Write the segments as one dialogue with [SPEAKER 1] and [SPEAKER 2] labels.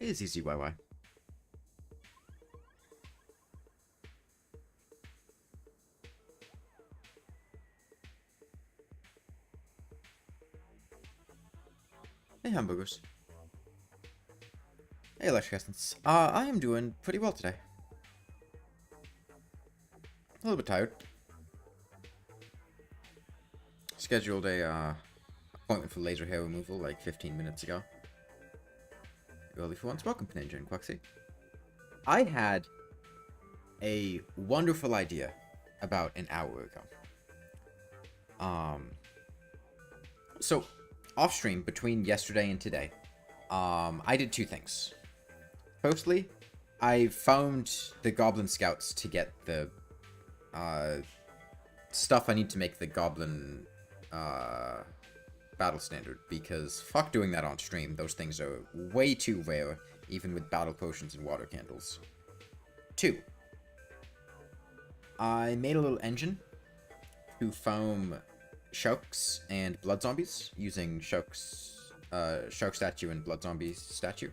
[SPEAKER 1] It is easy, YY. Hey, hamburgers. Hey, electricants. I am doing pretty well today. A little bit tired. Scheduled a appointment for laser hair removal like 15 minutes ago. Early for once. Welcome, Ninja and Quexy. I had a wonderful idea about an hour ago. So off stream between yesterday and today, I did two things. Firstly, I found the Goblin Scouts to get the stuff I need to make the Goblin battle standard, because fuck doing that on stream. Those things are way too rare, even with battle potions and water candles. Two, I made a little engine to foam sharks and blood zombies using shark statue and blood zombie statue.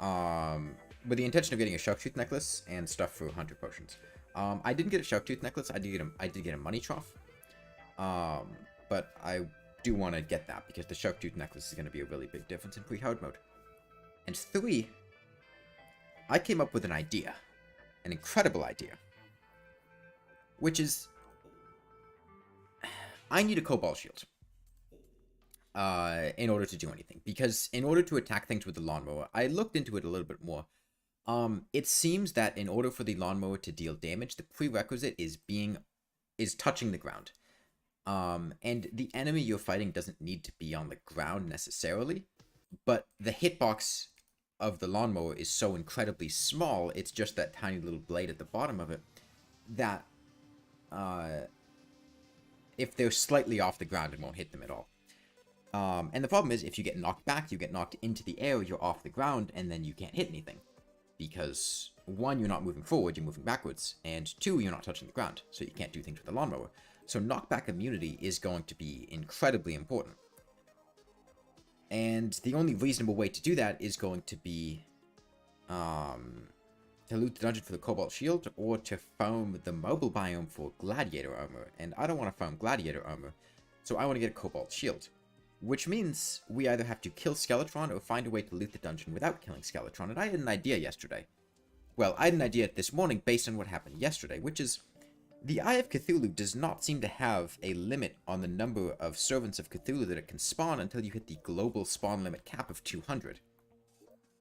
[SPEAKER 1] With the intention of getting a shark tooth necklace and stuff for hunter potions. I didn't get a shark tooth necklace. I did get a money trough. But I do want to get that because the shark tooth necklace is going to be a really big difference in pre-hard mode. And three, I came up with an idea, an incredible idea, which is I need a cobalt shield in order to do anything, because in order to attack things with the lawnmower, I looked into it a little bit more. It seems that in order for the lawnmower to deal damage, the prerequisite is touching the ground. And the enemy you're fighting doesn't need to be on the ground necessarily, but the hitbox of the lawnmower is so incredibly small, it's just that tiny little blade at the bottom of it, that if they're slightly off the ground, it won't hit them at all. And the problem is, if you get knocked back, you get knocked into the air, you're off the ground, and then you can't hit anything. Because, one, you're not moving forward, you're moving backwards, and two, you're not touching the ground, so you can't do things with the lawnmower. So knockback immunity is going to be incredibly important. And the only reasonable way to do that is going to be to loot the dungeon for the cobalt shield, or to foam the mobile biome for gladiator armor. And I don't want to foam gladiator armor, so I want to get a cobalt shield. Which means we either have to kill Skeletron or find a way to loot the dungeon without killing Skeletron. And I had an idea yesterday. Well, I had an idea this morning based on what happened yesterday, which is the Eye of Cthulhu does not seem to have a limit on the number of servants of Cthulhu that it can spawn until you hit the global spawn limit cap of 200.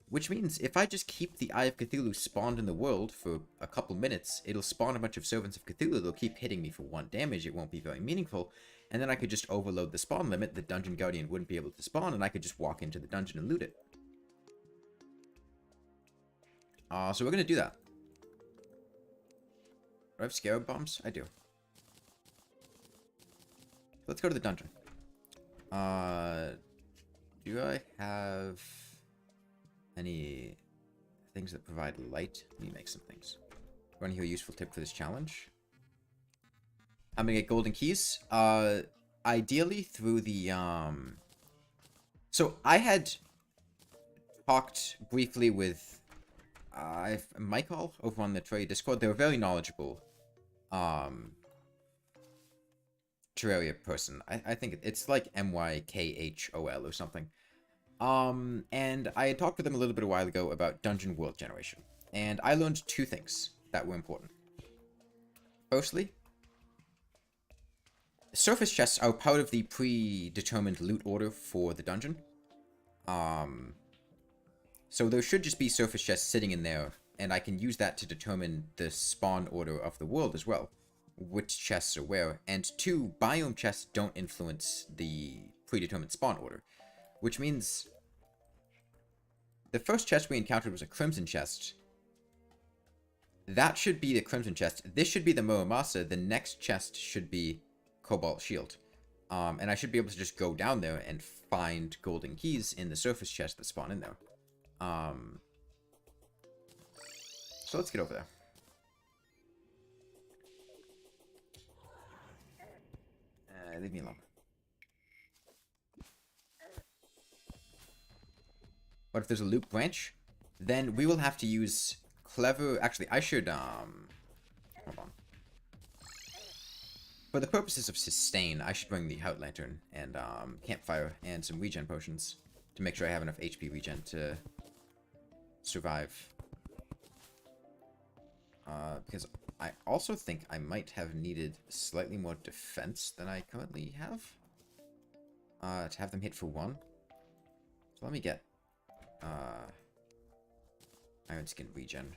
[SPEAKER 1] Which means if I just keep the Eye of Cthulhu spawned in the world for a couple minutes, it'll spawn a bunch of servants of Cthulhu. They'll keep hitting me for 1 damage. It won't be very meaningful. And then I could just overload the spawn limit. The Dungeon Guardian wouldn't be able to spawn, and I could just walk into the dungeon and loot it. So we're going to do that. Do I have scarab bombs? I do. Let's go to the dungeon. Do I have any things that provide light? Let me make some things. Want to hear a useful tip for this challenge? I'm gonna get golden keys. Ideally through the, So I had talked briefly with, Michael over on the Terraria Discord. They were very knowledgeable, Terraria person. I think it's like MYKHOL or something. And I had talked with them a little bit a while ago about dungeon world generation. And I learned two things that were important. Firstly, surface chests are part of the predetermined loot order for the dungeon. So there should just be surface chests sitting in there, and I can use that to determine the spawn order of the world as well. Which chests are where. And two, biome chests don't influence the predetermined spawn order. Which means the first chest we encountered was a crimson chest. That should be the crimson chest. This should be the Muramasa. The next chest should be cobalt shield. And I should be able to just go down there and find golden keys in the surface chest that spawn in there. So let's get over there. Leave me alone. What if there's a loop branch? then we will have to use clever... Actually, I should, hold on. For the purposes of sustain, I should bring the Hout Lantern and, campfire and some regen potions to make sure I have enough HP regen to survive. Because I also think I might have needed slightly more defense than I currently have. To have them hit for 1. So let me get, Iron Skin regen.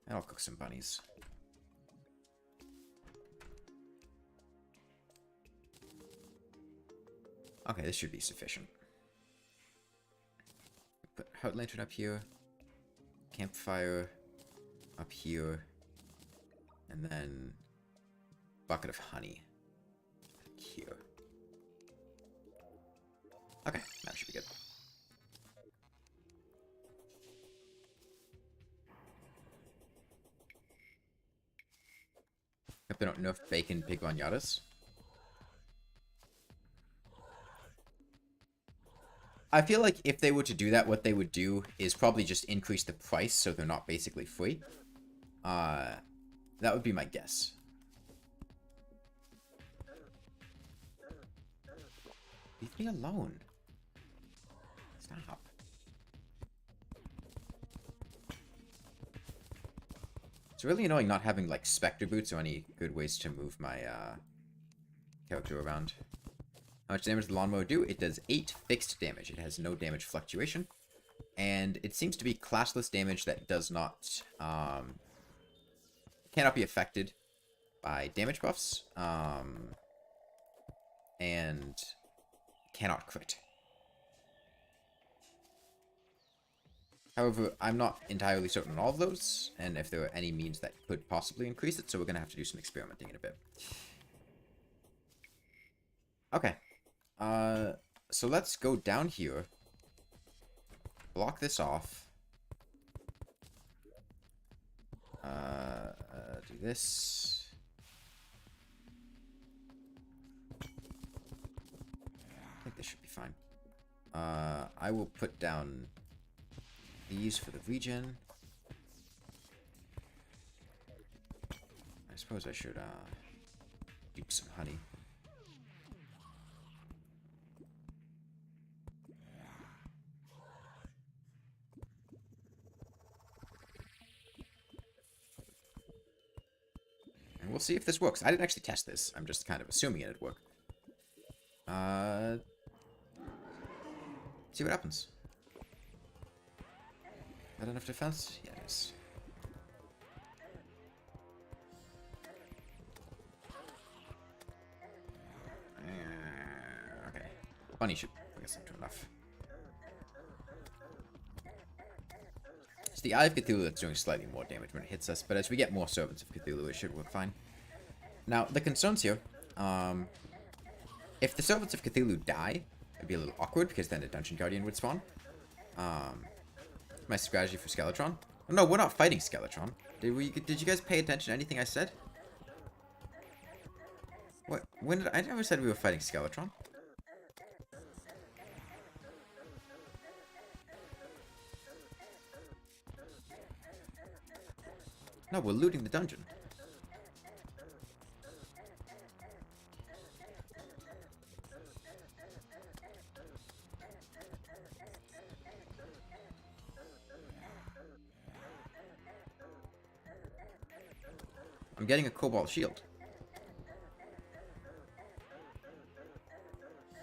[SPEAKER 1] And I'll cook some bunnies. Okay, this should be sufficient. Put Hout Lantern up here. Campfire up here. And then bucket of honey here. Okay, that should be good. Hope they don't nerf bacon pigvanadas. I feel like if they were to do that, what they would do is probably just increase the price so they're not basically free. That would be my guess. Leave me alone. Stop. It's really annoying not having, like, Spectre Boots or any good ways to move my, character around. How much damage does the Lawnmower do? It does 8 fixed damage. It has no damage fluctuation. And it seems to be classless damage that does not, cannot be affected by damage buffs, and cannot crit. However, I'm not entirely certain on all of those, and if there are any means that could possibly increase it, so we're going to have to do some experimenting in a bit. Okay. So let's go down here. Block this off. Do this. I think this should be fine. I will put down these for the regen. I suppose I should, do some honey. And we'll see if this works. I didn't actually test this. I'm just kind of assuming it'd work. See what happens. Is that enough defense? Yeah, it is. Okay. Bunny should, I guess, I'm enough. It's the Eye of Cthulhu that's doing slightly more damage when it hits us, but as we get more Servants of Cthulhu, it should work fine. Now, the concerns here, if the Servants of Cthulhu die, it'd be a little awkward, because then a Dungeon Guardian would spawn. My strategy for Skeletron. Oh, no, we're not fighting Skeletron. Did you guys pay attention to anything I said? What? When did I never said we were fighting Skeletron? No, we're looting the dungeon. I'm getting a cobalt shield.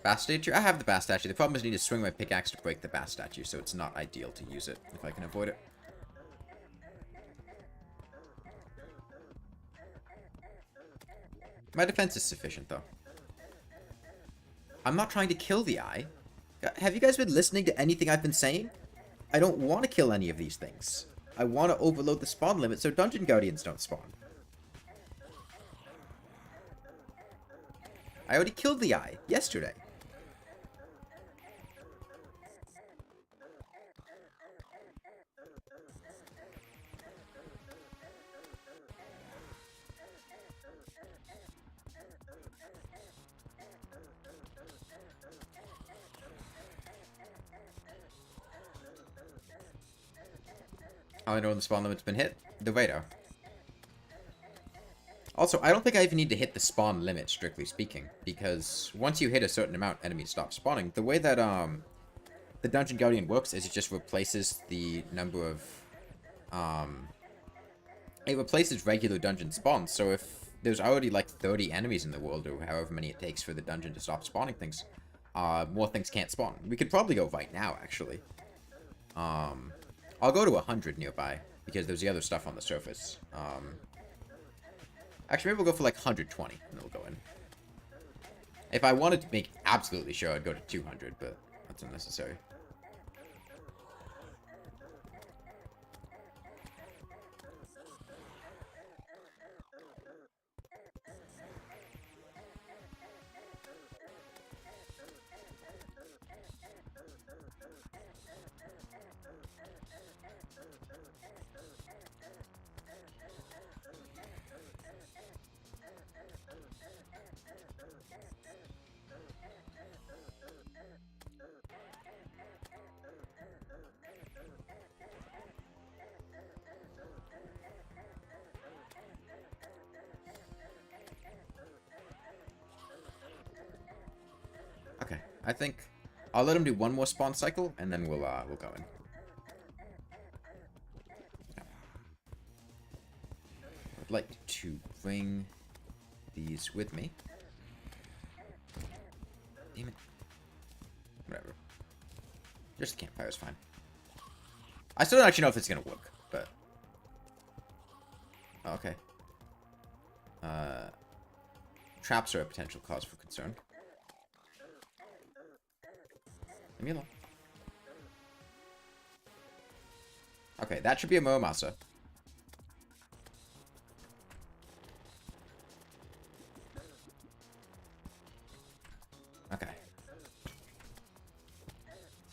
[SPEAKER 1] Bass statue? I have the bass statue. The problem is I need to swing my pickaxe to break the bass statue, so it's not ideal to use it if I can avoid it. My defense is sufficient, though. I'm not trying to kill the eye. Have you guys been listening to anything I've been saying? I don't want to kill any of these things. I want to overload the spawn limit so Dungeon Guardians don't spawn. I already killed the eye yesterday. How do I know when the spawn limit's been hit? The radar. Also, I don't think I even need to hit the spawn limit, strictly speaking, because once you hit a certain amount, enemies stop spawning. The way that the Dungeon Guardian works is it just replaces the number of it replaces regular dungeon spawns. So if there's already like 30 enemies in the world, or however many it takes for the dungeon to stop spawning things, more things can't spawn. We could probably go right now, actually. I'll go to 100 nearby, because there's the other stuff on the surface. Actually, maybe we'll go for like 120, and then we'll go in. If I wanted to make absolutely sure, I'd go to 200, but that's unnecessary. Okay, I think I'll let him do one more spawn cycle, and then we'll go in. I'd like to bring these with me. Damn it. Whatever. Just the campfire's fine. I still don't actually know if it's gonna work, but okay. Traps are a potential cause for concern. Leave me alone. Okay, that should be a Muramasa. Okay.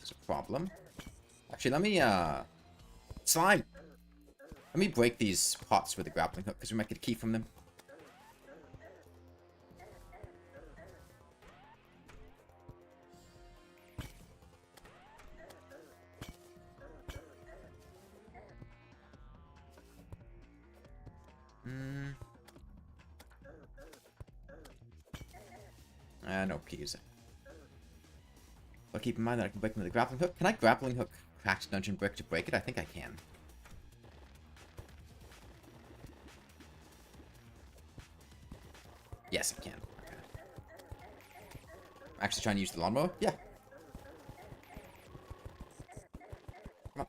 [SPEAKER 1] This is a problem. Actually, let me, slime! Let me break these pots with a grappling hook, because we might get a key from them. No keys. But keep in mind that I can break them with a grappling hook. Can I grappling hook cracked dungeon brick to break it? I think I can. Yes, I can. Okay. I'm actually trying to use the lawnmower? Yeah. Come on.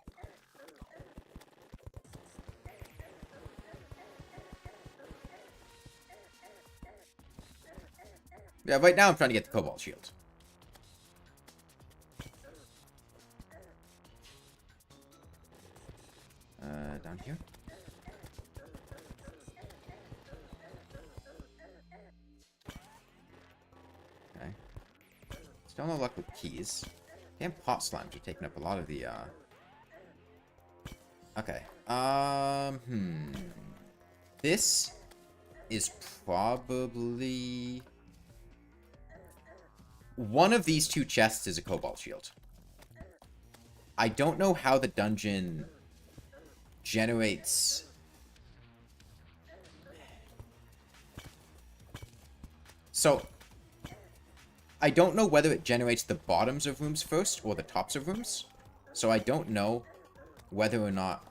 [SPEAKER 1] Yeah, right now I'm trying to get the cobalt shield. Down here. Okay. Still no luck with keys. Damn pot slimes are taking up a lot of the, Okay. This is probably... One of these two chests is a cobalt shield. I don't know how the dungeon generates... So, I don't know whether it generates the bottoms of rooms first or the tops of rooms. So I don't know whether or not...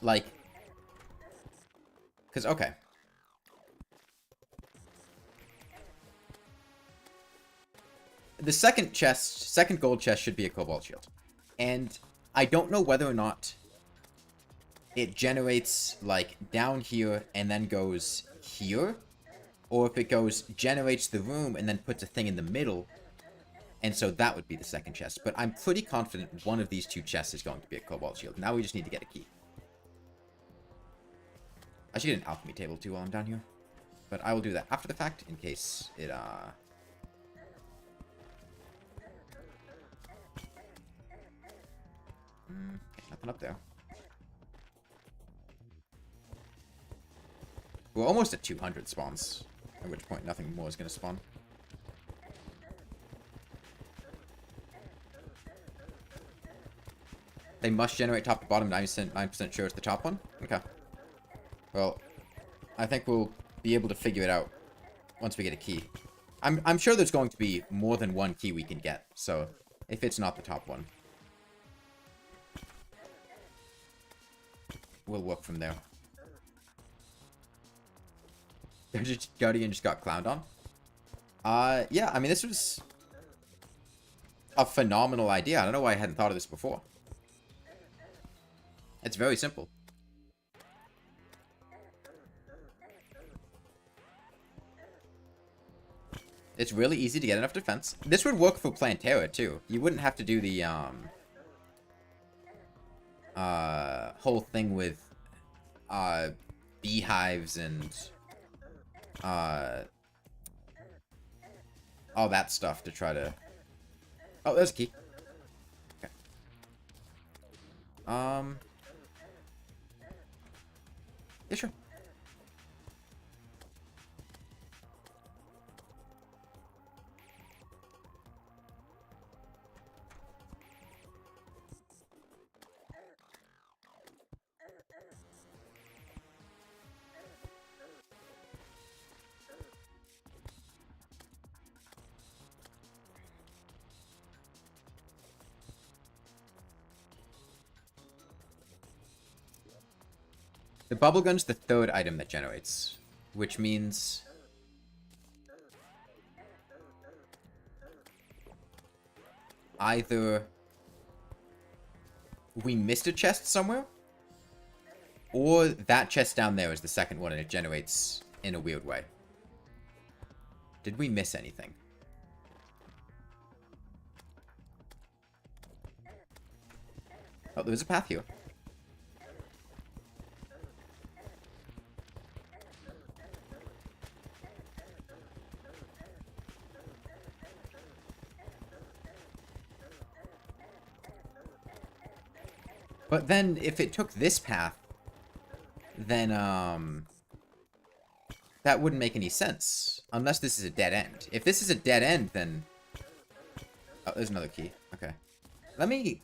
[SPEAKER 1] Like... Because, okay. The second gold chest should be a cobalt shield. And I don't know whether or not it generates, like, down here and then goes here. Or if it goes, generates the room and then puts a thing in the middle. And so that would be the second chest. But I'm pretty confident one of these two chests is going to be a cobalt shield. Now we just need to get a key. I should get an alchemy table too while I'm down here. But I will do that after the fact in case it, nothing up there. We're almost at 200 spawns, at which point nothing more is going to spawn. They must generate top to bottom. 9% sure it's the top one. Okay. Well, I think we'll be able to figure it out once we get a key. I'm sure there's going to be more than one key we can get. So if it's not the top one, we'll work from there. Guardian just got clowned on. Yeah, I mean, this was a phenomenal idea. I don't know why I hadn't thought of this before. It's very simple. It's really easy to get enough defense. This would work for Plantera, too. You wouldn't have to do the, whole thing with, beehives and, all that stuff to try to... Oh, there's a key. Okay. Yeah, sure. The bubble gun's the third item that generates, which means either we missed a chest somewhere, or that chest down there is the second one and it generates in a weird way. Did we miss anything? Oh, there's a path here. But then, if it took this path, then, that wouldn't make any sense. Unless this is a dead end. If this is a dead end, then... Oh, there's another key. Okay. Let me...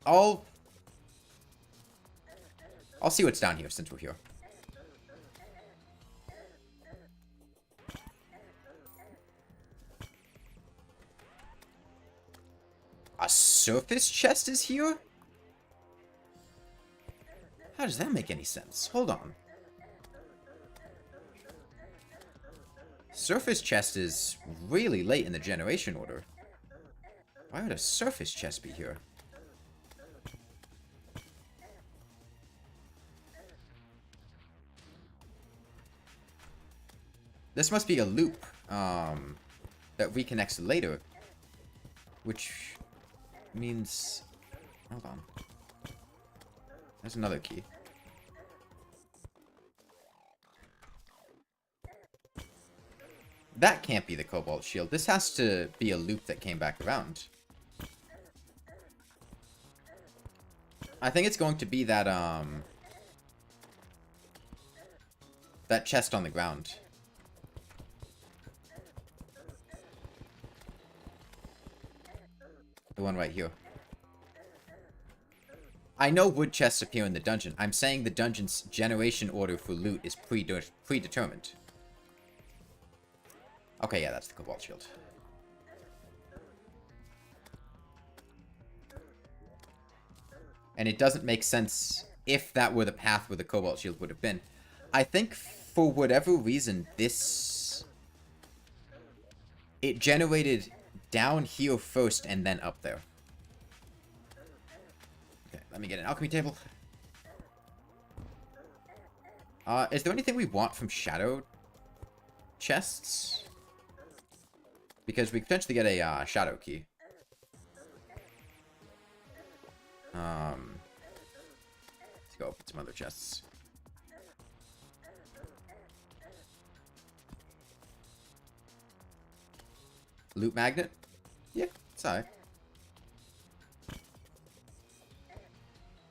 [SPEAKER 1] I'll see what's down here, since we're here. A surface chest is here? How does that make any sense? Hold on. Surface chest is really late in the generation order. Why would a surface chest be here? This must be a loop that reconnects later. Which means... Hold on. There's another key. That can't be the Cobalt Shield. This has to be a loop that came back around. I think it's going to be that, that chest on the ground. The one right here. I know wood chests appear in the dungeon. I'm saying the dungeon's generation order for loot is predetermined. Okay, yeah, that's the Cobalt Shield. And it doesn't make sense if that were the path where the Cobalt Shield would have been. I think for whatever reason, this... It generated down here first and then up there. Okay, let me get an alchemy table. Is there anything we want from shadow chests? Because we could potentially get a shadow key. Let's go open some other chests. Loot magnet? Yeah, it's alright.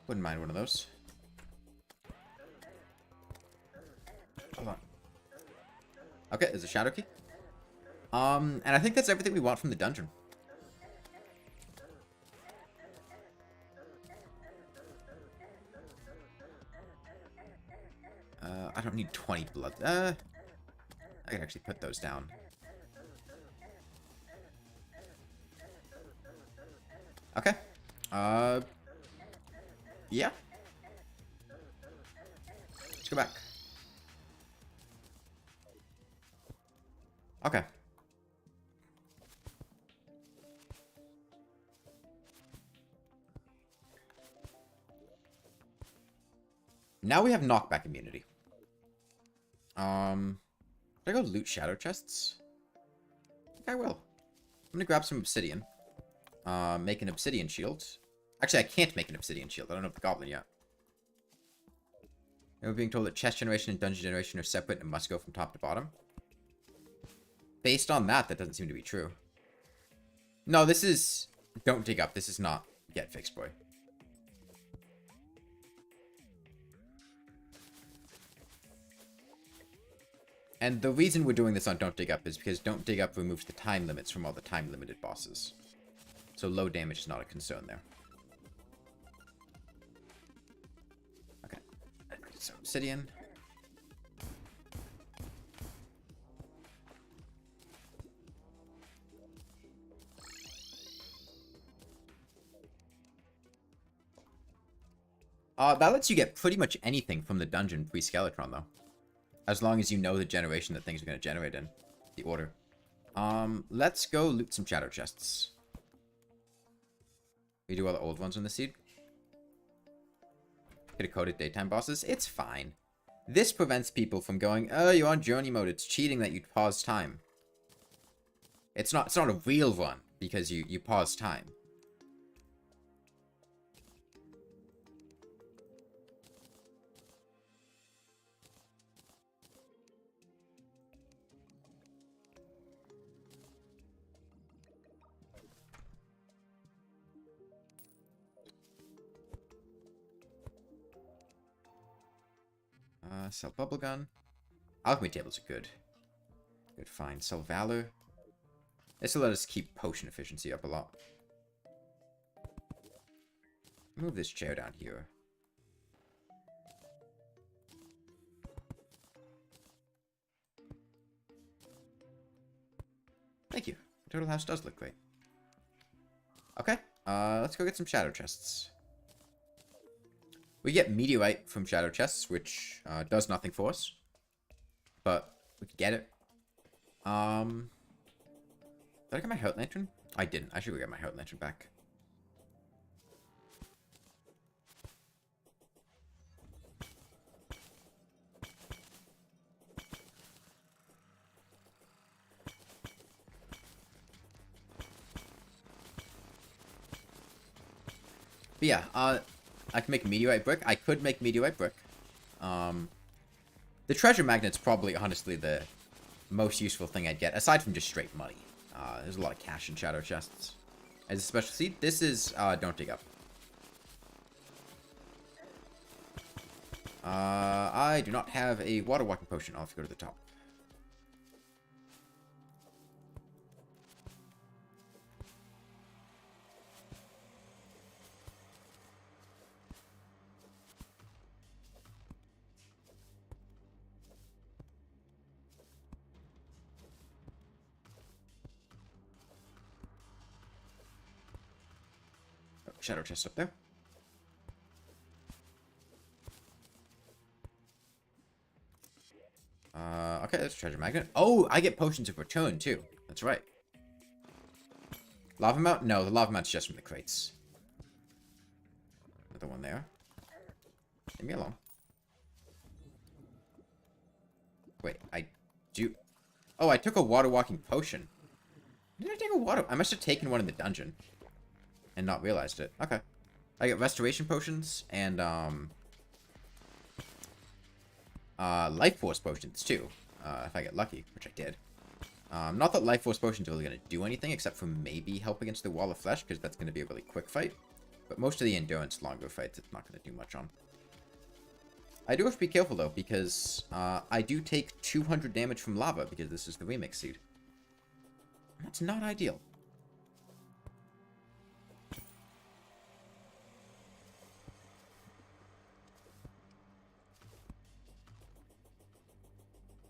[SPEAKER 1] Wouldn't mind one of those. Hold on. Okay, there's a shadow key. And I think that's everything we want from the dungeon. I don't need 20 blood. I can actually put those down. Okay. Yeah. Let's go back. Okay. Now we have knockback immunity. Should I go loot shadow chests? I think I will. I'm gonna grab some obsidian. Make an obsidian shield. Actually, I can't make an obsidian shield. I don't know the goblin yet. And we're being told that chest generation and dungeon generation are separate and must go from top to bottom. Based on that, that doesn't seem to be true. No, this is... Don't dig up. This is not Get Fixed Boy. And the reason we're doing this on Don't Dig Up is because Don't Dig Up removes the time limits from all the time-limited bosses. So low damage is not a concern there. Okay. So obsidian. That lets you get pretty much anything from the dungeon pre-Skeletron, though. As long as you know the generation that things are going to generate in. The order. Let's go loot some shadow chests. We do all the old ones on the seed. Hit a coded daytime bosses. It's fine. This prevents people from going, oh, you're on journey mode. It's cheating that you pause time. It's not a real run because you pause time. Sell bubblegum. Alchemy tables are good. Good find. Sell valor. This will let us keep potion efficiency up a lot. Move this chair down here. Thank you. Total house does look great. Okay. Let's go get some shadow chests. We get meteorite from shadow chests, which does nothing for us. But we could get it. Did I get my heart lantern? I didn't. I should go get my heart lantern back. But yeah, I can make meteorite brick. I could make meteorite brick. The treasure magnet's probably, honestly, the most useful thing I'd get, aside from just straight money. There's a lot of cash in shadow chests. As a special seed, this is, Don't Dig Up. I do not have a water walking potion. I'll have to go to the top. Shadow chest up there. Okay, that's a treasure magnet. Oh, I get potions of return, too. That's right. Lava mount? No, the lava mount's just from the crates. Another one there. Leave me alone. Wait, I do... Oh, I took a water walking potion. Did I take a water... I must have taken one in the dungeon. And not realized it. Okay. I get restoration potions and life force potions too. If I get lucky, which I did. Not that life force potions are really going to do anything except for maybe help against the wall of flesh, because that's going to be a really quick fight. But most of the endurance longer fights, it's not going to do much on. I do have to be careful though, because I do take 200 damage from lava because this is the remix seed. That's not ideal.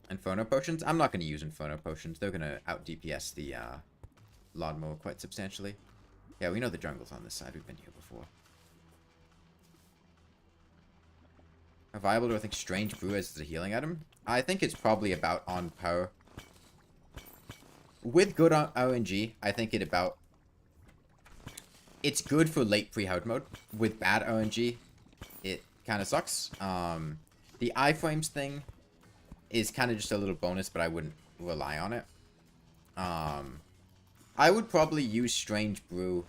[SPEAKER 1] Inferno potions? I'm not going to use Inferno potions. They're going to out DPS the Lawnmower quite substantially. Yeah, we know the jungle's on this side. We've been here before. How viable do I think Strange Brew is as a healing item? I think it's probably about on par. With good RNG, I think it's good for late pre-hard mode. With bad RNG, it kind of sucks. The iframes thing is kind of just a little bonus, but I wouldn't rely on it. I would probably use Strange Brew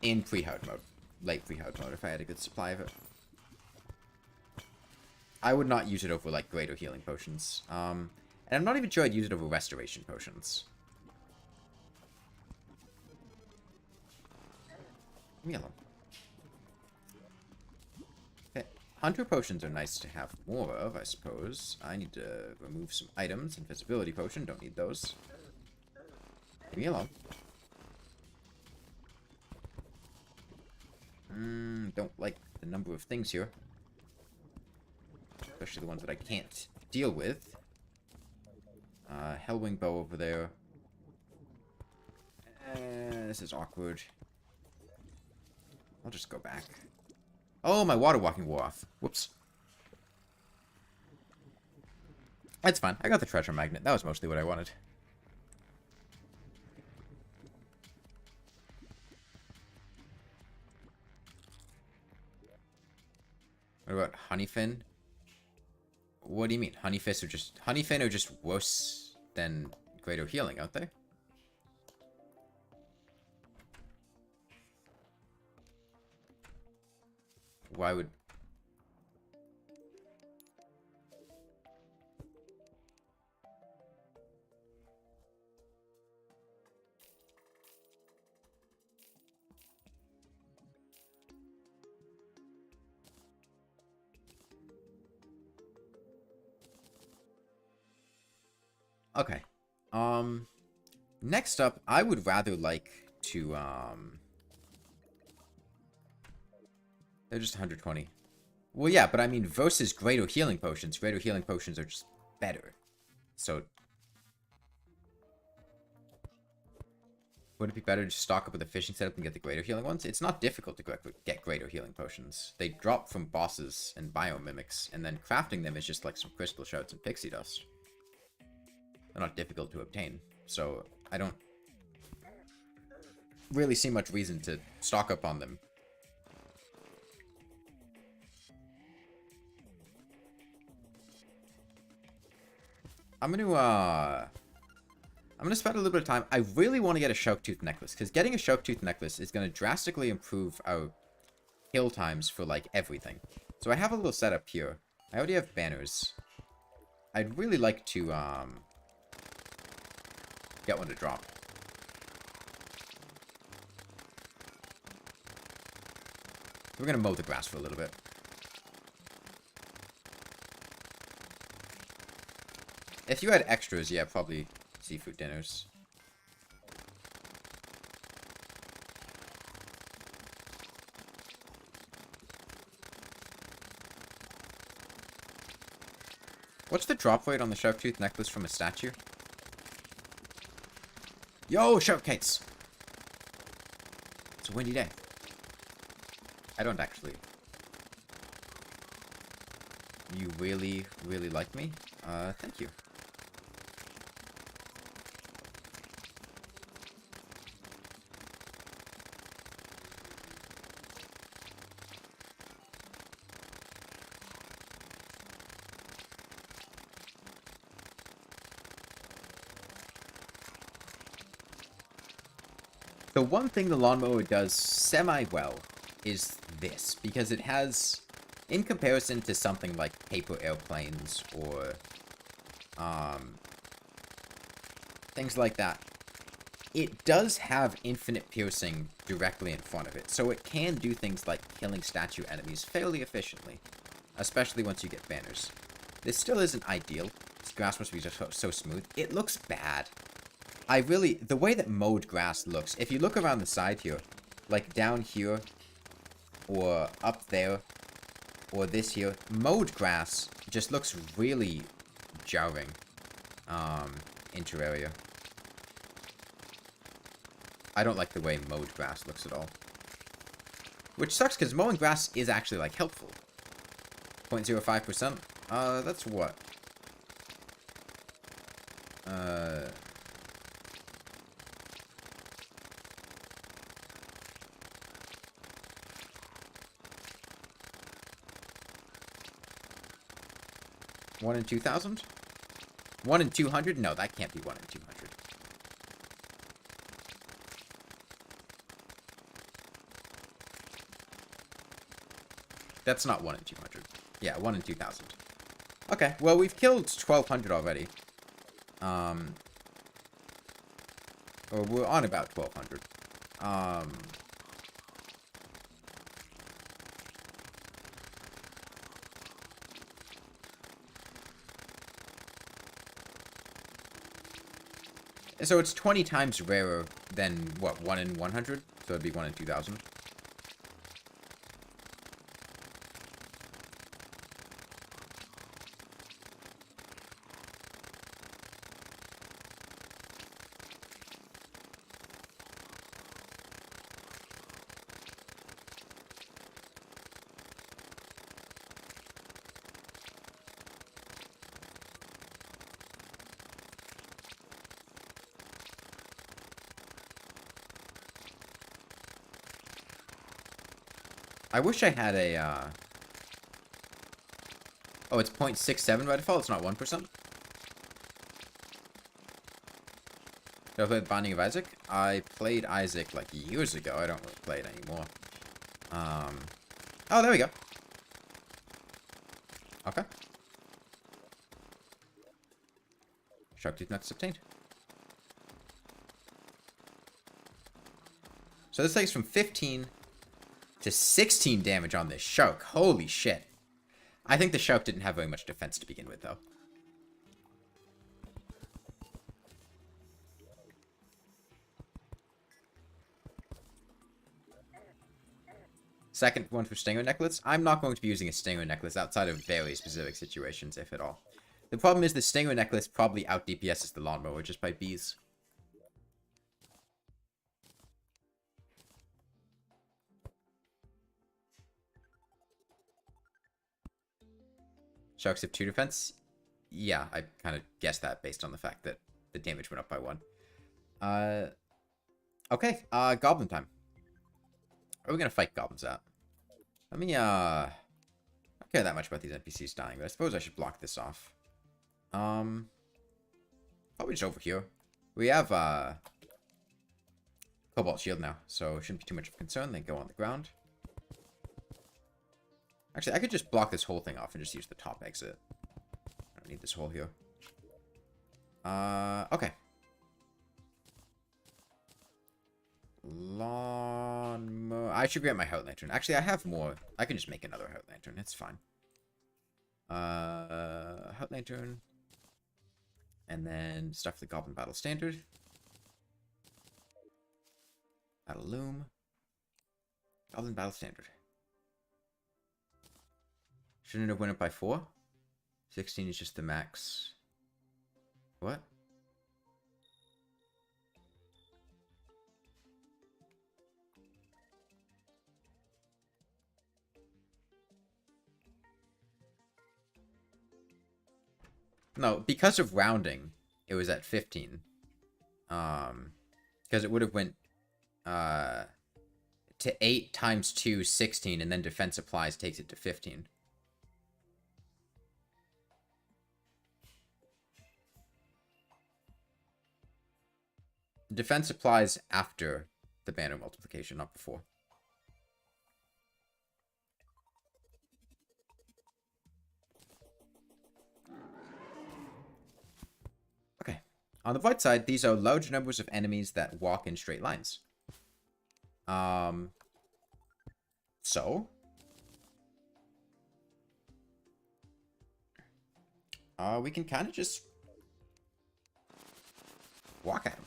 [SPEAKER 1] in pre-hard mode. Late pre-hard mode, if I had a good supply of it. I would not use it over, like, greater healing potions. And I'm not even sure I'd use it over restoration potions. Leave me alone. Okay. Hunter potions are nice to have more of, I suppose. I need to remove some items. Invisibility potion, don't need those. Leave me alone. Don't like the number of things here. Especially the ones that I can't deal with. Hellwing bow over there. This is awkward. I'll just go back. Oh, my water walking wore off. Whoops. That's fine. I got the treasure magnet. That was mostly what I wanted. What about Honeyfin? What do you mean? Honeyfin are just worse than greater healing, aren't they? Why would... Okay. Next up, I would rather like to, they're just 120. Well, yeah, but I mean, versus greater healing potions. Greater healing potions are just better. So, would it be better to stock up with a fishing setup and get the greater healing ones? It's not difficult to get greater healing potions. They drop from bosses and biomimics, and then crafting them is just like some crystal shards and pixie dust. They're not difficult to obtain, so I don't really see much reason to stock up on them. I'm gonna spend a little bit of time. I really want to get a Sharktooth necklace, because getting a Sharktooth necklace is going to drastically improve our kill times for, like, everything. So I have a little setup here. I already have banners. I'd really like to, get one to drop. We're gonna mow the grass for a little bit. If you had extras, yeah, probably seafood dinners. What's the drop rate on the Sharktooth necklace from a statue? Yo, Sharkcates! It's a windy day. I don't actually. You really, really like me? Thank you. The one thing the Lawnmower does semi-well is this, because it has, in comparison to something like paper airplanes or things like that, it does have infinite piercing directly in front of it, so it can do things like killing statue enemies fairly efficiently, especially once you get banners. This still isn't ideal. This grass must be just so smooth. It looks bad. the way that mowed grass looks, if you look around the side here, like down here, or up there, or this here, mowed grass just looks really jarring, in Terraria. I don't like the way mowed grass looks at all. Which sucks, because mowing grass is actually, like, helpful. 0.05%? That's what? 1 in 2,000? 1 in 200? No, that can't be 1 in 200. That's not 1 in 200. Yeah, 1 in 2,000. Okay, well, we've killed 1,200 already. Or we're on about 1,200. So it's 20 times rarer than, what, 1 in 100? So it'd be 1 in 2,000. I wish I had a, Oh, it's 0.67 by default? It's not 1%? Did I play The Binding of Isaac? I played Isaac, like, years ago. I don't really play it anymore. Oh, there we go. Okay. Sharktooth Nuts obtained. So this takes from 15 to 16 damage on this shark. Holy shit. I think the shark didn't have very much defense to begin with, though. Second one for Stinger Necklace. I'm not going to be using a Stinger Necklace outside of very specific situations, if at all. The problem is the Stinger Necklace probably out DPSs the Lawnmower just by bees. Sharks have 2 defense? Yeah, I kind of guessed that based on the fact that the damage went up by 1. Okay, Goblin time. Where are we gonna fight goblins at? Let me, I don't care that much about these NPCs dying, but I suppose I should block this off. Probably just over here. We have, Cobalt Shield now, so it shouldn't be too much of a concern. They go on the ground. Actually, I could just block this whole thing off and just use the top exit. I don't need this hole here. Okay. Lawnmower. I should get my Heart Lantern. Actually, I have more. I can just make another Heart Lantern. It's fine. Heart Lantern. And then stuff the Goblin Battle Standard. Battle Loom. Goblin Battle Standard. Shouldn't have went up by 4? 16 is just the max. What? No, because of rounding, it was at 15. Because it would have went, to 8 times 2, 16, and then defense applies takes it to 15. Defense applies after the banner multiplication, not before. Okay. On the right side, these are large numbers of enemies that walk in straight lines. So we can kind of just walk at them.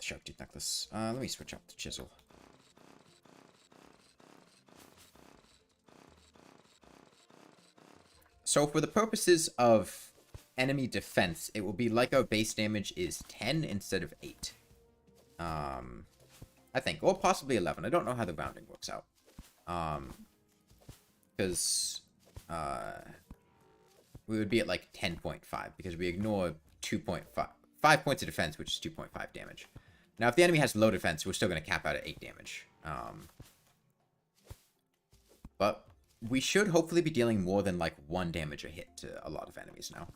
[SPEAKER 1] the shark tooth necklace. Let me switch up the chisel. So for the purposes of enemy defense, it will be like our base damage is 10 instead of 8. I think. Or possibly 11. I don't know how the rounding works out. Because we would be at like 10.5 because we ignore 2.5. 5 points of defense, which is 2.5 damage. Now, if the enemy has low defense, we're still going to cap out at 8 damage. But we should hopefully be dealing more than like 1 damage a hit to a lot of enemies now.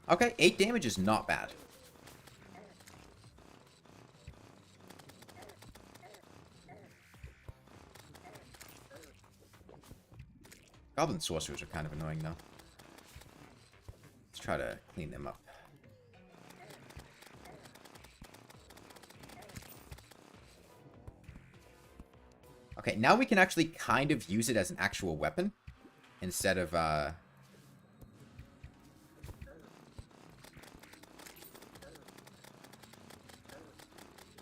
[SPEAKER 1] Okay, 8 damage is not bad. Goblin sorcerers are kind of annoying, though. Let's try to clean them up. Okay, now we can actually kind of use it as an actual weapon. Instead of,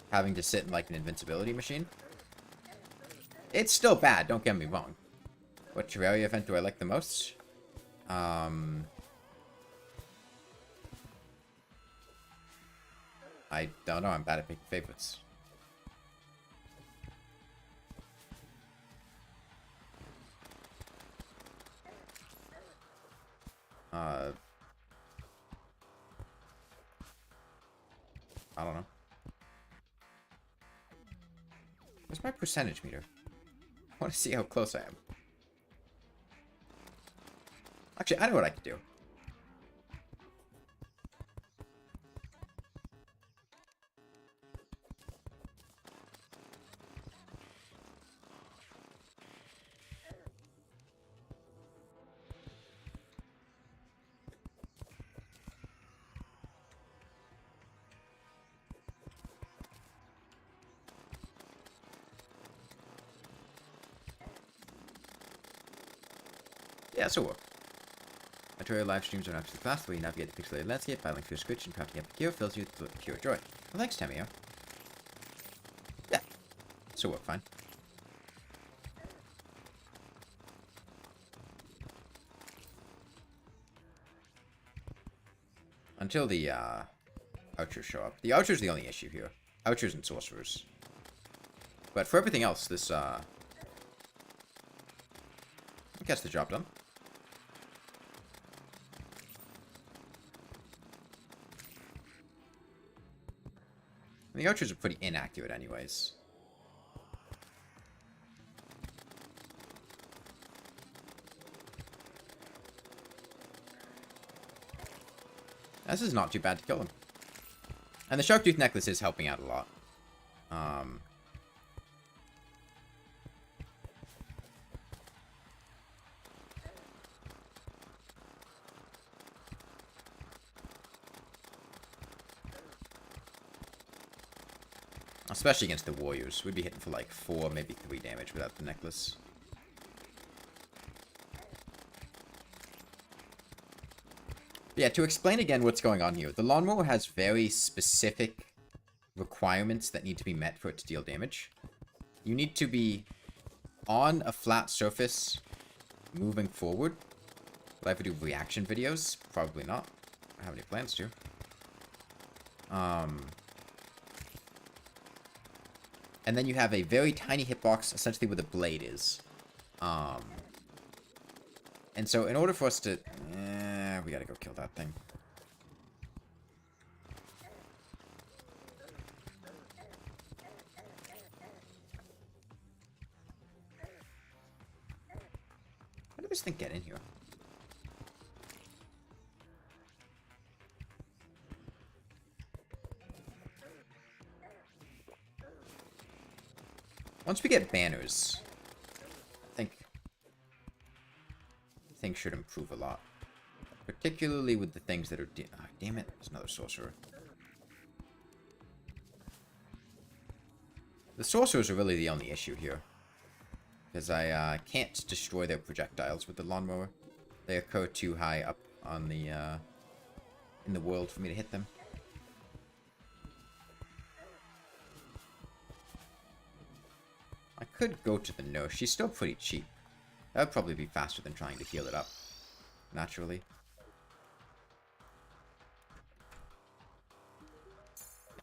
[SPEAKER 1] having to sit in, like, an invincibility machine. It's still bad, don't get me wrong. What Terraria event do I like the most? I don't know, I'm bad at picking favorites. I don't know. What's my percentage meter? I want to see how close I am. Actually, I know what I could do. Yeah, this will work. My Terraria live streams are an absolute class, the way you navigate the pixelated landscape, battling through a squitch and crafting epic gear fills you with pure joy. Well, thanks, Tamio. Yeah, this will work fine. Until the, archers show up. The archers are the only issue here. Archers and sorcerers. But for everything else, this, gets the job done. And the archers are pretty inaccurate anyways. This is not too bad to kill them. And the shark tooth necklace is helping out a lot. Especially against the warriors. We'd be hitting for like 4, maybe 3 damage without the necklace. But yeah, to explain again what's going on here. The Lawnmower has very specific requirements that need to be met for it to deal damage. You need to be on a flat surface moving forward. Will I ever do reaction videos? Probably not. I don't have any plans to. And then you have a very tiny hitbox, essentially where the blade is. And so in order for us to... we gotta go kill that thing. How did this thing get in here? Once we get banners, I think things should improve a lot. Particularly with the things that are... oh, damn it, there's another sorcerer. The sorcerers are really the only issue here. Because I can't destroy their projectiles with the Lawnmower. They occur too high up on the in the world for me to hit them. I could go to the nurse. She's still pretty cheap. That would probably be faster than trying to heal it up naturally.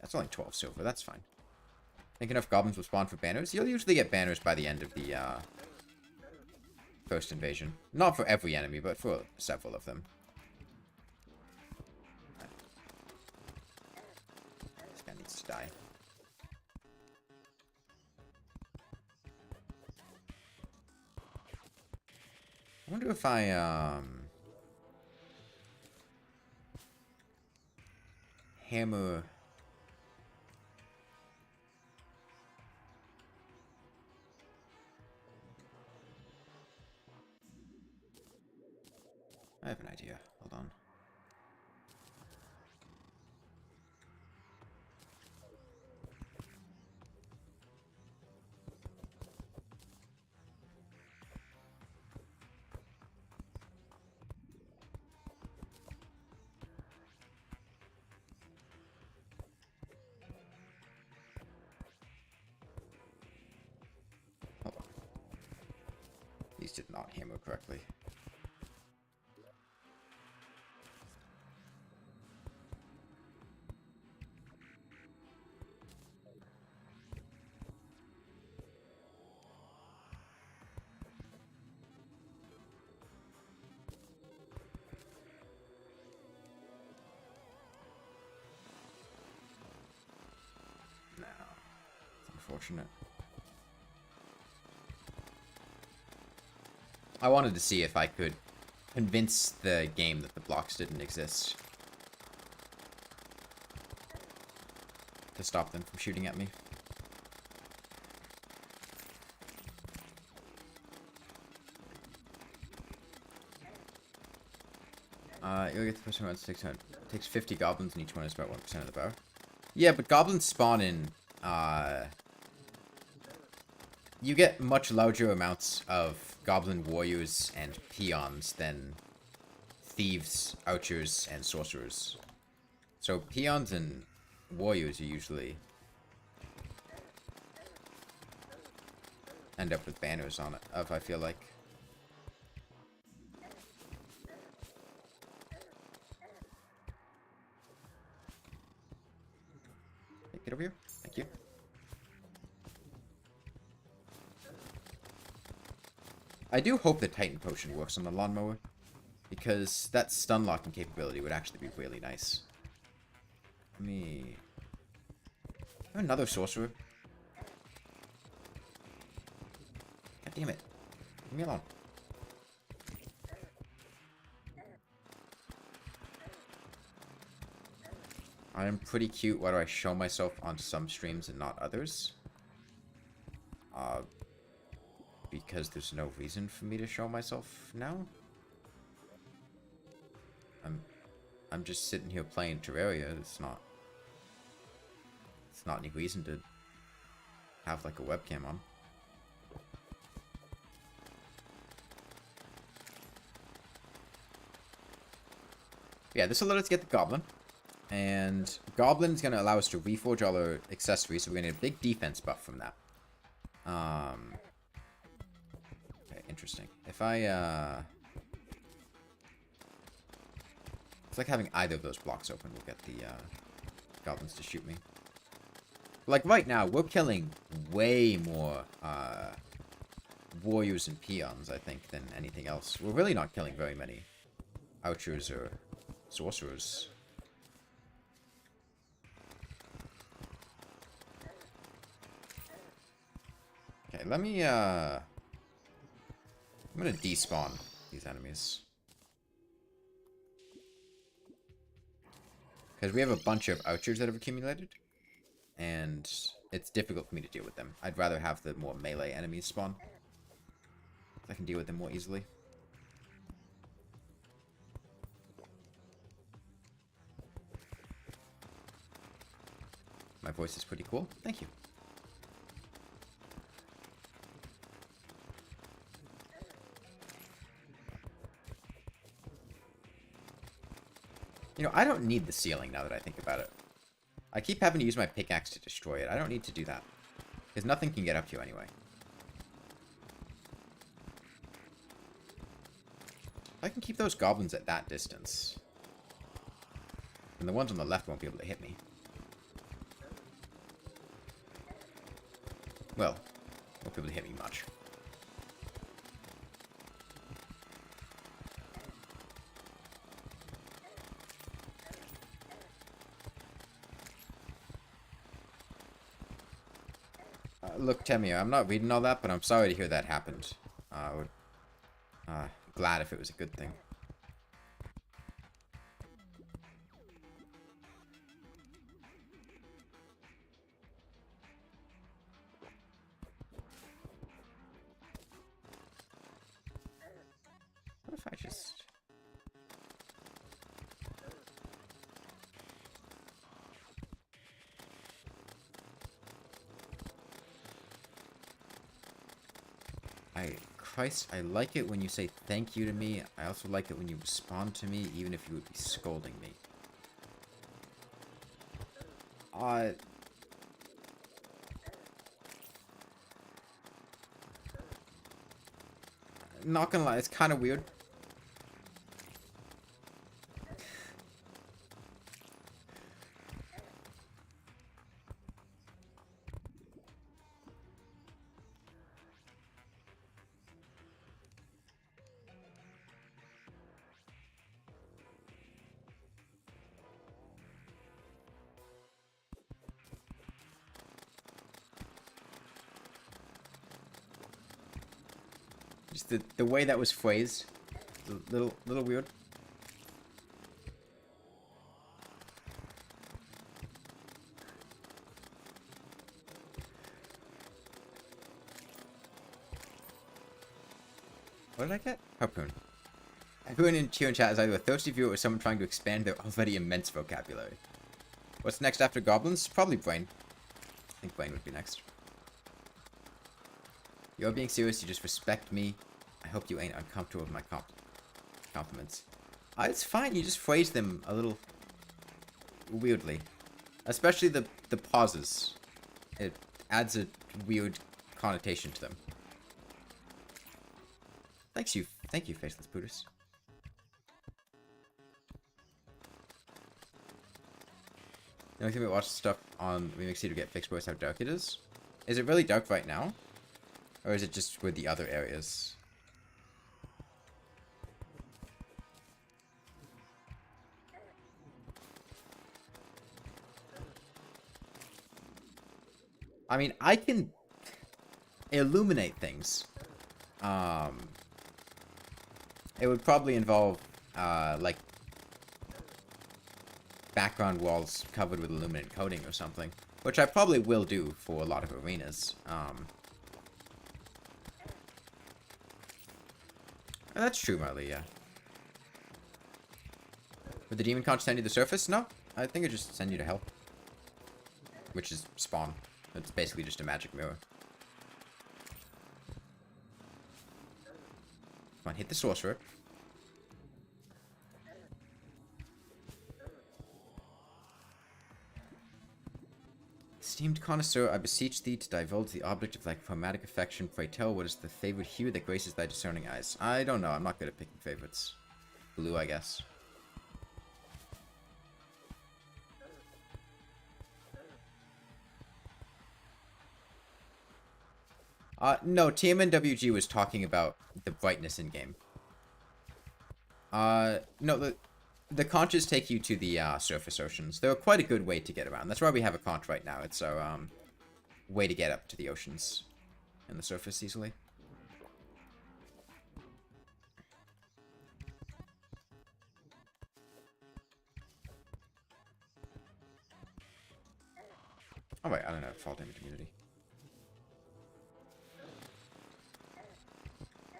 [SPEAKER 1] That's only 12 silver. That's fine. Think enough goblins will spawn for banners? You'll usually get banners by the end of the first invasion. Not for every enemy, but for several of them. This guy needs to die. I wonder if I, hammer... I have an idea. Hold on. Hold on. These did not hammer correctly. Unfortunate. I wanted to see if I could convince the game that the blocks didn't exist to stop them from shooting at me. You'll get the first one around 600. It takes 50 goblins and each one is about 1% of the power. Yeah, but goblins spawn in, you get much larger amounts of goblin warriors and peons than thieves, archers, and sorcerers. So peons and warriors you usually end up with banners on it, I feel like. Get over here. Thank you. I do hope the Titan Potion works on the Lawnmower, because that stun locking capability would actually be really nice. Let me... Another sorcerer. God damn it. Leave me alone. I am pretty cute. Why do I show myself on some streams and not others? Because there's no reason for me to show myself now. I'm just sitting here playing Terraria. It's not any reason to have like a webcam on. Yeah, this will let us get the Goblin. And Goblin's going to allow us to reforge all our accessories, so we're going to get a big defense buff from that. Okay, interesting. If I, it's like having either of those blocks open will get the, Goblins to shoot me. Like, right now, we're killing way more, warriors and peons, I think, than anything else. We're really not killing very many archers or sorcerers. Okay, let me, I'm gonna despawn these enemies. Because we have a bunch of archers that have accumulated. And it's difficult for me to deal with them. I'd rather have the more melee enemies spawn. I can deal with them more easily. My voice is pretty cool. Thank you. You know, I don't need the ceiling now that I think about it. I keep having to use my pickaxe to destroy it. I don't need to do that. Because nothing can get up to you anyway. I can keep those goblins at that distance. And the ones on the left won't be able to hit me. Well, won't be able to hit me much. Look, Temio, I'm not reading all that, but I'm sorry to hear that happened. Glad if it was a good thing. What if I just... Christ, I like it when you say thank you to me. I also like it when you respond to me, even if you would be scolding me. Not gonna lie, it's kind of weird. Just the way that was phrased, a little weird. What did I get? Harpoon. Everyone in cheer and chat is either a thirsty viewer or someone trying to expand their already immense vocabulary. What's next after goblins? Probably Brain. I think Brain would be next. You're being serious, you just respect me. I hope you ain't uncomfortable with my compliments. It's fine, you just phrase them a little weirdly. Especially the pauses. It adds a weird connotation to them. Thank you, Faceless Pooters. The only thing we watch stuff on Remix to get fixed was how dark it is. Is it really dark right now? Or is it just with the other areas? I mean, I can illuminate things. It would probably involve, like, background walls covered with illuminant coating or something. Which I probably will do for a lot of arenas. That's true, Marley, yeah. Would the demon conch send you to the surface? No, I think it just send you to hell. Which is spawn. It's basically just a magic mirror. Come on, hit the sorcerer. Esteemed connoisseur, I beseech thee to divulge the object of thy chromatic affection. Pray tell, what is the favorite hue that graces thy discerning eyes? I don't know. I'm not good at picking favorites. Blue, I guess. No, TMNWG was talking about the brightness in game. No, the conches take you to the surface oceans. They're quite a good way to get around. That's why we have a conch right now. It's our way to get up to the oceans and the surface easily. Oh wait, I don't know. Fall damage immunity.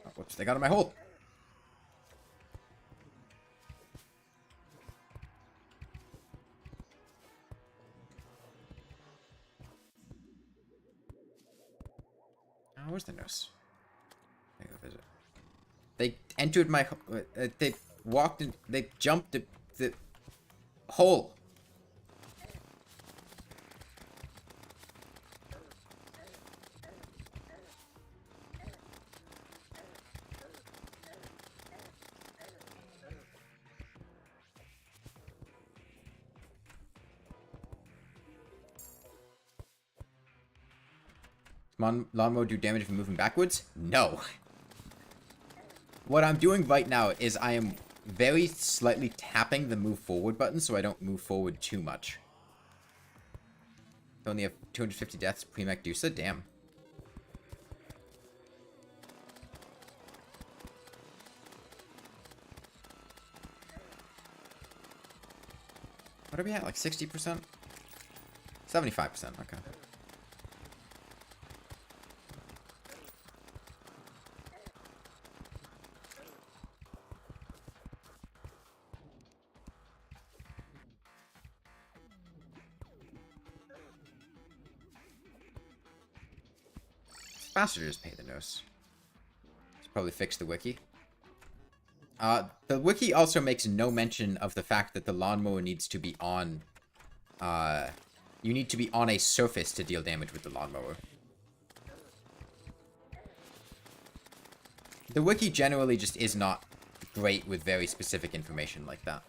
[SPEAKER 1] Oh, whoops, they got in my hole. Oh, where's the nurse? I go visit. They entered my... they walked in... They jumped... Hole. Lawnmower do damage if moving backwards? No. What I'm doing right now is I am very slightly tapping the move forward button so I don't move forward too much. I only have 250 deaths pre-Mech Dusa? Damn. What are we at? Like 60%? 75%, okay. Faster to just pay the nose. Let's probably fix the wiki. The wiki also makes no mention of the fact that the lawnmower needs to be on... you need to be on a surface to deal damage with the lawnmower. The wiki generally just is not great with very specific information like that.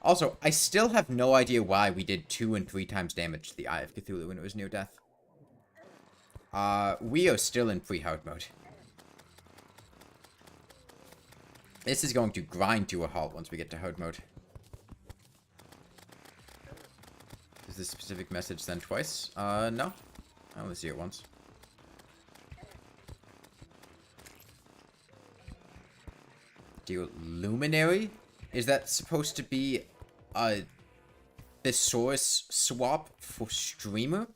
[SPEAKER 1] Also, I still have no idea why we did 2 and 3 times damage to the Eye of Cthulhu when it was near death. We are still in pre-hard mode. This is going to grind to a halt once we get to hard mode. Is this specific message sent twice? No. I only see it once. Deal Luminary? Is that supposed to be a thesaurus swap for streamer?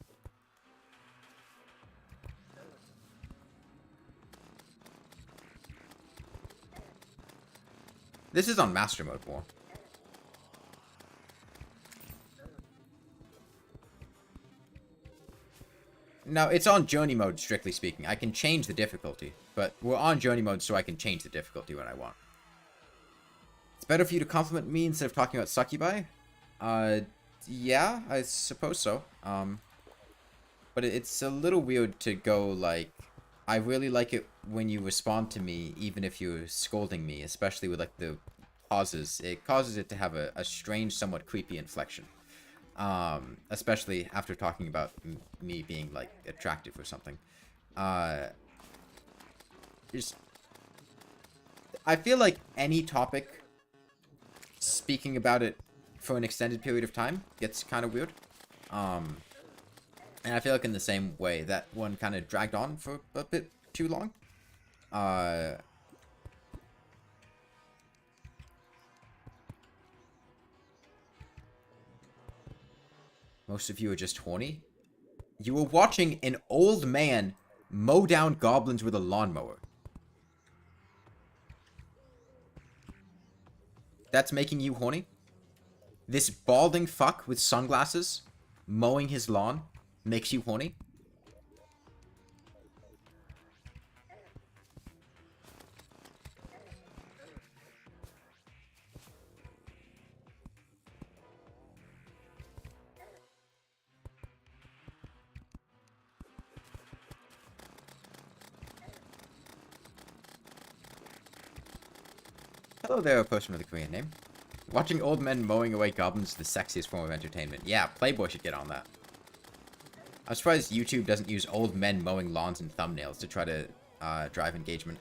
[SPEAKER 1] This is on master mode more. Now, it's on journey mode, strictly speaking. I can change the difficulty, but we're on journey mode, so I can change the difficulty when I want. It's better for you to compliment me instead of talking about succubi? Yeah, I suppose so. But it's a little weird to go, like, I really like it when you respond to me, even if you're scolding me, especially with, like, the pauses. It causes it to have a strange, somewhat creepy inflection. Especially after talking about me being, like, attractive or something. Just... I feel like any topic, speaking about it for an extended period of time, gets kind of weird. And I feel like in the same way, that one kind of dragged on for a bit too long. Most of you are just horny. You were watching an old man mow down goblins with a lawnmower. That's making you horny? This balding fuck with sunglasses mowing his lawn makes you horny? Hello there, a person with a Korean name. Watching old men mowing away goblins is the sexiest form of entertainment. Yeah, Playboy should get on that. I'm surprised YouTube doesn't use old men mowing lawns and thumbnails to try to drive engagement.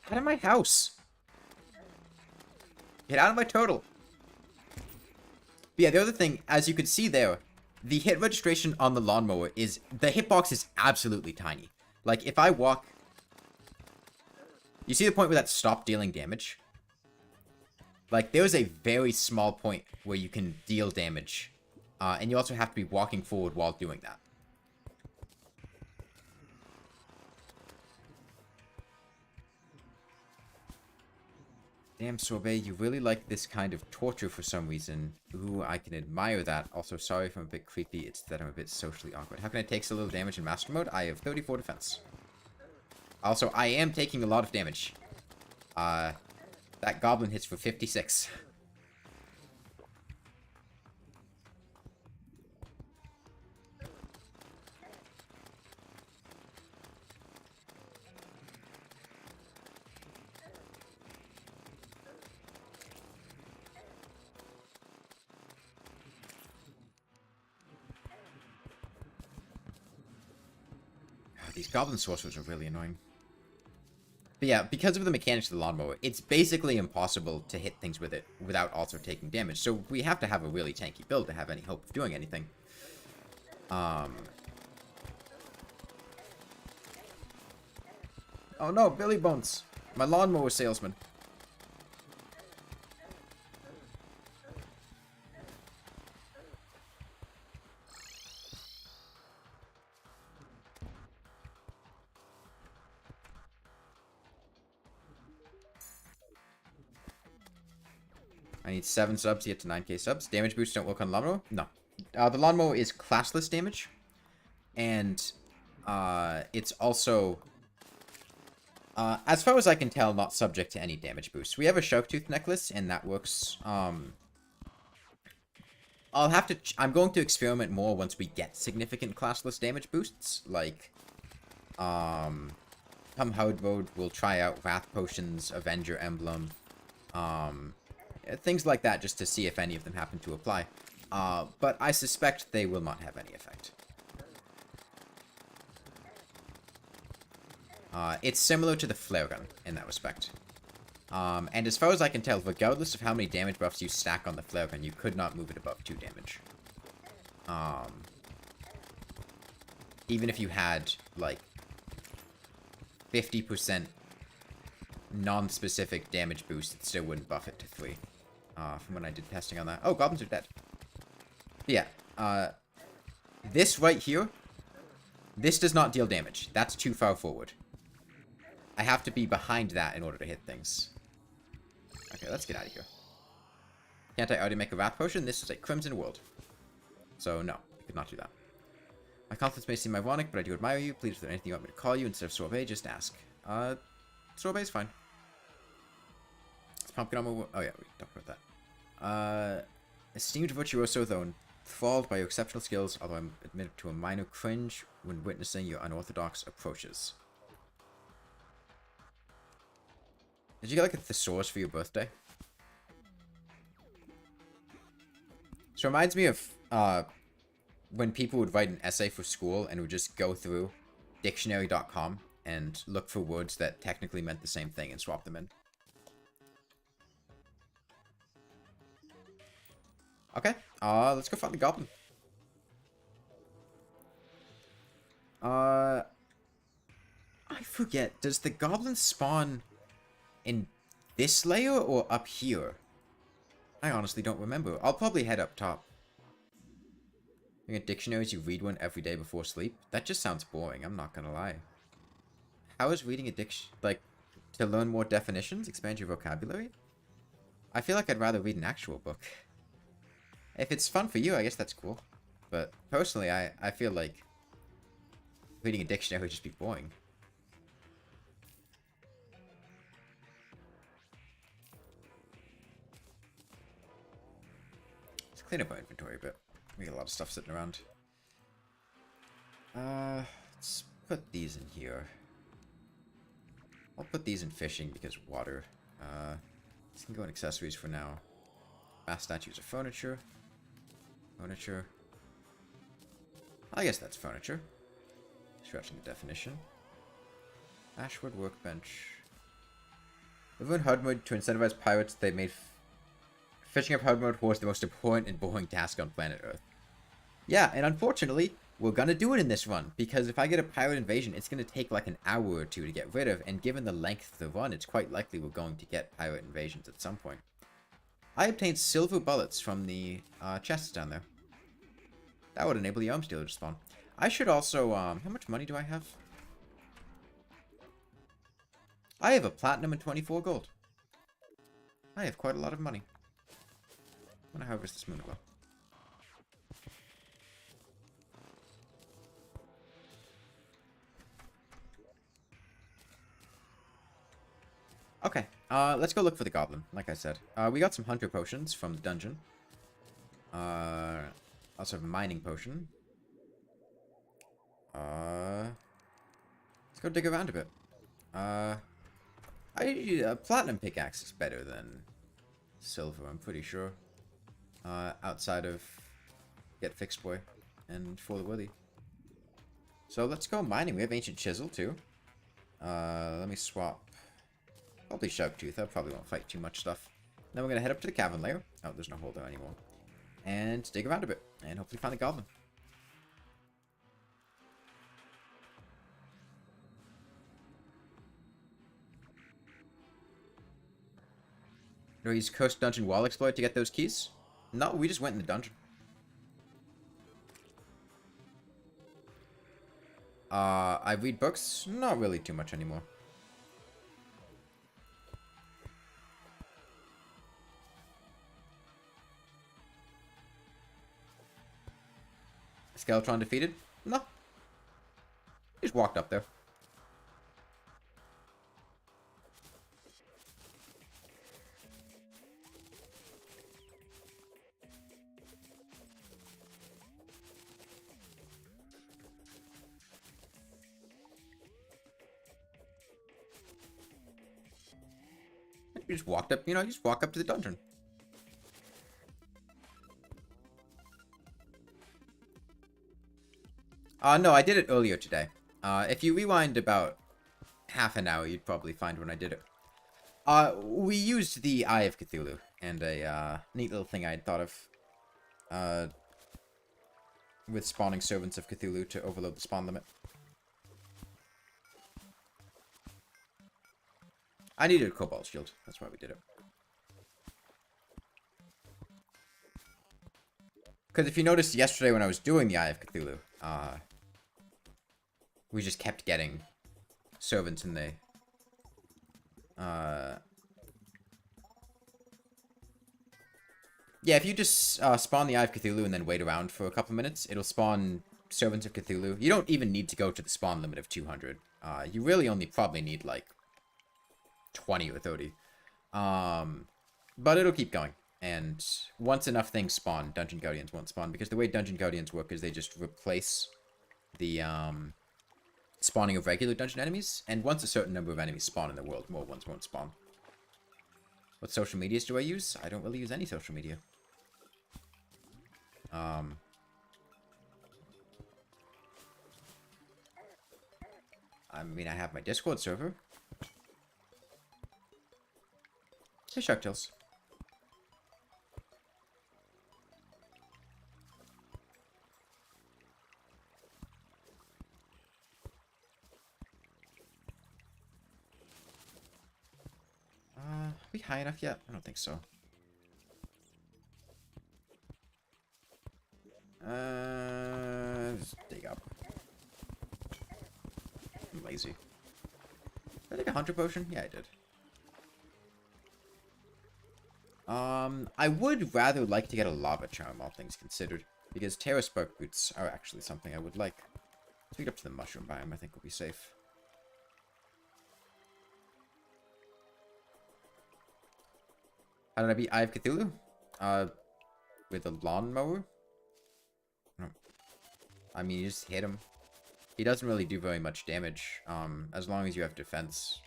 [SPEAKER 1] Get out of my house! Get out of my total! But yeah, the other thing, as you can see there, the hit registration on the lawnmower is... The hitbox is absolutely tiny. Like, if I walk... You see the point where that stopped dealing damage? Like, there's a very small point where you can deal damage. And you also have to be walking forward while doing that. Damn, Sorbet, you really like this kind of torture for some reason. Ooh, I can admire that. Also, sorry if I'm a bit creepy. It's that I'm a bit socially awkward. How can I take so little damage in Master Mode? I have 34 defense. Also, I am taking a lot of damage. That Goblin hits for 56. These Goblin sorcerers are really annoying. But yeah, because of the mechanics of the Lawnmower, it's basically impossible to hit things with it without also taking damage. So we have to have a really tanky build to have any hope of doing anything. Oh no, Billy Bones! My Lawnmower salesman. I need 7 subs to get to 9k subs. Damage boosts don't work on Lawnmower? No. The Lawnmower is classless damage. And it's also, as far as I can tell, not subject to any damage boosts. We have a Sharktooth necklace, and that works. I'm going to experiment more once we get significant classless damage boosts. Like, come Horde mode, we'll try out Wrath Potions, Avenger Emblem, things like that, just to see if any of them happen to apply. But I suspect they will not have any effect. It's similar to the Flare Gun in that respect. And as far as I can tell, regardless of how many damage buffs you stack on the Flare Gun, you could not move it above 2 damage. Even if you had, like, 50% non-specific damage boost, it still wouldn't buff it to 3. From when I did testing on that. Oh, Goblins are dead. But yeah, this right here, this does not deal damage. That's too far forward. I have to be behind that in order to hit things. Okay, let's get out of here. Can't I already make a Wrath Potion? This is a Crimson World. So, no, I could not do that. My confidence may seem ironic, but I do admire you. Please, if there's anything you want me to call you instead of Sorbet, just ask. Sorbet's fine. It's Pumpkin Armor. Oh, yeah, we talked about that. Esteemed virtuoso, though enthralled by your exceptional skills, although I'm admitted to a minor cringe when witnessing your unorthodox approaches. Did you get, like, a thesaurus for your birthday? This reminds me of, when people would write an essay for school and would just go through dictionary.com and look for words that technically meant the same thing and swap them in. Okay, let's go find the Goblin. I forget, does the Goblin spawn in this layer or up here? I honestly don't remember. I'll probably head up top. You get dictionaries, you read one every day before sleep? That just sounds boring, I'm not gonna lie. How is reading a like, to learn more definitions, expand your vocabulary? I feel like I'd rather read an actual book. If it's fun for you, I guess that's cool. But personally, I feel like reading a dictionary would just be boring. Let's clean up our inventory a bit. We got a lot of stuff sitting around. Let's put these in here. I'll put these in fishing because water. These can go in accessories for now. Mass statues are furniture. Furniture. I guess that's furniture. Stretching the definition. Ashwood workbench. Everyone hard mode to incentivize pirates. They made fishing up hard mode was the most important and boring task on planet Earth. Yeah, and unfortunately, we're gonna do it in this run, because if I get a pirate invasion, it's gonna take like an hour or two to get rid of, and given the length of the run, it's quite likely we're going to get pirate invasions at some point. I obtained silver bullets from the chests down there. That would enable the Arm Stealer to spawn. I should also, how much money do I have? I have a platinum and 24 gold. I have quite a lot of money. I'm gonna harvest this moon glow. Okay, let's go look for the goblin, like I said. We got some hunter potions from the dungeon. Also have a mining potion. Let's go dig around a bit. A platinum pickaxe is better than silver, I'm pretty sure. Outside of Get Fixed Boy and For the Willy. So let's go mining. We have Ancient Chisel, too. Let me swap. Probably Shark Tooth. I probably won't fight too much stuff. Then we're going to head up to the cavern layer. Oh, there's no hole there anymore. And dig around a bit. And hopefully find the goblin. Do we use Coast Dungeon Wall Exploit to get those keys? No, we just went in the dungeon. I read books? Not really too much anymore. Skeletron defeated? No. He just walked up there. You just walked up, you know, you just walk up to the dungeon. No, I did it earlier today. If you rewind about half an hour, you'd probably find when I did it. We used the Eye of Cthulhu, and a neat little thing I had thought of, with spawning Servants of Cthulhu to overload the spawn limit. I needed a Cobalt Shield, that's why we did it. Because if you noticed yesterday when I was doing the Eye of Cthulhu, we just kept getting servants in the... Yeah, if you just spawn the Eye of Cthulhu and then wait around for a couple minutes, it'll spawn Servants of Cthulhu. You don't even need to go to the spawn limit of 200. You really only probably need, like, 20 or 30. But it'll keep going. And once enough things spawn, Dungeon Guardians won't spawn. Because the way Dungeon Guardians work is they just replace the spawning of regular dungeon enemies. And once a certain number of enemies spawn in the world, more ones won't spawn. What social medias do I use? I don't really use any social media. I mean, I have my Discord server. Hey, Sharktails. Are we high enough yet? I don't think so. Just dig up. I'm lazy. Did I take a Hunter Potion? Yeah, I did. I would rather like to get a Lava Charm, all things considered, because Terra Spark Boots are actually something I would like. Let's get up to the Mushroom Biome, I think we'll be safe. How did I beat Eye of Cthulhu? With a Lawnmower? No. I mean, you just hit him. He doesn't really do very much damage. As long as you have defense,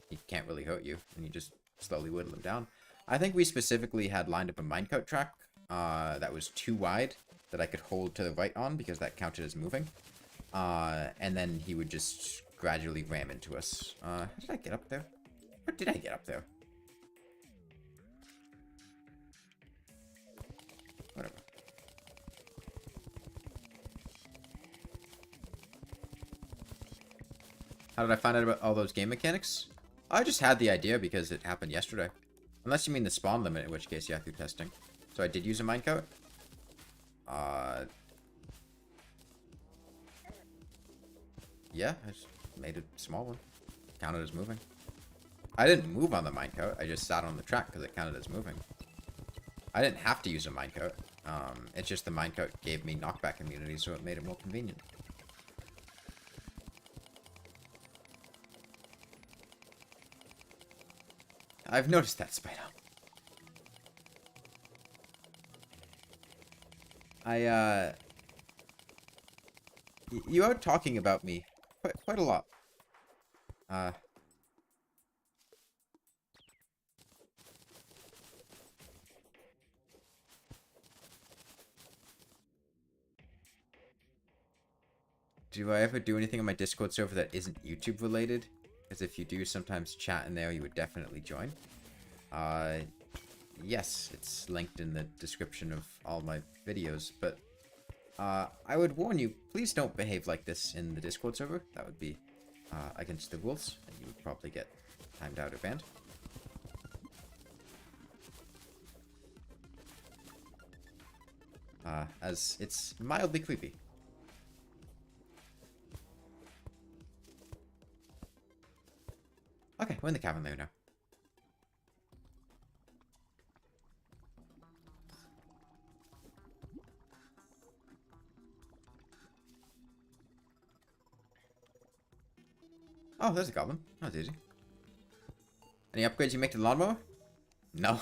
[SPEAKER 1] he can't really hurt you, and you just slowly whittle him down. I think we specifically had lined up a minecart track that was too wide that I could hold to the right on because that counted as moving. And then he would just gradually ram into us. How did I get up there? How did I get up there? Whatever. How did I find out about all those game mechanics? I just had the idea because it happened yesterday. Unless you mean the spawn limit, in which case, yeah, through testing. So I did use a minecart. Yeah, I just made a small one. Counted as moving. I didn't move on the minecart. I just sat on the track because it counted as moving. I didn't have to use a minecart. It's just the minecart gave me knockback immunity, so it made it more convenient. I've noticed that, Spider. You are talking about me quite a lot. Do I ever do anything on my Discord server that isn't YouTube related? Because if you do sometimes chat in there, you would definitely join. Yes, it's linked in the description of all my videos, but I would warn you, please don't behave like this in the Discord server. That would be against the rules, and you would probably get timed out or banned. As it's mildly creepy. Okay, we're in the cavern there now. Oh, there's a goblin. That's easy. Any upgrades you make to the lawnmower? No.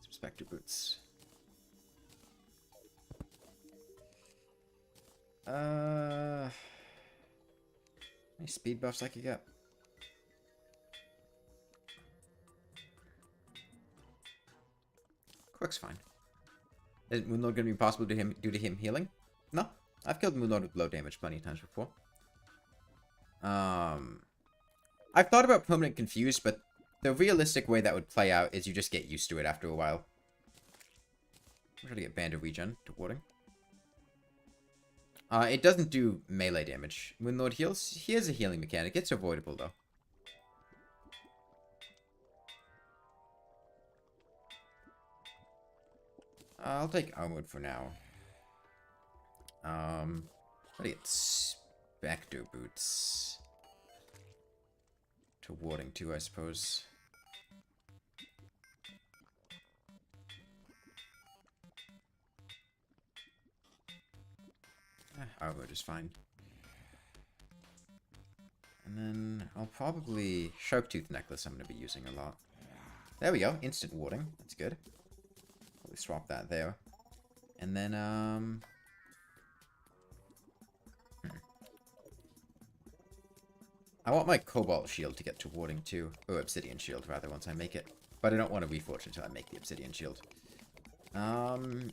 [SPEAKER 1] Some spectre boots. Any speed buffs I could get? Quick's fine. Is Moonlord going to be possible due to him healing? No. I've killed Moonlord with low damage plenty of times before. I've thought about permanent confuse, but the realistic way that would play out is you just get used to it after a while. I'm trying to get banned of regen to warding. It doesn't do melee damage. Moonlord heals. He has a healing mechanic. It's avoidable, though. I'll take Armored for now. I'll get Spectre Boots. To warding too, I suppose. Armored is fine. And then I'll probably... Shark Tooth Necklace I'm going to be using a lot. There we go. Instant warding. That's good. Probably swap that there. And then, I want my Cobalt Shield to get to warding too. Or Obsidian Shield, rather, once I make it. But I don't want to reforge until I make the Obsidian Shield. Problem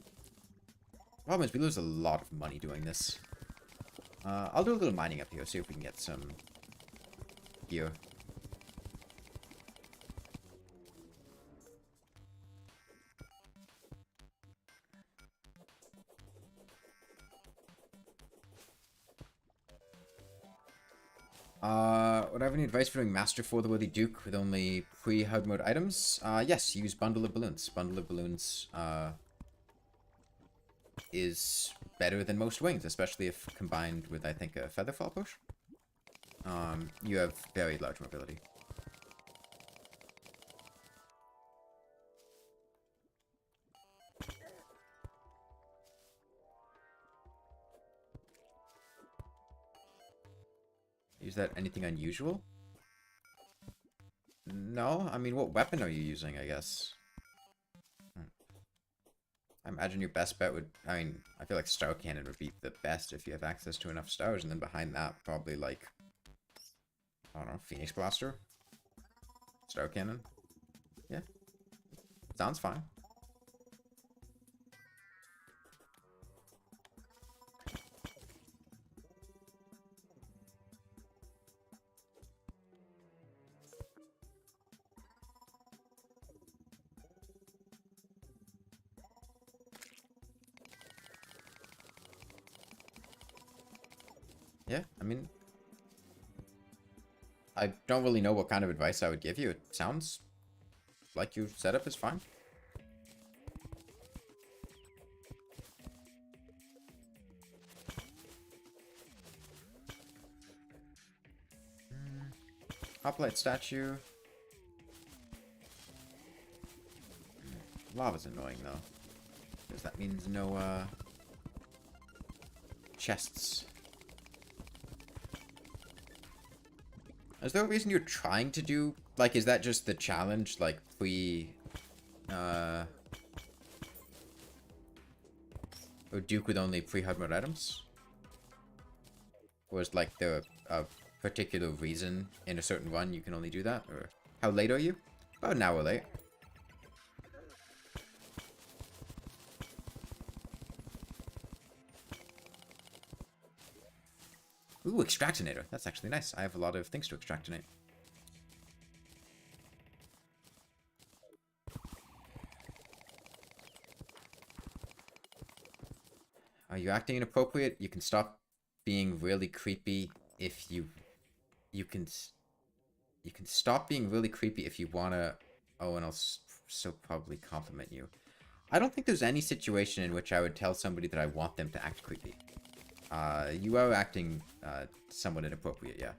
[SPEAKER 1] is, we lose a lot of money doing this. I'll do a little mining up here, see if we can get some gear. Would I have any advice for doing Master for the Worthy Duke with only pre-hard mode items? Yes, use Bundle of Balloons. Bundle of Balloons, is better than most wings, especially if combined with, I think, a Featherfall push. You have very large mobility. Is that anything unusual? No? I mean, what weapon are you using, I guess? I imagine your best bet would... I mean, I feel like Star Cannon would be the best if you have access to enough stars, and then behind that, probably, like... I don't know, Phoenix Blaster? Star Cannon? Yeah. Sounds fine. Yeah, I mean... I don't really know what kind of advice I would give you. It sounds like your setup is fine. Hoplite statue. Lava's annoying though. Because that means no chests. Is there a reason you're trying to do, like, is that just the challenge, like, or Duke with only pre-hard mode items? Or is, like, there a particular reason in a certain run you can only do that? Or how late are you? About an hour late. Ooh, Extractinator. That's actually nice. I have a lot of things to extractinate. Are you acting inappropriate? You can stop being really creepy if you can stop being really creepy if you wanna. Oh, and I'll so probably compliment you. I don't think there's any situation in which I would tell somebody that I want them to act creepy. You are acting somewhat inappropriate, yeah.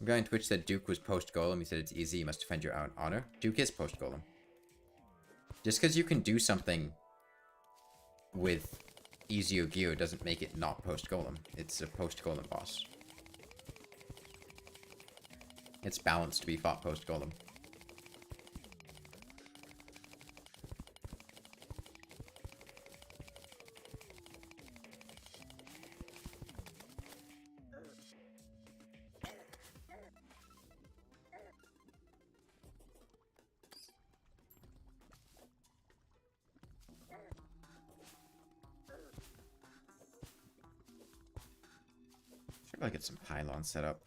[SPEAKER 1] A guy on Twitch said Duke was post-golem. He said it's easy, you must defend your own honor. Duke is post-golem. Just because you can do something with easier gear doesn't make it not post-golem. It's a post-golem boss. It's balanced to be fought post-golem. I'll get some pylons set up.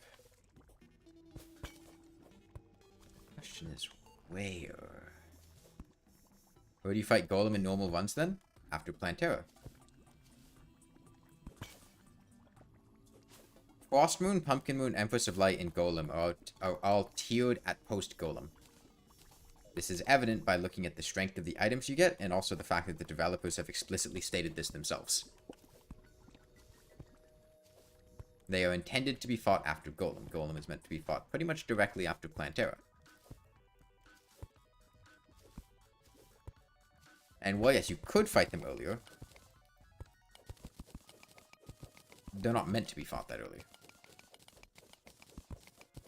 [SPEAKER 1] Question is, where? Where do you fight Golem in normal runs then? After Plantera. Frost Moon, Pumpkin Moon, Empress of Light, and Golem are all tiered at post-Golem. This is evident by looking at the strength of the items you get, and also the fact that the developers have explicitly stated this themselves. They are intended to be fought after Golem. Golem is meant to be fought pretty much directly after Plantera. And well, yes, you could fight them earlier. They're not meant to be fought that early.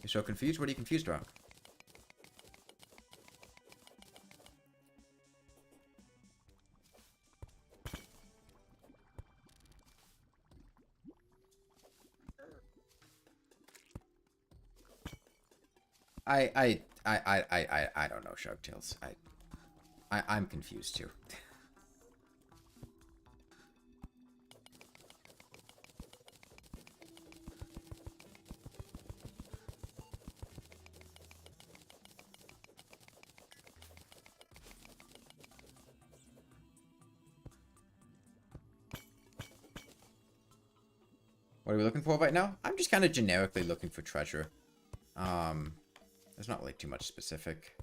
[SPEAKER 1] You're so confused? What are you confused about? I don't know, Sharktails. I'm confused too. What are we looking for right now? I'm just kind of generically looking for treasure. There's not really too much specific.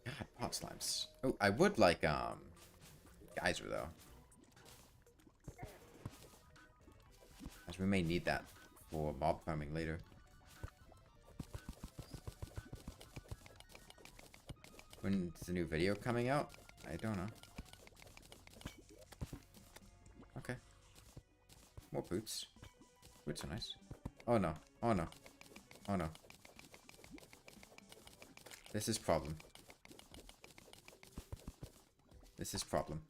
[SPEAKER 1] God, pot slimes. Oh, I would like, geyser, though. As we may need that for mob farming later. When's the new video coming out? I don't know. Okay. More boots. Boots are nice. Oh no. Oh no. Oh no. This is problem. This is problem.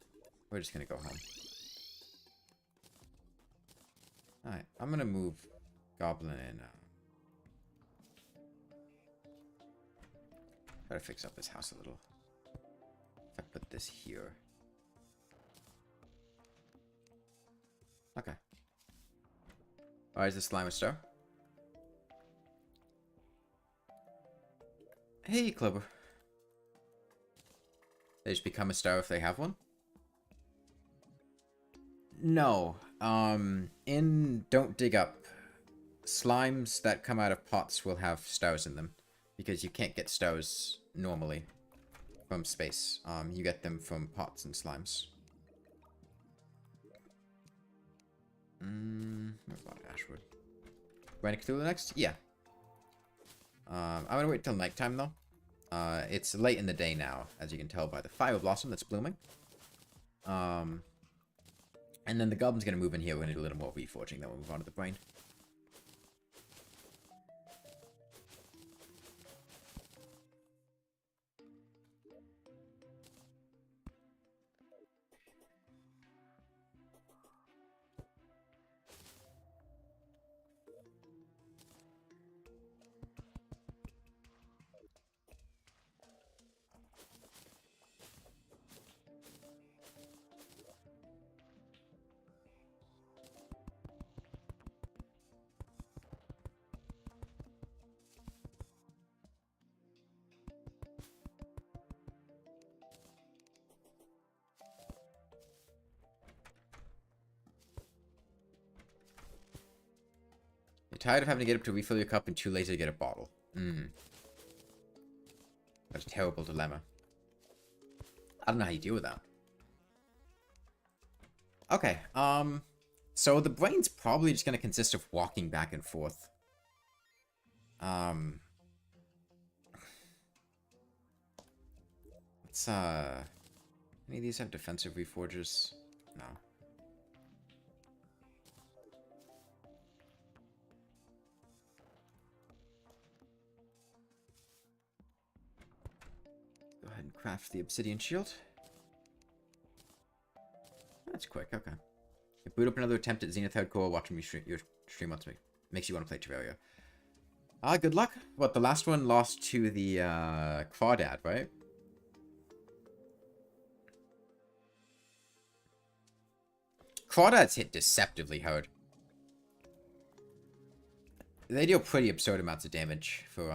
[SPEAKER 1] We're just gonna go home. Alright, I'm gonna move Goblin and try to fix up this house a little. If I put this here. Okay. Alright, is the slime a star? Hey, Clover. They just become a star if they have one? No. In Don't Dig Up, slimes that come out of pots will have stars in them. Because you can't get stars normally from space. You get them from pots and slimes. There's a lot of Ashwood. Brain of Cthulhu next? Yeah. I'm gonna wait till nighttime though. It's late in the day now, as you can tell by the fire blossom that's blooming. And then the goblin's gonna move in here. We're gonna do a little more reforging, then we'll move on to the brain. You're tired of having to get up to refill your cup and too lazy to get a bottle. That's a terrible dilemma. I don't know how you deal with that. Okay, so the brain's probably just gonna consist of walking back and forth. Let's, any of these have defensive reforgers? No. Go ahead and craft the obsidian shield. That's quick, okay. You boot up another attempt at Zenith Hardcore, watching your stream once makes you want to play Terraria. Good luck. What, the last one lost to the Crawdad, right? Crawdads hit deceptively hard. They deal pretty absurd amounts of damage for,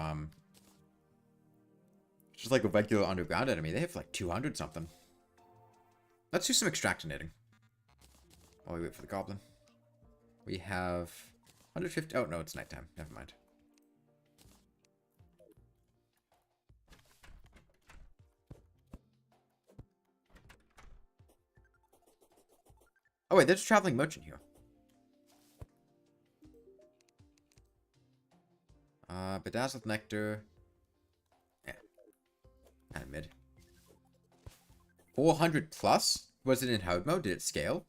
[SPEAKER 1] just like a regular underground enemy. They have like 200 something. Let's do some extractinating while we wait for the goblin. We have 150. Oh, no, it's nighttime. Never mind. Oh, wait, there's a traveling merchant here. Bedazzled nectar. Yeah. Kind of mid. 400 plus? Was it in hard mode? Did it scale?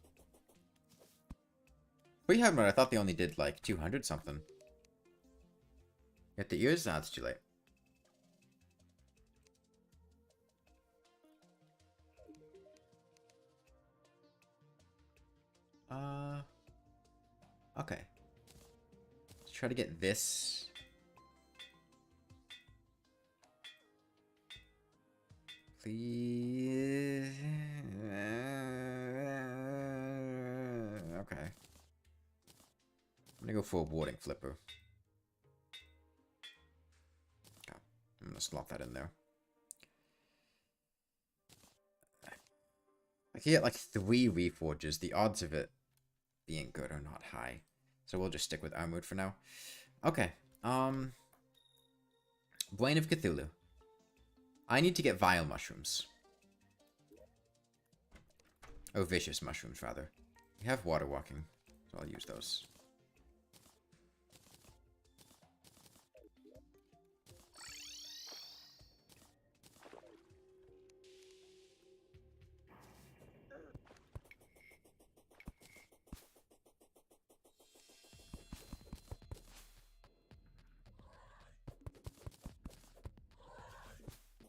[SPEAKER 1] Pre-hard mode, I thought they only did like 200 something. Get the ears? Nah, it's too late. Okay. Let's try to get this. Please. Okay. I'm gonna go for a warding flipper. Oh, I'm gonna slot that in there. I can get like 3 reforges. The odds of it being good are not high. So we'll just stick with Armored for now. Okay. Brain of Cthulhu. I need to get vile mushrooms. Oh, vicious mushrooms, rather. We have water walking, so I'll use those.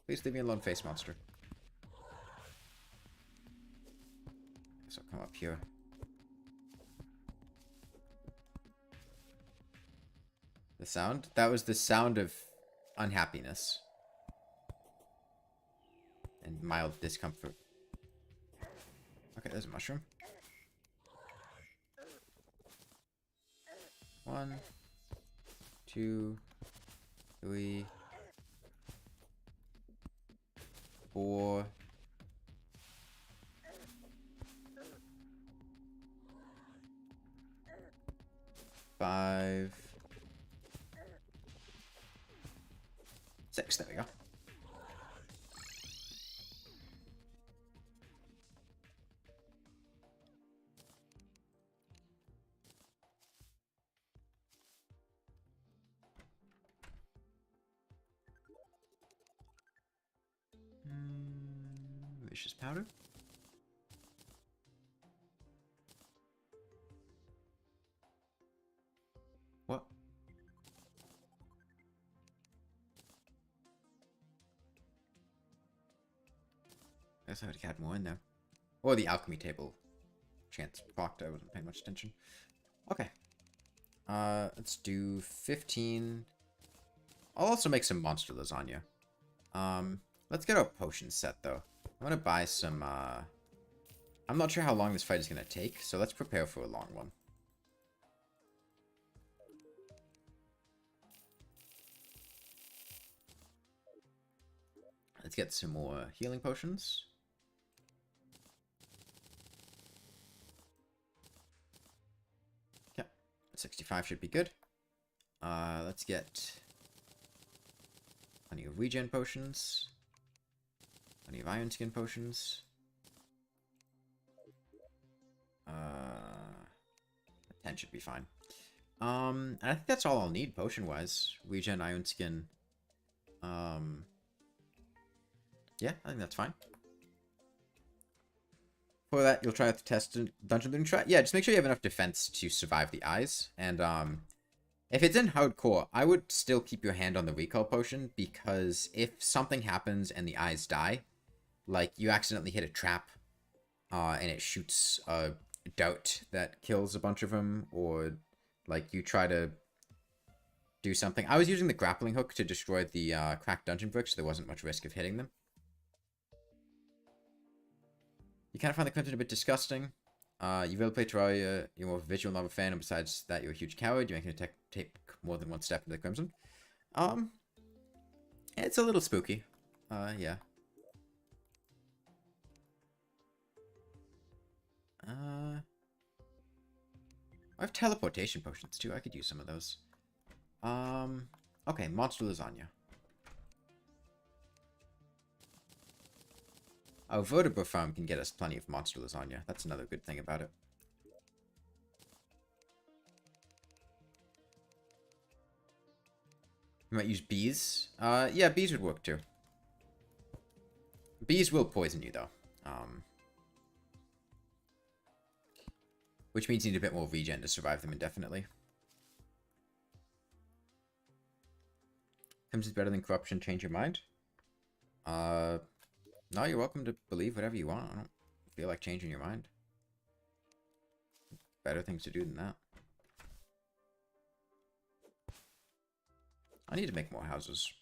[SPEAKER 1] Please leave me alone, face monster. Guess I'll come up here. The sound? That was the sound of unhappiness. And mild discomfort. Okay, there's a mushroom. 1, 2, 3, 4. 5. 6, there we go. Vicious powder. What? I guess I would have had more in there. Or the alchemy table. Chance fucked, I wasn't paying much attention. Okay. Let's do 15. I'll also make some monster lasagna. Let's get our potion set, though. I'm gonna buy some, I'm not sure how long this fight is gonna take, so let's prepare for a long one. Let's get some more healing potions. Okay, 65 should be good. Let's get plenty of regen potions. Plenty of iron skin potions. 10 should be fine. And I think that's all I'll need potion-wise. Regen, iron skin. Yeah, I think that's fine. For that, you'll try out the test dungeon looting strat. Yeah, just make sure you have enough defense to survive the eyes. And if it's in hardcore, I would still keep your hand on the recall potion, because if something happens and the eyes die, like you accidentally hit a trap and it shoots a dart that kills a bunch of them, or like you try to do something. I was using the grappling hook to destroy the cracked dungeon bricks, so there wasn't much risk of hitting them. You kind of find the content a bit disgusting. You will play Terraria, you're more of a visual novel fan, and besides that, you're a huge coward. You're making a take more than one step into the Crimson. It's a little spooky. Yeah. I have teleportation potions, too. I could use some of those. Okay, monster lasagna. Our vertebra farm can get us plenty of monster lasagna. That's another good thing about it. You might use bees. Yeah, bees would work too. Bees will poison you though. Which means you need a bit more regen to survive them indefinitely. Comes is better than corruption. Change your mind. No, you're welcome to believe whatever you want. I don't feel like changing your mind. Better things to do than that. I need to make more houses.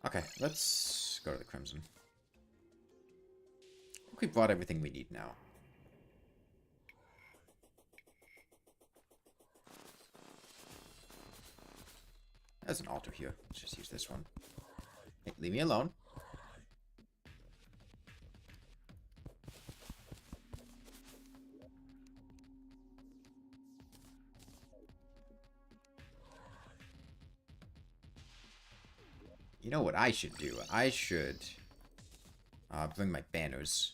[SPEAKER 1] Okay, let's go to the Crimson. I think we brought everything we need now. There's an altar here. Let's just use this one. Hey, leave me alone. You know what I should do? I should bring my banners.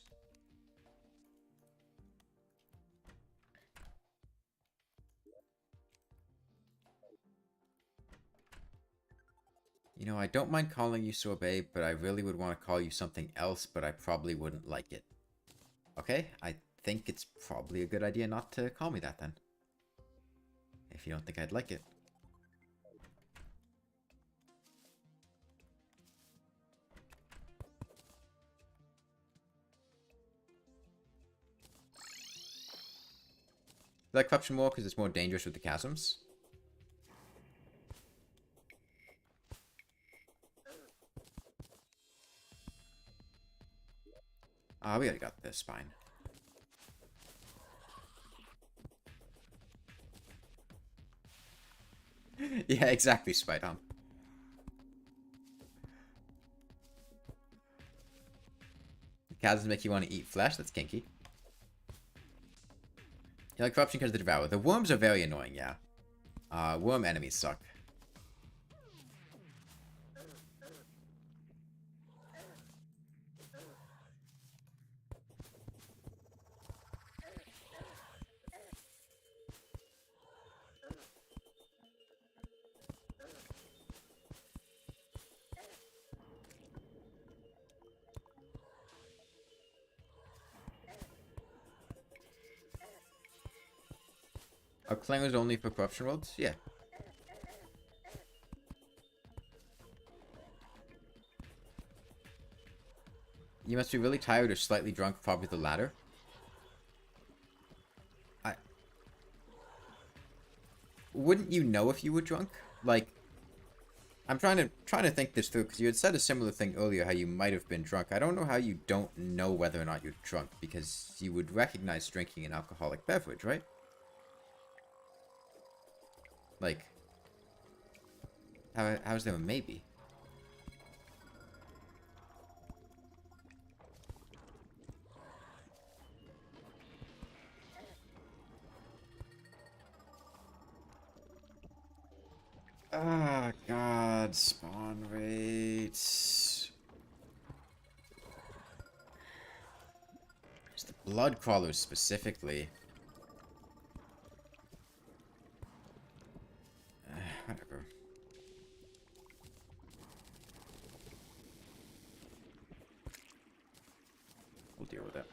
[SPEAKER 1] You know, I don't mind calling you sorbet, but I really would want to call you something else, but I probably wouldn't like it. Okay, I think it's probably a good idea not to call me that then. If you don't think I'd like it. I like corruption more because it's more dangerous with the chasms. We already got the spine. Yeah, exactly, Spider. Chasms make you want to eat flesh? That's kinky. You like corruption because of the Devour. The worms are very annoying, yeah. Worm enemies suck. Are clangers only for corruption worlds? Yeah. You must be really tired or slightly drunk, probably the latter. Wouldn't you know if you were drunk? Like, I'm trying to think this through, because you had said a similar thing earlier, how you might have been drunk. I don't know how you don't know whether or not you're drunk, because you would recognize drinking an alcoholic beverage, right? Like, how's there a maybe? Ah, God, spawn rates. It's the blood crawlers specifically. Whatever. We'll deal with it.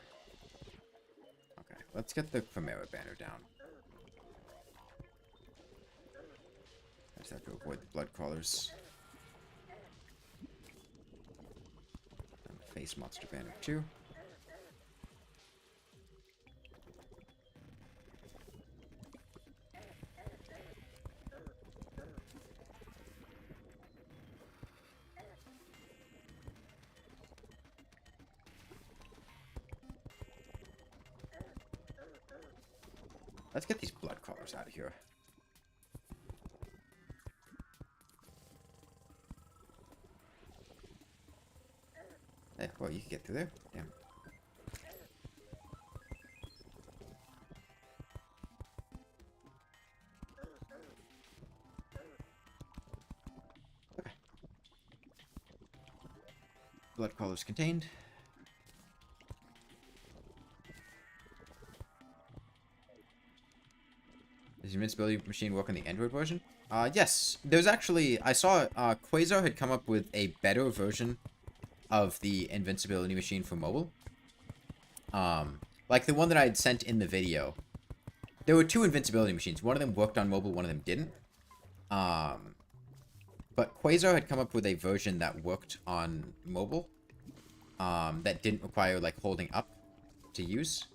[SPEAKER 1] Okay, let's get the Chimera banner down. I just have to avoid the blood crawlers. And the face monster banner too. Let's get these blood crawlers out of here. Hey, well, you can get through there. Damn. Okay. Blood crawlers contained. Does your invincibility machine work on the Android version? Yes. There's actually... I saw Quasar had come up with a better version of the invincibility machine for mobile. Like the one that I had sent in the video. There were two invincibility machines. One of them worked on mobile, one of them didn't. But Quasar had come up with a version that worked on mobile. That didn't require, like, holding up to use.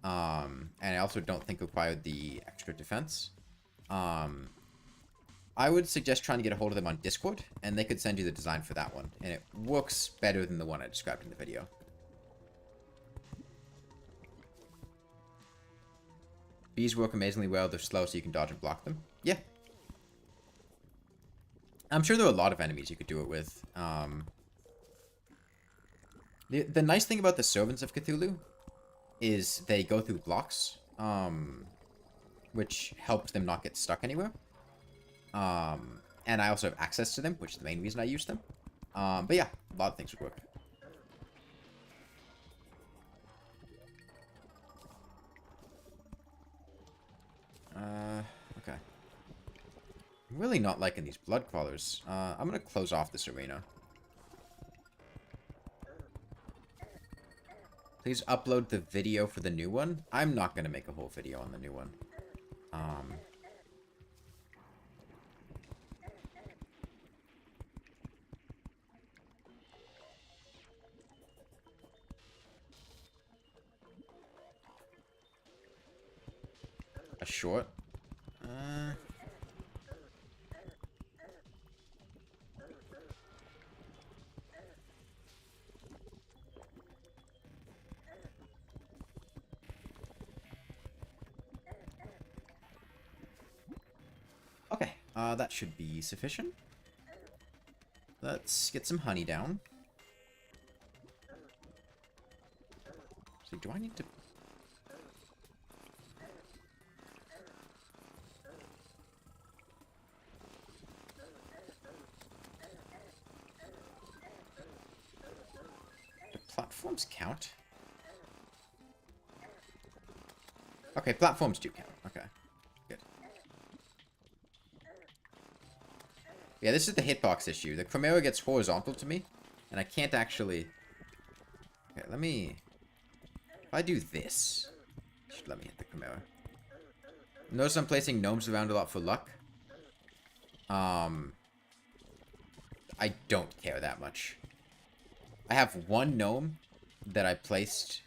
[SPEAKER 1] And I also don't think required the extra defense. I would suggest trying to get a hold of them on Discord, and they could send you the design for that one. And it works better than the one I described in the video. Bees work amazingly well. They're slow, so you can dodge and block them. Yeah. I'm sure there are a lot of enemies you could do it with. The nice thing about the Servants of Cthulhu is they go through blocks, which helps them not get stuck anywhere. And I also have access to them, which is the main reason I use them. But yeah, a lot of things would work. Okay. I'm really not liking these blood crawlers. I'm gonna close off this arena. Please upload the video for the new one. I'm not gonna make a whole video on the new one. A short? Okay, that should be sufficient. Let's get some honey down. So do I need to... Do platforms count? Okay, platforms do count. Okay, good. Yeah, this is the hitbox issue. The Chimera gets horizontal to me, and I can't actually... Okay, let me... If I do this... It should let me hit the Chimera. Notice I'm placing gnomes around a lot for luck. I don't care that much. I have one gnome that I placed,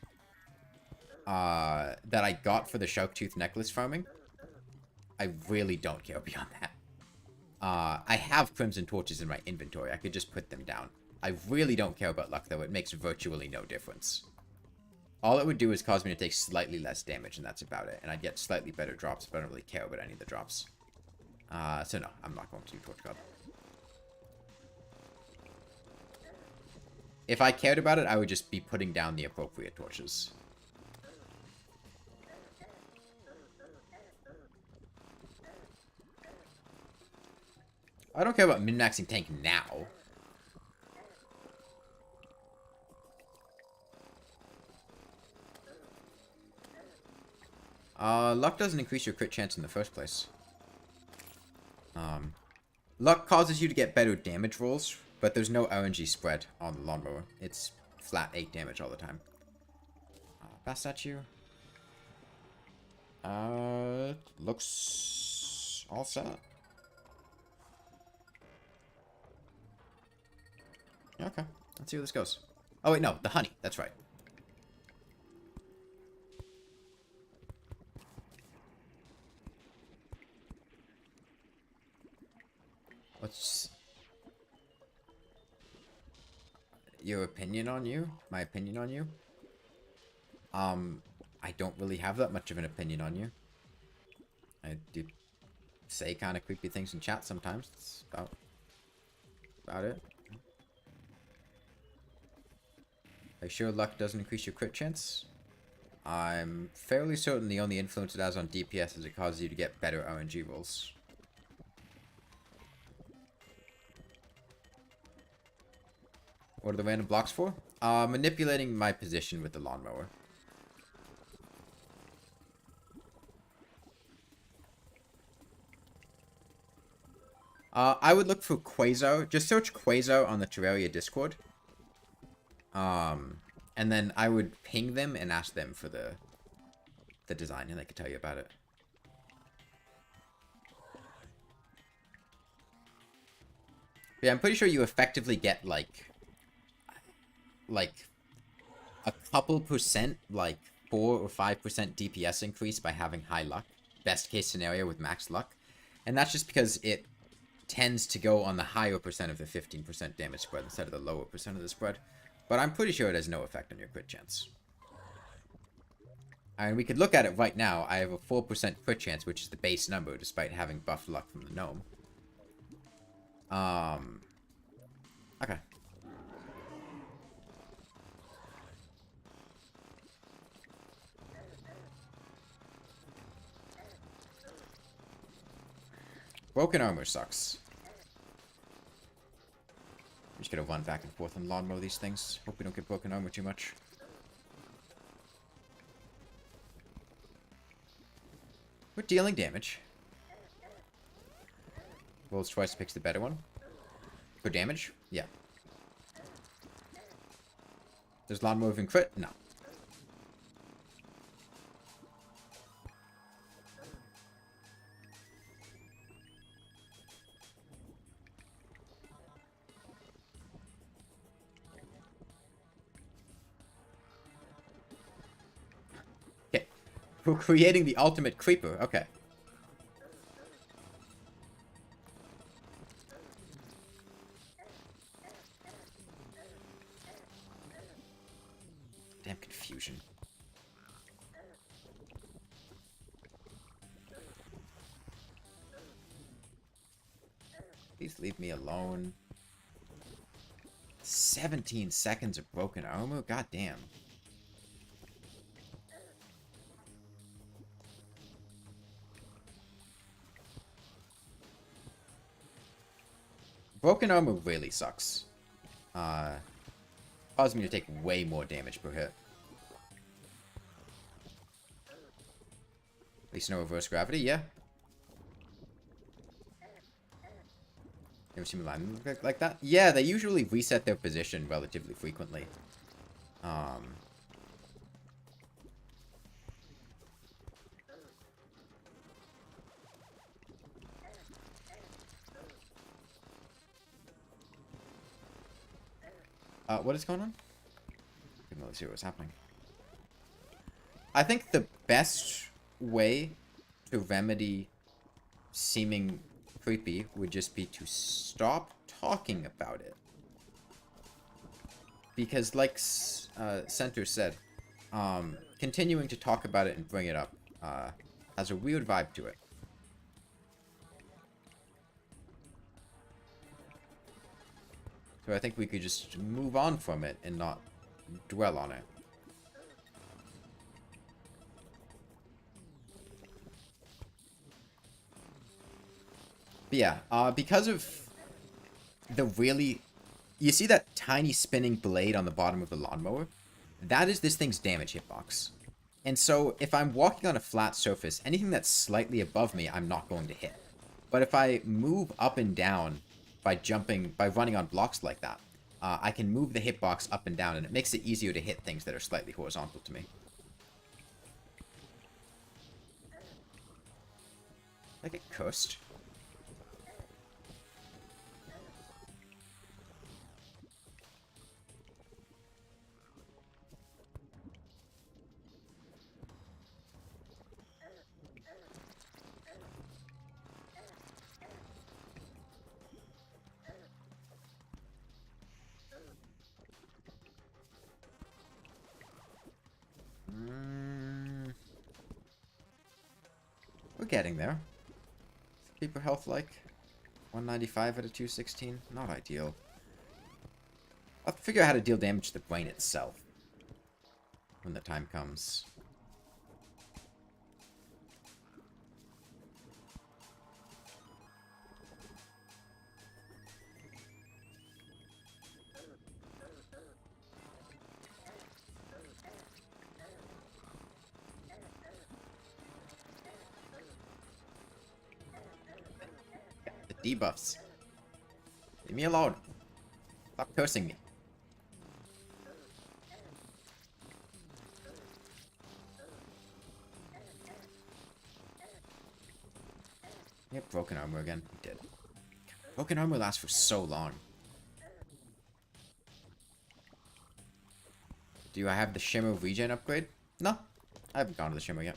[SPEAKER 1] that I got for the Sharktooth necklace farming. I really don't care beyond that. I have crimson torches in my inventory. I could just put them down. I really don't care about luck, though. It makes virtually no difference. All it would do is cause me to take slightly less damage, and that's about it. And I'd get slightly better drops, but I don't really care about any of the drops. So no, I'm not going to do Torch God. If I cared about it, I would just be putting down the appropriate torches. I don't care about min-maxing tank now. Luck doesn't increase your crit chance in the first place. Luck causes you to get better damage rolls, but there's no RNG spread on the Lawnmower. It's flat 8 damage all the time. Fast statue. Looks all set. Okay, let's see where this goes. Oh wait, no, the honey. That's right. What's your opinion on you? My opinion on you? I don't really have that much of an opinion on you. I do say kind of creepy things in chat sometimes. That's about it. Are you sure luck doesn't increase your crit chance? I'm fairly certain the only influence it has on DPS is it causes you to get better RNG rolls. What are the random blocks for? Manipulating my position with the Lawnmower. I would look for Quasar. Just search Quasar on the Terraria Discord. And then I would ping them and ask them for the design, and they could tell you about it. Yeah, I'm pretty sure you effectively get, like a couple percent, like 4 or 5% DPS increase by having high luck. Best case scenario with max luck. And that's just because it tends to go on the higher percent of the 15% damage spread instead of the lower percent of the spread. But I'm pretty sure it has no effect on your crit chance. And we could look at it right now. I have a 4% crit chance, which is the base number, despite having buffed luck from the gnome. Okay. Broken armor sucks. I'm just gonna run back and forth and lawnmower these things. Hope we don't get broken armor too much. We're dealing damage. Rolls twice, picks the better one. For damage? Yeah. Does lawnmower even crit? No. We're creating the ultimate creeper. Okay. Damn confusion. Please leave me alone. 17 seconds of broken armor? God damn. Broken armor really sucks. Caused me to take way more damage per hit. At least no reverse gravity, yeah. Ever seen me line like that? Yeah, they usually reset their position relatively frequently. What is going on? Let's see what's happening. I think the best way to remedy seeming creepy would just be to stop talking about it. Because like Center said, continuing to talk about it and bring it up has a weird vibe to it. So I think we could just move on from it and not dwell on it. But yeah, because of the really... You see that tiny spinning blade on the bottom of the lawnmower? That is this thing's damage hitbox. And so if I'm walking on a flat surface, anything that's slightly above me, I'm not going to hit. But if I move up and down by running on blocks like that, I can move the hitbox up and down, and it makes it easier to hit things that are slightly horizontal to me. I get cursed. We're getting there. Keep her health like 195 out of 216. Not ideal. I'll figure out how to deal damage to the brain itself when the time comes. Debuffs. Leave me alone. Stop cursing me. You have broken armor again. You did. Broken armor lasts for so long. Do I have the Shimmer regen upgrade? No. I haven't gone to the Shimmer yet.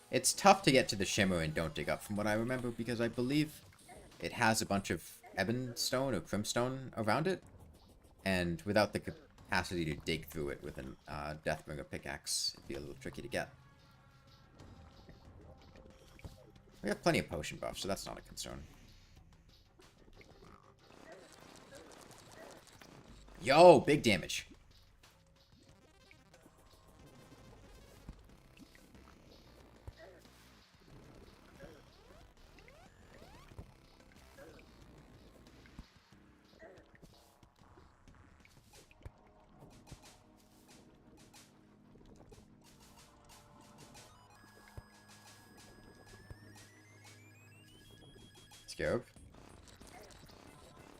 [SPEAKER 1] It's tough to get to the Shimmer and Don't Dig Up from what I remember, because I believe it has a bunch of Ebonstone or Crimstone around it, and without the capacity to dig through it with a Deathbringer pickaxe, it'd be a little tricky to get. We have plenty of potion buffs, so that's not a concern. Yo, big damage. Scarab.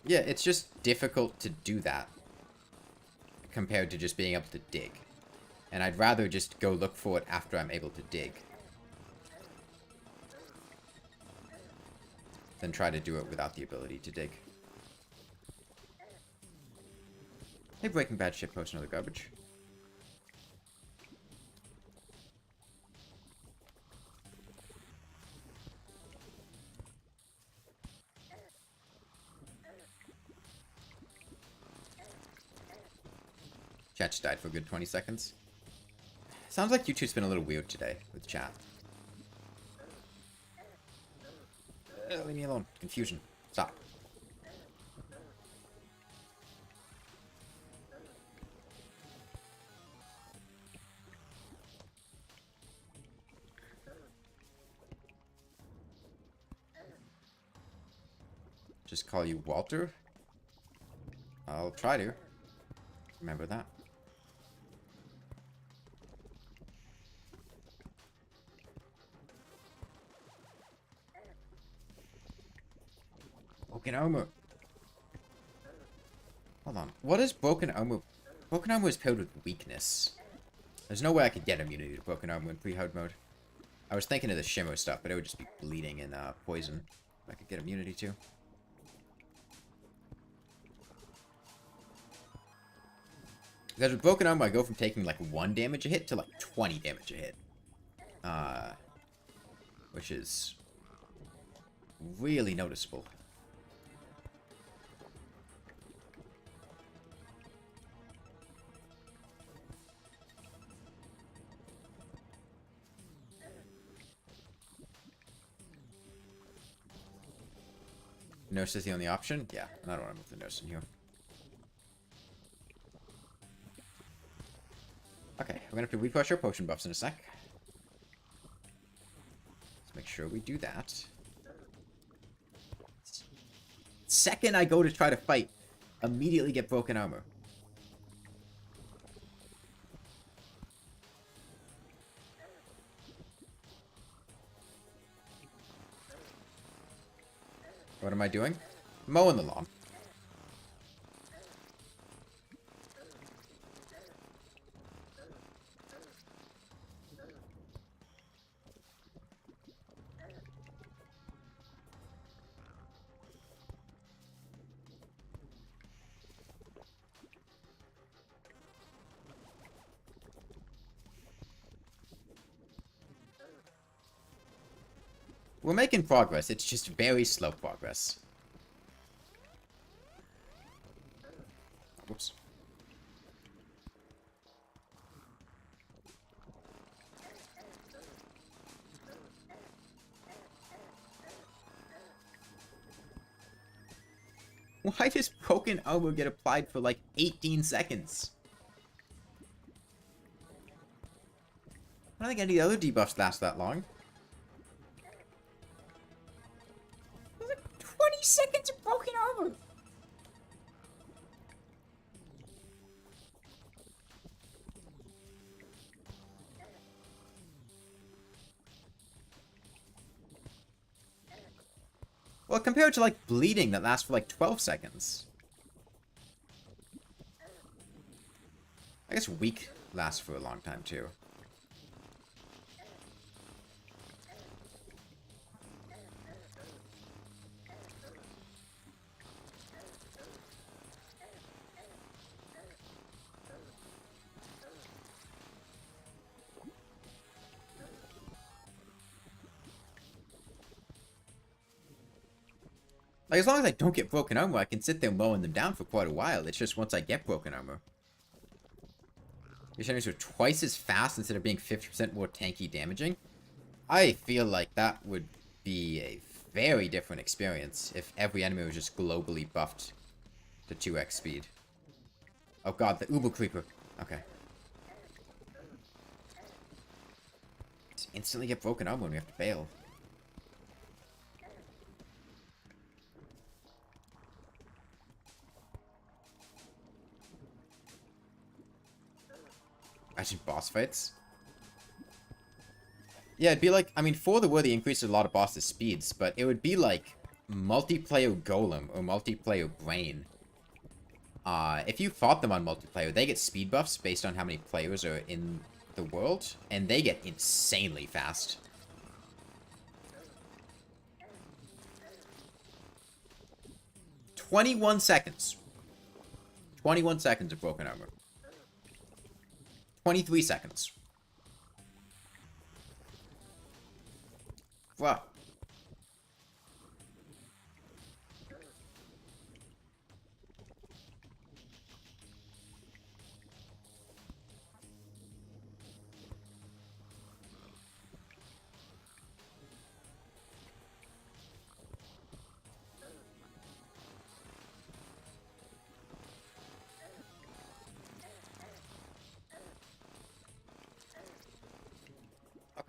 [SPEAKER 1] Yeah, it's just difficult to do that compared to just being able to dig. And I'd rather just go look for it after I'm able to dig than try to do it without the ability to dig. Hey, Breaking Bad shit post another garbage. Chat just died for a good 20 seconds. Sounds like YouTube's been a little weird today with chat. Leave me alone. Confusion. Stop. Just call you Walter? I'll try to. Remember that. Broken armor. Hold on. What does broken armor Broken armor is paired with weakness. There's no way I could get immunity to broken armor in pre-hard mode. I was thinking of the shimmer stuff, but it would just be bleeding and poison. I could get immunity to. Because with broken armor, I go from taking like 1 damage a hit to like 20 damage a hit. Which is really noticeable. Nurse is the only option? Yeah, I don't want to move the nurse in here. Okay, we're gonna have to refresh our potion buffs in a sec. Let's make sure we do that. Second I go to try to fight, immediately get broken armor. What am I doing? Mowing the lawn. We're making progress, it's just very slow progress. Whoops. Why does broken armor get applied for like 18 seconds? I don't think any other debuffs last that long. 20 seconds of broken armor! Well, compared to, like, bleeding that lasts for, like, 12 seconds. I guess weak lasts for a long time, too. Like, as long as I don't get broken armor, I can sit there mowing them down for quite a while. It's just once I get broken armor. These enemies are twice as fast instead of being 50% more tanky damaging. I feel like that would be a very different experience if every enemy was just globally buffed to 2x speed. Oh god, the Uber Creeper. Okay. Just instantly get broken armor when we have to bail. Imagine boss fights. Yeah, it'd be like, I mean, For the Worthy increases a lot of bosses' speeds, but it would be like multiplayer Golem or multiplayer Brain. If you fought them on multiplayer, they get speed buffs based on how many players are in the world, and they get insanely fast. "21 seconds. 21 seconds of broken armor. 23 seconds. Wow.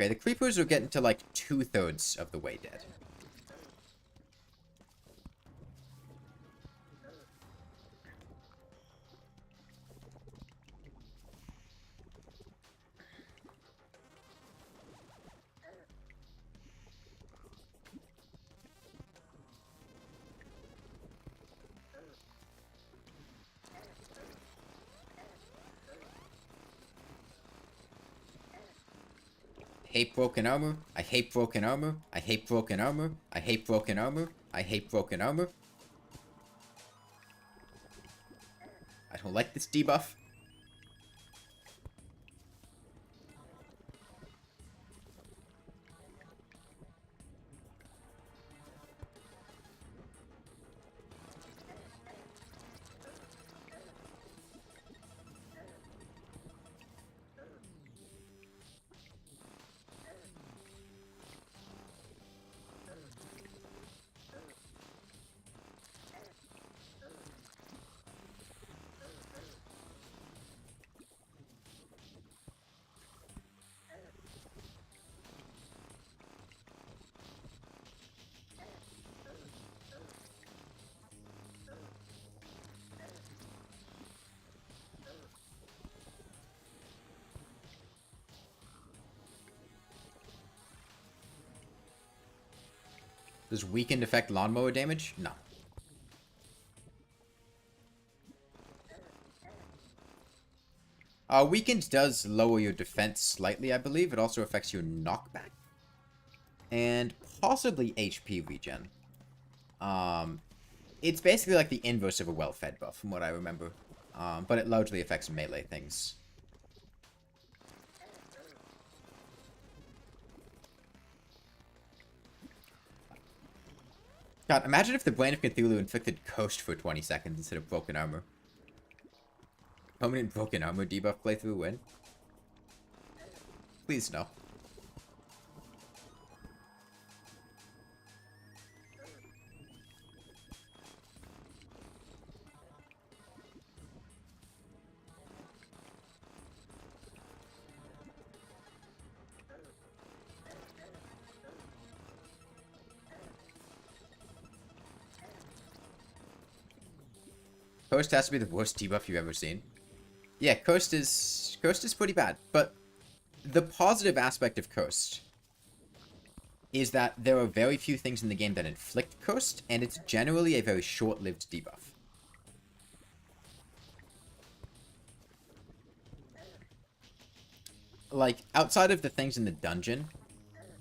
[SPEAKER 1] Okay, the creepers are getting to like 2/3 of the way dead. hate broken armor. I hate broken armor. I hate broken armor. I hate broken armor. I hate broken armor. I don't like this debuff. Does weakened affect lawnmower damage? No. Weakened does lower your defense slightly, I believe. It also affects your knockback. And possibly HP regen. It's basically like the inverse of a well-fed buff, from what I remember. But it largely affects melee things. God, imagine if the Brain of Cthulhu inflicted Coast for 20 seconds instead of Broken Armor. Permanent Broken Armor debuff playthrough win? Please no. Coast has to be the worst debuff you've ever seen. Yeah, Coast is pretty bad, but the positive aspect of Coast is that there are very few things in the game that inflict Coast, and it's generally a very short-lived debuff. Like, outside of the things in the dungeon,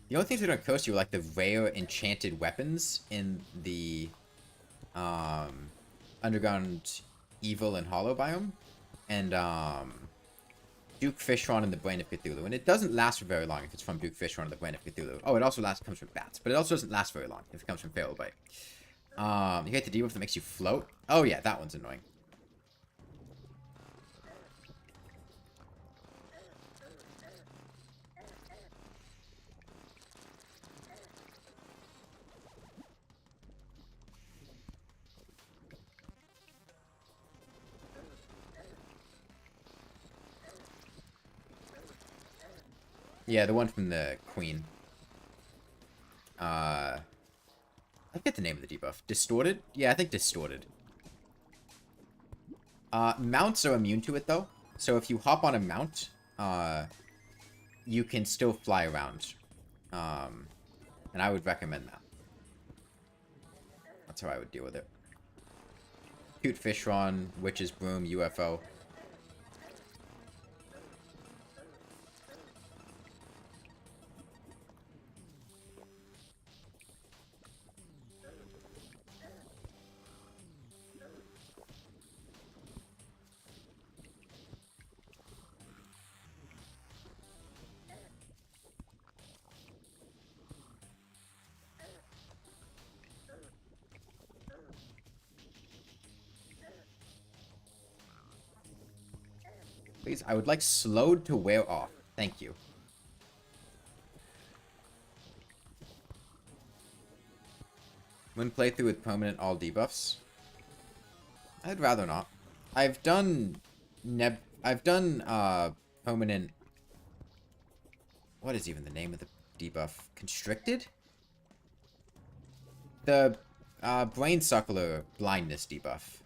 [SPEAKER 1] the only things that don't Coast you are like the rare enchanted weapons in the Underground Evil and Hollow biome, and Duke Fishron and the Brain of Cthulhu. And it doesn't last for very long if it's from Duke Fishron and the Brain of Cthulhu. Oh, it also comes from bats, but it also doesn't last very long if it comes from Feral Bite. You hate the debuff that makes you float? Oh yeah, that one's annoying. Yeah, the one from the Queen. I forget the name of the debuff. Distorted? Yeah, I think Distorted. Mounts are immune to it, though. So if you hop on a mount, you can still fly around. And I would recommend that. That's how I would deal with it. Cute Fishron, Witch's Broom, UFO. Please, I would like slowed to wear off. Thank you. When playthrough with permanent all debuffs? I'd rather not. I've done permanent. What is even the name of the debuff? Constricted? The brain suckler blindness debuff.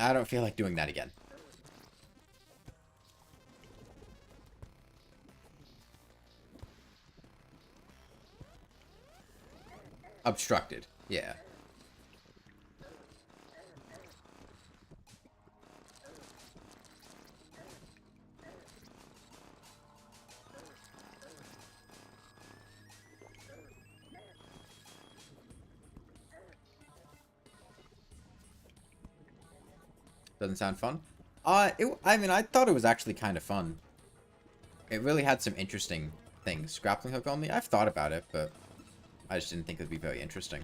[SPEAKER 1] I don't feel like doing that again. Obstructed, yeah. Doesn't sound fun. I mean, I thought it was actually kind of fun. It really had some interesting things. Grappling hook only? I've thought about it, but I just didn't think it would be very interesting.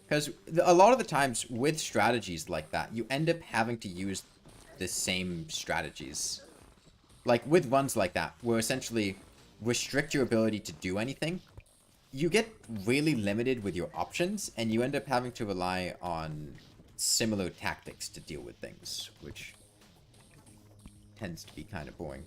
[SPEAKER 1] Because a lot of the times with strategies like that, you end up having to use the same strategies. Like with ones like that, where essentially restrict your ability to do anything, you get really limited with your options, and you end up having to rely on similar tactics to deal with things, which tends to be kind of boring.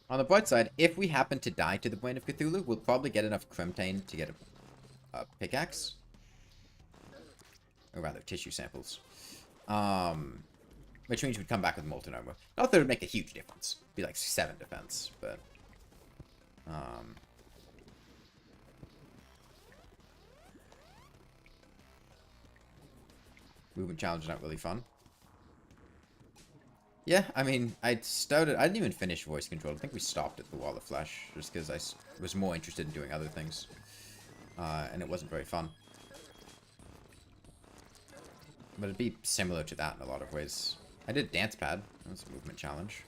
[SPEAKER 1] On the bright side, if we happen to die to the Brain of Cthulhu, we'll probably get enough Crimtane to get a pickaxe. Or rather, tissue samples. Which means we'd come back with Molten Armor. Not that it would make a huge difference. It'd be like 7 defense, but... Movement challenges aren't really fun. Yeah, I mean, I didn't even finish voice control. I think we stopped at the Wall of Flesh, just because I was more interested in doing other things. And it wasn't very fun. But it'd be similar to that in a lot of ways. I did Dance Pad. That was a movement challenge.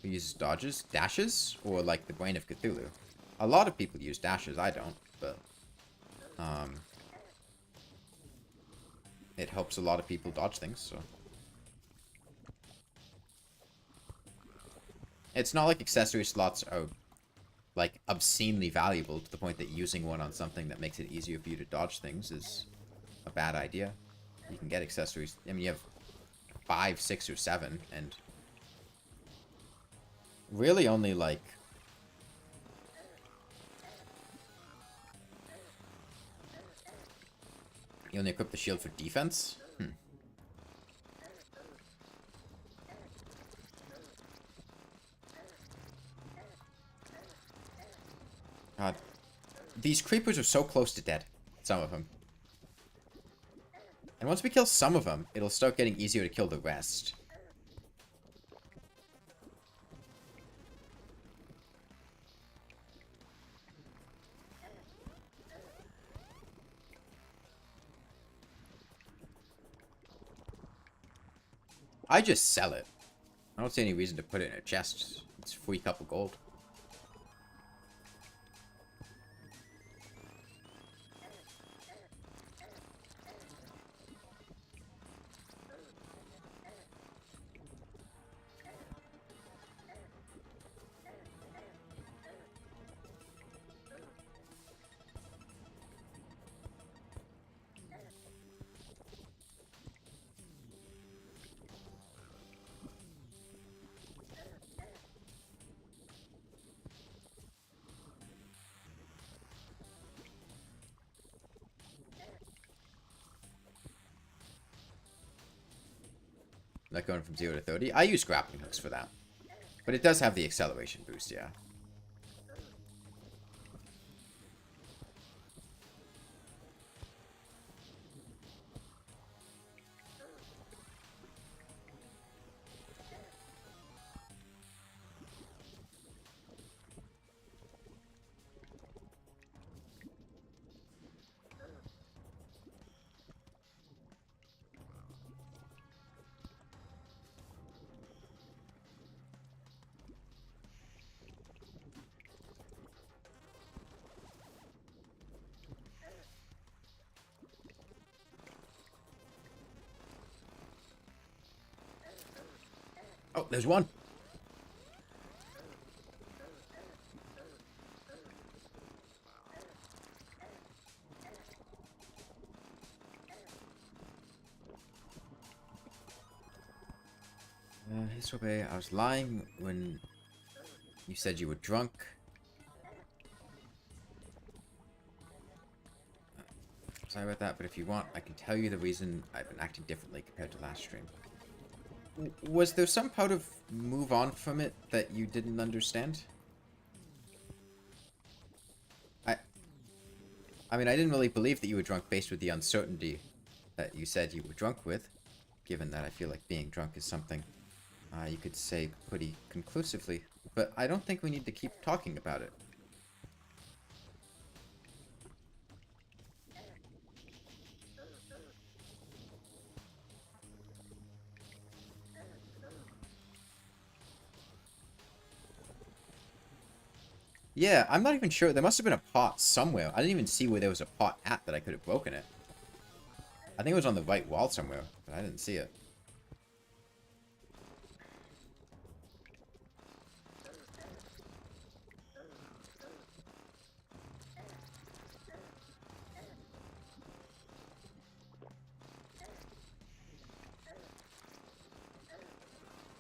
[SPEAKER 1] Who uses dodges? Dashes? Or like the Brain of Cthulhu? A lot of people use dashes. I don't, but... it helps a lot of people dodge things, so... It's not like accessory slots are, like, obscenely valuable to the point that using one on something that makes it easier for you to dodge things is a bad idea. You can get accessories. I mean, you have 5, 6, or 7, and really only, like... You only equip the shield for defense? God. These creepers are so close to dead. Some of them. And once we kill some of them, it'll start getting easier to kill the rest. I just sell it. I don't see any reason to put it in a chest. It's a free cup of gold. Like going from 0 to 30. I use grappling hooks for that. But it does have the acceleration boost, yeah. Oh, there's one. History, I was lying when you said you were drunk. Sorry about that, but if you want, I can tell you the reason I've been acting differently compared to last stream. Was there some part of move on from it that you didn't understand? I mean, I didn't really believe that you were drunk based with the uncertainty that you said you were drunk with, given that I feel like being drunk is something you could say pretty conclusively, but I don't think we need to keep talking about it. Yeah, I'm not even sure. There must have been a pot somewhere. I didn't even see where there was a pot at that I could have broken it. I think it was on the right wall somewhere, but I didn't see it.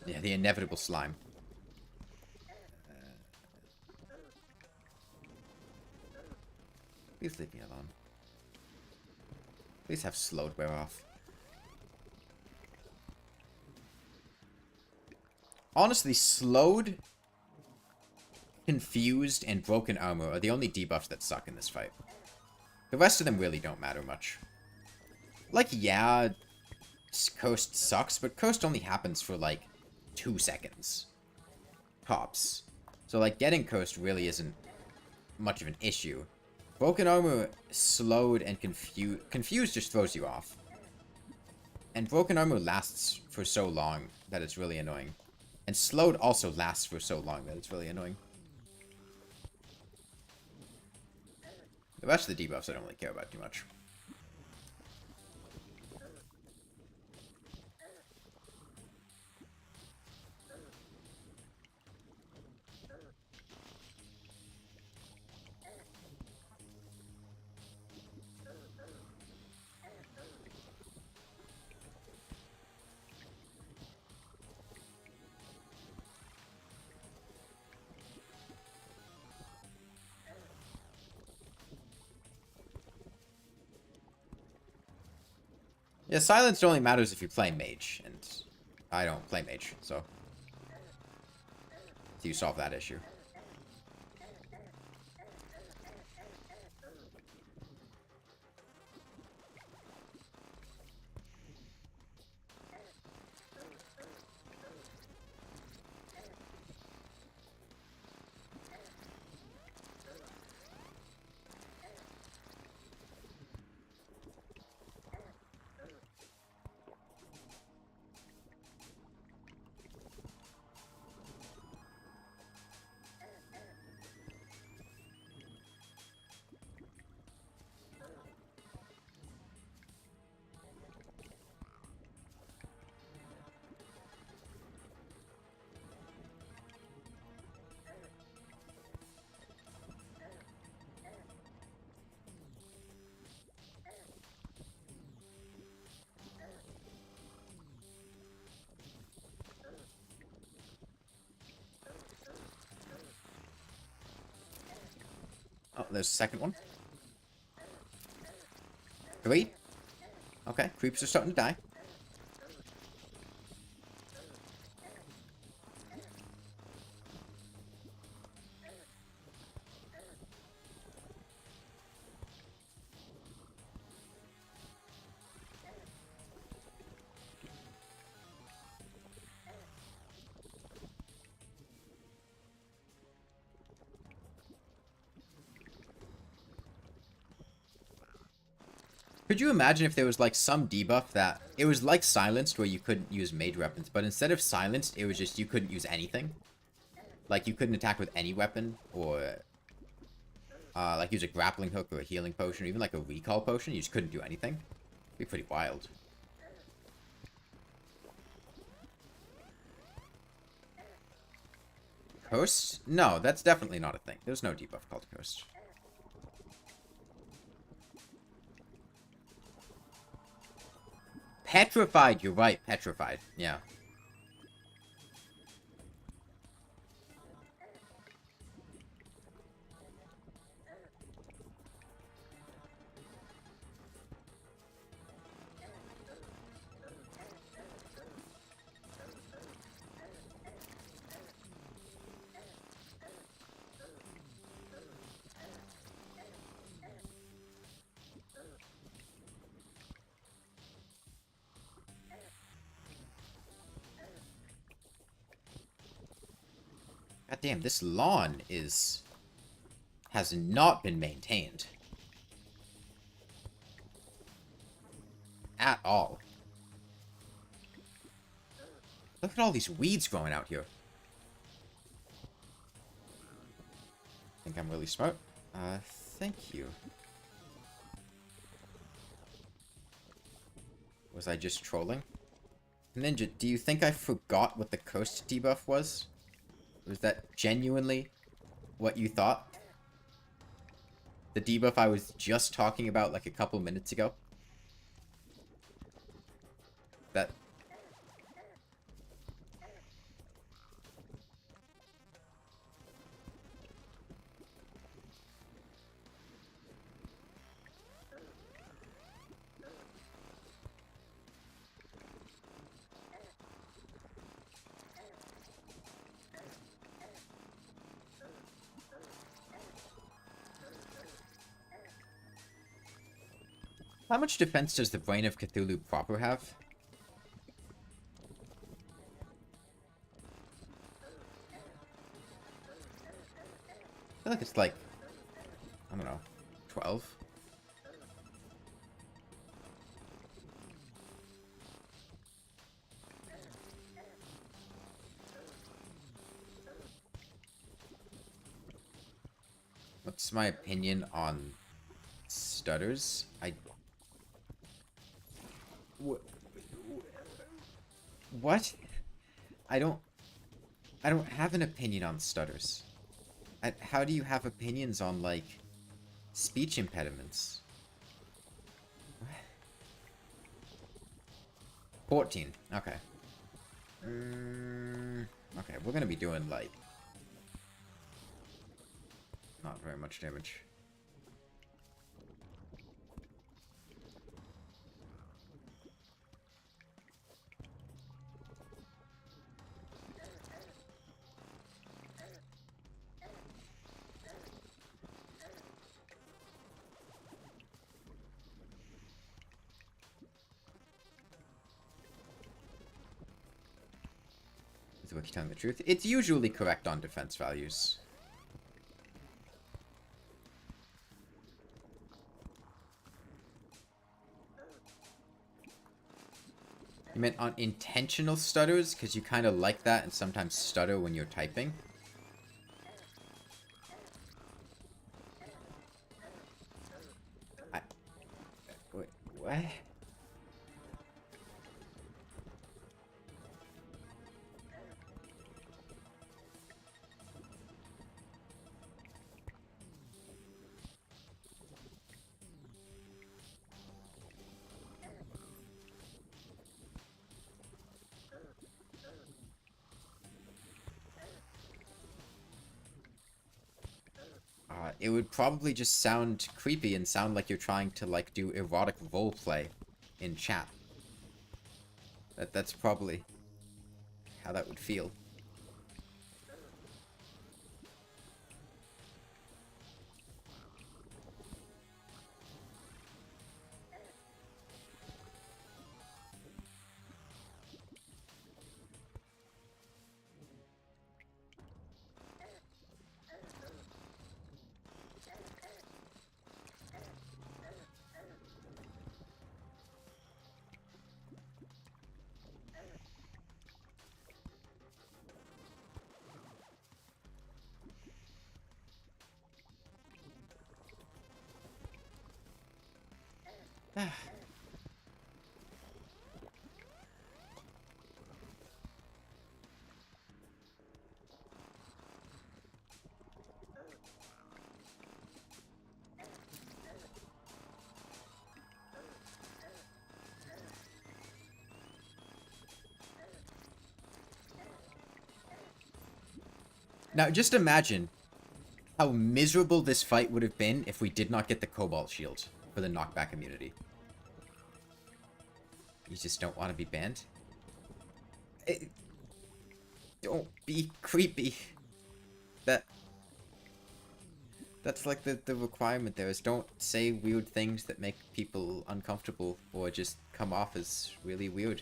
[SPEAKER 1] Yeah, the inevitable slime. Please leave me alone. Please have slowed wear off. Honestly, slowed, confused, and broken armor are the only debuffs that suck in this fight. The rest of them really don't matter much. Like, yeah, Coast sucks, but Coast only happens for, like, 2 seconds. Tops. So, like, getting Coast really isn't much of an issue. Broken armor, slowed, and confused just throws you off. And broken armor lasts for so long that it's really annoying. And slowed also lasts for so long that it's really annoying. The rest of the debuffs I don't really care about too much. Yeah, silence only matters if you play mage, and I don't play mage, so you solve that issue. Oh, there's a second one. 3. Okay, creeps are starting to die. Could you imagine if there was, like, some debuff that... It was like silenced, where you couldn't use mage weapons, but instead of silenced, it was just you couldn't use anything? Like, you couldn't attack with any weapon, or... like, use a grappling hook or a healing potion, or even, like, a recall potion. You just couldn't do anything. It'd be pretty wild. Coast? No, that's definitely not a thing. There's no debuff called Coast. Petrified, you're right, petrified. Yeah. God damn, this lawn has not been maintained. At all. Look at all these weeds growing out here. Think I'm really smart? Thank you. Was I just trolling? Ninja, do you think I forgot what the coast debuff was? Was that genuinely what you thought? The debuff I was just talking about like a couple minutes ago? That... How much defense does the Brain of Cthulhu proper have? I feel like it's like, I don't know, 12? What's my opinion on stutters? What? I don't have an opinion on stutters. How do you have opinions on, like, speech impediments? 14. Okay. Okay, we're gonna be doing, like, not very much damage. Is Wiki telling the truth? It's usually correct on defense values. You meant on intentional stutters? Because you kind of like that and sometimes stutter when you're typing? Wait, what? It would probably just sound creepy and sound like you're trying to, like, do erotic roleplay in chat. That's probably how that would feel. Now, just imagine how miserable this fight would have been if we did not get the Cobalt Shield for the knockback immunity. You just don't want to be banned? Don't be creepy. That's like the requirement there is don't say weird things that make people uncomfortable or just come off as really weird.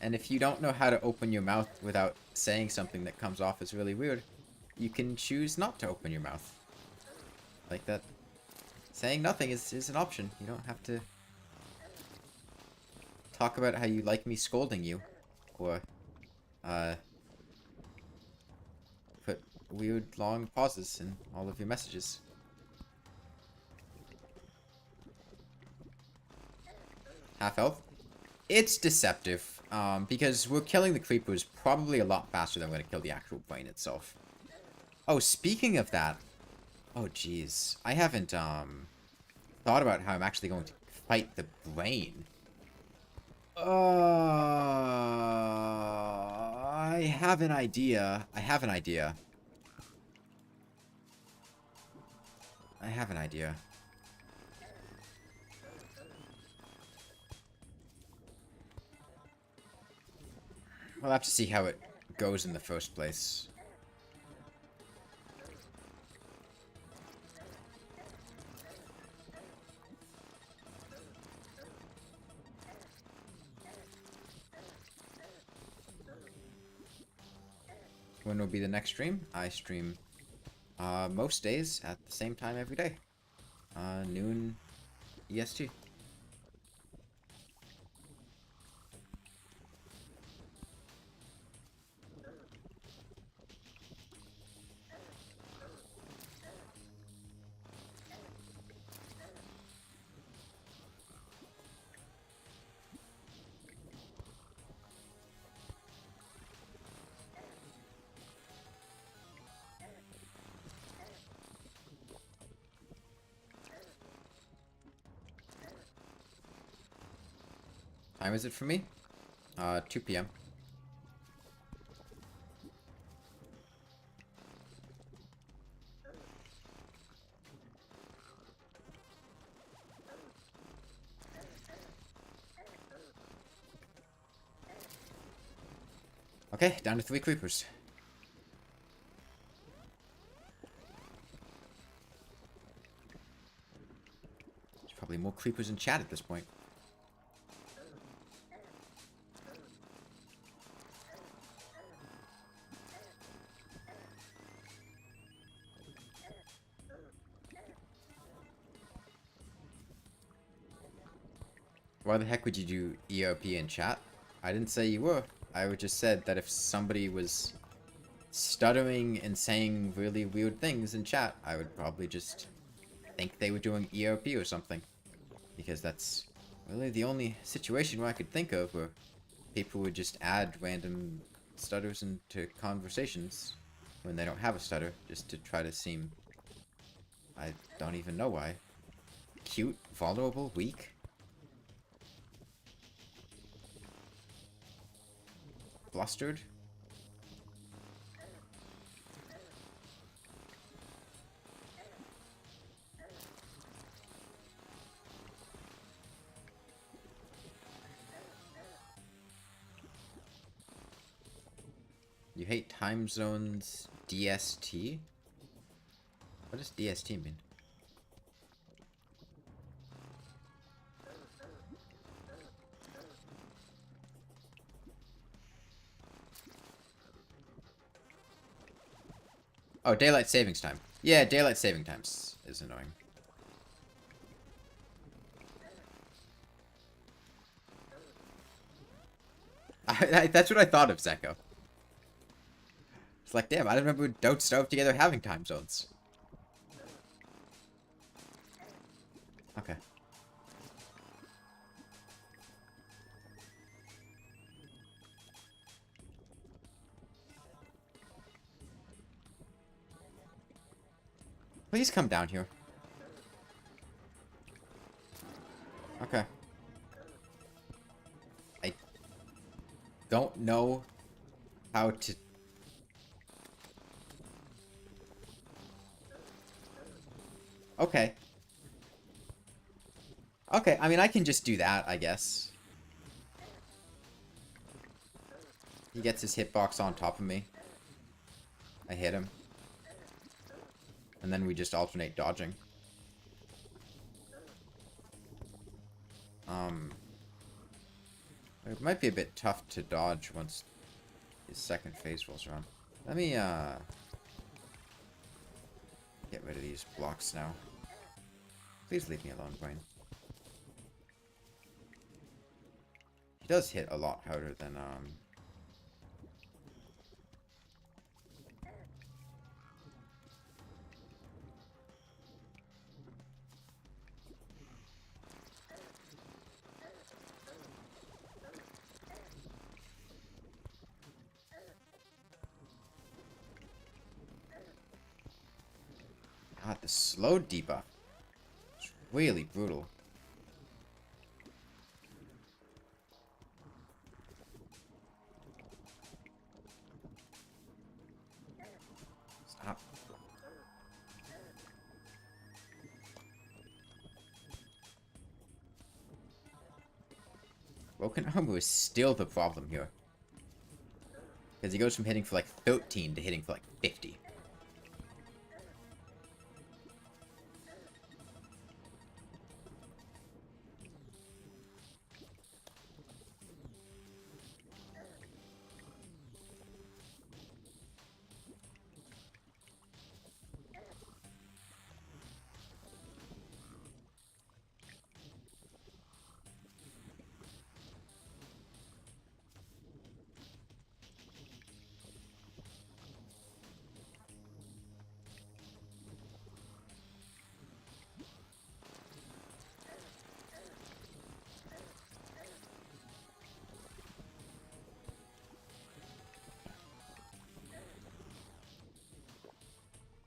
[SPEAKER 1] And if you don't know how to open your mouth without saying something that comes off as really weird, you can choose not to open your mouth. Like that. Saying nothing is an option. You don't have to talk about how you like me scolding you. Or, put weird long pauses in all of your messages. Half health? It's deceptive, because we're killing the creepers probably a lot faster than we're going to kill the actual brain itself. Oh, speaking of that... Oh, jeez. I haven't, thought about how I'm actually going to fight the brain. I have an idea. I have an idea. We'll have to see how it goes in the first place. When will be the next stream? I stream most days at the same time every day. Noon EST. Time is it for me? 2 p.m. Okay, down to 3 creepers. There's probably more creepers in chat at this point. Why the heck would you do ERP in chat? I didn't say you were. I just said that if somebody was stuttering and saying really weird things in chat, I would probably just think they were doing ERP or something. Because that's really the only situation where I could think of where people would just add random stutters into conversations when they don't have a stutter, just to try to seem... I don't even know why. Cute, vulnerable, weak. Flustered. You hate time zones DST? What does DST mean? Oh, daylight savings time. Yeah, daylight saving times is annoying. That's what I thought of, Zeko. It's like, damn, I remember Don't Starve Together having time zones. Okay. Please come down here. Okay. I don't know how to... Okay. Okay, I mean, I can just do that, I guess. He gets his hitbox on top of me. I hit him. And then we just alternate dodging. It might be a bit tough to dodge once his second phase rolls around. Let me, get rid of these blocks now. Please leave me alone, Brain. He does hit a lot harder than, God, the slow debuff. It's really brutal. Stop. Broken armor is still the problem here. Because he goes from hitting for like 13 to hitting for like 50.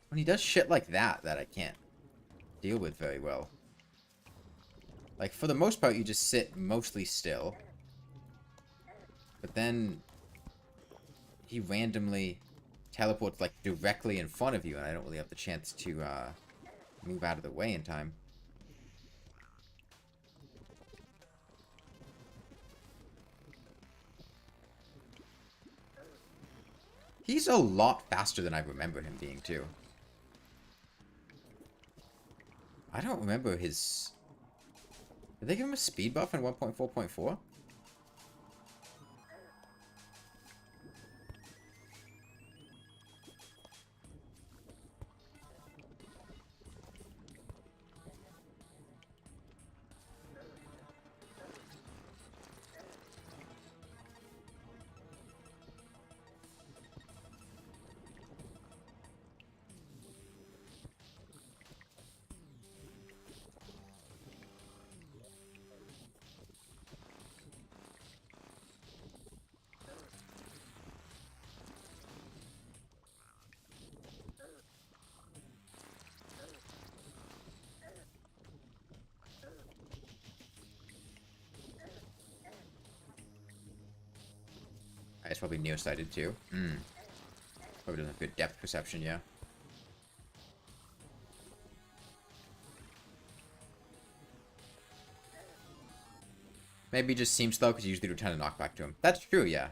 [SPEAKER 1] When he does shit like that I can't deal with very well. Like, for the most part, you just sit mostly still. But then he randomly teleports, like, directly in front of you, and I don't really have the chance to, move out of the way in time. He's a lot faster than I remember him being, too. I don't remember his... Did they give him a speed buff in 1.4.4? It's probably nearsighted too. Probably doesn't have good depth perception, yeah. Maybe he just seems slow because you usually do a ton of knockback to him. That's true, yeah.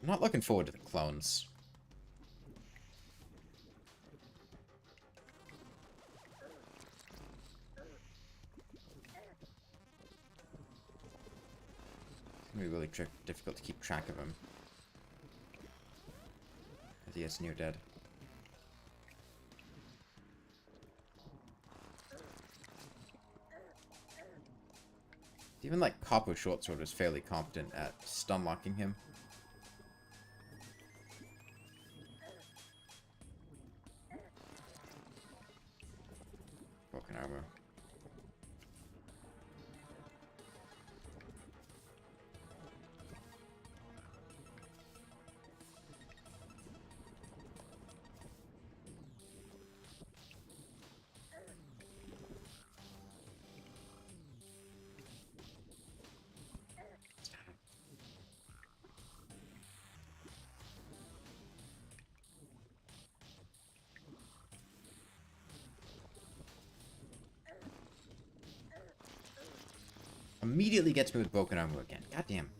[SPEAKER 1] I'm not looking forward to the clones. It's gonna be really difficult to keep track of him. As he is near dead. Even like Copper Shortsword is fairly competent at stun locking him. Broken armor. Immediately gets me with broken armor again. Goddamn.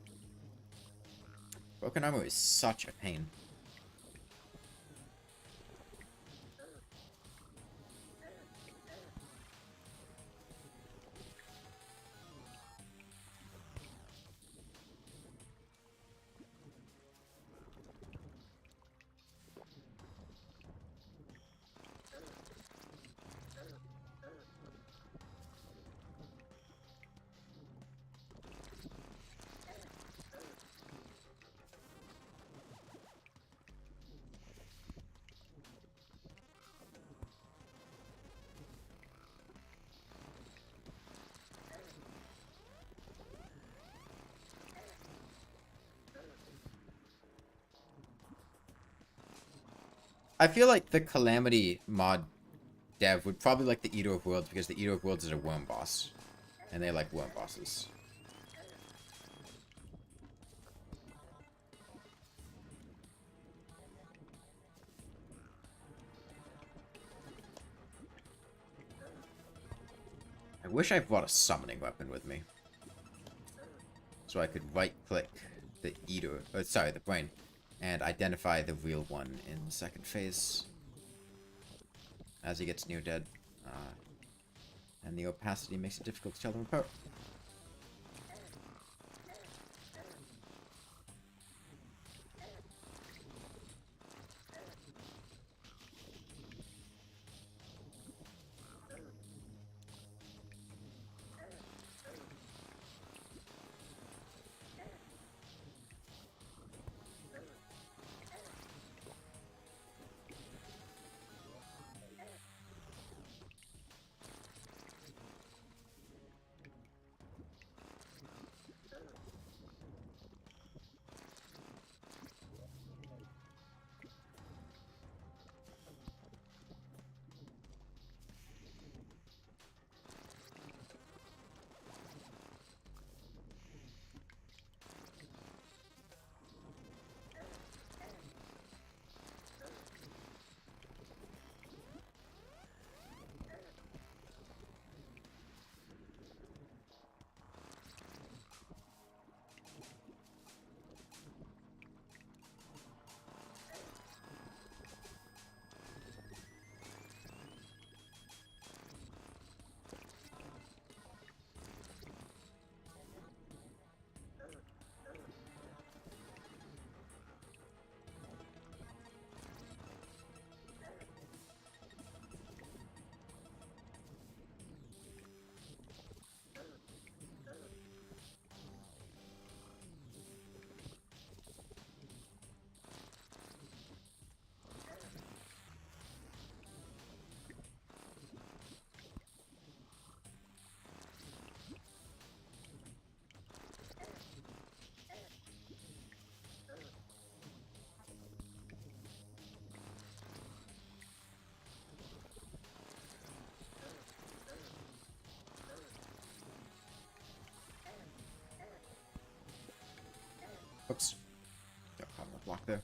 [SPEAKER 1] Broken armor is such a pain. I feel like the Calamity mod dev would probably like the Eater of Worlds because the Eater of Worlds is a worm boss. And they like worm bosses. I wish I brought a summoning weapon with me. So I could right-click the Eater, sorry, the brain, and identify the real one in the second phase. As he gets near dead. And the opacity makes it difficult to tell them apart. Oops. Got caught in the block there.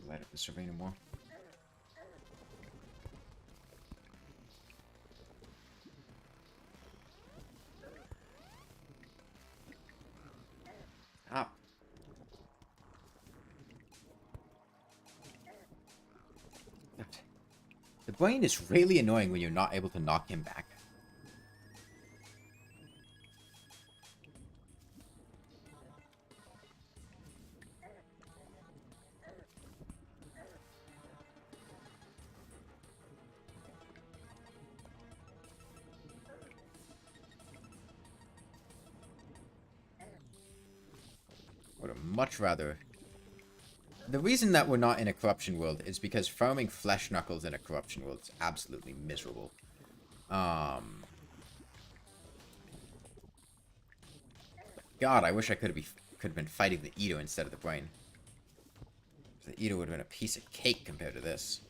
[SPEAKER 1] Light up the Serena more. Ah. The brain is really annoying when you're not able to knock him back. Would have much rather... The reason that we're not in a corruption world is because farming flesh knuckles in a corruption world is absolutely miserable. God, I wish I could have been fighting the Eater instead of the brain. The Eater would have been a piece of cake compared to this.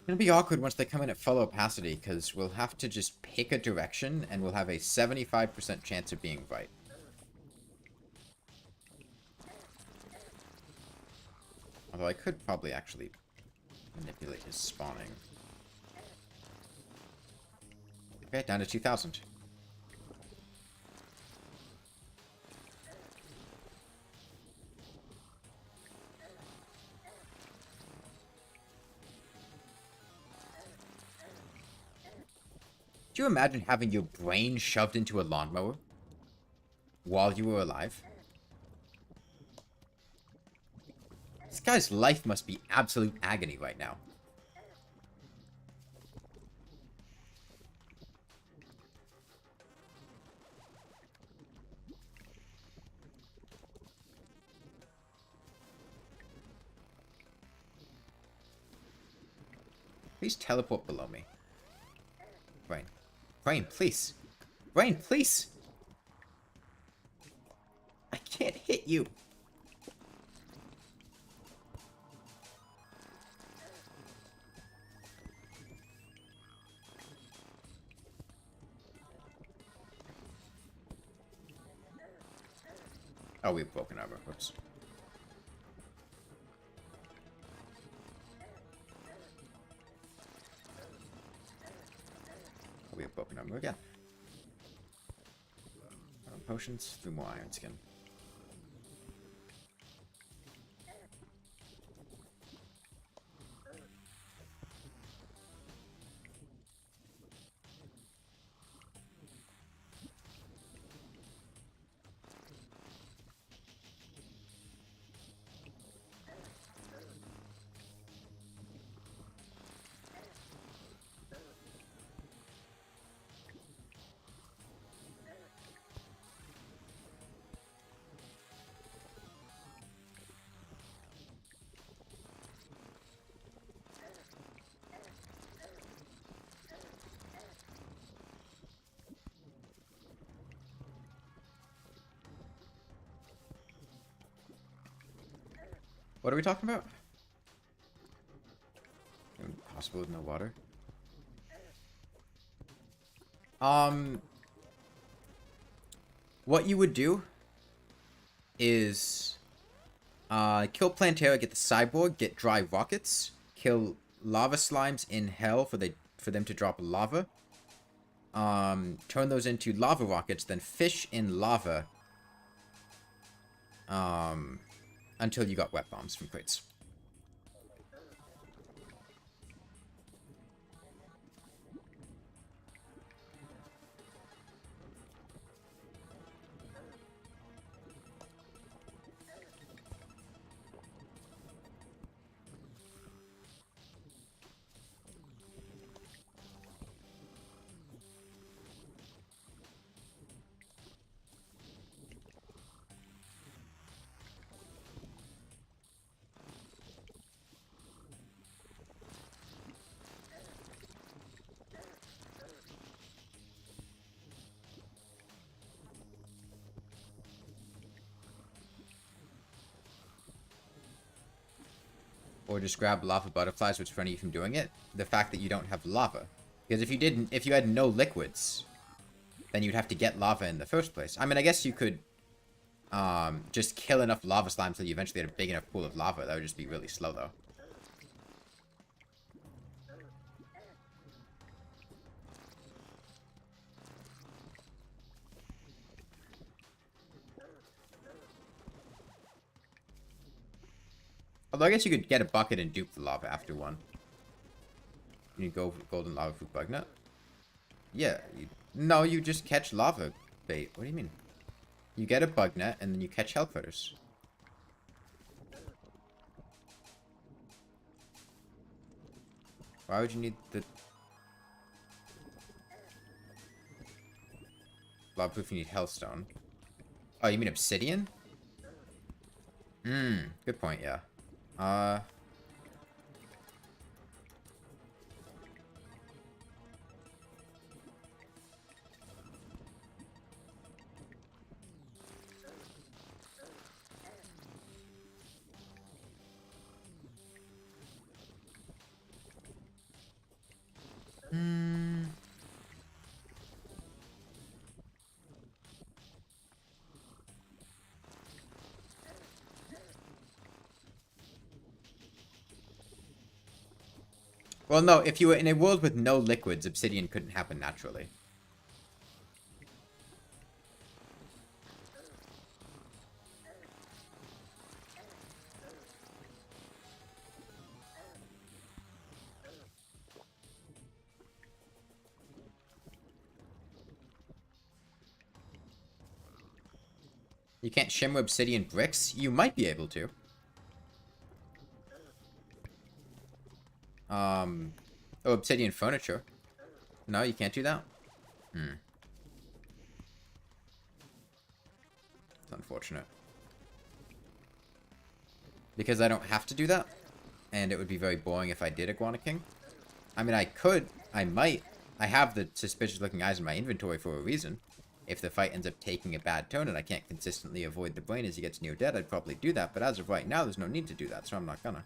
[SPEAKER 1] It'll be awkward once they come in at full opacity, because we'll have to just pick a direction, and we'll have a 75% chance of being right. Although I could probably actually manipulate his spawning. Okay, down to 2,000. Do you imagine having your brain shoved into a lawnmower while you were alive? This guy's life must be absolute agony right now. Please teleport below me. Brain. Brain, please. Brain, please. I can't hit you. Oh, we have broken armor. Whoops. We have broken armor again. Potions, 3 more iron skin. What are we talking about? Impossible with no water. What you would do is kill Plantera, get the cyborg, get dry rockets, kill lava slimes in hell for them to drop lava. Turn those into lava rockets, then fish in lava. Until you got wet bombs from crates. Or just grab lava butterflies, which prevent you from doing it. The fact that you don't have lava. Because if you had no liquids, then you'd have to get lava in the first place. I mean, I guess you could just kill enough lava slime until you eventually had a big enough pool of lava. That would just be really slow, though. Although I guess you could get a bucket and dupe the lava after one. You go for golden lava fruit bug nut? Yeah. No, you just catch lava bait. What do you mean? You get a bug net and then you catch hell critters. Why would you need the lava proof? You need hellstone. Oh, you mean obsidian? Good point, yeah. Well, no, if you were in a world with no liquids, obsidian couldn't happen naturally. You can't shimmer obsidian bricks? You might be able to. Oh, obsidian furniture. No, you can't do that? It's unfortunate. Because I don't have to do that. And it would be very boring if I did Iguana King. I mean, I could. I might. I have the suspicious looking eyes in my inventory for a reason. If the fight ends up taking a bad turn and I can't consistently avoid the brain as he gets near dead, I'd probably do that. But as of right now, there's no need to do that, so I'm not gonna.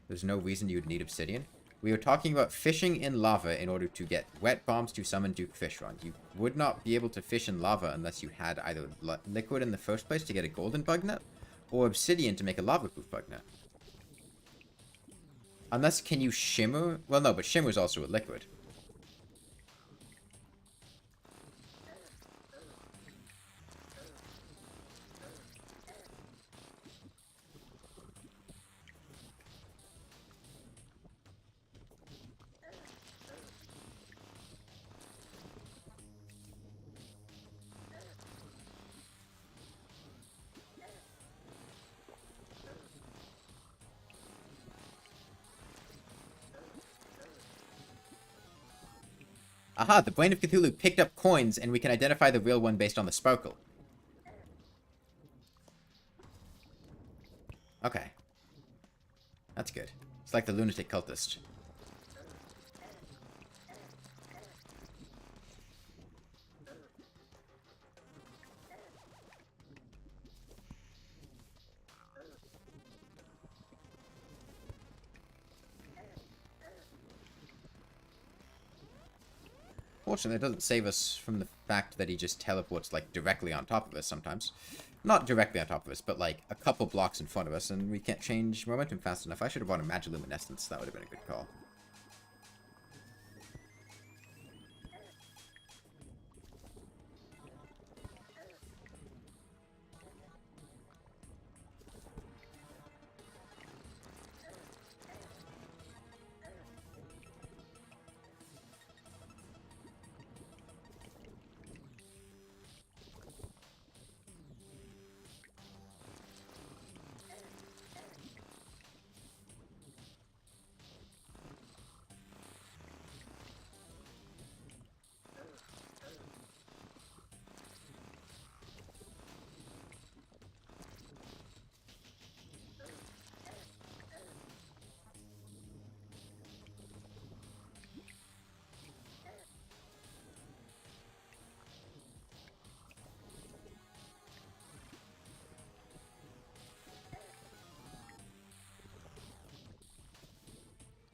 [SPEAKER 1] There's no reason you would need obsidian. We were talking about fishing in lava in order to get wet bombs to summon Duke Fish Run. You would not be able to fish in lava unless you had either liquid in the first place to get a golden bug net, or obsidian to make a lava-proof bug net. Unless, can you shimmer? Well, no, but shimmer is also a liquid. Aha, the brain of Cthulhu picked up coins, and we can identify the real one based on the sparkle. Okay. That's good. It's like the lunatic cultist. Fortunately, it doesn't save us from the fact that he just teleports, like, directly on top of us sometimes. Not directly on top of us, but, like, a couple blocks in front of us, and we can't change momentum fast enough. I should have brought a Magiluminescence. That would have been a good call.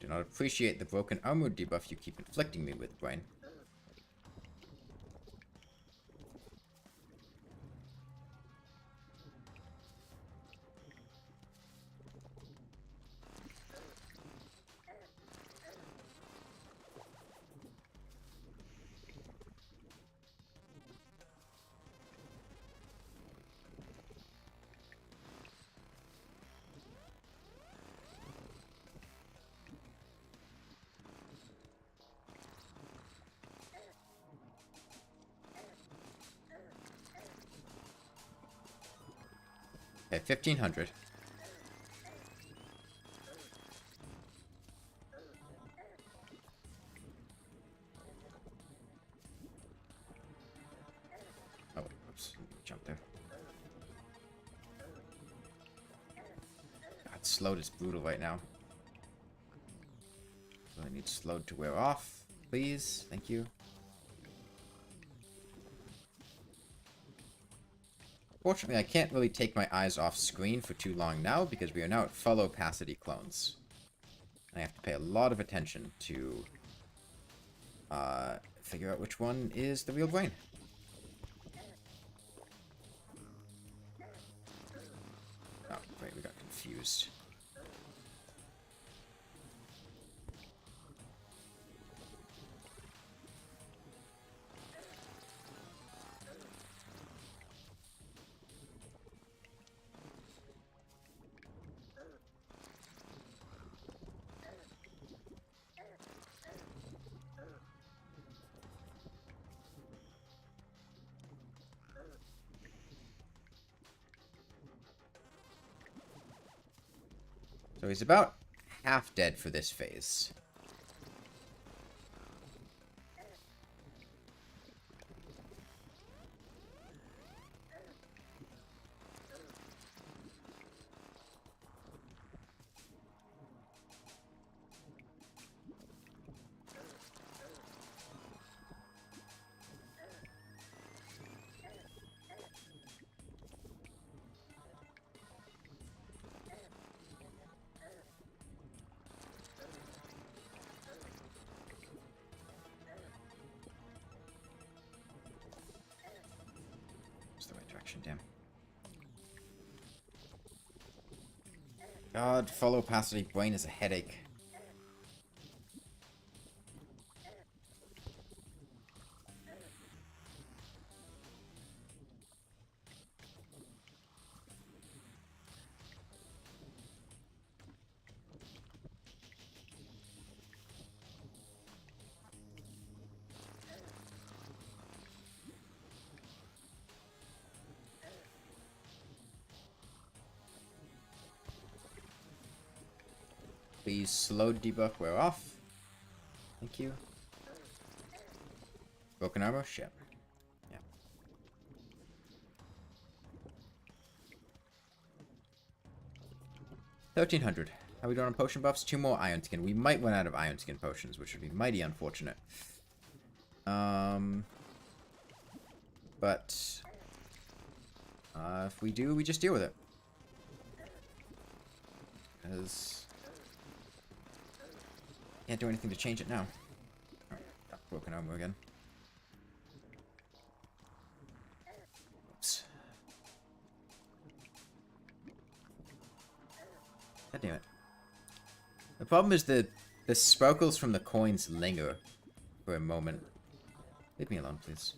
[SPEAKER 1] Do not appreciate the broken armor debuff you keep inflicting me with, Brain. Okay, 1,500. Oh, oops. Jump there. God, slowed is brutal right now. Really need slowed to wear off, please. Thank you. Fortunately, I can't really take my eyes off screen for too long now because we are now at full opacity clones. I have to pay a lot of attention to figure out which one is the real brain. confused. So he's about half dead for this phase. Damn. God, full opacity brain is a headache. Please slow debuff wear off. Thank you. Broken armor? Shit. Yeah. $1,300. How are we doing on potion buffs? 2 more iron skin. We might run out of iron skin potions, which would be mighty unfortunate. But if we do, we just deal with it. Because can't do anything to change it now. Alright, got broken armor again. Oops. God damn it. The problem is the sparkles from the coins linger for a moment. Leave me alone, please.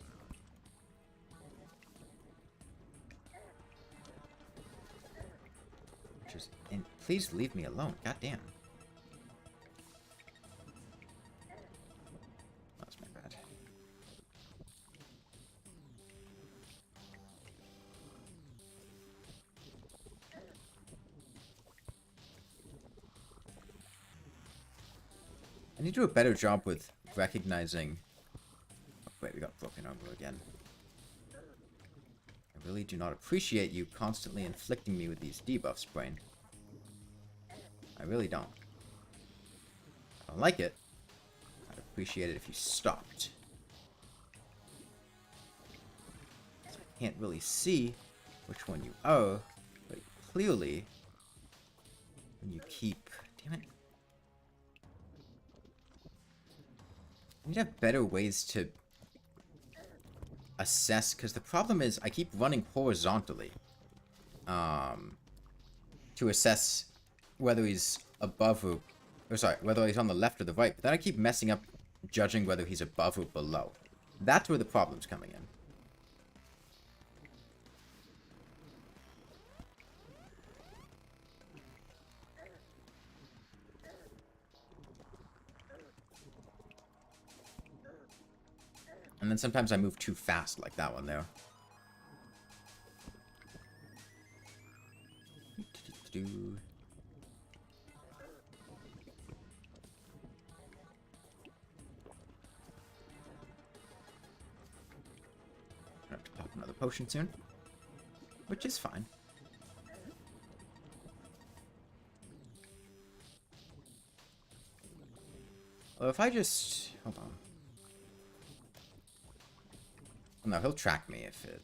[SPEAKER 1] And please leave me alone. God damn. That's my bad. I need to do a better job with recognizing... Oh, wait, we got broken armor again. I really do not appreciate you constantly inflicting me with these debuffs, brain. I really don't. I don't like it. I'd appreciate it if you stopped. I can't really see which one you are, but clearly, when you keep... Damn it. I need to have better ways to assess, because the problem is I keep running horizontally to assess whether he's above or sorry, whether he's on the left or the right, but then I keep messing up judging whether he's above or below. That's where the problem's coming in. And then sometimes I move too fast, like that one there. I have to pop another potion soon, which is fine. Well, if I just... Hold on. No, he'll track me if it...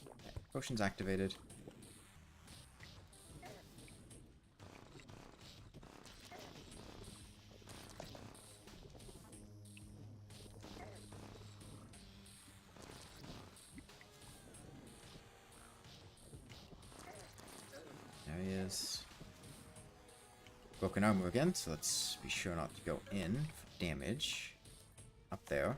[SPEAKER 1] Okay, potion's activated. is broken armor again, so let's be sure not to go in for damage. Up there.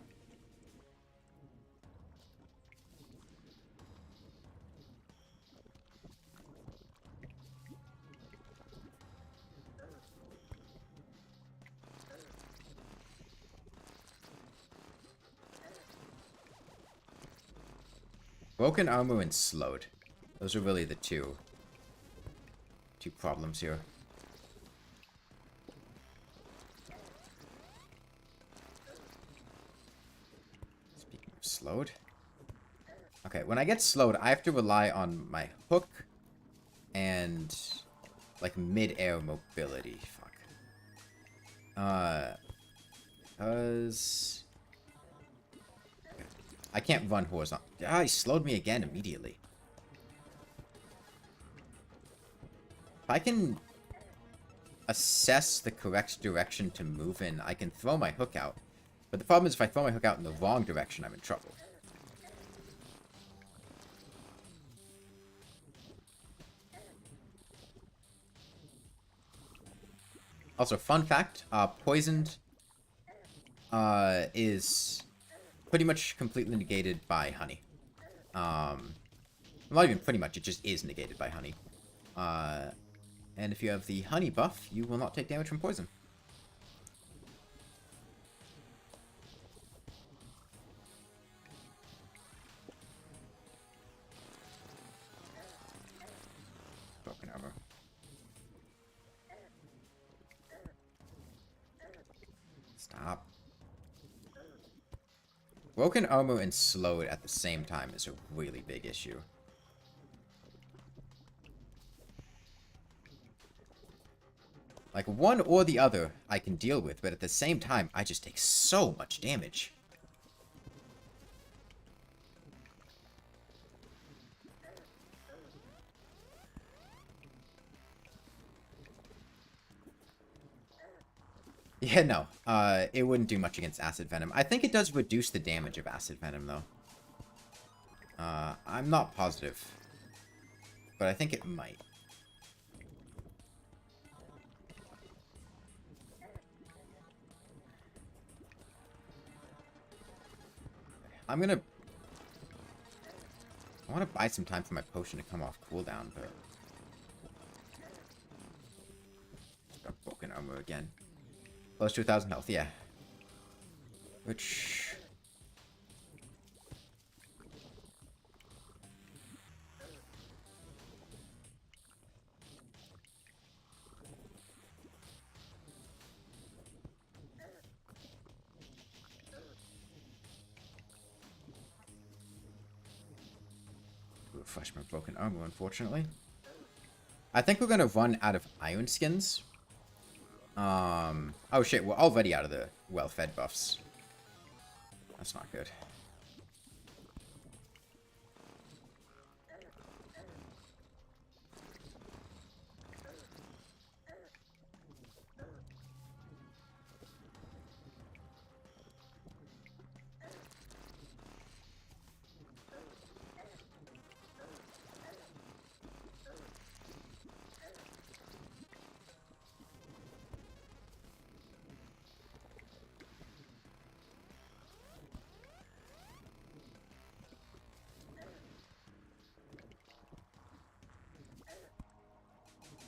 [SPEAKER 1] Broken armor and slowed. Those are really the two problems here. Speaking of slowed. Okay, when I get slowed, I have to rely on my hook and like mid-air mobility. Fuck. Cause I can't run horizontal. Ah, he slowed me again immediately. If I can assess the correct direction to move in, I can throw my hook out. But the problem is if I throw my hook out in the wrong direction, I'm in trouble. Also, fun fact, poisoned is pretty much completely negated by honey. Not even pretty much, it just is negated by honey. And if you have the honey buff, you will not take damage from poison. Broken armor. Stop. Broken armor and slowed at the same time is a really big issue. Like, one or the other I can deal with, but at the same time, I just take so much damage. Yeah, no. It wouldn't do much against Acid Venom. I think it does reduce the damage of Acid Venom, though. I'm not positive. But I think it might. I want to buy some time for my potion to come off cooldown, but... Got broken armor again. Close to 1,000 health, yeah. Which... refresh my broken armor, unfortunately. I think we're gonna run out of iron skins. Oh shit, we're already out of the well-fed buffs. That's not good.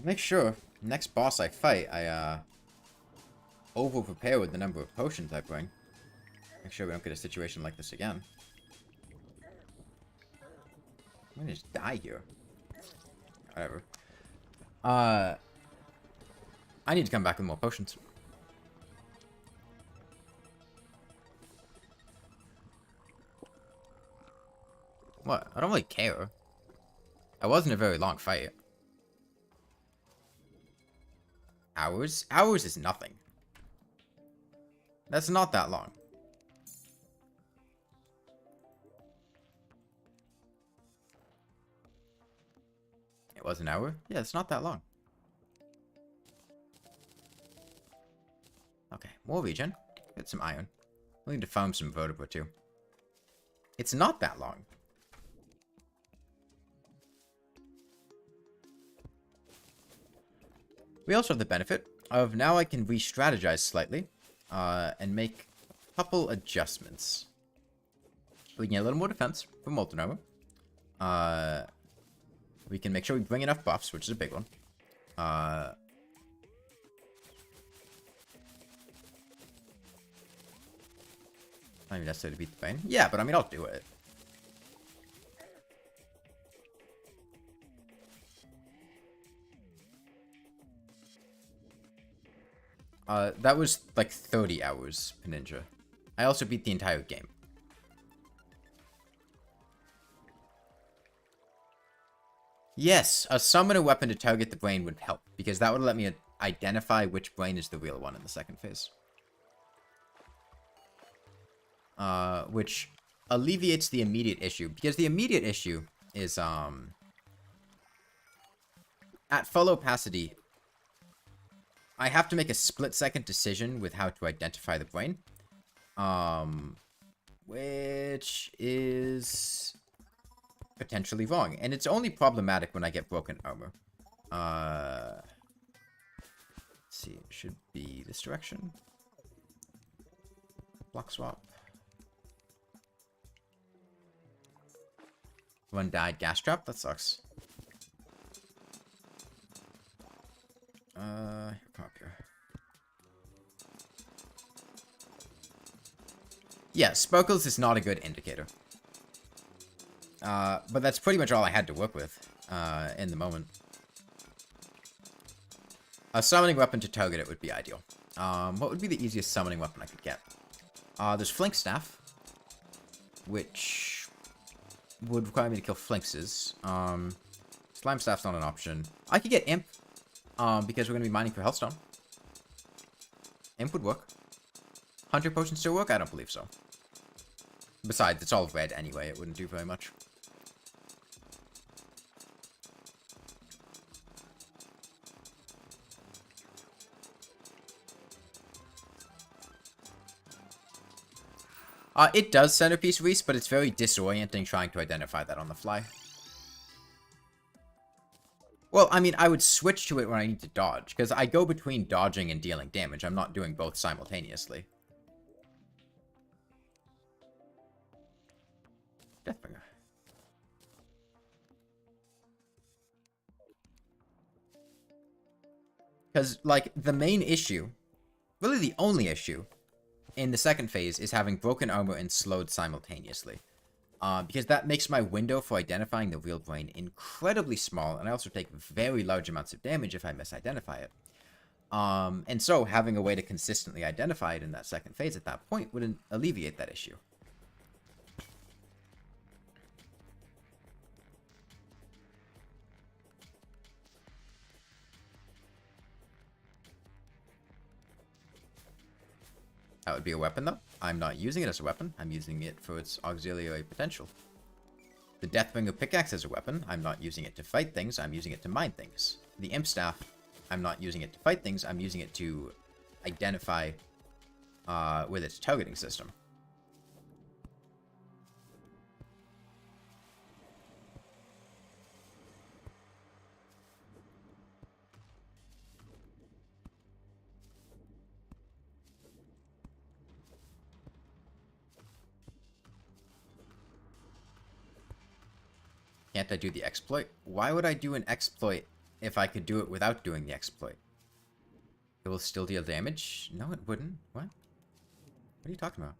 [SPEAKER 1] Make sure, next boss I fight, I, over-prepare with the number of potions I bring. Make sure we don't get a situation like this again. I'm gonna just die here. Whatever. I need to come back with more potions. What? I don't really care. It wasn't a very long fight. Hours? Hours is nothing. That's not that long. It was an hour? Yeah, it's not that long. Okay, more regen. Get some iron. We'll need to farm some vertebra too. It's not that long. We also have the benefit of now I can re-strategize slightly and make a couple adjustments. We can get a little more defense from molten armor. We can make sure we bring enough buffs, which is a big one. Not even necessary to beat the Bane. Yeah, but I mean, I'll do it. That was like 30 hours, Ninja. I also beat the entire game. Yes, a summoner weapon to target the brain would help, because that would let me identify which brain is the real one in the second phase. Which alleviates the immediate issue, because the immediate issue is, at full opacity, I have to make a split-second decision with how to identify the brain. Which is potentially wrong. And it's only problematic when I get broken armor. Let's see, it should be this direction. Block swap. One died gas trap, that sucks. Come up here. Yeah, Sparkles is not a good indicator. But that's pretty much all I had to work with, in the moment. A summoning weapon to target it would be ideal. What would be the easiest summoning weapon I could get? There's Flink Staff, which would require me to kill Flinxes. Slime Staff's not an option. I could get Imp, because we're going to be mining for Hellstone. Imp would work. Hunter Potion still work? I don't believe so. Besides, it's all red anyway. It wouldn't do very much. It does Centerpiece Reese, but it's very disorienting trying to identify that on the fly. Well, I mean, I would switch to it when I need to dodge, because I go between dodging and dealing damage. I'm not doing both simultaneously. Deathbringer. Because, like, the main issue, really the only issue, in the second phase is having broken armor and slowed simultaneously. Because that makes my window for identifying the real brain incredibly small, and I also take very large amounts of damage if I misidentify it. And so having a way to consistently identify it in that second phase at that point would alleviate that issue. That would be a weapon, though. I'm not using it as a weapon. I'm using it for its auxiliary potential. The Deathbringer Pickaxe as a weapon. I'm not using it to fight things. I'm using it to mine things. The Imp Staff. I'm not using it to fight things. I'm using it to identify with its targeting system. Can't I do the exploit? Why would I do an exploit if I could do it without doing the exploit? It will still deal damage? No, it wouldn't. What? What are you talking about?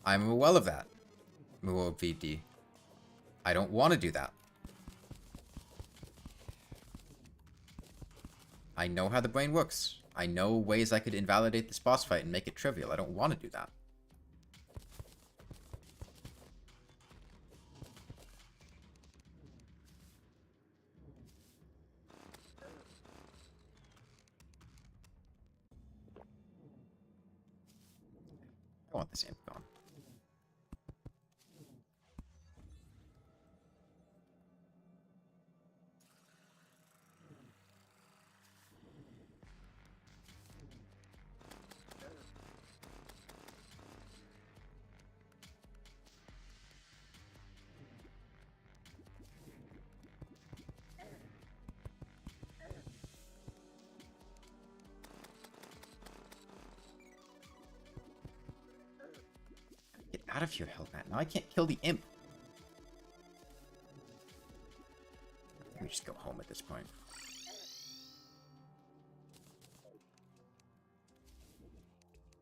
[SPEAKER 1] I'm well of that. Muo VD. I don't want to do that. I know how the brain works. I know ways I could invalidate this boss fight and make it trivial. I don't want to do that. want this imp gone. Get out of here, Hellbat. Now I can't kill the imp. Let me just go home at this point.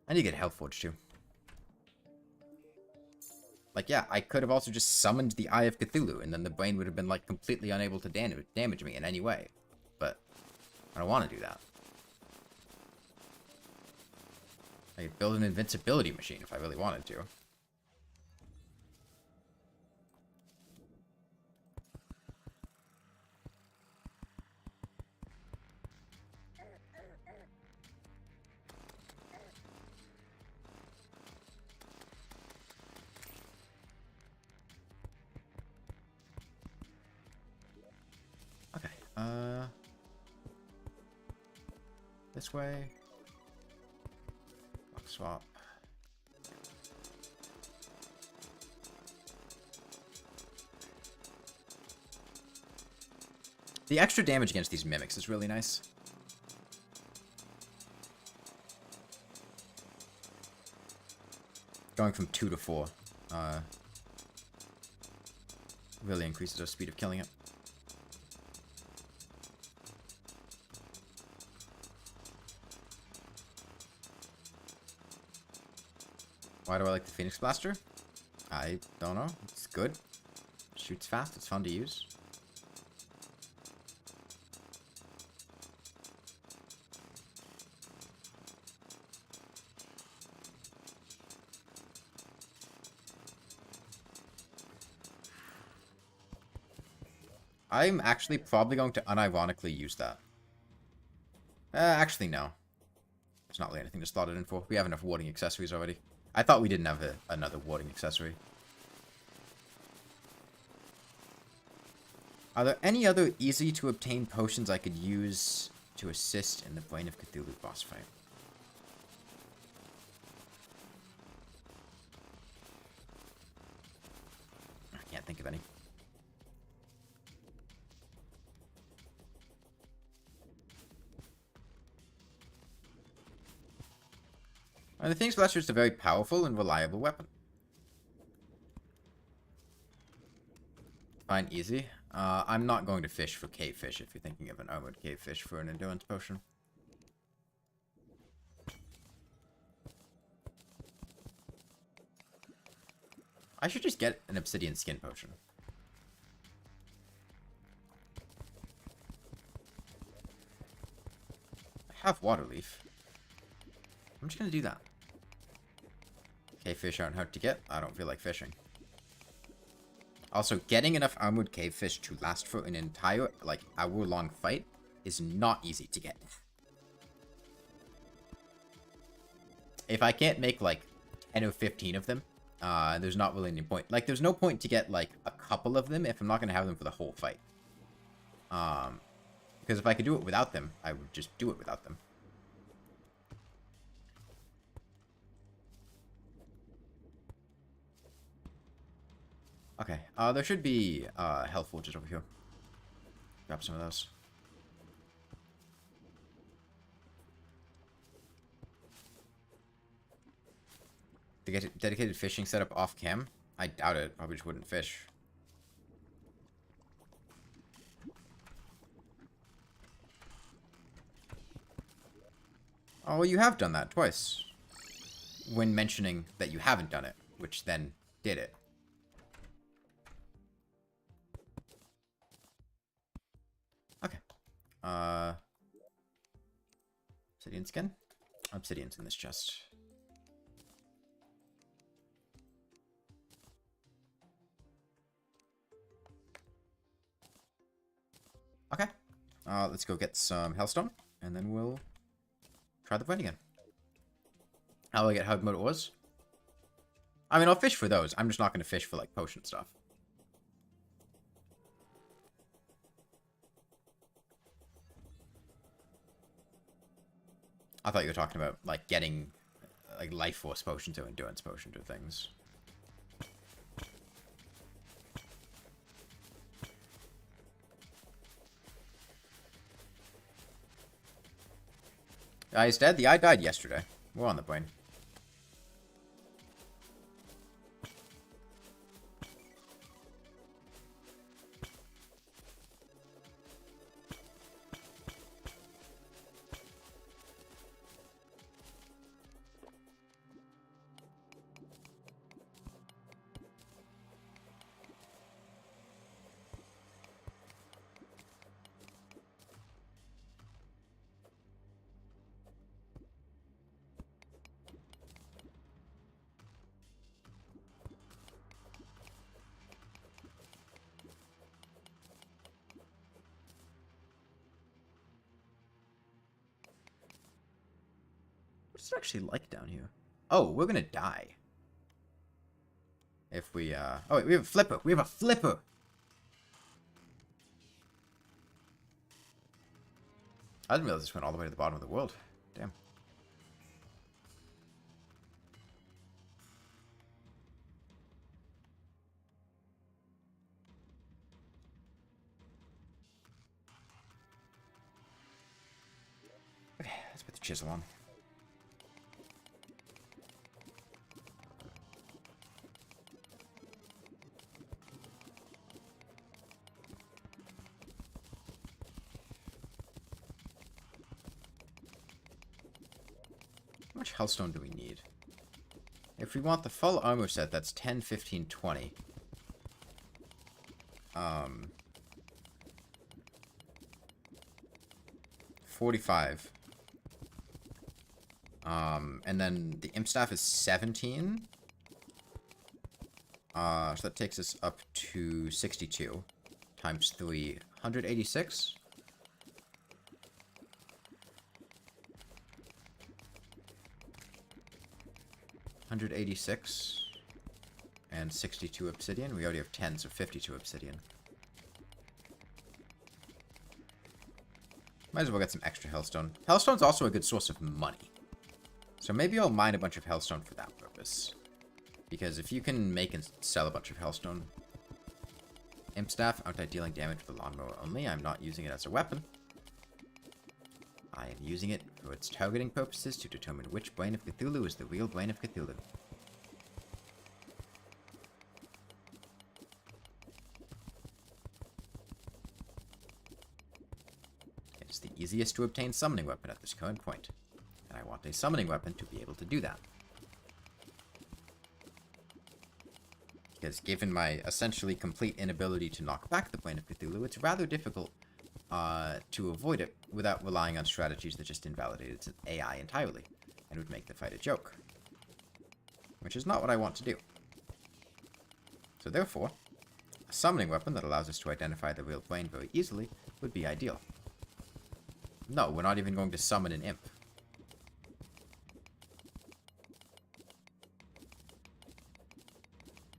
[SPEAKER 1] I need to get Hellforge too. Like, yeah, I could have also just summoned the Eye of Cthulhu, and then the brain would have been, like, completely unable to damage me in any way. But I don't want to do that. I could build an invincibility machine if I really wanted to. This way. Box swap. The extra damage against these mimics is really nice. Going from 2 to 4 really increases our speed of killing it. Why do I like the Phoenix Blaster? I don't know. It's good. Shoots fast. It's fun to use. I'm actually probably going to unironically use that. Actually, no. There's not really anything to slot it in for. We have enough warding accessories already. I thought we didn't have another warding accessory. Are there any other easy-to-obtain potions I could use to assist in the Brain of Cthulhu boss fight? I can't think of any. The Phoenix Blaster is a very powerful and reliable weapon. Fine, easy. I'm not going to fish for cave fish if you're thinking of an armored cave fish for an endurance potion. I should just get an obsidian skin potion. I have water leaf. I'm just gonna do that. Cave fish aren't hard to get. I don't feel like fishing. Also, getting enough armored cave fish to last for an entire, like, hour-long fight is not easy to get. If I can't make, like, 10 or 15 of them, there's not really any point. Like, there's no point to get, like, a couple of them if I'm not gonna have them for the whole fight. Because if I could do it without them, I would just do it without them. Okay, there should be health forges over here. Grab some of those. To get a dedicated fishing setup off cam? I doubt it. Probably just wouldn't fish. Oh, well, you have done that twice. When mentioning that you haven't done it, which then did it. Okay. Obsidian skin? Obsidian's in this chest. Okay. Let's go get some hellstone, and then we'll try the fight again. How do I get hard mode ores? I mean, I'll fish for those. I'm just not going to fish for, like, potion stuff. I thought you were talking about, like, getting, like, life force potions or endurance potions or things. He's dead? The eye died yesterday. We're on the plane. What's it actually like down here? Oh, we're gonna die. If we, Oh, wait, we have a flipper. We have a flipper! I didn't realize this went all the way to the bottom of the world. Damn. Okay, let's put the chisel on. How much hellstone do we need? If we want the full armor set, that's 10, 15, 20. 45. And then the imp staff is 17. So that takes us up to 62 times 3, 186. $186 and 62 obsidian. We already have 10, so 52 obsidian. Might as well get some extra hellstone. Hellstone's also a good source of money. So maybe I'll mine a bunch of hellstone for that purpose. Because if you can make and sell a bunch of hellstone... Imp staff, aren't I dealing damage with the lawnmower only? I'm not using it as a weapon. I am using it for its targeting purposes to determine which brain of Cthulhu is the real brain of Cthulhu. It's the easiest to obtain summoning weapon at this current point, and I want a summoning weapon to be able to do that. Because given my essentially complete inability to knock back the brain of Cthulhu, it's rather difficult to avoid it without relying on strategies that just invalidate its AI entirely, and would make the fight a joke. Which is not what I want to do. So therefore, a summoning weapon that allows us to identify the real brain very easily would be ideal. No, we're not even going to summon an imp.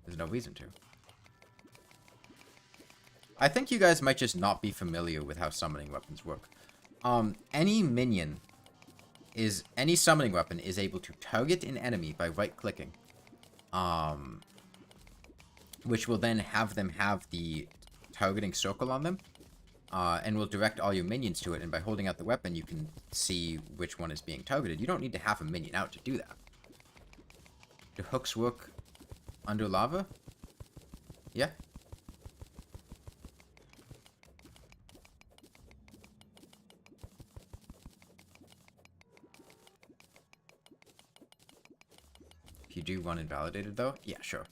[SPEAKER 1] There's no reason to. I think you guys might just not be familiar with how summoning weapons work. Any summoning weapon is able to target an enemy by right-clicking. Which will then have them have the targeting circle on them. And will direct all your minions to it, and by holding out the weapon, you can see which one is being targeted. You don't need to have a minion out to do that. Do hooks work under lava? Yeah. If you do run invalidated, though? Yeah, sure.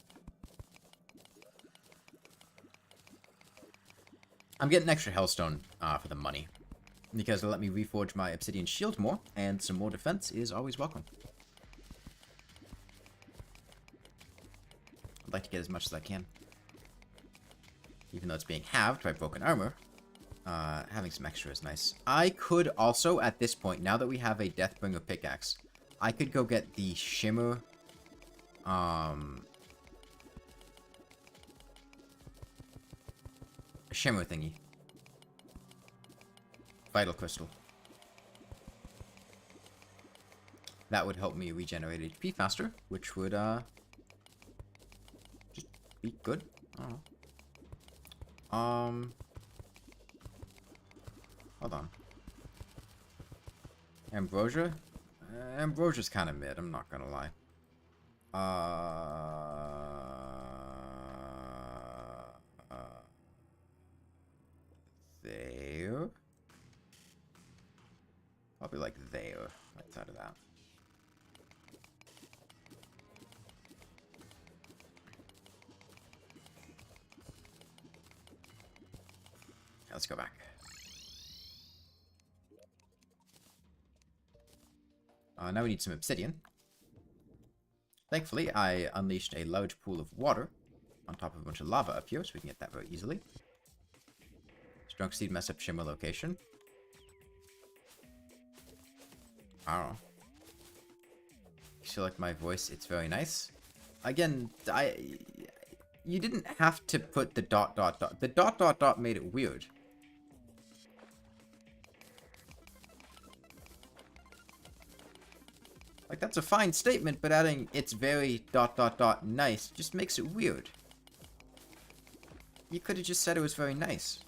[SPEAKER 1] I'm getting extra hellstone for the money, because it'll let me reforge my obsidian shield more, and some more defense is always welcome. I'd like to get as much as I can. Even though it's being halved by broken armor, having some extra is nice. I could also, at this point, now that we have a Deathbringer pickaxe, I could go get the Shimmer shimmer thingy. Vital crystal. That would help me regenerate HP faster, which would, just be good. I don't know. Hold on. Ambrosia? Ambrosia's kind of mid, I'm not gonna lie. There? Probably like there, right side of that. Let's go back. Now we need some obsidian. Thankfully, I unleashed a large pool of water on top of a bunch of lava up here, so we can get that very easily. Strong seed mess up shimmer location. I don't know. You feel like my voice, it's very nice. Again, you didn't have to put the dot dot dot. The dot dot dot made it weird. Like, that's a fine statement, but adding it's very dot dot dot nice just makes it weird. You could have just said it was very nice.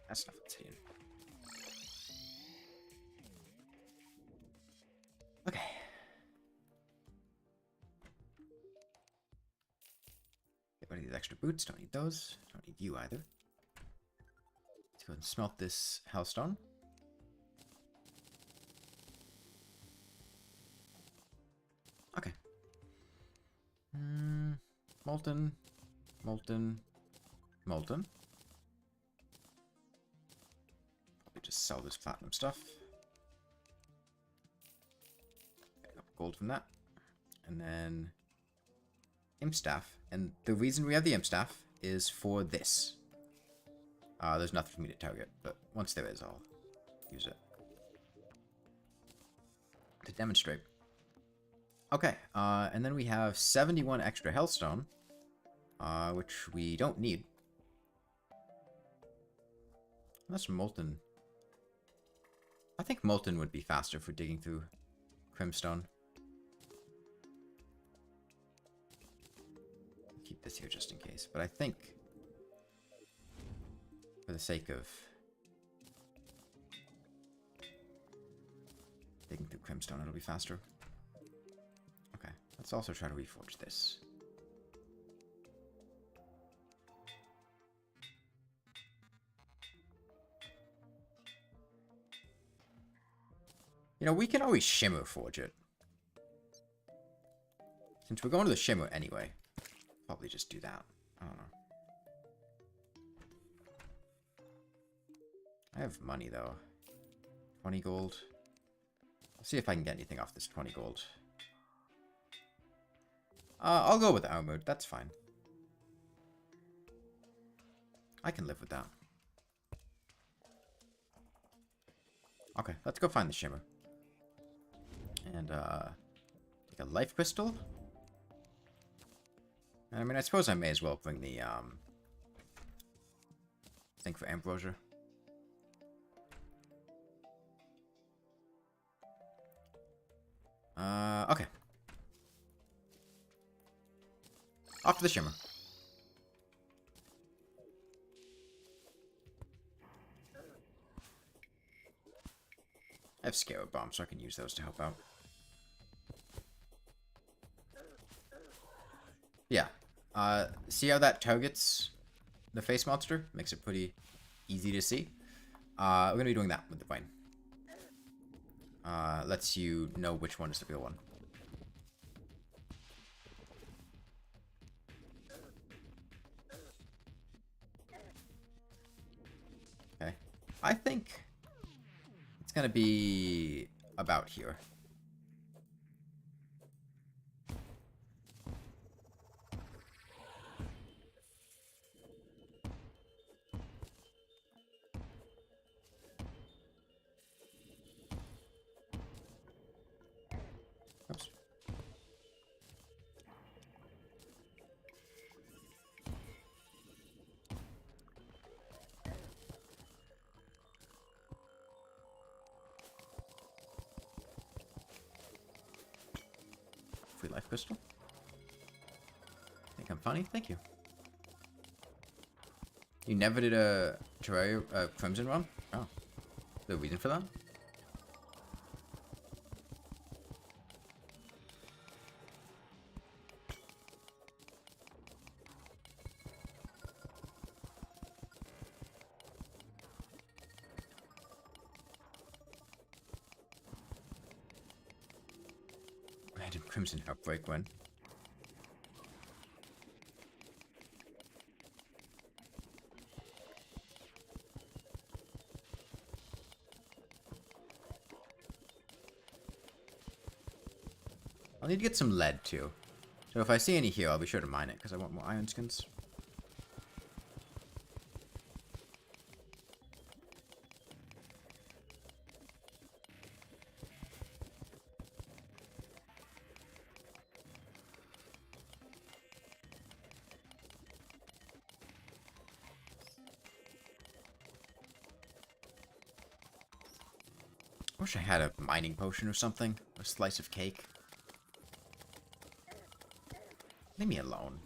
[SPEAKER 1] That's enough obsidian. Okay. Get rid of these extra boots. Don't need those. Don't need you either. Let's go ahead and smelt this hellstone. Okay. Molten. Molten. Molten. Just sell this platinum stuff. Get a couple gold from that. And then imp staff. And the reason we have the imp staff is for this. There's nothing for me to target, but once there is, I'll use it to demonstrate. Okay, and then we have 71 extra hellstone, which we don't need. That's molten. I think molten would be faster for digging through crimstone. Keep this here just in case, but I think for the sake of digging through crimstone, it'll be faster. Okay, let's also try to reforge this. You know, we can always shimmer forge it. Since we're going to the shimmer anyway, probably just do that. I don't know. I have money, though. 20 gold. I'll see if I can get anything off this 20 gold. I'll go with armored. That's fine. I can live with that. Okay, let's go find the shimmer. And, take a life crystal. I mean, I suppose I may as well bring the, thing for ambrosia. Okay. Off to the shimmer. have scarab bombs, so I can use those to help out. Yeah. See how that targets the face monster? Makes it pretty easy to see. We're going to be doing that with the vine. Lets you know which one is the real one. Okay. I think it's going to be about here. Oops. Free life crystal. Think I'm funny? Thank you. You never did a Terraria Crimson run? Oh. Is there a reason for that? Random Crimson Outbreak when? I'll need to get some lead too. So if I see any here, I'll be sure to mine it because I want more iron skins. I wish I had a mining potion or something. A slice of cake. Leave me alone.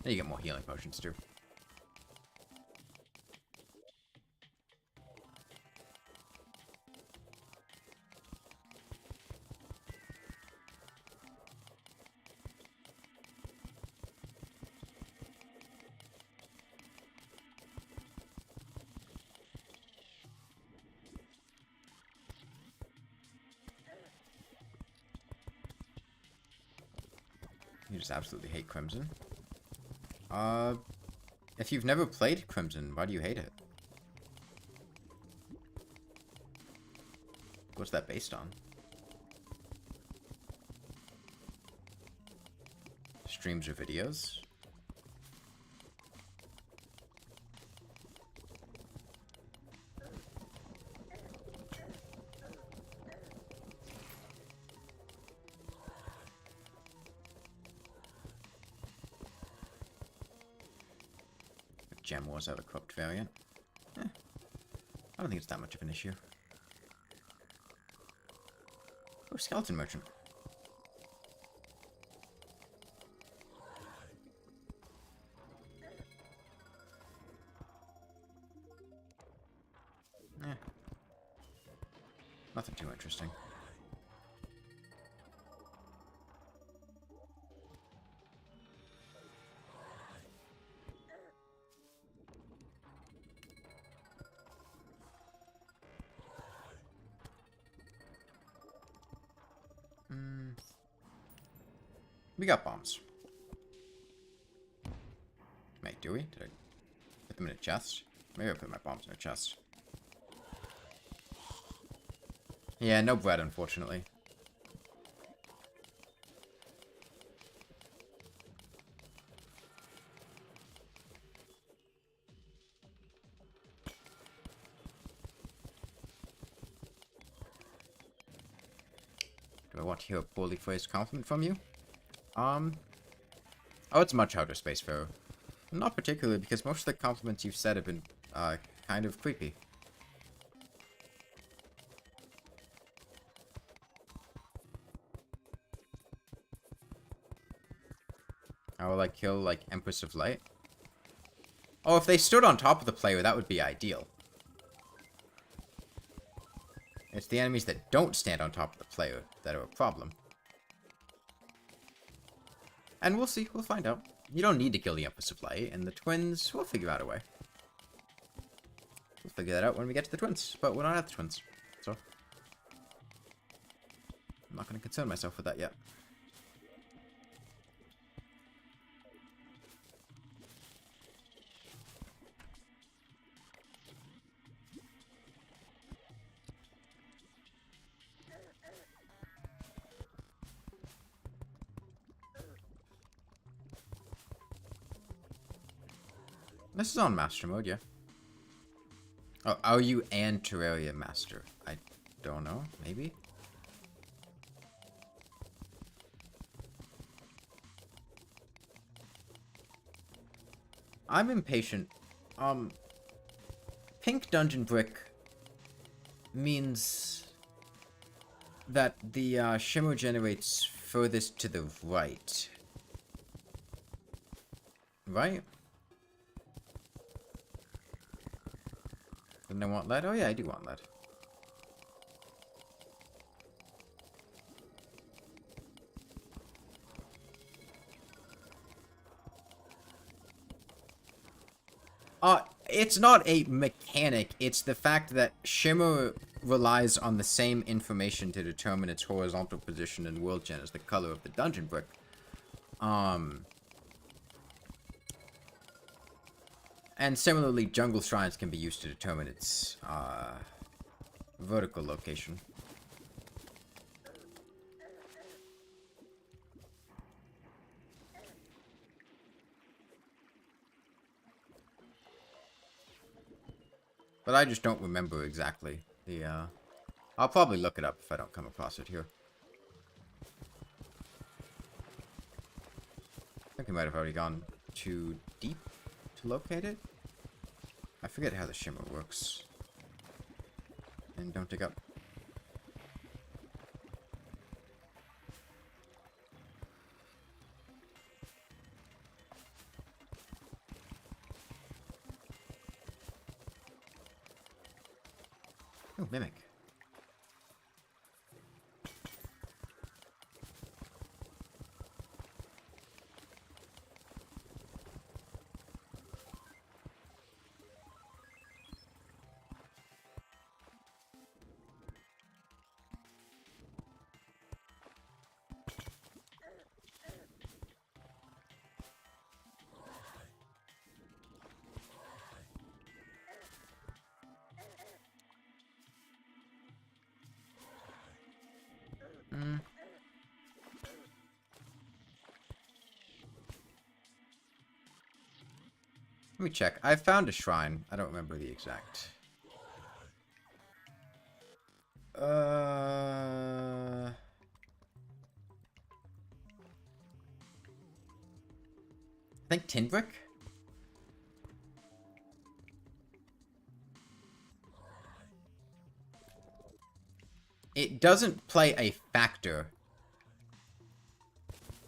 [SPEAKER 1] Now you get more healing potions too. You just absolutely hate Crimson. If you've never played Crimson, why do you hate it? What's that based on? Streams or videos? Gem Wars are the corrupt variant. I don't think it's that much of an issue. Oh, skeleton merchant. Nothing too interesting. We got bombs. Wait, do we? Did I put them in a chest? Maybe I put my bombs in a chest. Yeah, no bread, unfortunately. Do I want to hear a poorly phrased compliment from you? Oh, it's much outer space, Pharaoh. Not particularly, because most of the compliments you've said have been, kind of creepy. I will, like, kill, like, Empress of Light. Oh, if they stood on top of the player, that would be ideal. It's the enemies that don't stand on top of the player that are a problem. And we'll see. We'll find out. You don't need to kill the Empress of Light, and the twins, we'll figure out a way. We'll figure that out when we get to the twins, but we're not at the twins, so I'm not going to concern myself with that yet. This is on Master Mode, yeah. Oh, are you and Terraria Master? I don't know. Maybe? I'm impatient. Pink dungeon brick means that the shimmer generates furthest to the right. Right? Didn't I want lead? Oh yeah, I do want lead. It's not a mechanic, it's the fact that shimmer relies on the same information to determine its horizontal position in world gen as the color of the dungeon brick. And similarly, jungle shrines can be used to determine its vertical location. But I just don't remember exactly the, I'll probably look it up if I don't come across it here. I think I might have already gone too deep to locate it. I forget how the shimmer works. And don't dig up. Oh, mimic. Let me check. I found a shrine. I don't remember the exact. I think tin brick? It doesn't play a factor.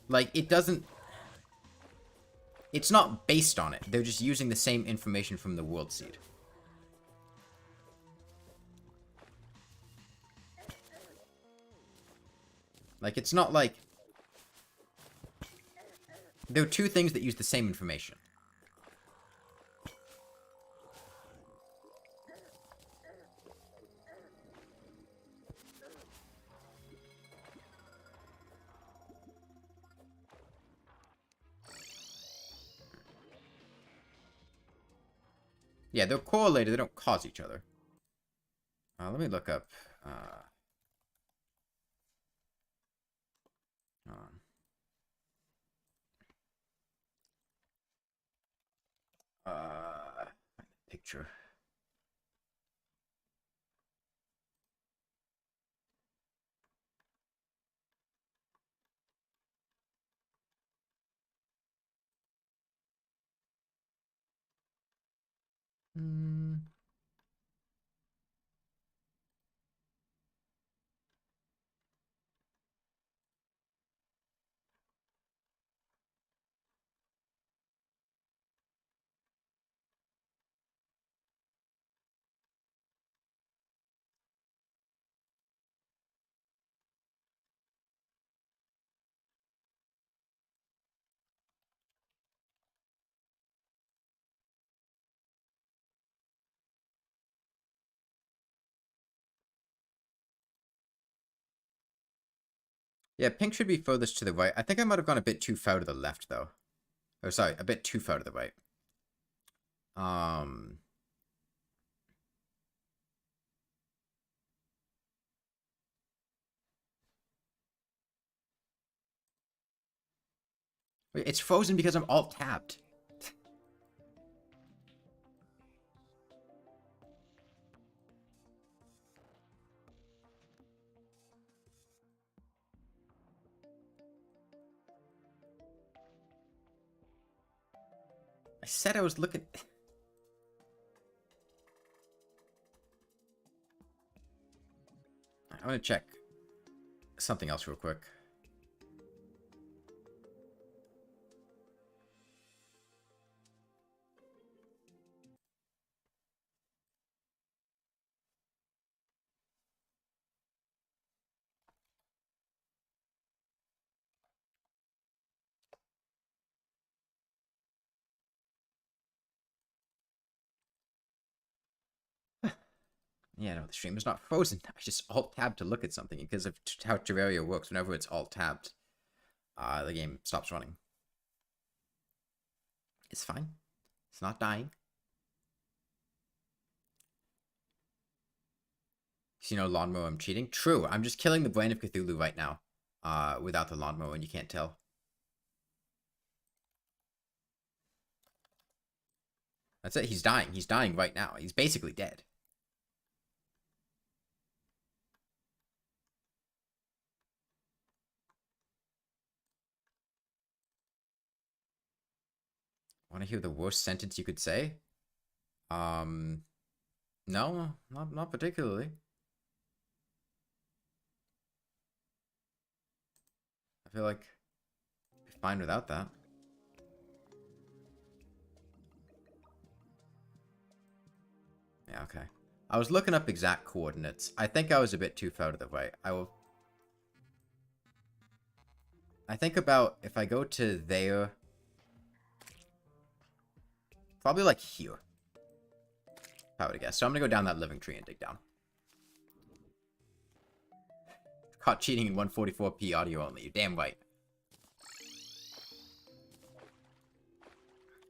[SPEAKER 1] Like, it doesn't... It's not based on it. They're just using the same information from the world seed. Like, it's not like... There are two things that use the same information. Yeah, they're correlated. They don't cause each other. Let me look up... picture. Yeah, pink should be furthest to the right. I think I might have gone a bit too far to the left, though. Oh, sorry, a bit too far to the right. It's frozen because I'm alt-tabbed. I said I was looking... I'm gonna check something else real quick. Yeah, no, the stream is not frozen. I just alt-tabbed to look at something because of how Terraria works. Whenever it's alt-tabbed, the game stops running. It's fine. It's not dying. You know, Lawnmower, I'm cheating. True, I'm just killing the brain of Cthulhu right now. Without the Lawnmower, and you can't tell. That's it. He's dying. He's dying right now. He's basically dead. Want to hear the worst sentence you could say? No, not particularly. I feel like I'd be fine without that. Yeah, okay. I was looking up exact coordinates. I think I was a bit too far to the right. I think about if I go to there, probably like here. If I would guess. So I'm gonna go down that living tree and dig down. Caught cheating in 144p audio only. You're damn right.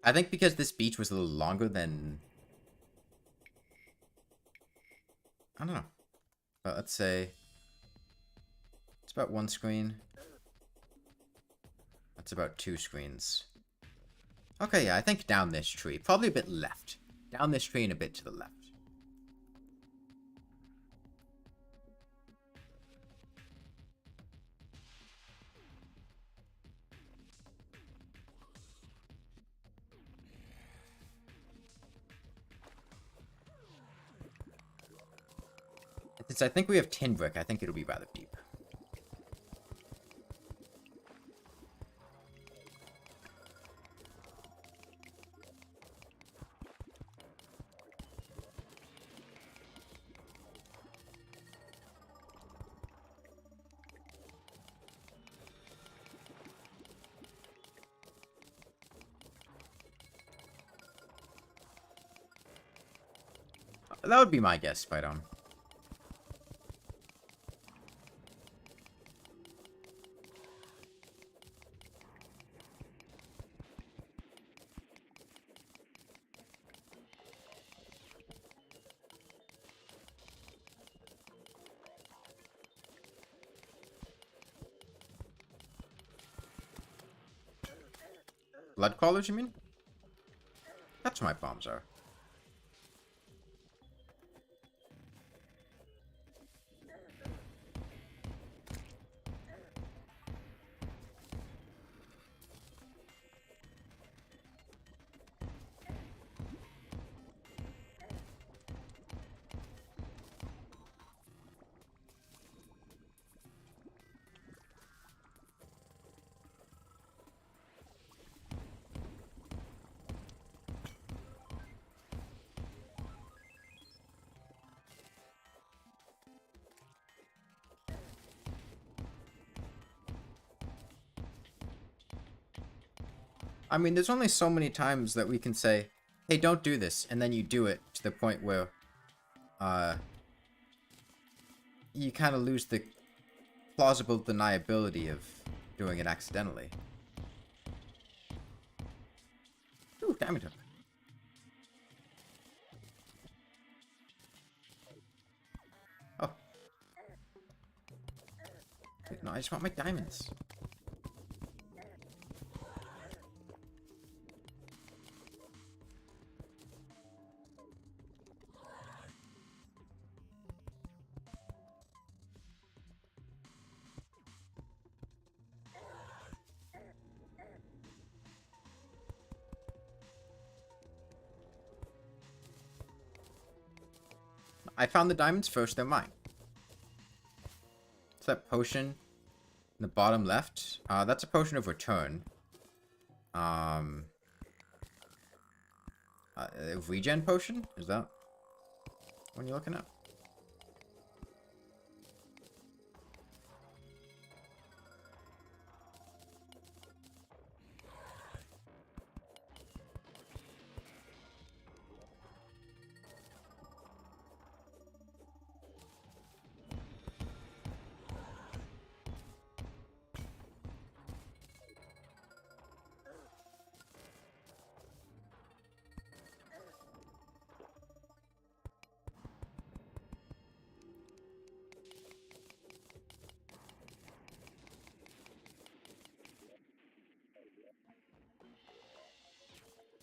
[SPEAKER 1] I think because this beach was a little longer than... I don't know. But let's say... It's about one screen. That's about 2 screens. Okay, yeah, I think down this tree. Probably a bit left. Down this tree and a bit to the left. Since I think we have tin brick, I think it'll be rather deep. That would be my guess, right on. Blood callers, you mean? That's where my bombs are. I mean, there's only so many times that we can say, hey, don't do this, and then you do it to the point where, you kind of lose the plausible deniability of doing it accidentally. Ooh, diamond hook. Oh. Wait, no, I just want my diamonds. I found the diamonds first, they're mine. It's that potion in the bottom left. That's a potion of return. A regen potion? Is that what you're looking at?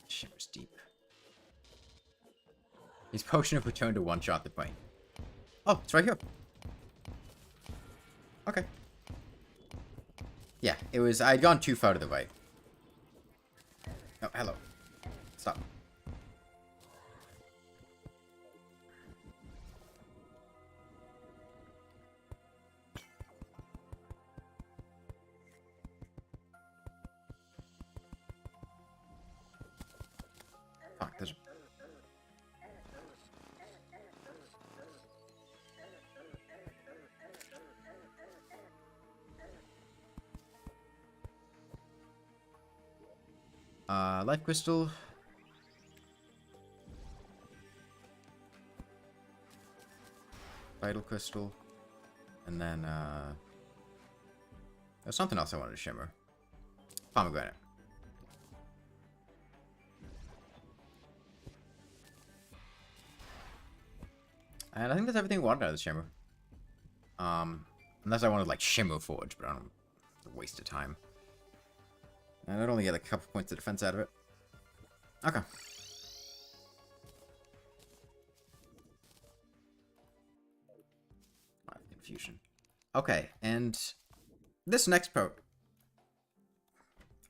[SPEAKER 1] Shimmer's deep. His potion of return to one-shot the brain. Oh, it's right here. Okay. Yeah, it was... I'd gone too far to the right. Oh, hello. Stop. Fuck, there's... life crystal. Vital crystal. And then, there's something else I wanted to shimmer. Pomegranate. And I think that's everything we wanted out of the shimmer. Unless I wanted, like, shimmer forge, but I don't... It's a waste of time. And I'd only get like a couple points of defense out of it. Okay. Confusion. Okay, and this next part,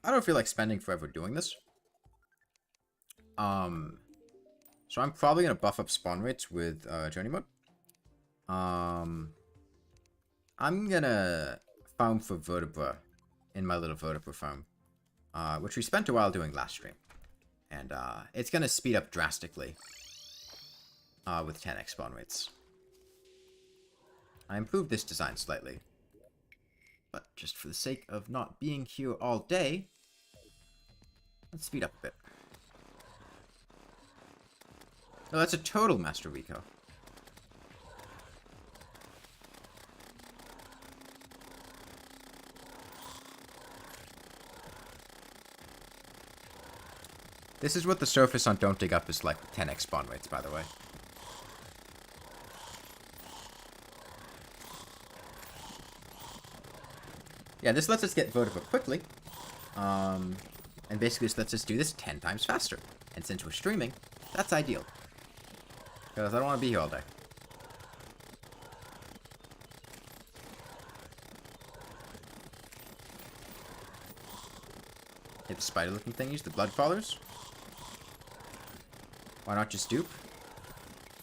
[SPEAKER 1] I don't feel like spending forever doing this. So I'm probably gonna buff up spawn rates with journey mode. I'm gonna farm for vertebra in my little vertebra farm, which we spent a while doing last stream, and it's gonna speed up drastically with 10x spawn rates. I improved this design slightly, but just for the sake of not being here all day, let's speed up a bit. Oh, that's a total Master Rico. This is what the surface on Don't Dig Up is like with 10x spawn rates, by the way. Yeah, this lets us get vertebra quickly. And basically this lets us do this 10 times faster. And since we're streaming, that's ideal. Because I don't want to be here all day. Hit the spider-looking thingies, the blood fallers. Why not just dupe?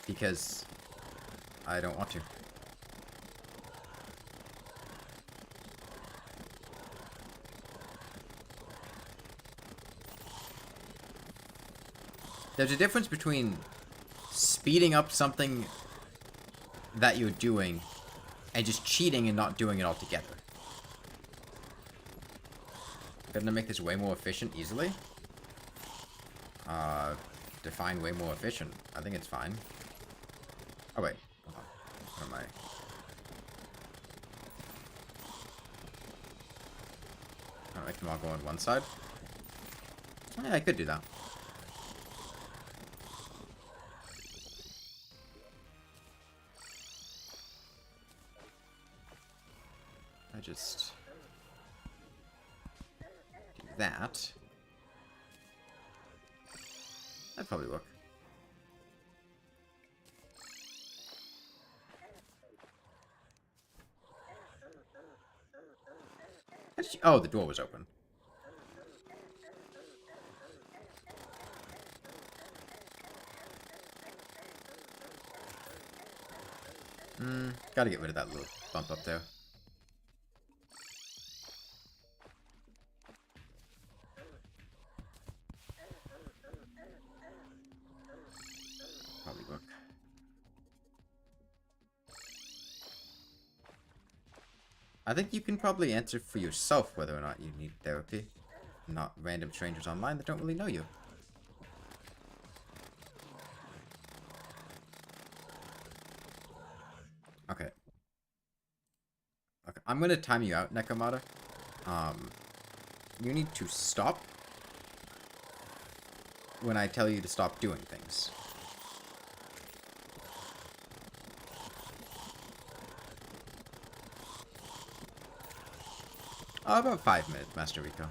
[SPEAKER 1] Because I don't want to. There's a difference between speeding up something that you're doing and just cheating and not doing it altogether. Gonna make this way more efficient easily. Define way more efficient. I think it's fine. Oh wait, hold on. Where am make them all go on one side. Yeah, I could do that. I just do that. That'd probably work. Oh, the door was open. Gotta get rid of that little bump up there. Probably work. I think you can probably answer for yourself whether or not you need therapy. Not random strangers online that don't really know you. Okay. Okay, I'm gonna time you out, Nekomata. You need to stop when I tell you to stop doing things. About 5 minutes, Master Rico.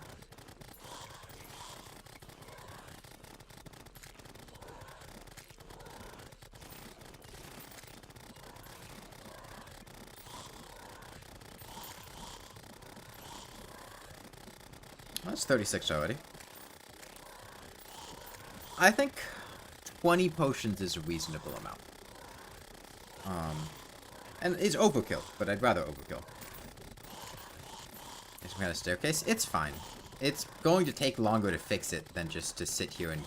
[SPEAKER 1] That's 36 already. I think 20 potions is a reasonable amount. And it's overkill, but I'd rather overkill. There's some kind of staircase. It's fine. It's going to take longer to fix it than just to sit here and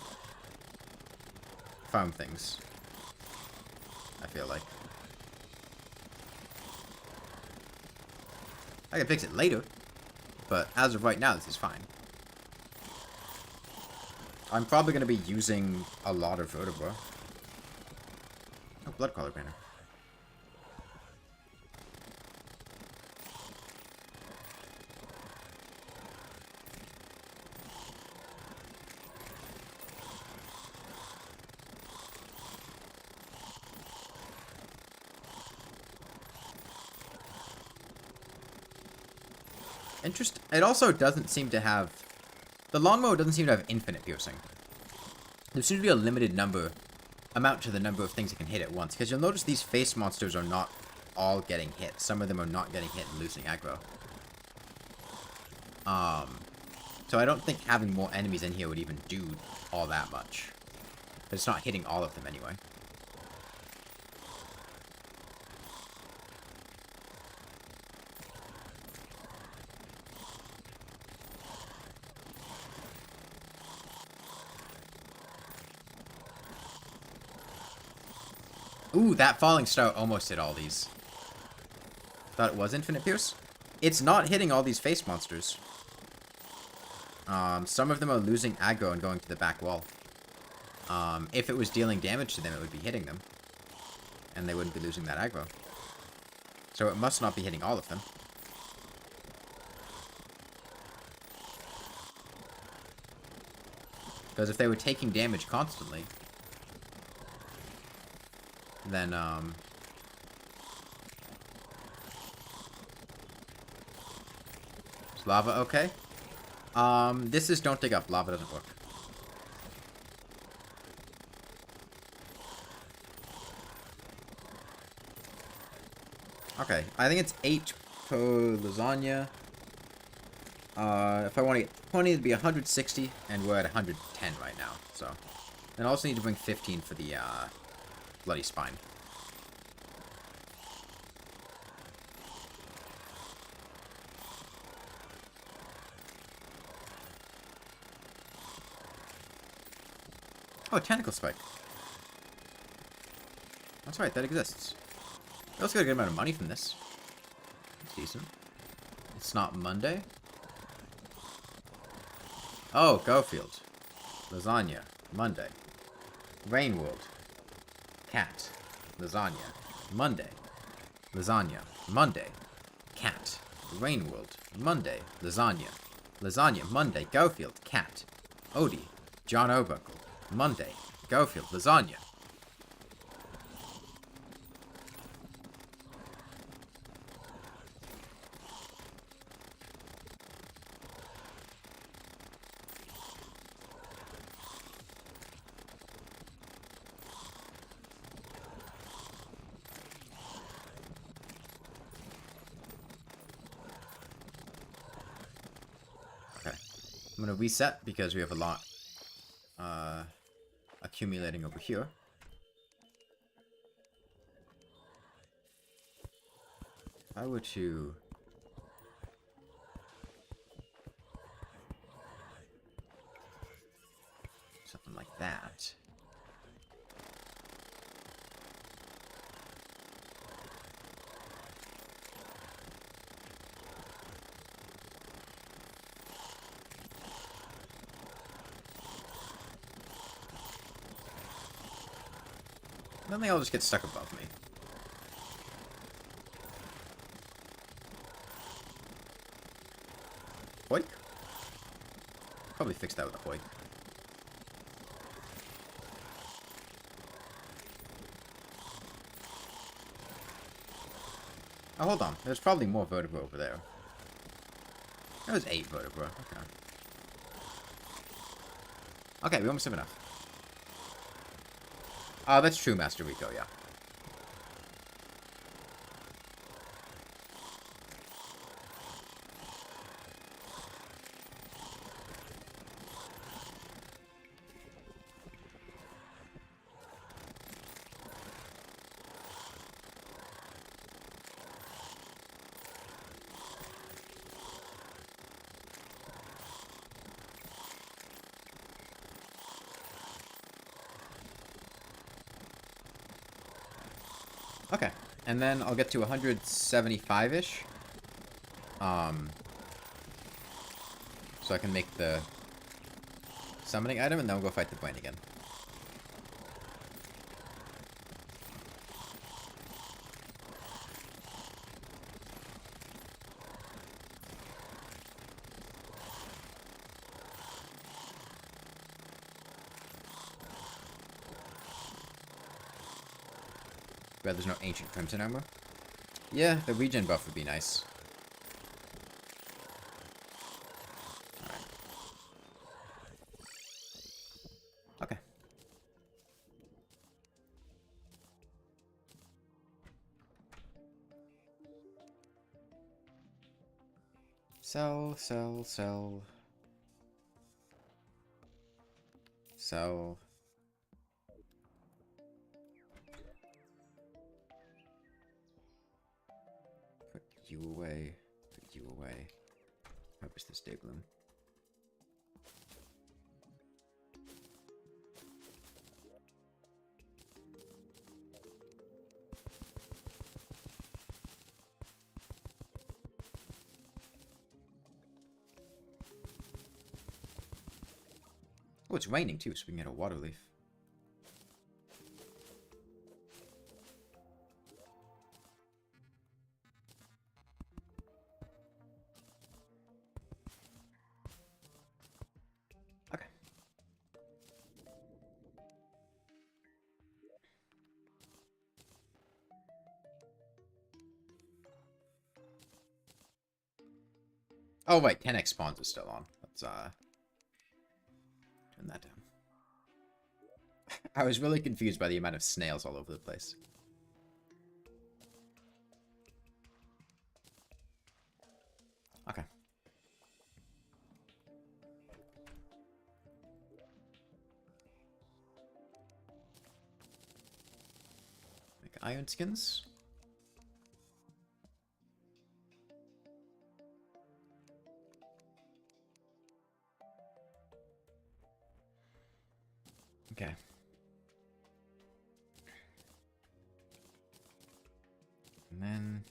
[SPEAKER 1] farm things. I feel like. I can fix it later, but as of right now, this is fine. I'm probably going to be using a lot of vertebra. Oh, blood color banner. It also doesn't seem to have... The Lawnmower doesn't seem to have infinite piercing. There seems to be a limited amount to the number of things it can hit at once. Because you'll notice these face monsters are not all getting hit. Some of them are not getting hit and losing aggro. So I don't think having more enemies in here would even do all that much. But it's not hitting all of them anyway. Ooh, that falling star almost hit all these. Thought it was infinite pierce. It's not hitting all these face monsters. Some of them are losing aggro and going to the back wall. If it was dealing damage to them, it would be hitting them. And they wouldn't be losing that aggro. So it must not be hitting all of them. Because if they were taking damage constantly... then, is lava okay? This is don't dig up. Lava doesn't work. Okay, I think it's 8 per lasagna. If I want to get 20, it'd be 160, and we're at 110 right now, so. And I also need to bring 15 for the, bloody spine. Oh, a tentacle spike. That's right, that exists. We also got a good amount of money from this. It's decent. It's not Monday. Oh, Garfield. Lasagna. Monday. Rain World. Cat. Lasagna. Monday. Lasagna. Monday. Cat. Rain World. Monday. Lasagna. Lasagna, Monday, Gofield, Cat. Odie, John Obuckle, Monday, Gofield, Lasagna. I'm going to reset because we have a lot accumulating over here. If I were to... something like that. Then they all just get stuck above me. Hoik? Probably fix that with a hoik. Oh, hold on. There's probably more vertebra over there. That was 8 vertebra. Okay. Okay, we almost have enough. Oh, that's true, Master Rico, yeah. Okay, and then I'll get to 175-ish. So I can make the summoning item, and then we'll go fight the Brain again. But there's no Ancient Crimson armor. Yeah, the regen buff would be nice. Alright. Okay. Sell, sell, sell. Sell. You away, put you away. Purpose this day bloom. Oh, it's raining too, so we can get a water leaf. Oh, wait, 10x spawns is still on. Let's, turn that down. I was really confused by the amount of snails all over the place. Okay. Make iron skins. Okay. And then...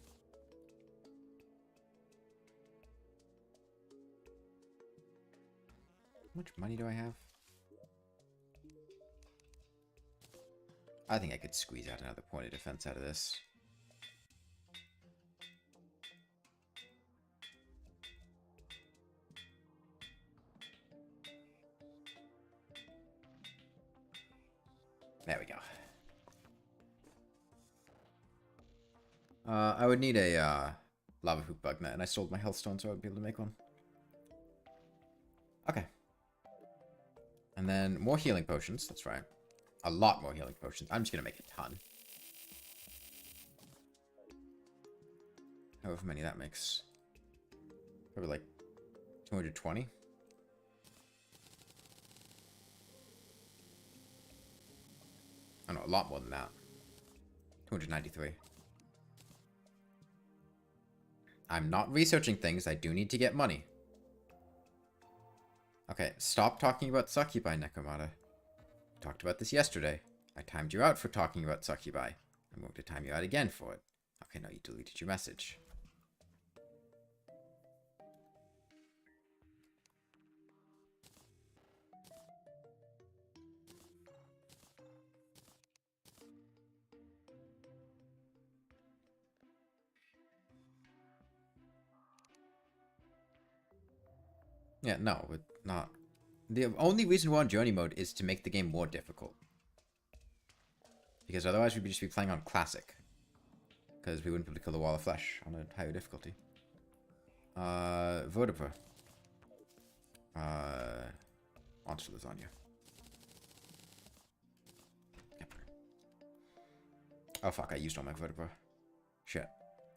[SPEAKER 1] how much money do I have? I think I could squeeze out another point of defense out of this. There we go. I would need a lava hoop bug net, and I sold my healthstone so I would be able to make one. Okay. And then more healing potions. That's right. A lot more healing potions. I'm just going to make a ton. However many that makes. Probably like 220. Oh no, a lot more than that. 293. I'm not researching things. I do need to get money. Okay, stop talking about succubi, Necromata. We talked about this yesterday. I timed you out for talking about succubi. I'm going to time you out again for it. Okay, no, you deleted your message. Yeah, no, it's not. The only reason we're on journey mode is to make the game more difficult. Because otherwise we'd just be playing on classic. Because we wouldn't be able to kill the wall of flesh on a higher difficulty. Vertebra. Monster lasagna. Yep. Oh fuck, I used all my vertebra. Shit.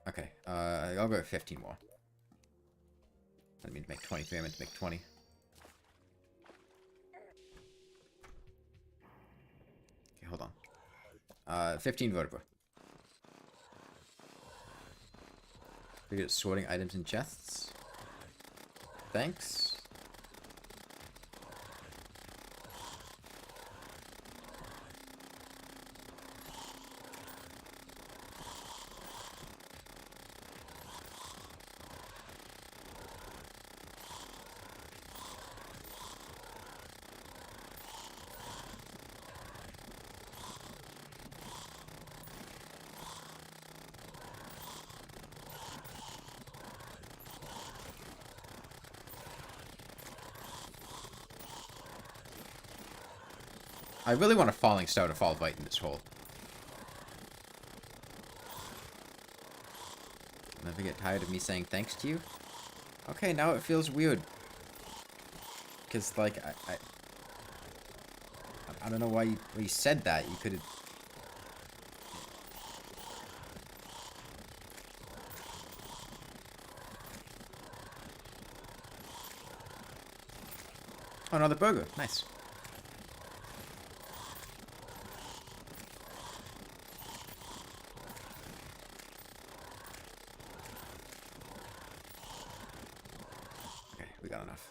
[SPEAKER 1] Okay, I'll go with 15 more. I didn't mean to make 23, I meant to make 20. Okay, hold on. 15 vertebra. Pretty good at sorting items in chests. Thanks. I really want a falling star to fall bite in this hole. Never get tired of me saying thanks to you? Okay, now it feels weird. Because, like, I don't know why you said that. You could have... Oh, another burger. Nice. Okay, we got enough.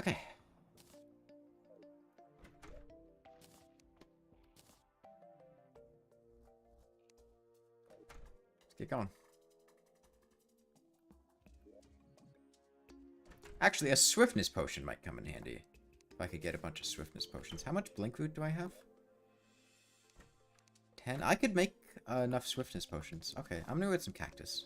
[SPEAKER 1] Okay. Let's get going. Actually, a swiftness potion might come in handy. If I could get a bunch of swiftness potions. How much blink root do I have? 10? I could make enough swiftness potions. Okay, I'm gonna go get some cactus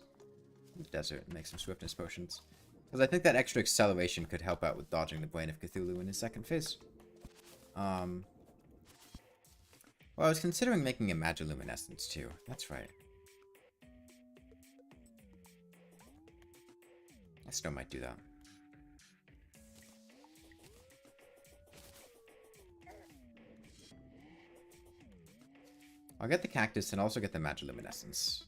[SPEAKER 1] in the desert and make some swiftness potions. Because I think that extra acceleration could help out with dodging the brain of Cthulhu in his second phase. Well, I was considering making a magiluminescence too. That's right. I still might do that. I'll get the cactus and also get the magiluminescence.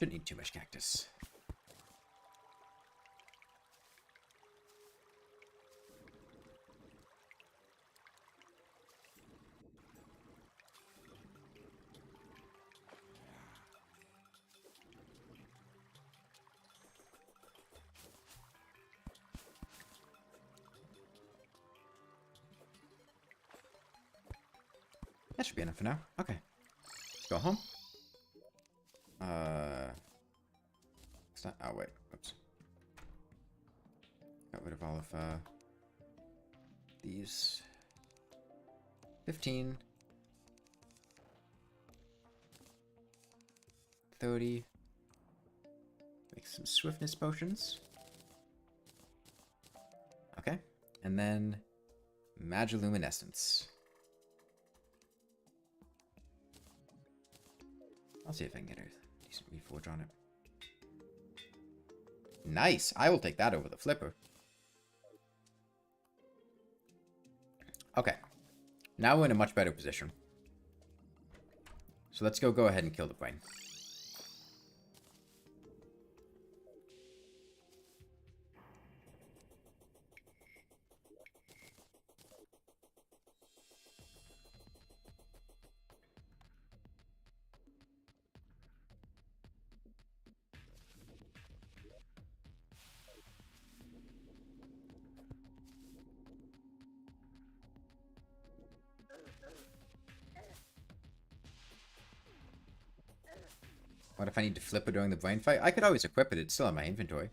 [SPEAKER 1] Shouldn't need too much cactus. That should be enough for now. Okay. Let's go home. It's not. Oh, wait. Oops. Got rid of all of these. 15. 30. Make some swiftness potions. Okay. And then Magiluminescence. I'll see if I can get a decent reforge on it. Nice! I will take that over the flipper. Okay. Now we're in a much better position. So let's go ahead and kill the brain. What if I need to flip it during the brain fight? I could always equip it. It's still in my inventory.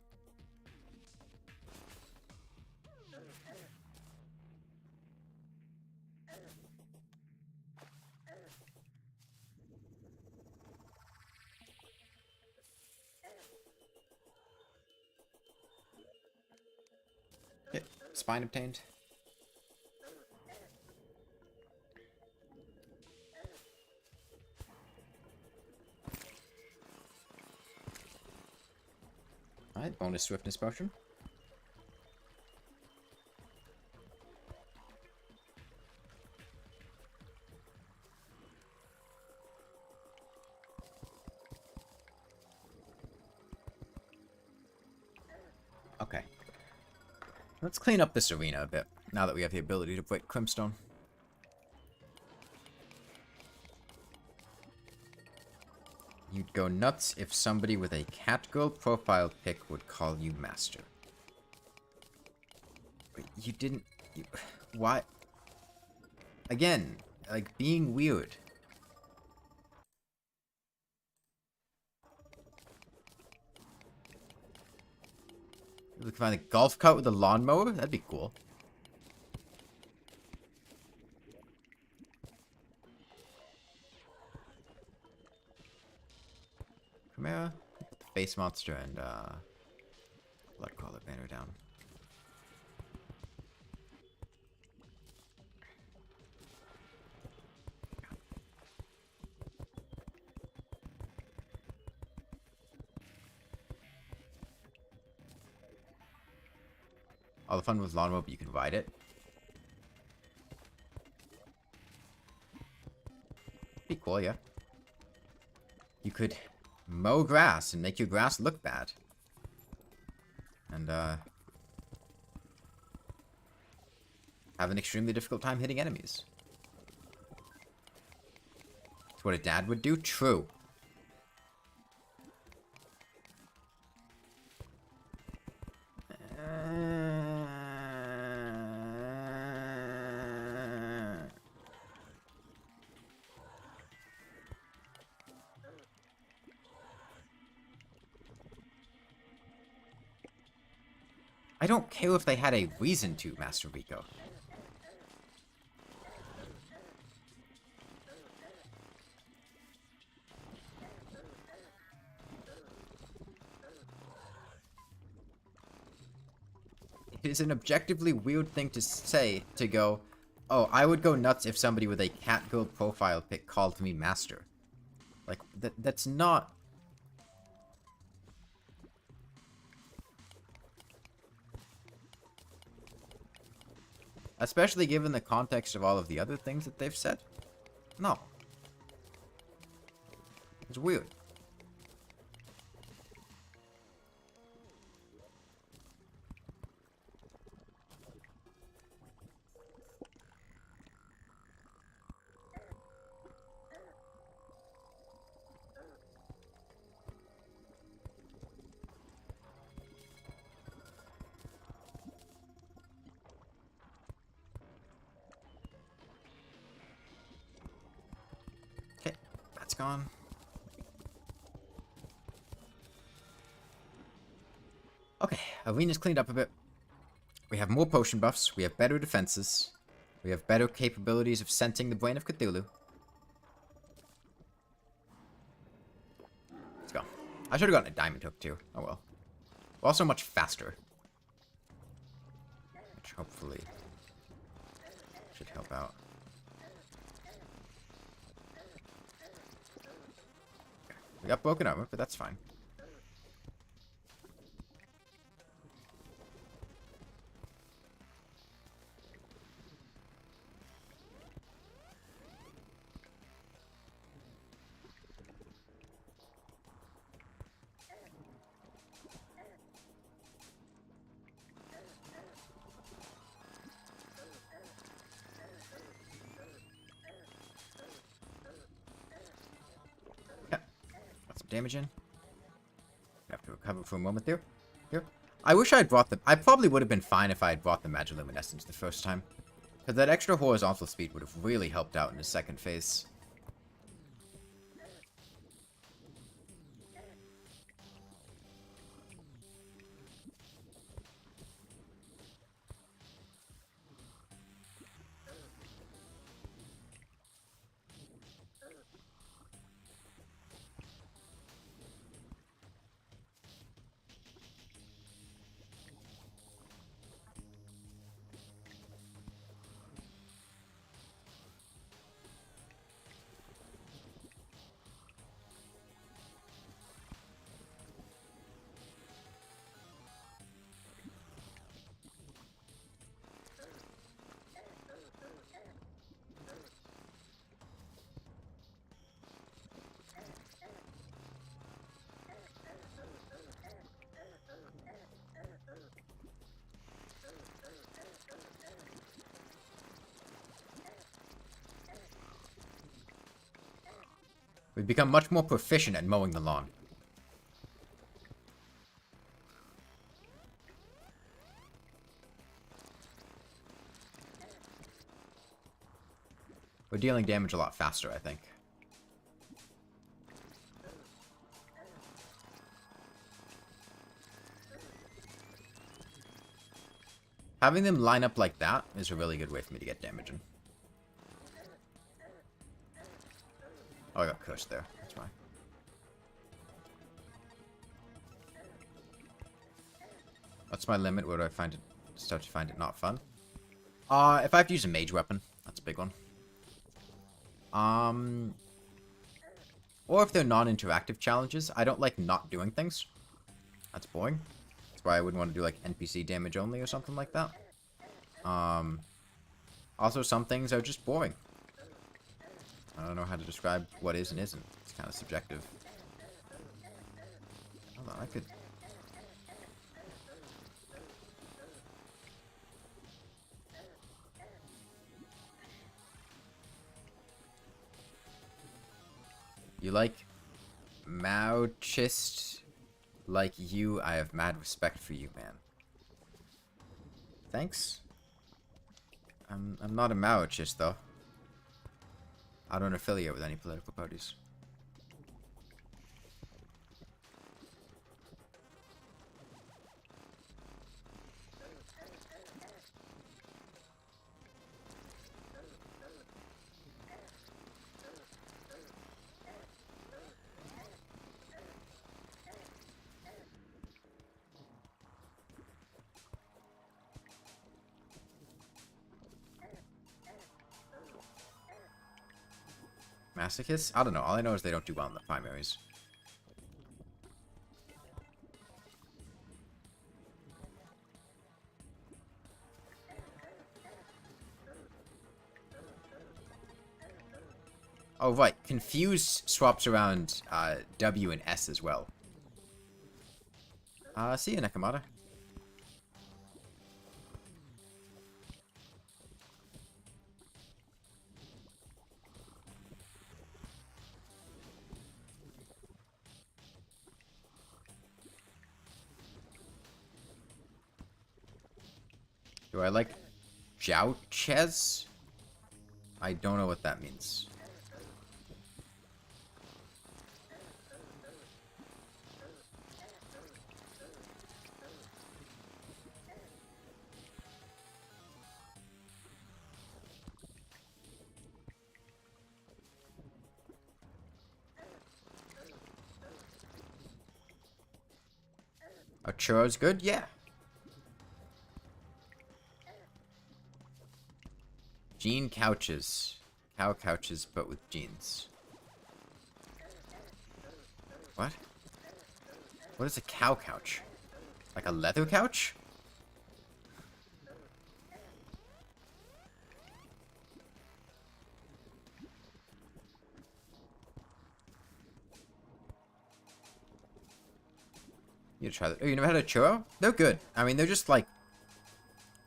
[SPEAKER 1] Okay, spine obtained. Alright, bonus swiftness potion. Okay. Let's clean up this arena a bit, now that we have the ability to break Crimstone. You'd go nuts if somebody with a catgirl profile pic would call you master. But you didn't... why? Again, like, being weird. We can find a golf cart with a lawnmower? That'd be cool. Chimera, put the face monster and Bloodcrawler banner down. All the fun with Lawnmower, but you can ride it. Be cool, yeah. You could mow grass and make your grass look bad. And, have an extremely difficult time hitting enemies. That's what a dad would do? True. I don't care if they had a reason to, Master Rico. It is an objectively weird thing to say, to go, oh, I would go nuts if somebody with a catgirl profile pic called me master. Like, that's not... Especially given the context of all of the other things that they've said. No. It's weird. gone. Okay, arena's cleaned up a bit. We have more potion buffs. We have better defenses. We have better capabilities of scenting the brain of Cthulhu. Let's go. I should have gotten a diamond hook too. Oh well. We're also much faster. Which hopefully should help out. We got broken armor, but that's fine. Damage in. Have to recover for a moment there. Here. I wish I had brought the... I probably would have been fine if I had brought the Magiluminescence the first time. Because that extra horizontal speed would have really helped out in the second phase. We've become much more proficient at mowing the lawn. We're dealing damage a lot faster, I think. Having them line up like that is a really good way for me to get damage in. Oh, I got cursed there. That's fine. What's my limit? Where do I find it? Start to find it not fun? If I have to use a mage weapon, that's a big one. Or if they're non-interactive challenges, I don't like not doing things. That's boring. That's why I wouldn't want to do like NPC damage only or something like that. Also, some things are just boring. I don't know how to describe what is and isn't. It's kind of subjective. Hold on, I could... You like Mauchist? Like you, I have mad respect for you, man. Thanks. I'm not a Maoist, though. I don't affiliate with any political parties. Masochists? I don't know. All I know is they don't do well in the primaries. Oh, right. Confuse swaps around W and S as well. See you, Nakamata. Do I like Jouches? I don't know what that means. A churro's good? Yeah. Jean couches. Cow couches, but with jeans. What? What is a cow couch? Like a leather couch? You try that. Oh, you never had a churro? They're good. I mean, they're just like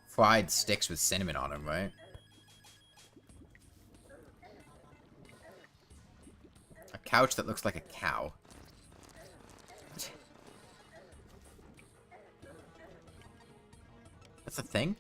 [SPEAKER 1] fried sticks with cinnamon on them, right? A couch that looks like a cow. That's a thing?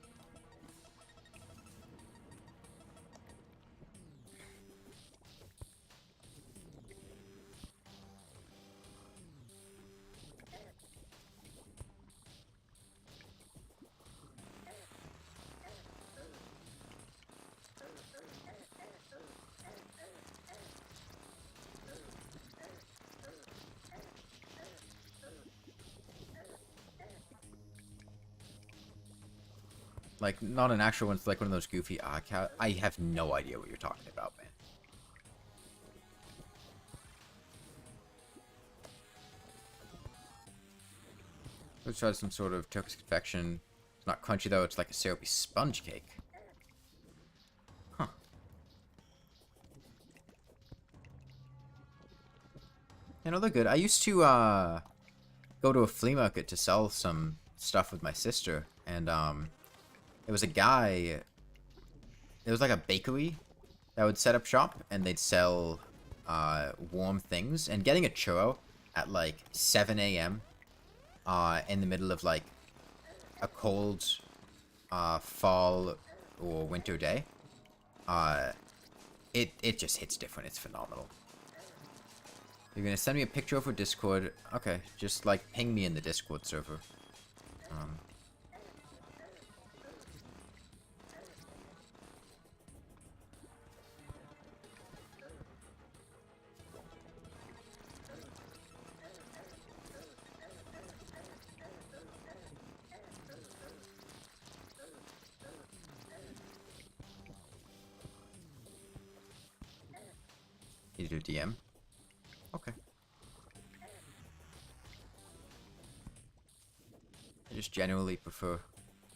[SPEAKER 1] Like, not an actual one, it's like one of those goofy cow. I have no idea what you're talking about, man. Let's try some sort of Turkish confection. It's not crunchy, though. It's like a syrupy sponge cake. Huh. You know, they're good. I used to, go to a flea market to sell some stuff with my sister. And, there was a guy... There was like a bakery that would set up shop. And they'd sell, warm things. And getting a churro at, like, 7 a.m., in the middle of, like, a cold, fall or winter day, it just hits different. It's phenomenal. You're gonna send me a picture over Discord. Okay, just, like, ping me in the Discord server. You do DM? Okay. I just generally prefer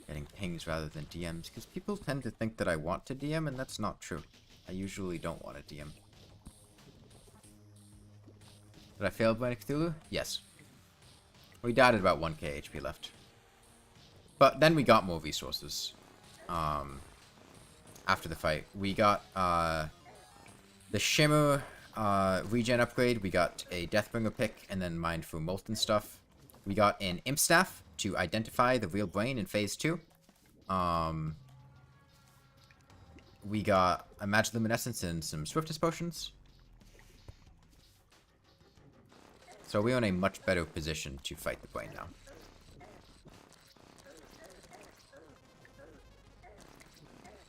[SPEAKER 1] getting pings rather than DMs, because people tend to think that I want to DM, and that's not true. I usually don't want to DM. Did I fail by Cthulhu? Yes. We died at about 1k HP left. But then we got more resources. After the fight. We got, the Shimmer, regen upgrade. We got a Deathbringer pick, and then mined for molten stuff. We got an Imp Staff to identify the real brain in Phase 2. We got a Magic Luminescence and some Swiftness potions. So we're in a much better position to fight the brain now.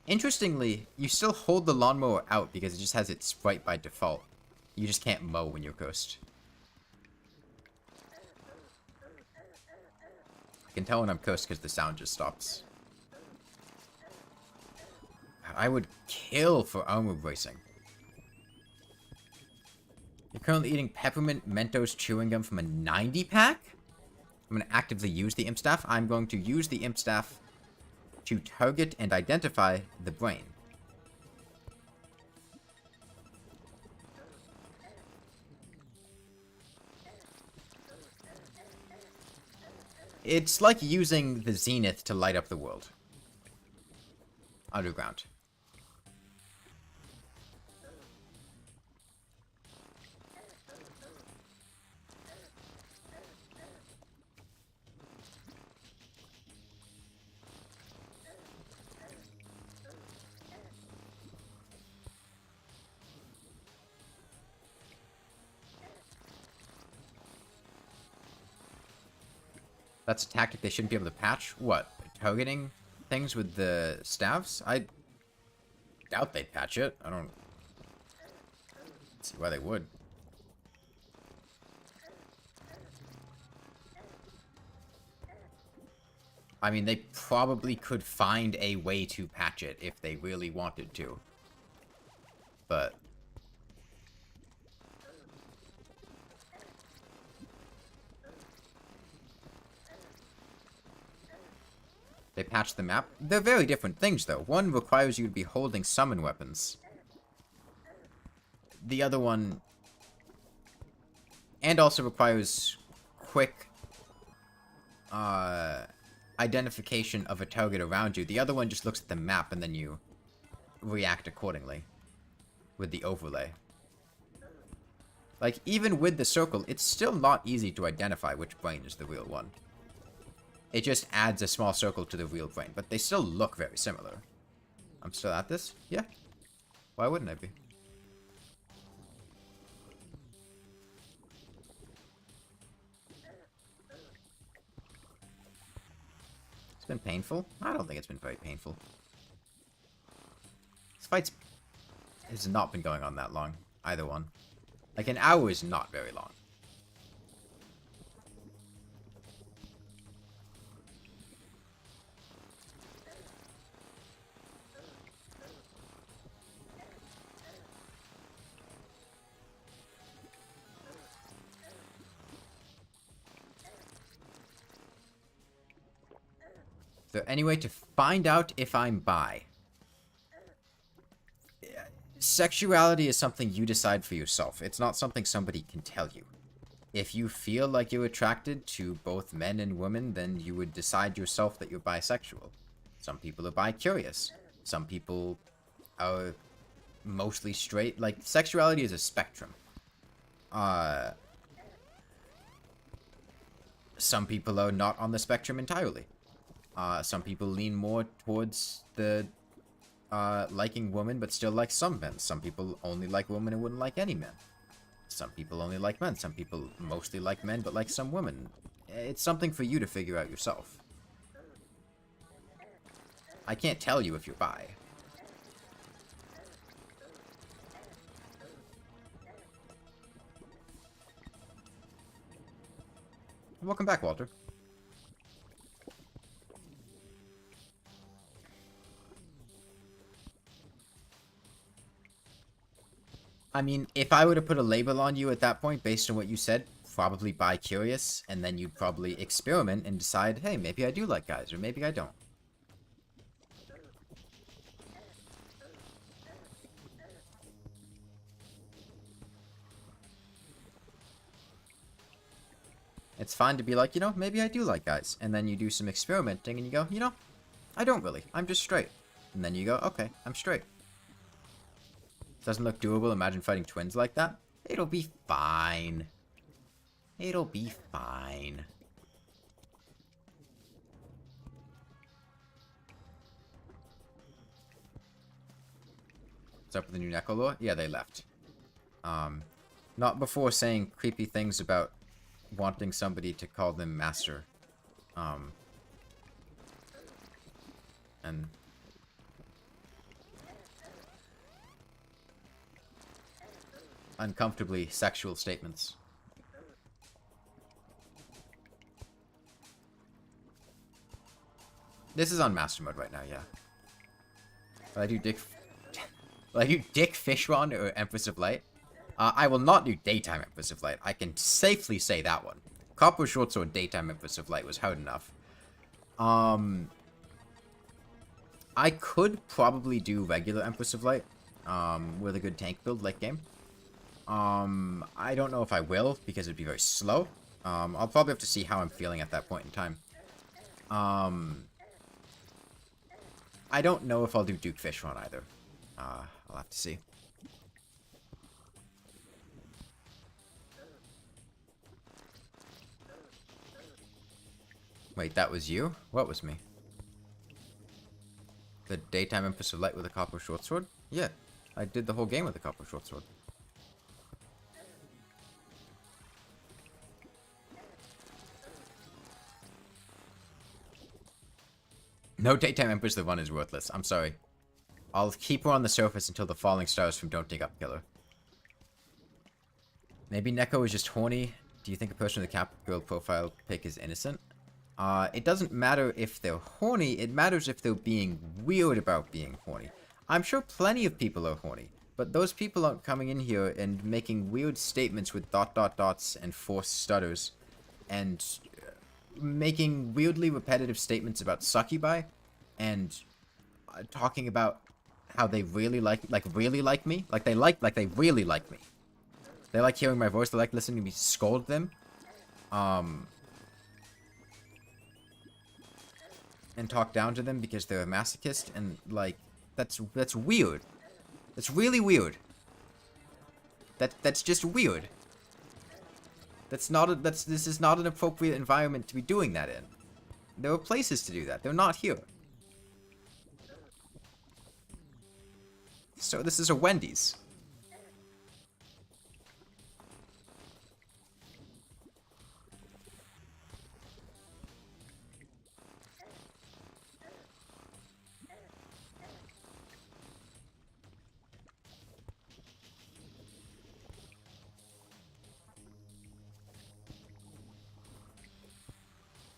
[SPEAKER 1] Interestingly, you still hold the Lawnmower out because it just has its sprite by default. You just can't mow when you're cursed. I can tell when I'm cursed because the sound just stops. I would kill for armor bracing. You're currently eating peppermint Mentos chewing gum from a 90 pack? I'm going to actively use the Imp Staff. I'm going to use the Imp Staff to target and identify the brain. It's like using the Zenith to light up the world. Underground. That's a tactic they shouldn't be able to patch. What? Targeting things with the staffs? I doubt they'd patch it. I don't see why they would. I mean, they probably could find a way to patch it if they really wanted to. But... they patched the map. They're very different things, though. One requires you to be holding summon weapons. The other one... and also requires quick... identification of a target around you. The other one just looks at the map and then you react accordingly with the overlay. Like, even with the circle, it's still not easy to identify which brain is the real one. It just adds a small circle to the real brain, but they still look very similar. I'm still at this? Yeah. Why wouldn't I be? It's been painful? I don't think it's been very painful. This fight has not been going on that long. Either one. Like, an hour is not very long. So anyway, to find out if I'm bi. Sexuality is something you decide for yourself. It's not something somebody can tell you. If you feel like you're attracted to both men and women, then you would decide yourself that you're bisexual. Some people are bi-curious. Some people are mostly straight. Like, sexuality is a spectrum. Some people are not on the spectrum entirely. Some people lean more towards the liking women, but still like some men. Some people only like women and wouldn't like any men. Some people only like men. Some people mostly like men, but like some women. It's something for you to figure out yourself. I can't tell you if you're bi. Welcome back, Walter. I mean, if I were to put a label on you at that point, based on what you said, probably bi-curious, and then you'd probably experiment and decide, hey, maybe I do like guys, or maybe I don't. It's fine to be like, you know, maybe I do like guys, and then you do some experimenting, and you go, you know, I don't really, I'm just straight. And then you go, okay, I'm straight. Doesn't look doable. Imagine fighting twins like that. It'll be fine. It'll be fine. What's up with the new Necrolore? Yeah, they left. Not before saying creepy things about wanting somebody to call them master. And... uncomfortably sexual statements. This is on master mode right now, yeah. Will I do Dick Fishron or Empress of Light? I will not do Daytime Empress of Light. I can safely say that one. Copper Short Sword Daytime Empress of Light was hard enough. I could probably do regular Empress of Light with a good tank build late game. I don't know if I will, because it'd be very slow. I'll probably have to see how I'm feeling at that point in time. I don't know if I'll do Duke Fishron either. I'll have to see. Wait, that was you? What was me? The Daytime Empress of Light with a Copper Short Sword? Yeah, I did the whole game with a Copper Short Sword. No Daytime Empress, the run is worthless. I'm sorry. I'll keep her on the surface until the falling stars from Don't Dig Up kill her. Maybe Neko is just horny. Do you think a person with a Cap Girl profile pic is innocent? It doesn't matter if they're horny, it matters if they're being weird about being horny. I'm sure plenty of people are horny, but those people aren't coming in here and making weird statements with dots and forced stutters, and making weirdly repetitive statements about succubi, and talking about how they really like me, like they really like me. They like hearing my voice, they like listening to me scold them. And talk down to them because they're a masochist, and like that's weird. That's really weird. That's just weird. This is not an appropriate environment to be doing that in. There are places to do that. They're not here. So this is a Wendy's.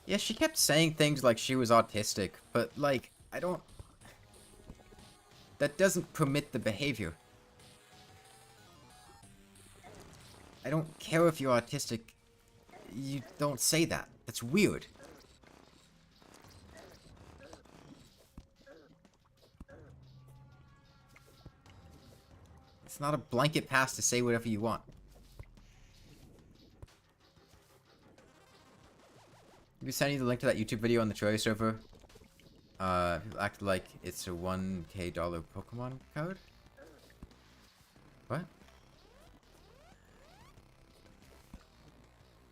[SPEAKER 1] Yeah, she kept saying things like she was autistic, but, like, I don't... That doesn't permit the behavior. I don't care if you're autistic. You don't say that. That's weird. It's not a blanket pass to say whatever you want. Maybe send you the link to that YouTube video on the Terraria server. People act like it's a $1K Pokemon code? What?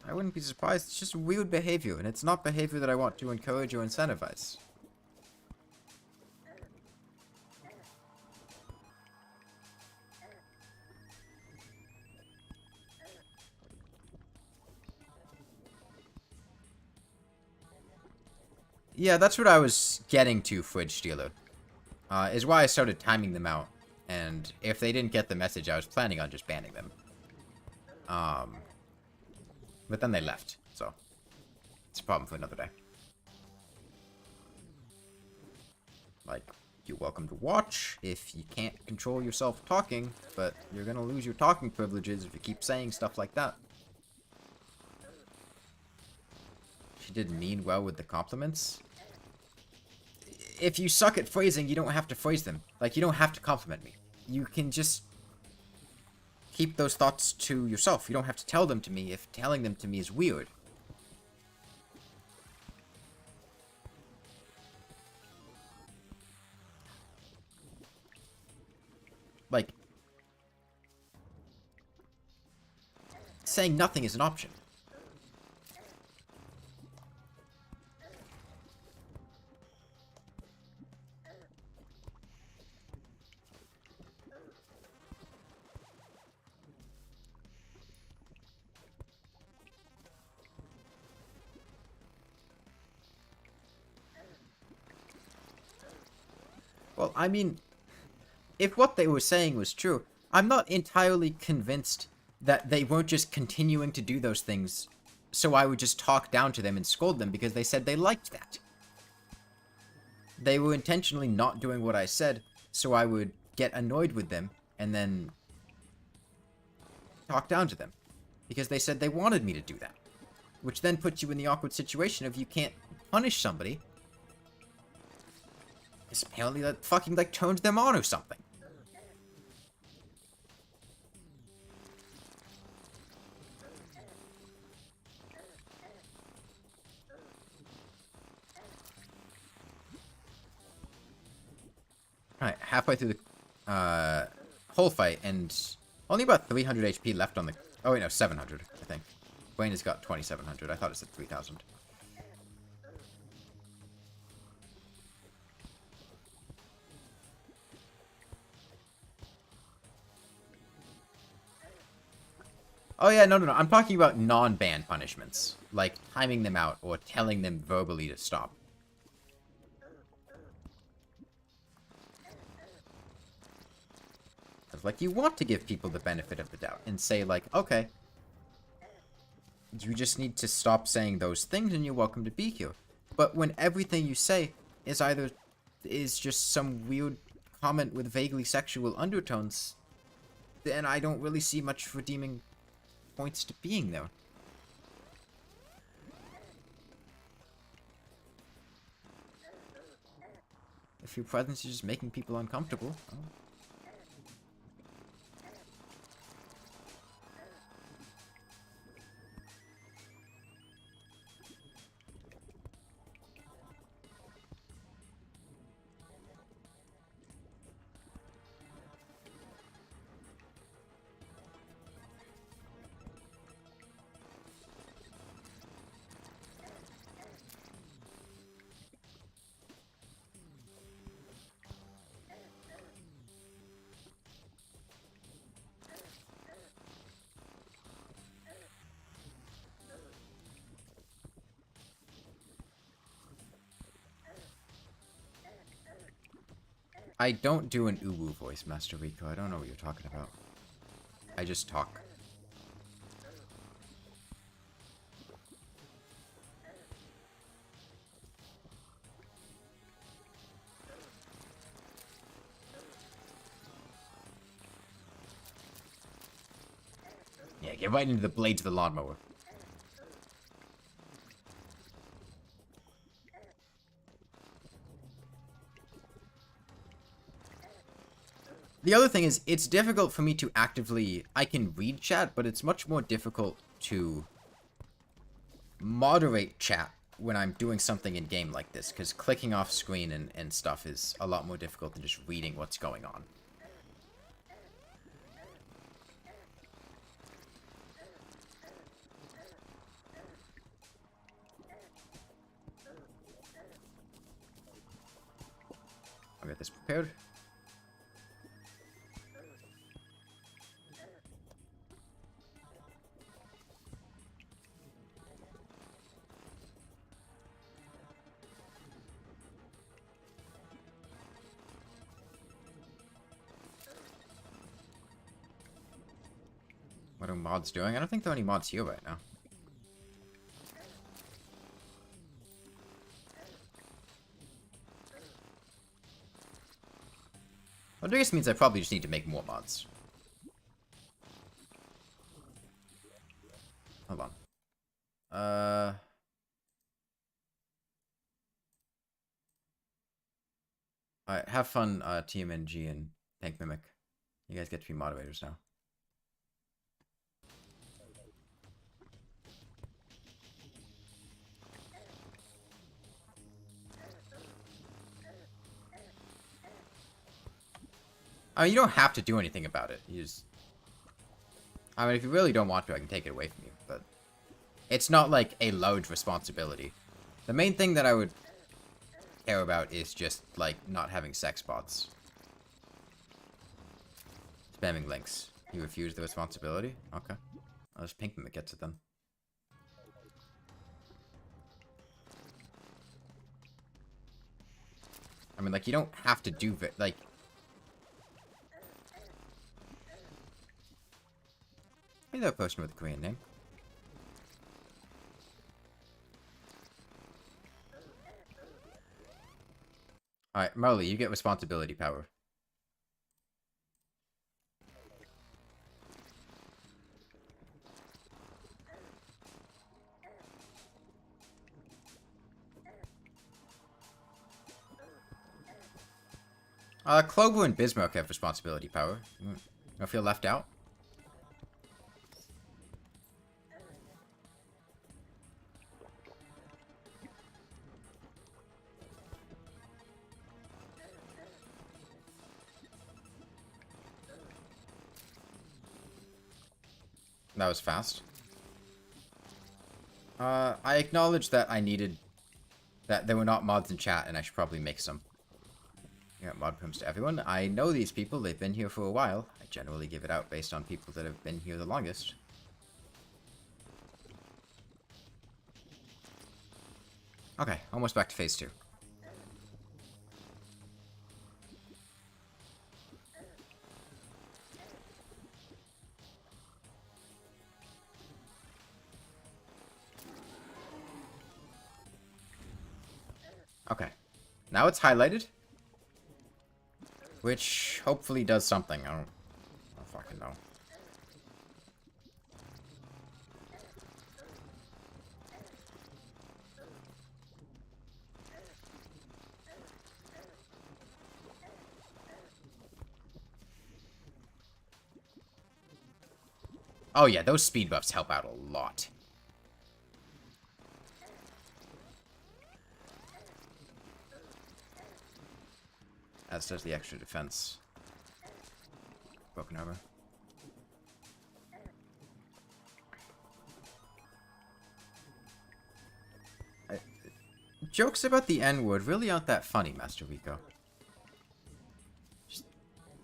[SPEAKER 1] I wouldn't be surprised. It's just weird behavior, and it's not behavior that I want to encourage or incentivize. Yeah, that's what I was getting to, Fridge Stealer. Is why I started timing them out. And if they didn't get the message, I was planning on just banning them. But then they left, so it's a problem for another day. Like, you're welcome to watch if you can't control yourself talking, but you're gonna lose your talking privileges if you keep saying stuff like that. She did mean well with the compliments. If you suck at phrasing, you don't have to phrase them. Like, you don't have to compliment me. You can just keep those thoughts to yourself. You don't have to tell them to me if telling them to me is weird. Like, saying nothing is an option. Well, I mean, if what they were saying was true, I'm not entirely convinced that they weren't just continuing to do those things so I would just talk down to them and scold them because they said they liked that. They were intentionally not doing what I said so I would get annoyed with them and then talk down to them because they said they wanted me to do that. Which then puts you in the awkward situation of you can't punish somebody. Because apparently that fucking, like, turned them on or something. Alright, halfway through the whole fight, and only about 300 HP left on the... Oh wait, no, 700, I think. Wayne has got 2,700. I thought it said 3,000. Oh yeah, no. I'm talking about non-ban punishments. Like, timing them out or telling them verbally to stop. Like, you want to give people the benefit of the doubt and say, like, okay, You just need to stop saying those things and you're welcome to be here. But when everything you say is just some weird comment with vaguely sexual undertones, then I don't really see much redeeming points to being there. If your presence is just making people uncomfortable, well, I don't do an uwu voice, Master Rico. I don't know what you're talking about. I just talk. Yeah, get right into the blades of the lawnmower. The other thing is, it's difficult for me to actively... I can read chat, but it's much more difficult to moderate chat when I'm doing something in-game like this, because clicking off screen and stuff is a lot more difficult than just reading what's going on. I'll get this prepared. What are mods doing? I don't think there are any mods here right now. Well, I guess means I probably just need to make more mods. Hold on. Alright, have fun, TMNG and Tank Mimic. You guys get to be moderators now. I mean, you don't have to do anything about it. You just... I mean, if you really don't want to, I can take it away from you, but... It's not, like, a large responsibility. The main thing that I would care about is just, like, not having sex bots. Spamming links. You refuse the responsibility? Okay. I'll just pink them that gets it then. I mean, like, you don't have to do it, like... Hey there, person with a Korean name. Alright, Marley, you get responsibility power. Clover and Bismarck have responsibility power. You don't feel left out? That was fast. I acknowledge that I needed... that there were not mods in chat, and I should probably make some. Yeah, mod perms to everyone. I know these people, they've been here for a while. I generally give it out based on people that have been here the longest. Okay, almost back to phase 2. Okay. Now it's highlighted. Which hopefully does something. I don't fucking know. Oh yeah, those speed buffs help out a lot. As does the extra defense. Broken armor. Jokes about the N-word really aren't that funny, Master Rico. Just,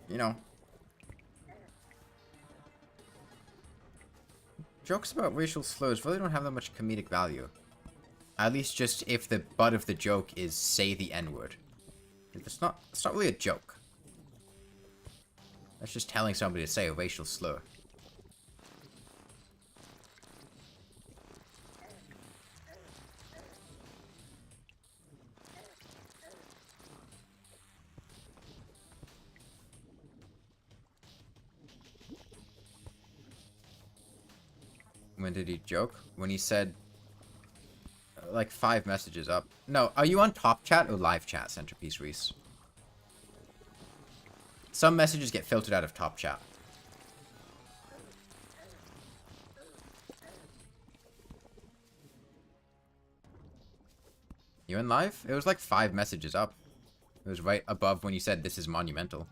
[SPEAKER 1] you know. Jokes about racial slurs really don't have that much comedic value. At least just if the butt of the joke is say the N-word. It's not really a joke. That's just telling somebody to say a racial slur. When did he joke? When he said, like, 5 messages up. No, are you on top chat or live chat, Centerpiece Reese? Some messages get filtered out of top chat. You in live? It was like 5 messages up. It was right above when you said this is monumental.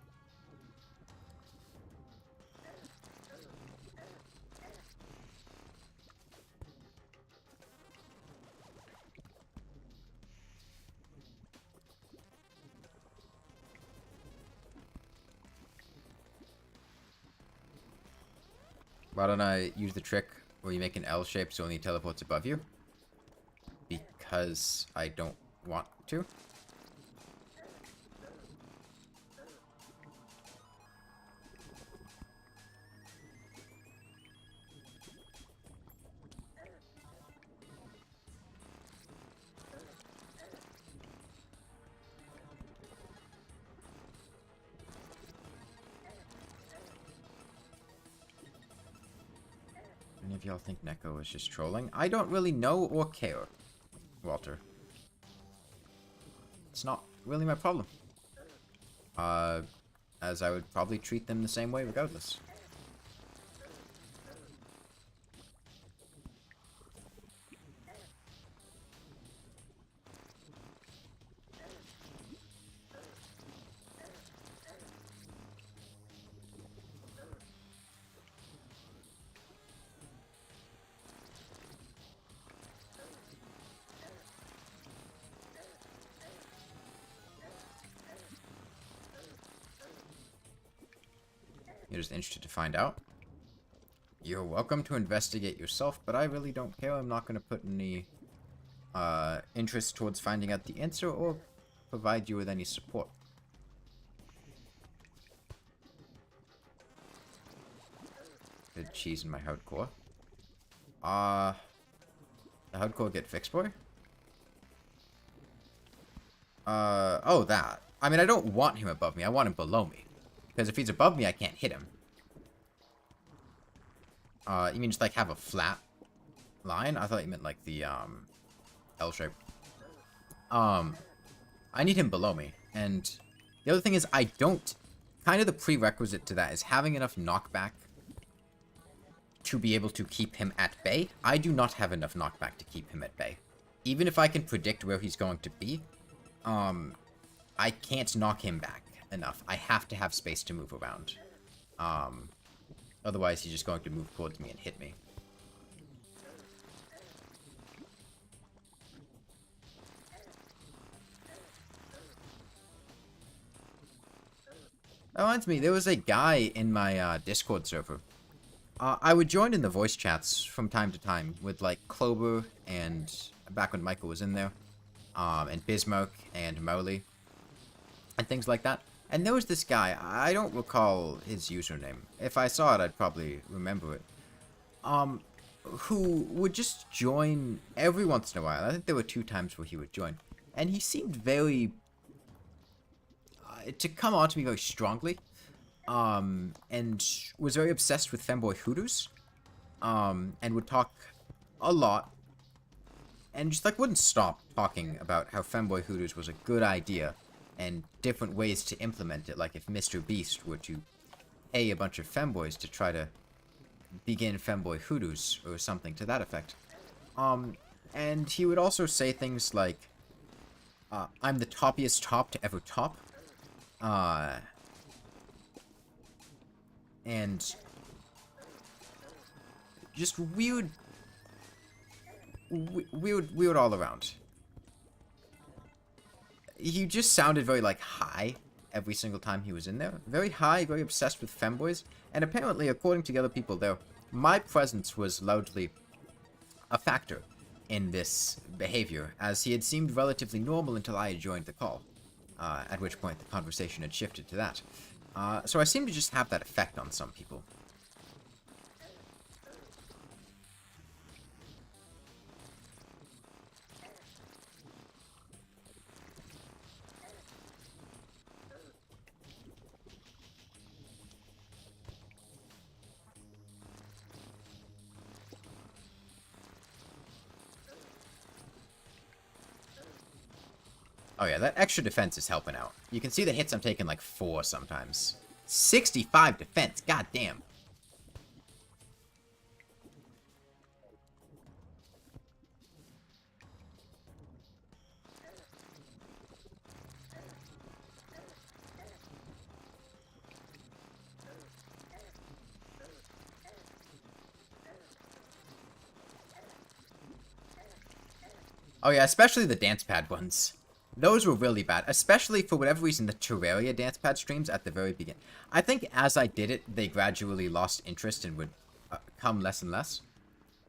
[SPEAKER 1] Why don't I use the trick where you make an L shape so only teleports above you? Because I don't want to. Any of y'all think Neko was just trolling? I don't really know or care, Walter. It's not really my problem. As I would probably treat them the same way regardless. You're just interested to find out? You're welcome to investigate yourself, but I really don't care. I'm not going to put any interest towards finding out the answer or provide you with any support. Good cheese in my hardcore. The hardcore get fixed, boy? Oh, that. I mean, I don't want him above me. I want him below me. Because if he's above me, I can't hit him. You mean just, like, have a flat line? I thought you meant, like, the, L shape. I need him below me. And the other thing is, I don't... Kind of the prerequisite to that is having enough knockback to be able to keep him at bay. I do not have enough knockback to keep him at bay. Even if I can predict where he's going to be, I can't knock him back enough. I have to have space to move around. Otherwise, he's just going to move towards me and hit me. That reminds me, there was a guy in my Discord server. I would join in the voice chats from time to time with, like, Clover and back when Michael was in there, and Bismarck and Mowley, and things like that. And there was this guy, I don't recall his username. If I saw it, I'd probably remember it. Who would just join every once in a while. I think there were 2 times where he would join. and he seemed very to come on to me very strongly, and was very obsessed with femboy hooters, and would talk a lot, and just like wouldn't stop talking about how femboy hooters was a good idea and different ways to implement it, like if Mr. Beast were to pay a bunch of femboys to try to begin femboy hooters or something to that effect. And he would also say things like, I'm the toppiest top to ever top. And just weird all around. He just sounded very, like, high every single time he was in there. Very high, very obsessed with femboys. And apparently, according to the other people there, my presence was largely a factor in this behavior, as he had seemed relatively normal until I had joined the call, at which point the conversation had shifted to that. So I seem to just have that effect on some people. Oh yeah, that extra defense is helping out. You can see the hits I'm taking like 4 sometimes. 65 defense, goddamn. Oh yeah, especially the dance pad ones. Those were really bad, especially for whatever reason the Terraria dance pad streams at the very beginning. I think as I did it, they gradually lost interest and would come less and less.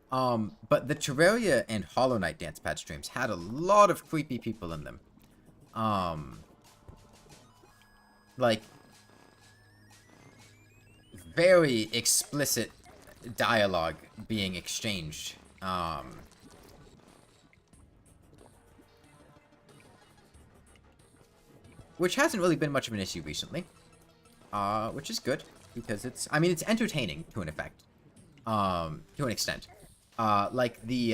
[SPEAKER 1] But the Terraria and Hollow Knight dance pad streams had a lot of creepy people in them. Like, very explicit dialogue being exchanged. Which hasn't really been much of an issue recently. Which is good, because it's, I mean, it's entertaining to an effect. To an extent. Like the,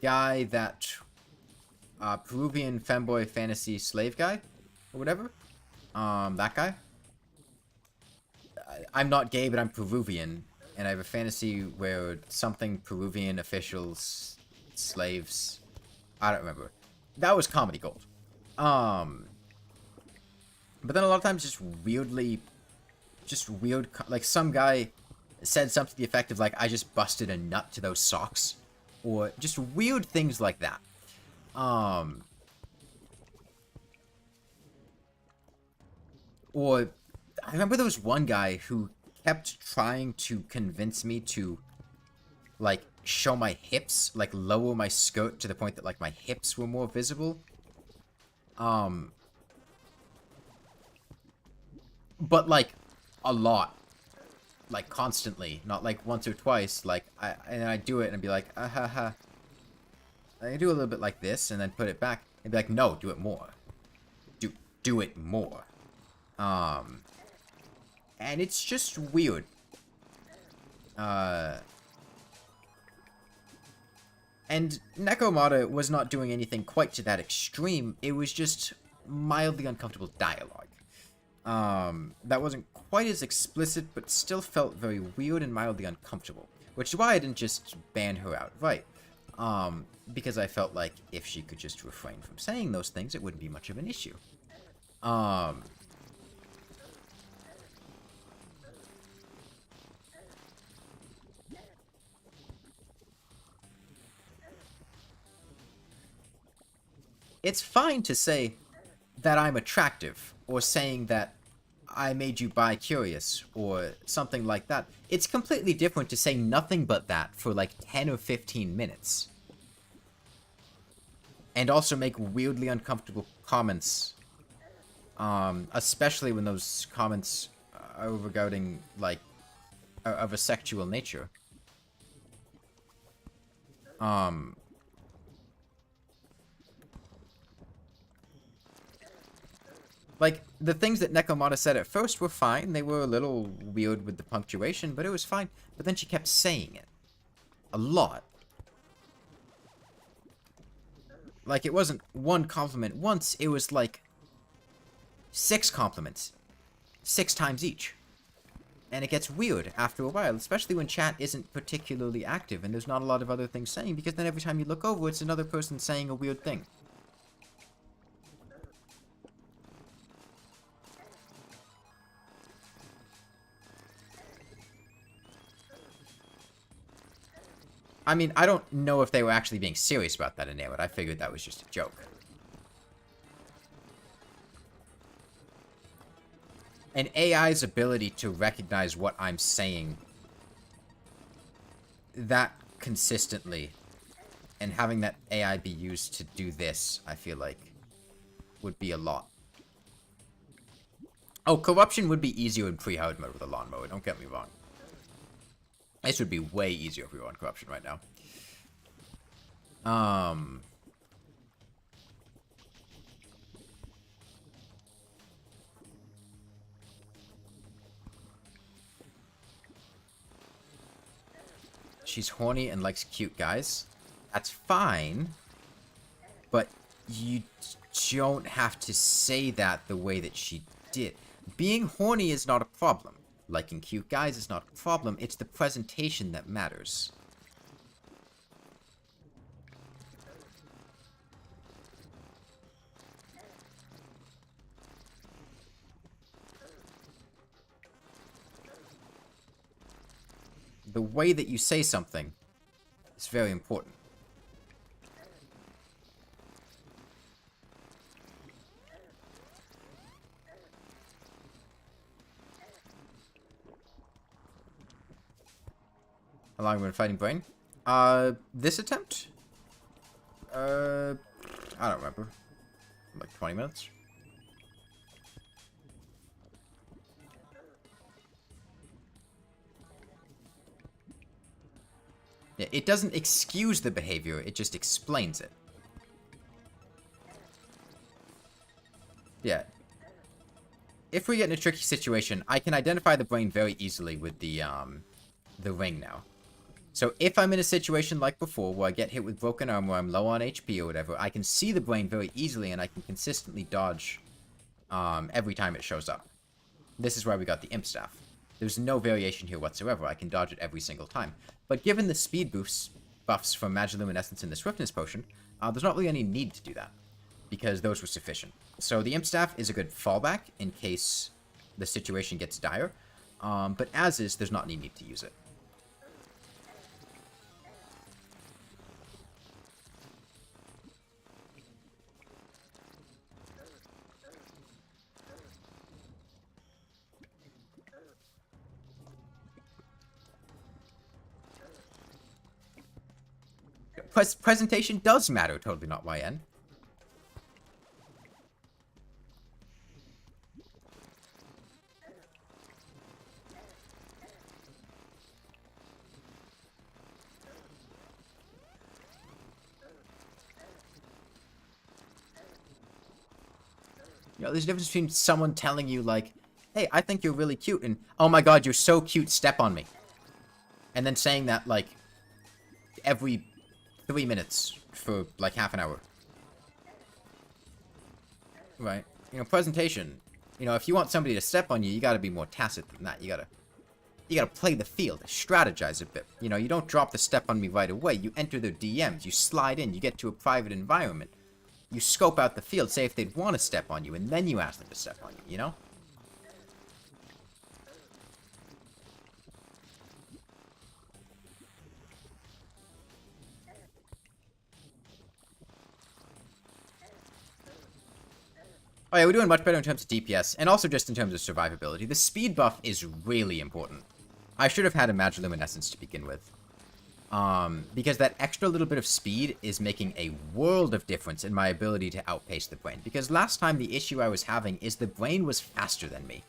[SPEAKER 1] guy that, Peruvian femboy fantasy slave guy, or whatever. That guy. I'm not gay, but I'm Peruvian, and I have a fantasy where something Peruvian officials, slaves, I don't remember. That was comedy gold. But then a lot of times just weird, like some guy said something to the effect of like, I just busted a nut to those socks. Or just weird things like that. Or, I remember there was one guy who kept trying to convince me to, like, show my hips, like, lower my skirt to the point that, like, my hips were more visible. But, like, a lot. Like, constantly. Not, like, once or twice. Like, and then I'd do it and I'd be like, ha. I do a little bit like this and then put it back. And be like, no, do it more. Do it more. And it's just weird. And Nekomata was not doing anything quite to that extreme. It was just mildly uncomfortable dialogue. That wasn't quite as explicit, but still felt very weird and mildly uncomfortable. Which is why I didn't just ban her outright. Because I felt like if she could just refrain from saying those things, it wouldn't be much of an issue. It's fine to say that I'm attractive, or saying that I made you bi-curious, or something like that. It's completely different to say nothing but that for like 10 or 15 minutes. And also make weirdly uncomfortable comments. Especially when those comments are regarding, like, of a sexual nature. Like, the things that Nekomata said at first were fine. They were a little weird with the punctuation, but it was fine. But then she kept saying it. A lot. Like, it wasn't one compliment once, it was like 6 compliments. 6 times each. And it gets weird after a while, especially when chat isn't particularly active and there's not a lot of other things saying, because then every time you look over, it's another person saying a weird thing. I mean, I don't know if they were actually being serious about that in there, but I figured that was just a joke. An AI's ability to recognize what I'm saying that consistently, and having that AI be used to do this, I feel like, would be a lot. Oh, corruption would be easier in pre-hard mode with a lawnmower, don't get me wrong. This would be way easier if we were on corruption right now. She's horny and likes cute guys. That's fine. But you don't have to say that the way that she did. Being horny is not a problem. Liking cute guys is not a problem. It's the presentation that matters. The way that you say something is very important. How long have we been fighting Brain? This attempt? I don't remember. Like 20 minutes? Yeah, it doesn't excuse the behavior, it just explains it. Yeah. If we get in a tricky situation, I can identify the Brain very easily with the ring now. So if I'm in a situation like before, where I get hit with broken arm, where I'm low on HP or whatever, I can see the Brain very easily, and I can consistently dodge every time it shows up. This is why we got the Imp Staff. There's no variation here whatsoever. I can dodge it every single time. But given the speed buffs from Magiluminescence and the Swiftness Potion, there's not really any need to do that, because those were sufficient. So the Imp Staff is a good fallback in case the situation gets dire, but as is, there's not any need to use it. Presentation does matter, totally not YN. You know, there's a difference between someone telling you, like, hey, I think you're really cute, and, oh my god, you're so cute, step on me. And then saying that, like, every 3 minutes for, like, half an hour. Right? You know, presentation. You know, if you want somebody to step on you, you gotta be more tacit than that. You gotta play the field, strategize a bit. You know, you don't drop the step on me right away. You enter their DMs, you slide in, you get to a private environment. You scope out the field, say if they'd want to step on you, and then you ask them to step on you, you know? Oh yeah, we're doing much better in terms of DPS, and also just in terms of survivability. The speed buff is really important. I should have had a Magiluminescence to begin with. Because that extra little bit of speed is making a world of difference in my ability to outpace the Brain. Because last time the issue I was having is the Brain was faster than me.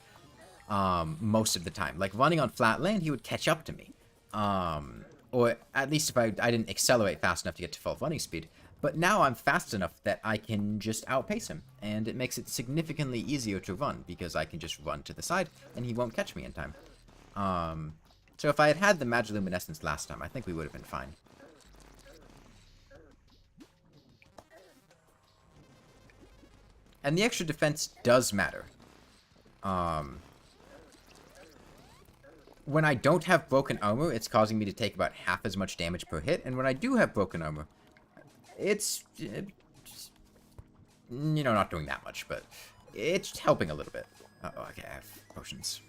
[SPEAKER 1] Most of the time. Like, running on flat land, he would catch up to me. Or at least if I didn't accelerate fast enough to get to full running speed. But now I'm fast enough that I can just outpace him, and it makes it significantly easier to run, because I can just run to the side, and he won't catch me in time. So if I had had the Magiluminescence last time, I think we would have been fine. And the extra defense does matter. When I don't have broken armor, it's causing me to take about half as much damage per hit, and when I do have broken armor, it's, not doing that much, but it's helping a little bit. Uh-oh, okay, I have potions.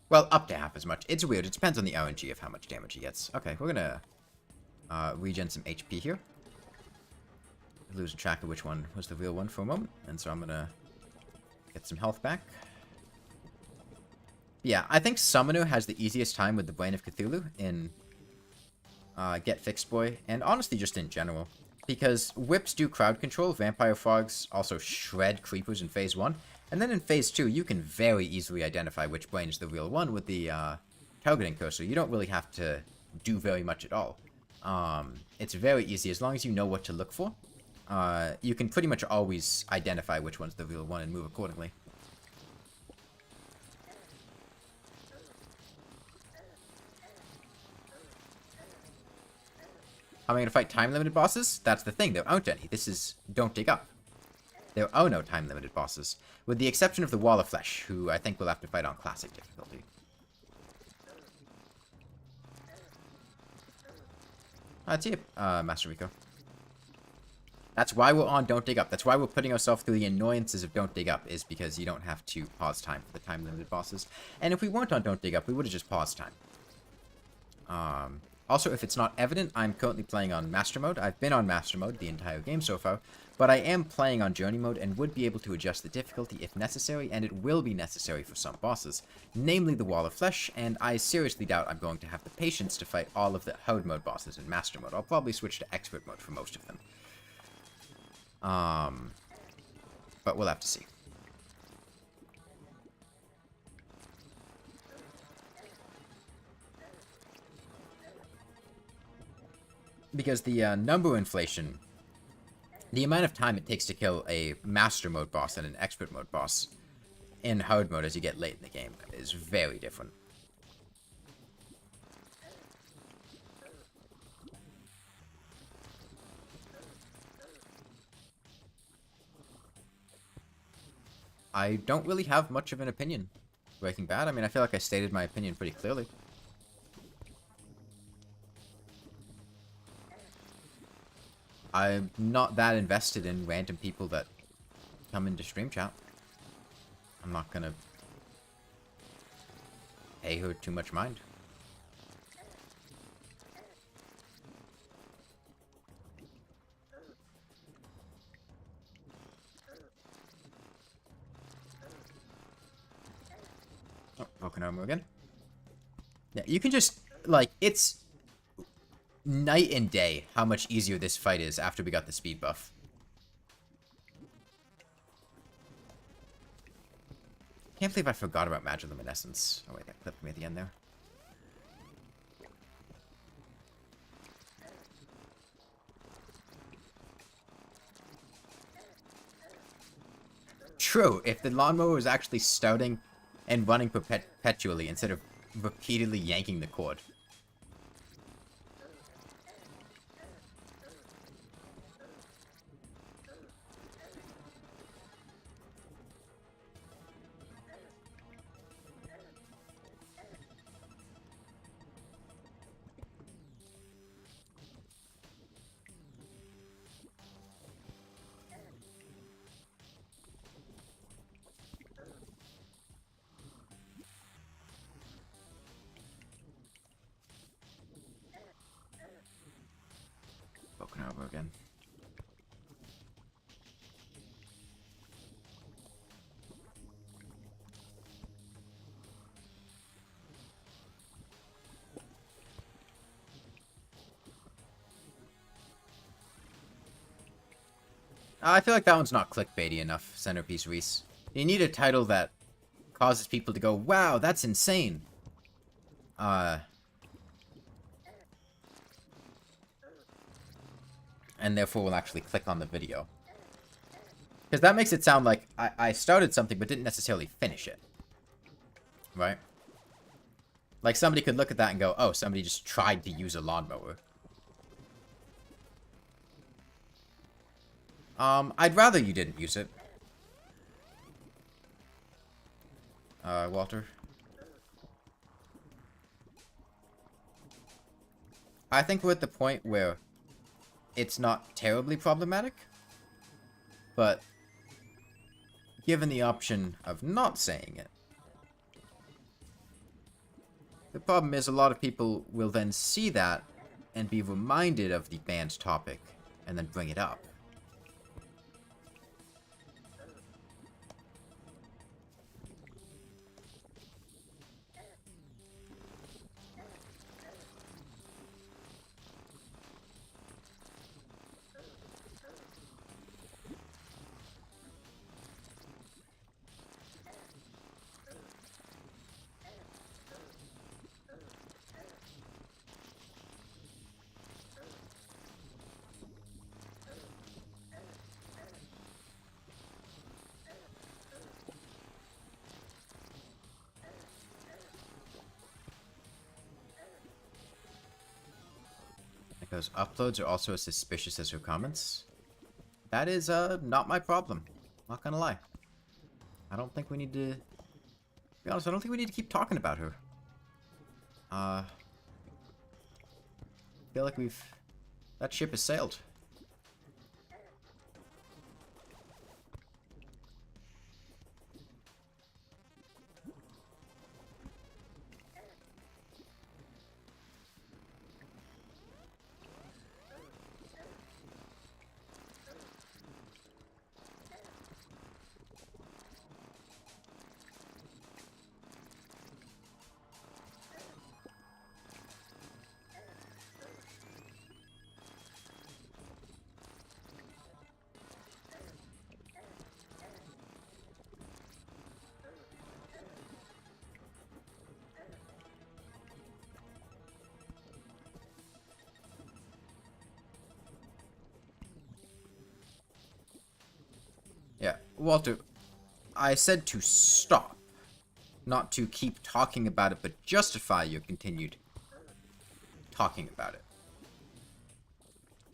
[SPEAKER 1] Well, up to half as much. It's weird. It depends on the RNG of how much damage he gets. Okay, we're gonna regen some HP here. Losing track of which one was the real one for a moment, and so I'm gonna get some health back. Yeah, I think Summoner has the easiest time with the Brain of Cthulhu in Get Fixed Boy, and honestly just in general. Because whips do crowd control, vampire frogs also shred creepers in phase 1, and then in phase 2 you can very easily identify which brain is the real one with the targeting cursor. You don't really have to do very much at all. It's very easy, as long as you know what to look for. You can pretty much always identify which one's the real one and move accordingly. How am I going to fight time-limited bosses? That's the thing, there aren't any. This is Don't Dig Up. There are no time-limited bosses, with the exception of the Wall of Flesh, who I think we'll have to fight on Classic difficulty. That's it, Master Rico. That's why we're on Don't Dig Up. That's why we're putting ourselves through the annoyances of Don't Dig Up, is because you don't have to pause time for the time-limited bosses. And if we weren't on Don't Dig Up, we would have just paused time. Also, if it's not evident, I'm currently playing on Master Mode. I've been on Master Mode the entire game so far, but I am playing on Journey Mode and would be able to adjust the difficulty if necessary, and it will be necessary for some bosses, namely the Wall of Flesh, and I seriously doubt I'm going to have the patience to fight all of the Hard Mode bosses in Master Mode. I'll probably switch to Expert Mode for most of them. But we'll have to see. Because the number inflation, the amount of time it takes to kill a Master Mode boss and an Expert Mode boss in Hard Mode as you get late in the game is very different. I don't really have much of an opinion, Breaking Bad. I mean, I feel like I stated my opinion pretty clearly. I'm not that invested in random people that come into stream chat. I'm not gonna pay her too much mind. Oh, broken armor again. Yeah, you can just, like, it's night and day how much easier this fight is after we got the speed buff. Can't believe I forgot about Magiluminescence. Oh wait, that clipped me at the end there. True, if the lawnmower was actually starting and running perpetually instead of repeatedly yanking the cord. Over again. I feel like that one's not clickbaity enough, Centerpiece Reese. You need a title that causes people to go, wow, that's insane. and therefore will actually click on the video. Because that makes it sound like I started something but didn't necessarily finish it. Right? Like somebody could look at that and go, oh, somebody just tried to use a lawnmower. I'd rather you didn't use it. Walter. I think we're at the point where it's not terribly problematic, but given the option of not saying it, the problem is a lot of people will then see that and be reminded of the banned topic and then bring it up. Because uploads are also as suspicious as her comments. That is, not my problem. Not gonna lie. I don't think we need to... be honest, I don't think we need to keep talking about her. I feel like we've... that ship has sailed. Yeah, Walter, I said to stop, not to keep talking about it, but justify your continued talking about it.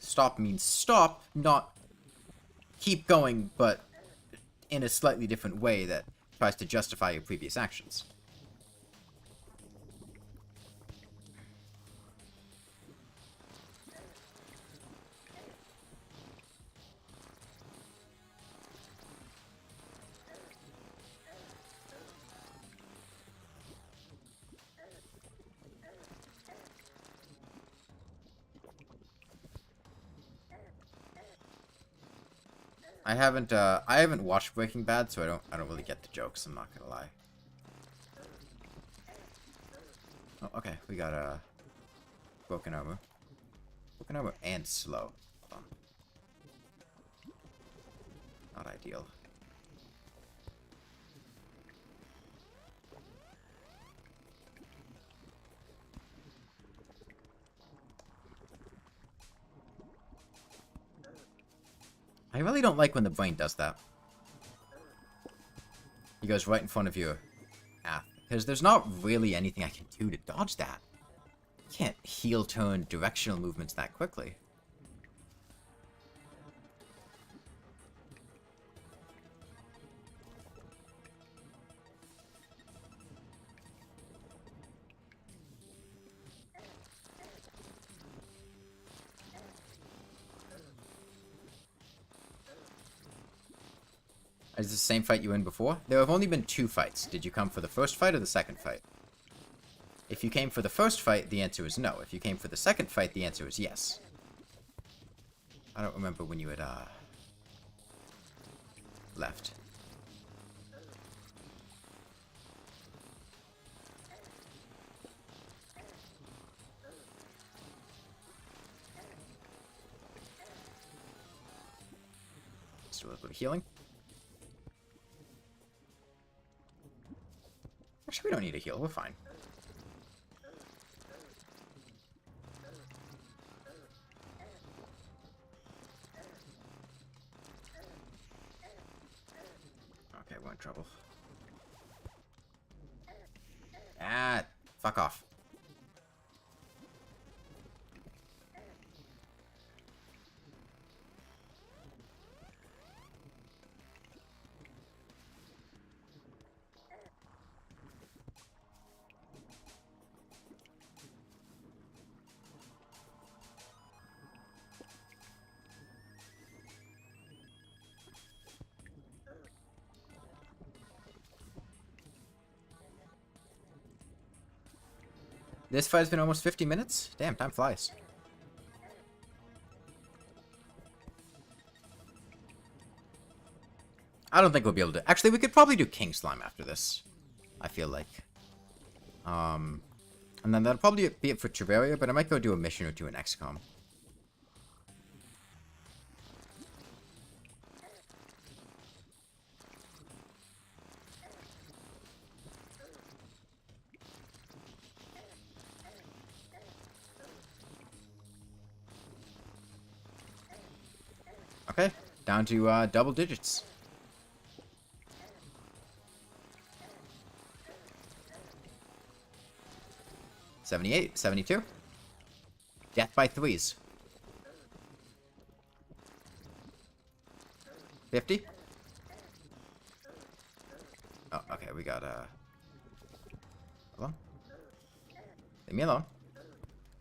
[SPEAKER 1] Stop means stop, not keep going, but in a slightly different way that tries to justify your previous actions. I haven't watched Breaking Bad, so I don't really get the jokes, I'm not gonna lie. Oh, okay, we got broken armor. Broken armor and slow. Hold on. Not ideal. I really don't like when the brain does that. He goes right in front of your path. Because there's not really anything I can do to dodge that. You can't heel turn directional movements that quickly. Is this the same fight you were in before? There have only been 2 fights. Did you come for the first fight or the second fight? If you came for the first fight, the answer is no. If you came for the second fight, the answer is yes. I don't remember when you had, left. Let's do a little bit of healing. Actually, we don't need a heal. We're fine. Okay, we're in trouble. Ah, fuck off. This fight's been almost 50 minutes? Damn, time flies. I don't think we'll be able to... Actually, we could probably do King Slime after this. I feel like. And then that'll probably be it for Terraria, but I might go do a mission or two in XCOM. Okay, down to double digits. 78, 72. Death by threes. 50. Oh, okay, we got Hold on. Leave me alone.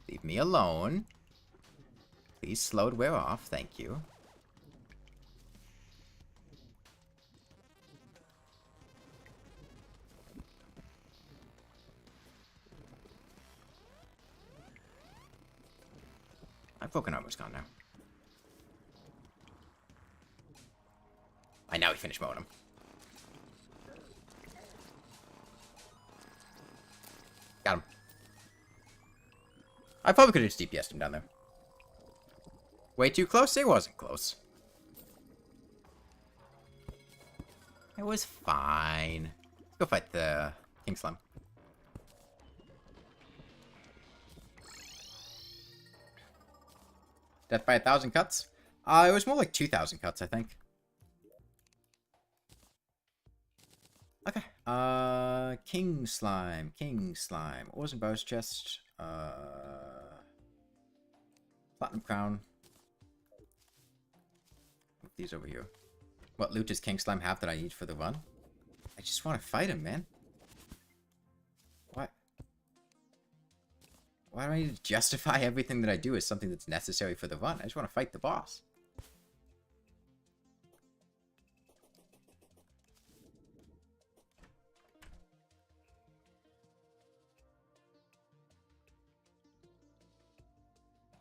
[SPEAKER 1] Leave me alone. Please slow to wear off, thank you. My broken armor's gone now. I now we finished mowing him. Got him. I probably could have just DPS'd him down there. Way too close? It wasn't close. It was fine. Let's go fight the King Slime. Death by 1,000 cuts? It was more like 2,000 cuts, I think. Okay. King Slime. King Slime. Ores and Bows Chest. Platinum Crown. Put these over here. What loot does King Slime have that I need for the run? I just want to fight him, man. What? Why do I need to justify everything that I do as something that's necessary for the run? I just want to fight the boss.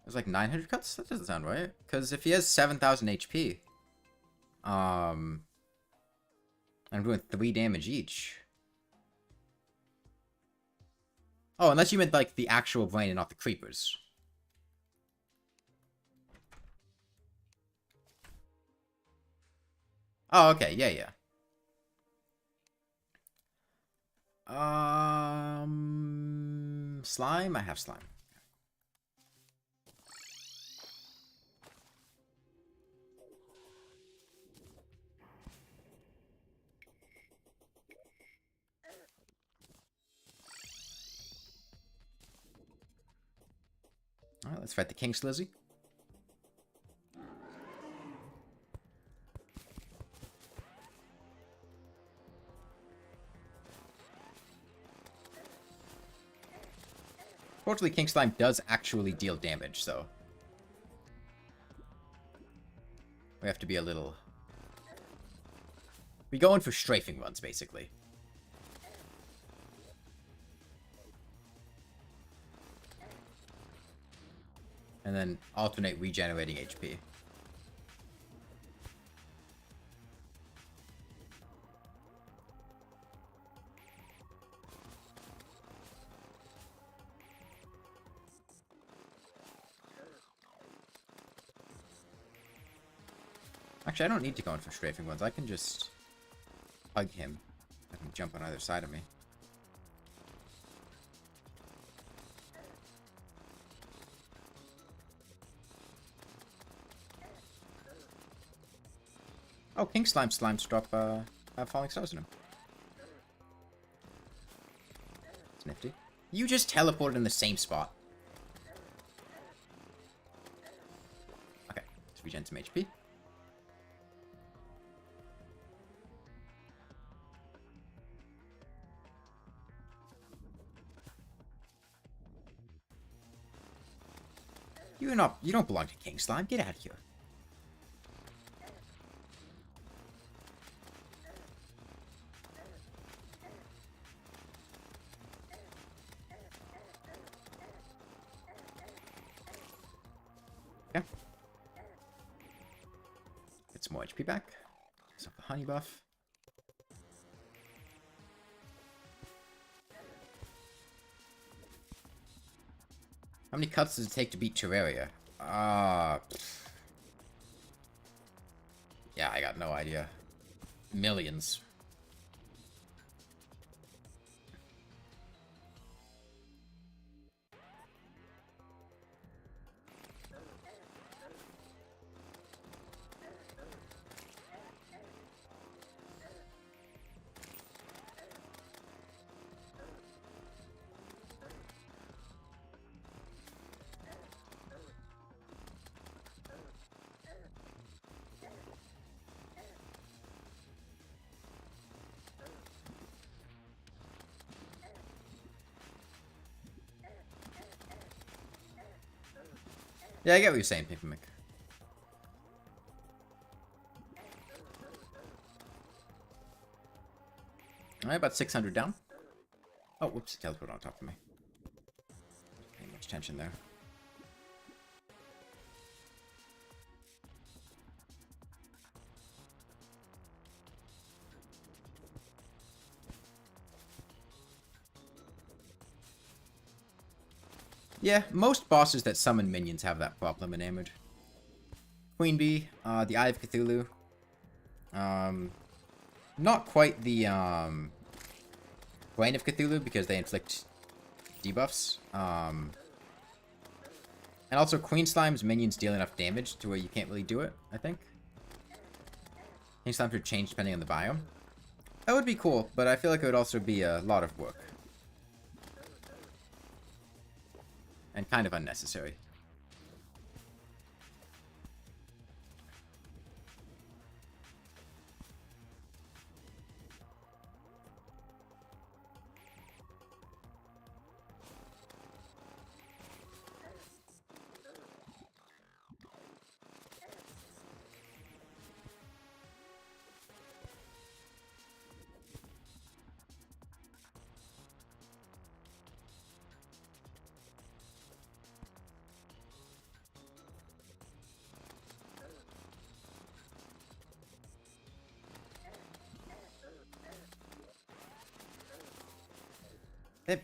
[SPEAKER 1] There's like 900 cuts? That doesn't sound right. Because if he has 7,000 HP, and I'm doing 3 damage each. Oh, unless you meant like the actual brain and not the creepers. Oh, okay, yeah. Slime? I have slime. Alright, let's fight the King Slizzy. Fortunately, King Slime does actually deal damage, so we have to be a little... We go in for strafing runs, basically. And then alternate regenerating HP. Actually, I don't need to go in for strafing ones. I can just hug him. I can jump on either side of me. Oh, King Slime Slimes drop have falling stars in them. It's nifty. You just teleported in the same spot. Okay, let's regen some HP. You don't belong to King Slime. Get out of here. Yeah. Get some more HP back. Use up the honey buff. How many cuts does it take to beat Terraria? Yeah, I got no idea. Millions. Yeah, I get what you're saying, Paper Mick. Alright, about 600 down. Oh, whoops, teleport on top of me. Ain't much tension there. Yeah, most bosses that summon minions have that problem enamored. Queen Bee, the Eye of Cthulhu. Not quite the Brain of Cthulhu because they inflict debuffs. And also Queen Slime's minions deal enough damage to where you can't really do it, I think. Queen Slime would change depending on the biome. That would be cool, but I feel like it would also be a lot of work. And kind of unnecessary.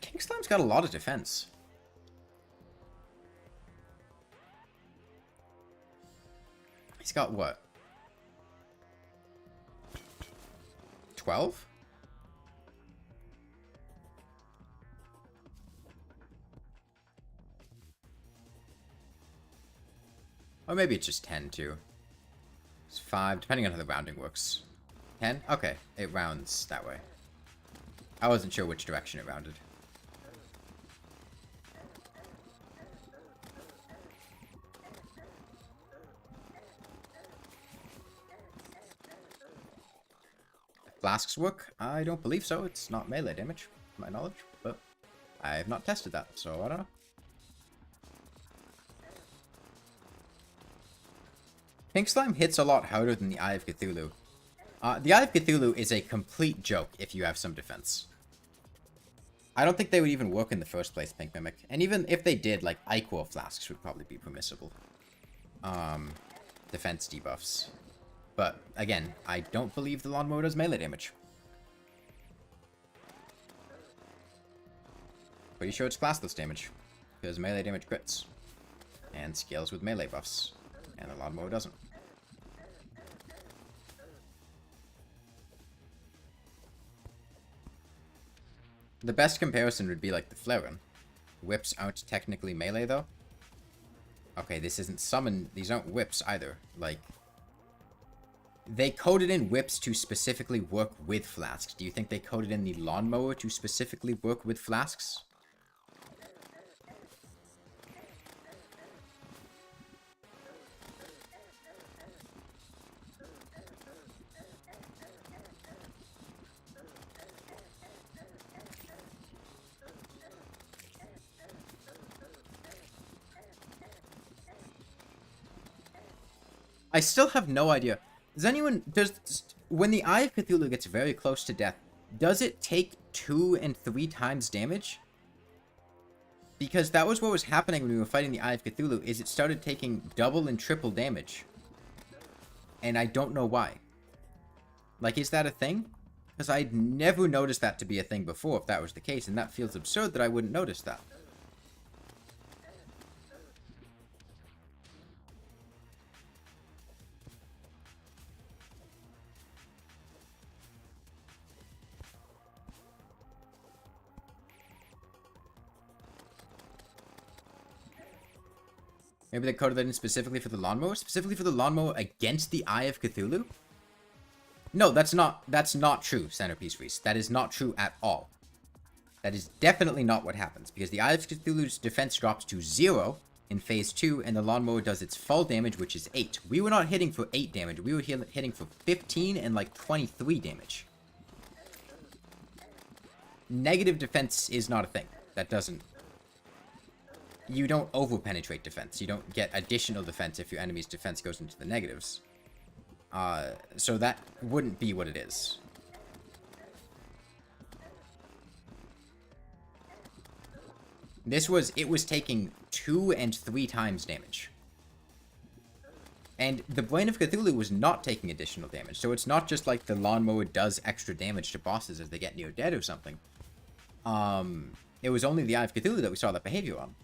[SPEAKER 1] King Slime's got a lot of defense. He's got what? 12? Or maybe it's just 10 too. It's 5, depending on how the rounding works. 10? Okay, it rounds that way. I wasn't sure which direction it rounded. Flasks work? I don't believe so. It's not melee damage, to my knowledge, but I have not tested that, so I don't know. Pink Slime hits a lot harder than the Eye of Cthulhu. The Eye of Cthulhu is a complete joke if you have some defense. I don't think they would even work in the first place, Pink Mimic. And even if they did, like, Ichor Flasks would probably be permissible. Defense debuffs. But, again, I don't believe the Lawnmower does melee damage. Pretty sure it's classless damage. Because melee damage crits. And scales with melee buffs. And the Lawnmower doesn't. The best comparison would be like the Flaren. Whips aren't technically melee, though. Okay, this isn't summon. These aren't whips either. Like, they coded in whips to specifically work with flasks. Do you think they coded in the lawnmower to specifically work with flasks? I still have no idea. When the Eye of Cthulhu gets very close to death, does it take 2 and 3 times damage? Because that was what was happening when we were fighting the Eye of Cthulhu, is it started taking double and triple damage. And I don't know why. Like, is that a thing? Because I'd never noticed that to be a thing before, if that was the case, and that feels absurd that I wouldn't notice that. Maybe they coded that in specifically for the lawnmower? Specifically for the lawnmower against the Eye of Cthulhu? No, that's not true, Centerpiece Reese. That is not true at all. That is definitely not what happens, because the Eye of Cthulhu's defense drops to 0 in Phase 2, and the lawnmower does its full damage, which is 8. We were not hitting for 8 damage. We were hitting for 15 and like 23 damage. Negative defense is not a thing. That doesn't... You don't over-penetrate defense. You don't get additional defense if your enemy's defense goes into the negatives. So that wouldn't be what it is. It was taking 2 and 3 times damage. And the Brain of Cthulhu was not taking additional damage. So it's not just like the lawnmower does extra damage to bosses as they get near dead or something. It was only the Eye of Cthulhu that we saw that behavior on.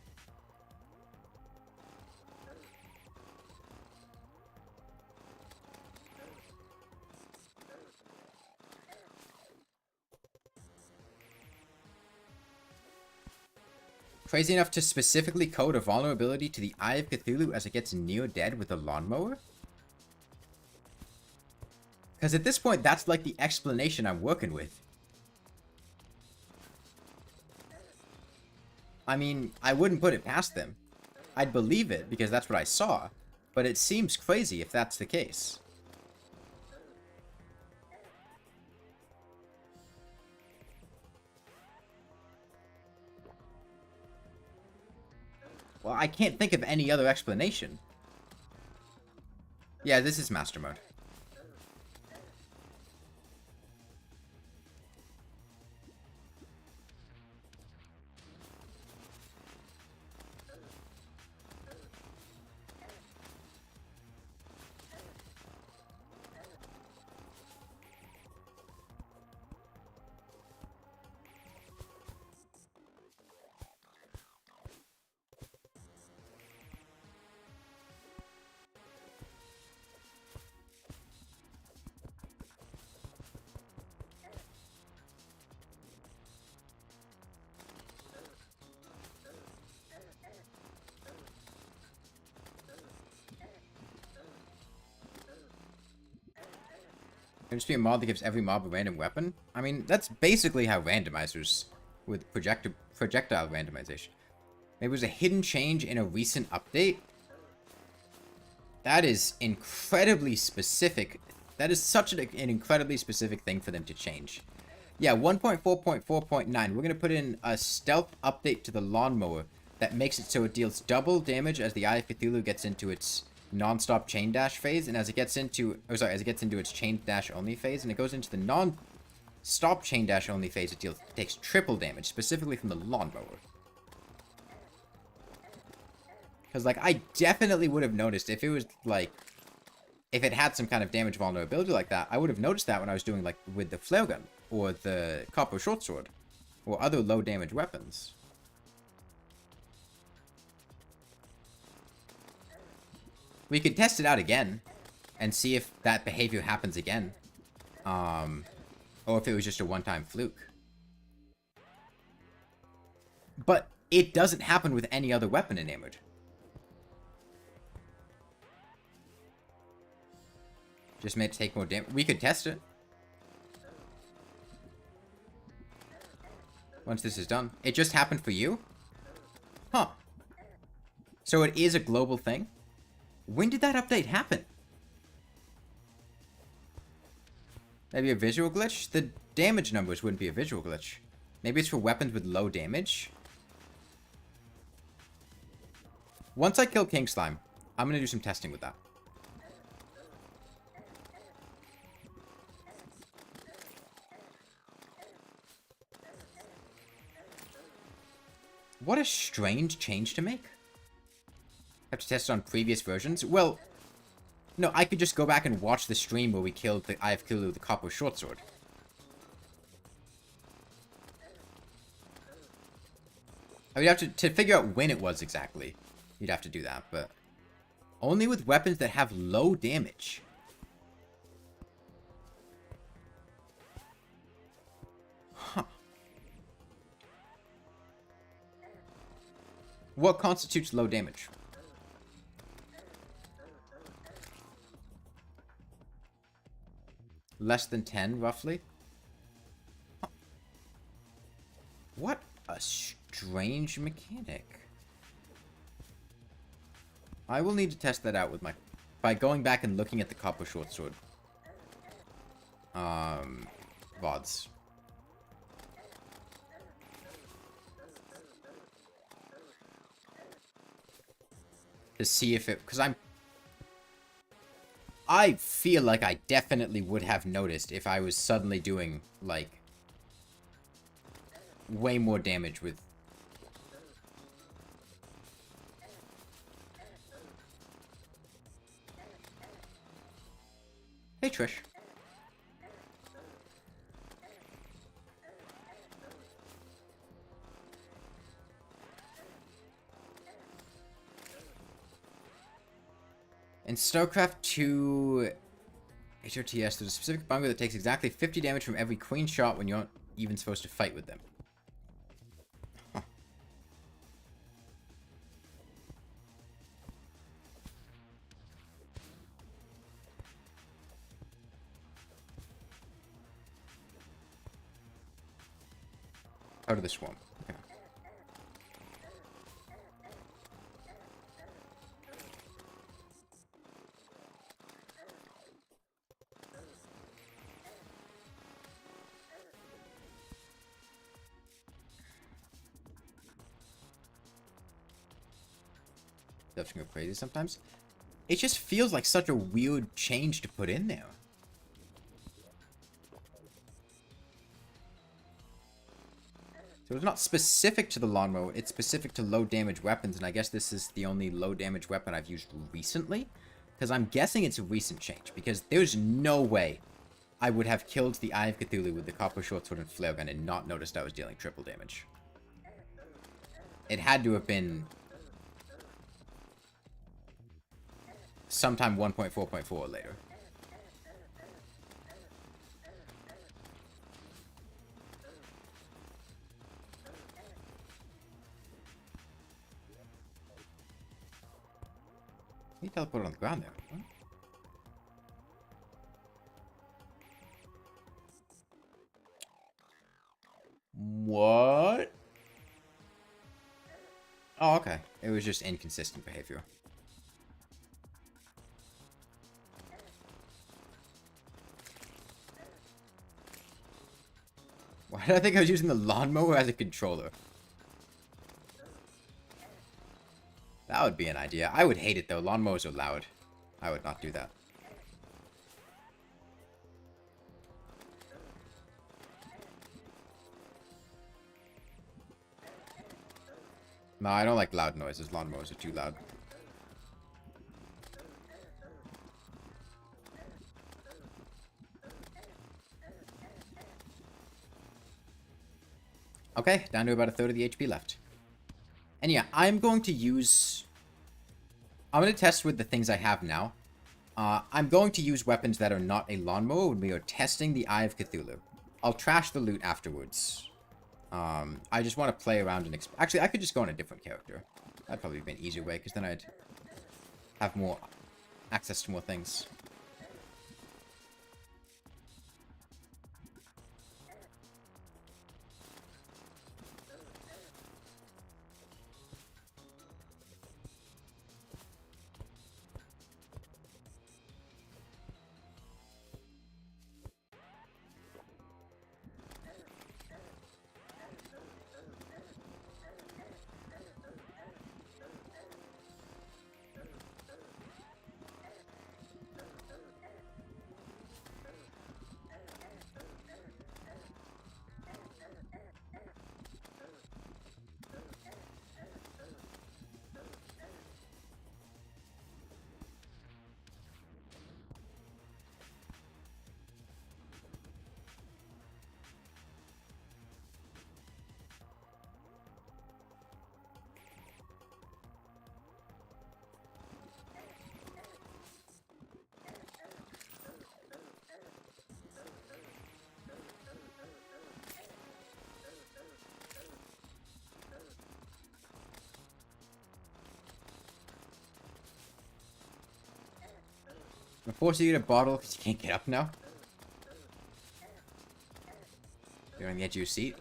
[SPEAKER 1] Crazy enough to specifically code a vulnerability to the Eye of Cthulhu as it gets near dead with a lawnmower? Because at this point, that's like the explanation I'm working with. I mean, I wouldn't put it past them. I'd believe it because that's what I saw. But it seems crazy if that's the case. Well, I can't think of any other explanation. Yeah, this is Master Mode. Can just be a mod that gives every mob a random weapon? I mean, that's basically how randomizers with projectile randomization. Maybe it was a hidden change in a recent update. That is incredibly specific. That is such an incredibly specific thing for them to change. Yeah, 1.4.4.9. We're going to put in a stealth update to the lawnmower that makes it so it deals double damage as the Eye of Cthulhu gets into its non-stop chain dash phase, and as it gets into its chain dash only phase, and it goes into the non-stop chain dash only phase, it takes triple damage, specifically from the lawnmower. Because, like, I definitely would have noticed if it was, like, if it had some kind of damage vulnerability like that, I would have noticed that when I was doing, like, with the flare gun, or the copper short sword, or other low damage weapons. We could test it out again and see if that behavior happens again. Or if it was just a one-time fluke. But it doesn't happen with any other weapon enamored. Just made it take more damage. We could test it. Once this is done. It just happened for you? Huh. So it is a global thing? When did that update happen? Maybe a visual glitch? The damage numbers wouldn't be a visual glitch. Maybe it's for weapons with low damage? Once I kill King Slime, I'm gonna do some testing with that. What a strange change to make. Have to test it on previous versions? Well, no, I could just go back and watch the stream where we killed the Eye of Cthulhu with the copper short sword. I mean, you have to figure out when it was exactly. You'd have to do that, but only with weapons that have low damage. Huh. What constitutes low damage? Less than 10, roughly? Huh. What a strange mechanic. I will need to test that out with by going back and looking at the copper short sword. VODs. To see if it, because I feel like I definitely would have noticed if I was suddenly doing, like, way more damage with... Hey, Trish. In StarCraft 2 HOTS, there's a specific bunker that takes exactly 50 damage from every queen shot when you aren't even supposed to fight with them. Huh. Out of the swamp. Okay. Stuff's gonna go crazy sometimes. It just feels like such a weird change to put in there. So it's not specific to the Lawnmower, it's specific to low damage weapons, and I guess this is the only low damage weapon I've used recently? Because I'm guessing it's a recent change, because there's no way I would have killed the Eye of Cthulhu with the copper short sword and flare gun and not noticed I was dealing triple damage. It had to have been sometime 1.4.4 or later. He teleported on the ground there. Huh? What? Oh, okay. It was just inconsistent behavior. Why did I think I was using the Lawnmower as a controller? That would be an idea. I would hate it, though. Lawnmowers are loud. I would not do that. No, I don't like loud noises. Lawnmowers are too loud. Okay, down to about a third of the HP left. And yeah, I'm going to test with the things I have now. I'm going to use weapons that are not a lawnmower when we are testing the Eye of Cthulhu. I'll trash the loot afterwards. I just want to play around and... Actually, I could just go on a different character. That'd probably be an easier way, because then I'd have more access to more things. I'm forcing you to bottle because you can't get up now. You're on the edge of your seat.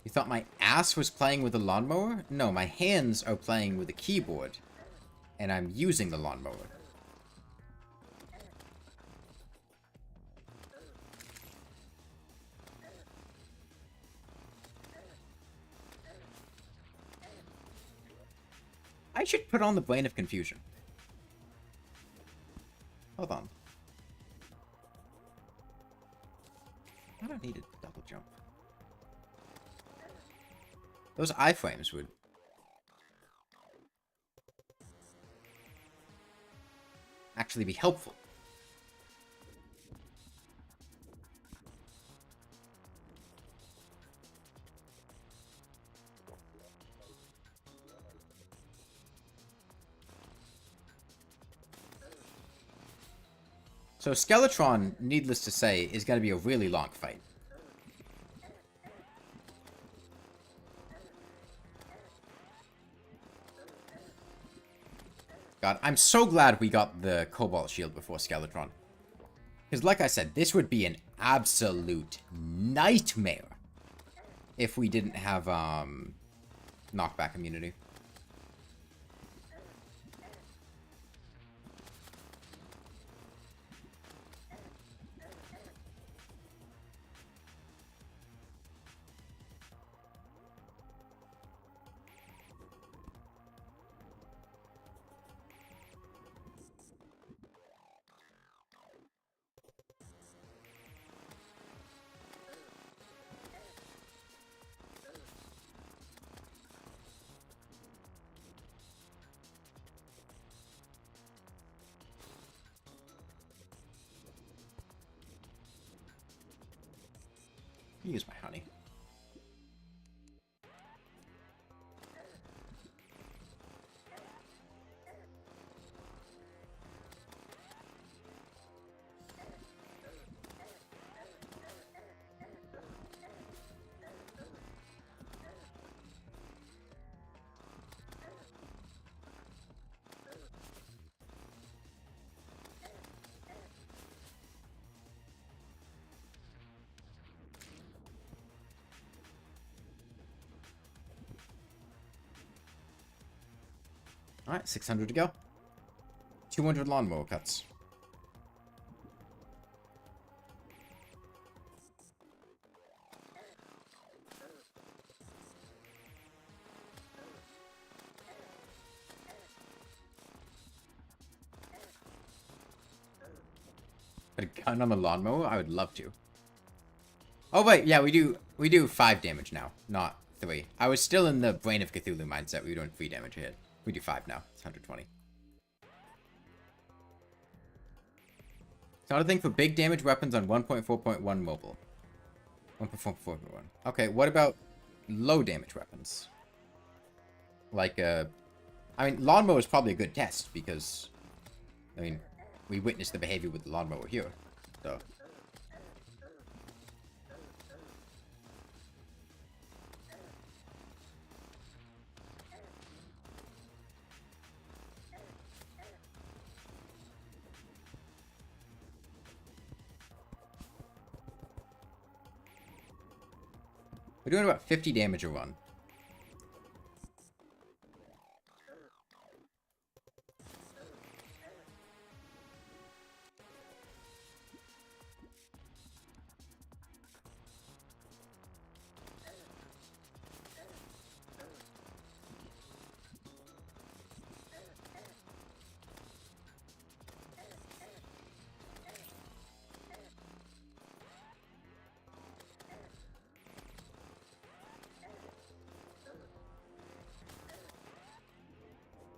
[SPEAKER 1] You thought my ass was playing with the lawnmower? No, my hands are playing with the keyboard. And I'm using the lawnmower. I should put on the Brain of Confusion. Hold on. I don't need a double jump. Those iframes would... actually be helpful. So Skeletron, needless to say, is going to be a really long fight. God, I'm so glad we got the Cobalt Shield before Skeletron. Because like I said, this would be an absolute nightmare if we didn't have knockback immunity. Use my honey. Alright, 600 to go. 200 lawnmower cuts. Put a gun on the lawnmower? I would love to. Oh wait, yeah, we do 5 damage now, not 3. I was still in the Brain of Cthulhu mindset. We were doing 3 damage a hit. We do 5 now. It's 120. It's not a thing for big damage weapons on 1.4.1 mobile. 1.4.1. Okay, what about low damage weapons? Like, I mean, lawnmower is probably a good test because, I mean, we witnessed the behavior with the lawnmower here. So... we're doing about 50 damage a run.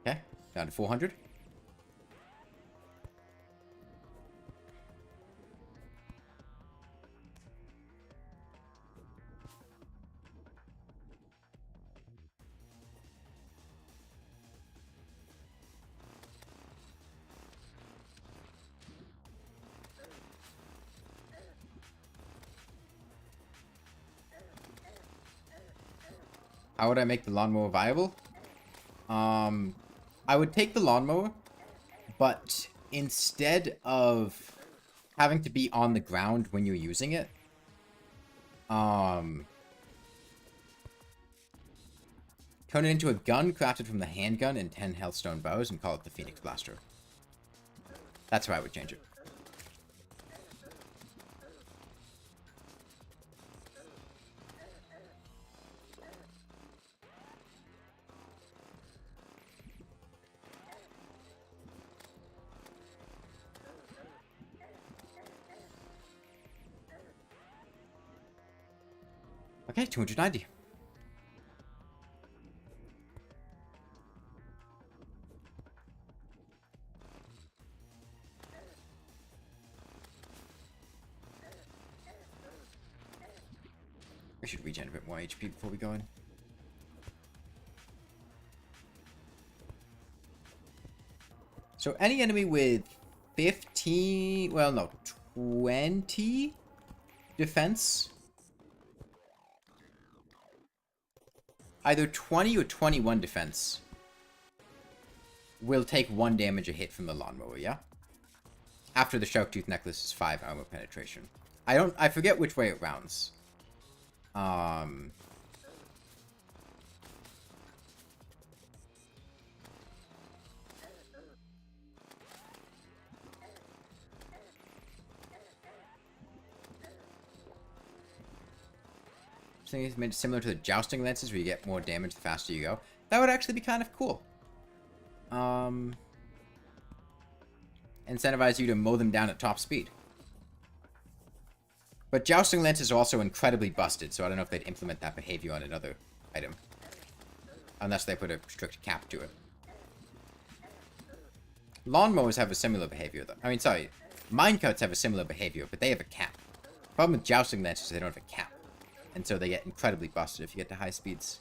[SPEAKER 1] Okay, down to 400. How would I make the lawnmower viable? I would take the lawnmower, but instead of having to be on the ground when you're using it, turn it into a gun crafted from the handgun and 10 Hellstone bows and call it the Phoenix Blaster. That's how I would change it. Okay, 290. I should regen a bit more HP before we go in. So any enemy with 15, well no, 20 defense, either 20 or 21 defense, will take 1 damage a hit from the lawnmower, yeah? After the Sharktooth Necklace is 5 armor penetration. I forget which way it rounds. Something is made similar to the jousting lances where you get more damage the faster you go. That would actually be kind of cool. Incentivize you to mow them down at top speed. But jousting lances are also incredibly busted, so I don't know if they'd implement that behavior on another item. Unless they put a strict cap to it. Lawnmowers have a similar behavior, though. I mean, sorry. Minecarts have a similar behavior, but they have a cap. The problem with jousting lances is they don't have a cap. And so they get incredibly busted if you get to high speeds.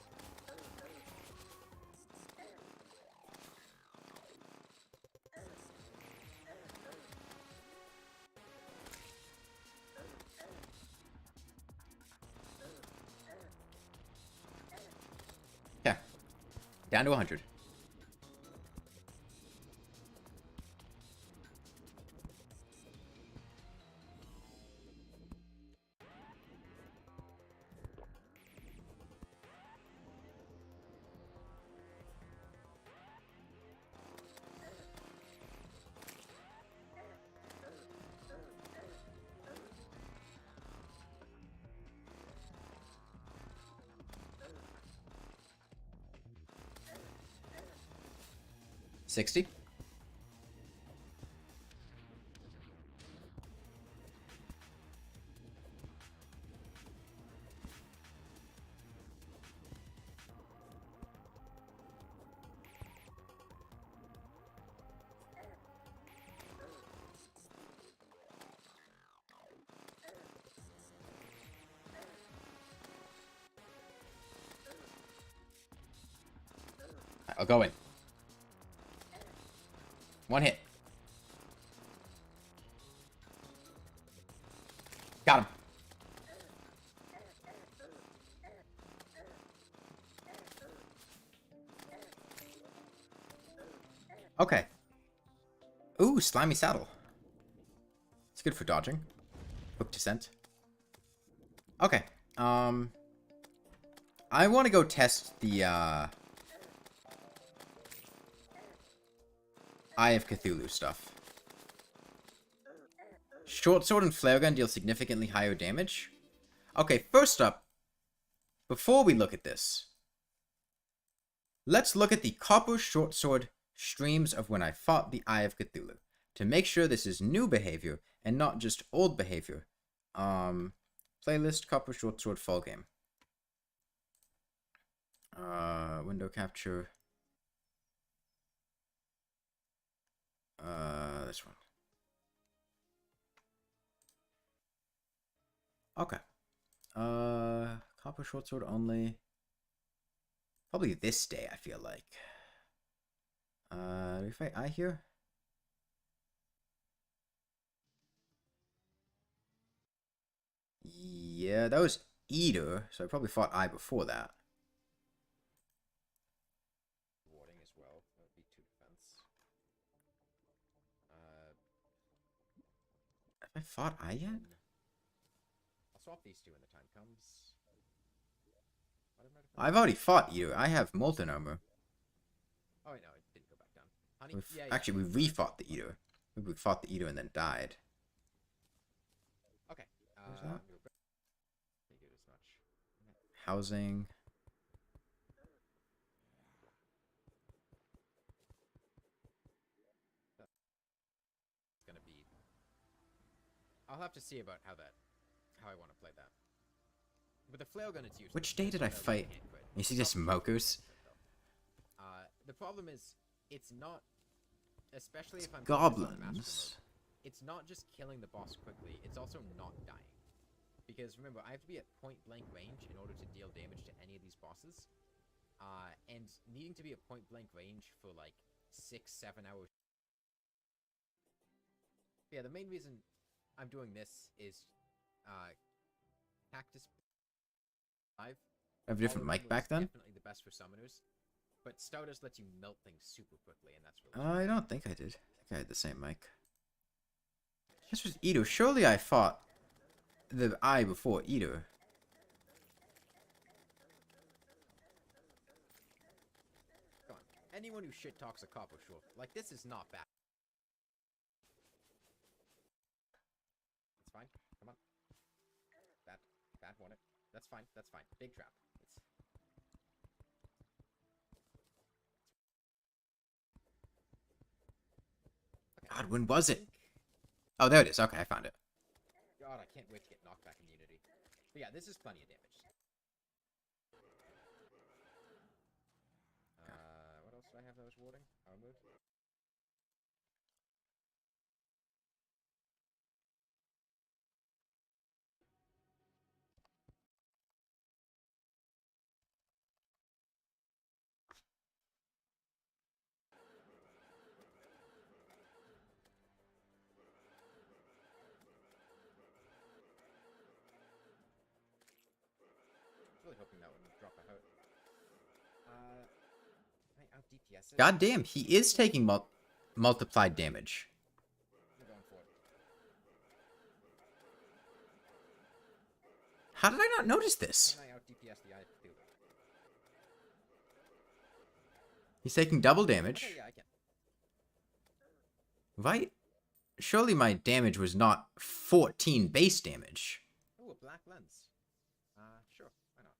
[SPEAKER 1] Okay. Down to 100. $60. I'll go in. 1 hit. Got him. Okay. Ooh, slimy saddle. It's good for dodging. Hook descent. Okay. I want to go test the Eye of Cthulhu stuff. Short sword and flare gun deal significantly higher damage. Okay, first up, before we look at this, let's look at the copper short sword streams of when I fought the Eye of Cthulhu to make sure this is new behavior and not just old behavior. Playlist copper short sword fall game. Window capture. This one. Okay. Copper short sword only. Probably this day, I feel like. Do we fight Eye here? Yeah, that was Eater, so I probably fought Eye before that. fought I yet?
[SPEAKER 2] I'll swap these two when the time comes.
[SPEAKER 1] I've already fought you. I have molten armor.
[SPEAKER 2] Oh, wait, no, it didn't go back down. Honey, yeah,
[SPEAKER 1] Actually, we refought the Eater. We fought the Eater and then died.
[SPEAKER 2] Okay.
[SPEAKER 1] Where's that?
[SPEAKER 2] They do as much.
[SPEAKER 1] Housing.
[SPEAKER 2] It's gonna be. I'll have to see about how I want to play that. With the flail gun, it's useless.
[SPEAKER 1] Which day did I fight? You see just smokers?
[SPEAKER 2] The problem is, it's not, especially if I'm
[SPEAKER 1] Goblins.
[SPEAKER 2] it's not just killing the boss quickly, it's also not dying. Because remember, I have to be at point blank range in order to deal damage to any of these bosses. And needing to be at point blank range for like 6-7 hours. Yeah, the main reason I'm doing this is Cactus 5.
[SPEAKER 1] I have a different mic back then?
[SPEAKER 2] Definitely the best for summoners. But Stardust lets you melt things super quickly, and that's really
[SPEAKER 1] I don't think I did. I think I had the same mic. This was Edo. Surely I fought the eye before Edo.
[SPEAKER 2] Come on. Anyone who shit talks a copper short, like, this is not bad. It's fine. Come on. Bad won it. That's fine. That's fine. Big trap.
[SPEAKER 1] God, when was it? Oh, there it is. Okay, I found it.
[SPEAKER 2] God, I can't wait to get knockback immunity. But yeah, this is plenty of damage. What else do I have that was warding? Armor. Really hoping that wouldn't drop a hurt. Can I out DPS it?
[SPEAKER 1] God damn, he is taking multiplied damage.
[SPEAKER 2] I'm going for it.
[SPEAKER 1] How did I not notice this?
[SPEAKER 2] Can I out DPS the Eye of Cthulhu?
[SPEAKER 1] He's taking double damage.
[SPEAKER 2] Okay, yeah, I can.
[SPEAKER 1] Right? Surely my damage was not 14 base damage.
[SPEAKER 2] Ooh, a black lens. Sure, why not?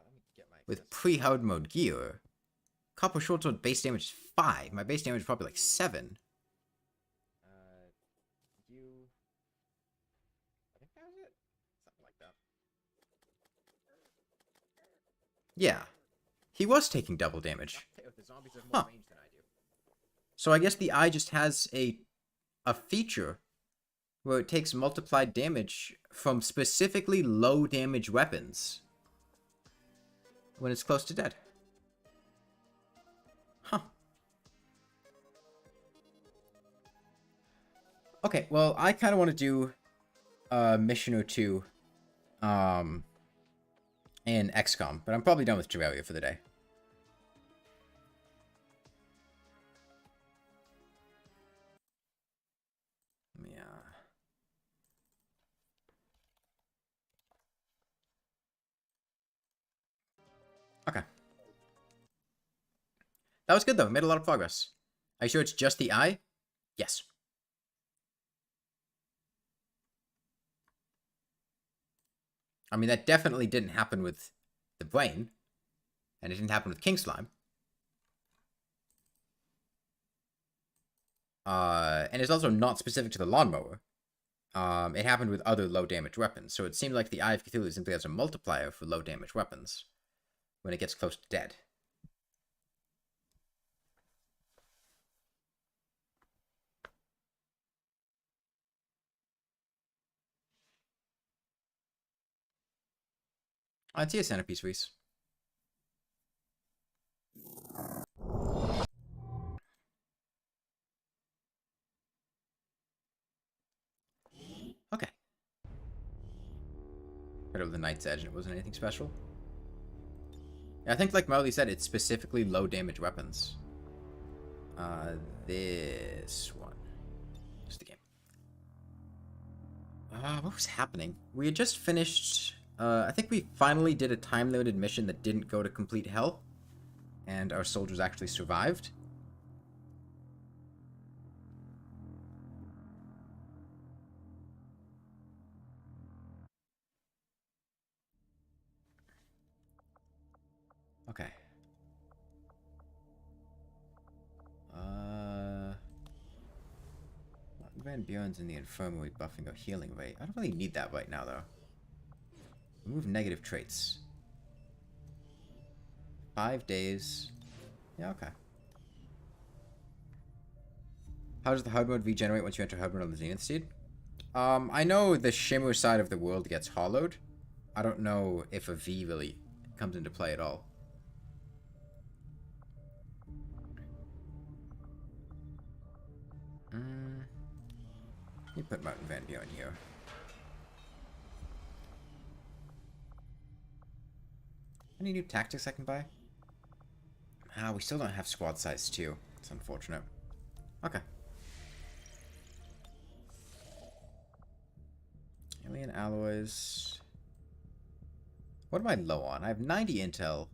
[SPEAKER 2] Let me get my...
[SPEAKER 1] With pre-hard mode gear. Copper short sword base damage is 5. My base damage is probably like 7.
[SPEAKER 2] I think that was it. Something like that.
[SPEAKER 1] Yeah. He was taking double damage.
[SPEAKER 2] The zombies have more range than I do.
[SPEAKER 1] So I guess the eye just has a feature where it takes multiplied damage from specifically low damage weapons when it's close to dead. Huh. Okay, well, I kind of want to do a mission or two in XCOM, but I'm probably done with Terraria for the day. Yeah. Okay. That was good, though. Made a lot of progress. Are you sure it's just the eye? Yes. I mean, that definitely didn't happen with the brain. And it didn't happen with King Slime. And it's also not specific to the Lawnmower. It happened with other low damage weapons. So it seemed like the Eye of Cthulhu simply has a multiplier for low damage weapons when it gets close to dead. It's a centerpiece, Reese. Okay. Right over the Knight's Edge, and it wasn't anything special. Yeah, I think, like Marley said, it's specifically low damage weapons. This one. What was happening? We had just finished... I think we finally did a time-limited mission that didn't go to complete hell. And our soldiers actually survived. Okay. Van Buren's in the infirmary buffing our healing rate. I don't really need that right now, though. Remove negative traits. 5 days. Yeah, okay. How does the hard mode regenerate once you enter hard mode on the Zenith Steed? I know the Shimmer side of the world gets hollowed. I don't know if a V really comes into play at all. Let me put Mountain Van Buren here. Any new tactics I can buy? We still don't have squad size 2. It's unfortunate. Okay. Alien alloys. What am I low on? I have 90 intel.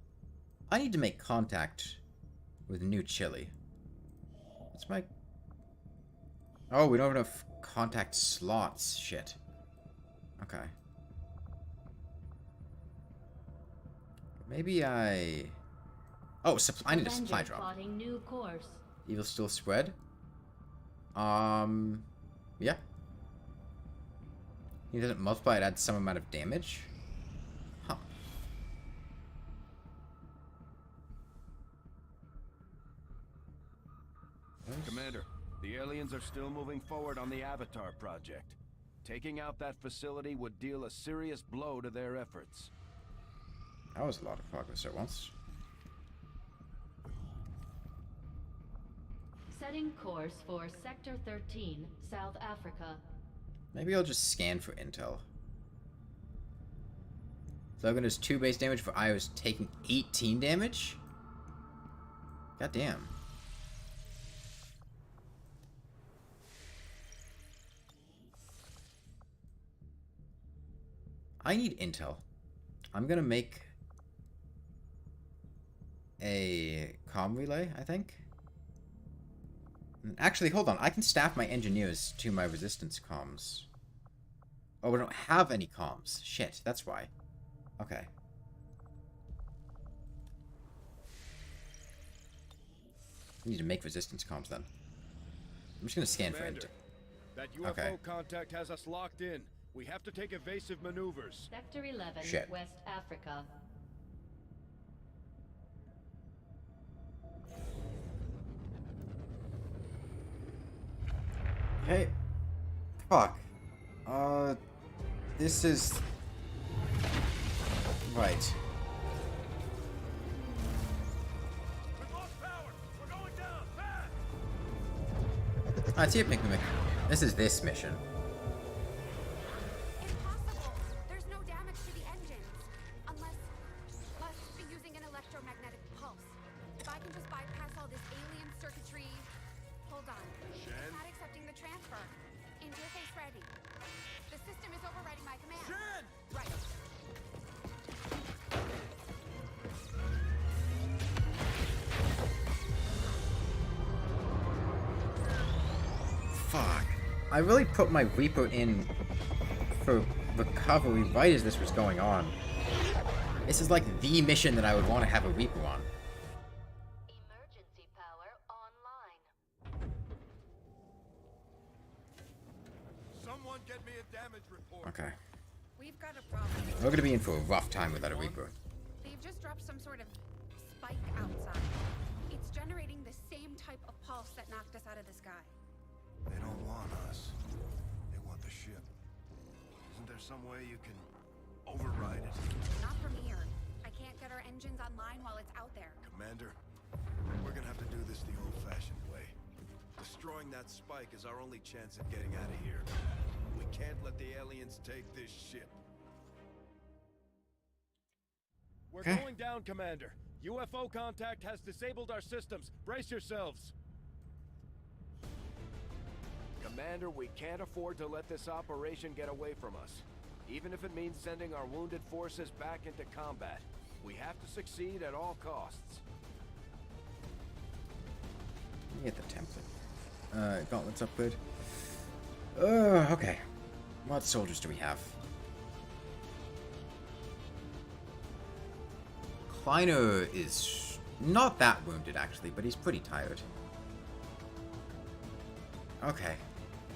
[SPEAKER 1] I need to make contact with New Chile. What's my... Oh, we don't have enough contact slots. Shit. Okay. Maybe I... Oh, I need a supply drop.
[SPEAKER 3] New course.
[SPEAKER 1] Evil still spread? Yeah. He doesn't multiply, it adds some amount of damage? Huh.
[SPEAKER 4] Commander, the aliens are still moving forward on the Avatar project. Taking out that facility would deal a serious blow to their efforts.
[SPEAKER 1] That was a lot of progress at once.
[SPEAKER 3] Setting course for Sector 13, South Africa.
[SPEAKER 1] Maybe I'll just scan for intel. Logan does 2 base damage for Io's taking 18 damage? God damn. I need intel. I'm gonna make a comm relay, I think. Actually, hold on. I can staff my engineers to my resistance comms. Oh, we don't have any comms. Shit, that's why. Okay. I need to make resistance comms then. I'm just gonna scan
[SPEAKER 4] Commander,
[SPEAKER 1] for
[SPEAKER 4] that UFO
[SPEAKER 1] Okay.
[SPEAKER 4] contact has us locked in. We have to take evasive maneuvers.
[SPEAKER 3] Sector 11,
[SPEAKER 1] Shit.
[SPEAKER 3] West Africa.
[SPEAKER 1] Hey. Fuck. This is... Right.
[SPEAKER 4] We've lost power. We're going down. Fast.
[SPEAKER 1] Alright, see you, Pink. This is this mission.
[SPEAKER 5] Impossible! There's no damage to the engines. Unless be using an electromagnetic pulse. If I can just bypass all this alien circuitry... Hold on.
[SPEAKER 4] Shen?
[SPEAKER 5] It's not accepting the transfer. Interface ready. The system is overriding my command.
[SPEAKER 4] Shen!
[SPEAKER 5] Right.
[SPEAKER 1] Fuck. I really put my Reaper in for recovery right as this was going on. This is like the mission that I would want to have a Reaper on.
[SPEAKER 3] Emergency power online.
[SPEAKER 4] Someone get me a damage report.
[SPEAKER 1] Okay.
[SPEAKER 5] We've got a problem.
[SPEAKER 1] We're gonna be in for a rough time without a Reaper.
[SPEAKER 5] They've just dropped some sort of spike outside. It's generating the same type of pulse that knocked us out of the sky.
[SPEAKER 4] They don't want us. They want the ship. Isn't there some way you can override it?
[SPEAKER 5] Not from here. I can't get our engines online while it's out there.
[SPEAKER 4] Commander, we're gonna have to do this the old-fashioned way. Destroying that spike is our only chance at getting out of here. We can't let the aliens take this ship. We're
[SPEAKER 1] Okay.
[SPEAKER 4] going down, Commander. UFO contact has disabled our systems. Brace yourselves. Commander, we can't afford to let this operation get away from us. Even if it means sending our wounded forces back into combat. We have to succeed at all costs.
[SPEAKER 1] Let me get the template. Gauntlets upgrade. Okay. What soldiers do we have? Kleiner is not that wounded, actually, but he's pretty tired. Okay.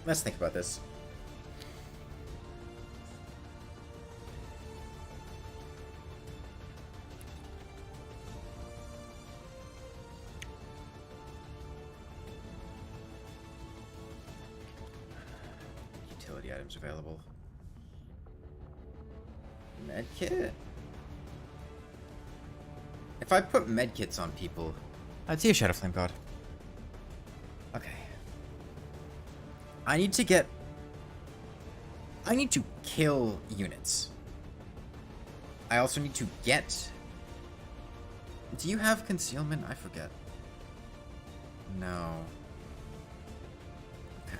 [SPEAKER 1] Let's think about this. Utility items available. Medkit? If I put medkits on people, I'd see a Shadow Flame God. Okay. I need to kill units. I also need to get... Do you have concealment? I forget. No. Okay.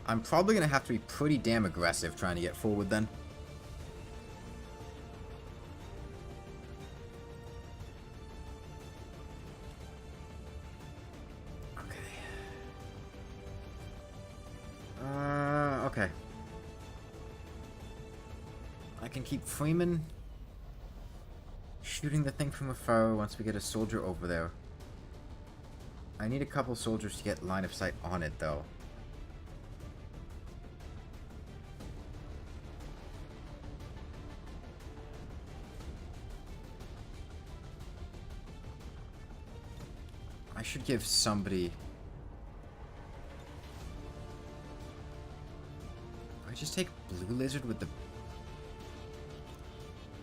[SPEAKER 1] I'm probably gonna have to be pretty damn aggressive trying to get forward then. Okay. I can keep Freeman shooting the thing from afar once we get a soldier over there. I need a couple soldiers to get line of sight on it, though. I should give somebody... I just take Blue Lizard with the...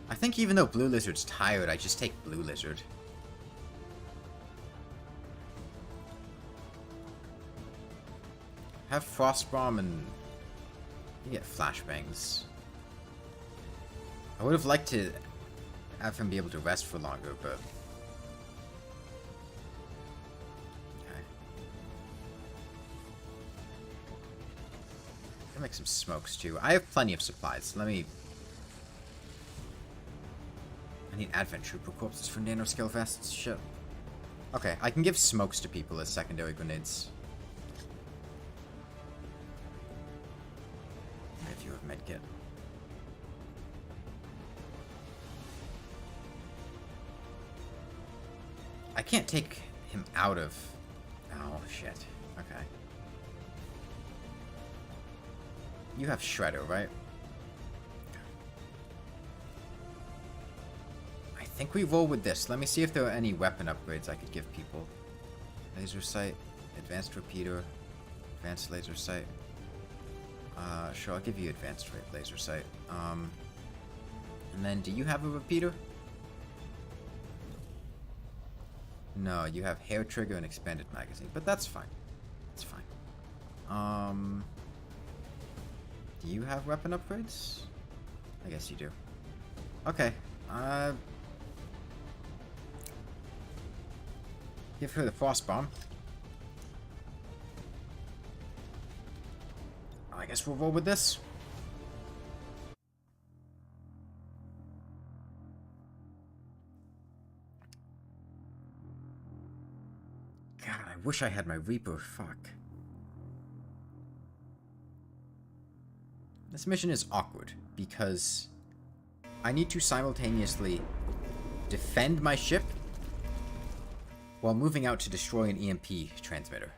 [SPEAKER 1] I think even though Blue Lizard's tired, I just take Blue Lizard. Have Frostbomb and... You get Flashbangs. I would have liked to have him be able to rest for longer, but... Make some smokes too. I have plenty of supplies. Let me... I need Advent Trooper corpses for nanoscale vests. Shit. Okay, I can give smokes to people as secondary grenades. If you have medkit. I can't take him out of... Oh, shit. Okay. You have Shredder, right? I think we roll with this. Let me see if there are any weapon upgrades I could give people. Laser sight, advanced repeater, advanced laser sight. Sure, I'll give you advanced laser sight. And then, do you have a repeater? No, you have hair trigger and expanded magazine, but that's fine. That's fine. Do you have weapon upgrades? I guess you do. Okay. Give her the frost bomb. I guess we'll roll with this. God, I wish I had my Reaper. Fuck. This mission is awkward, because I need to simultaneously defend my ship while moving out to destroy an EMP transmitter.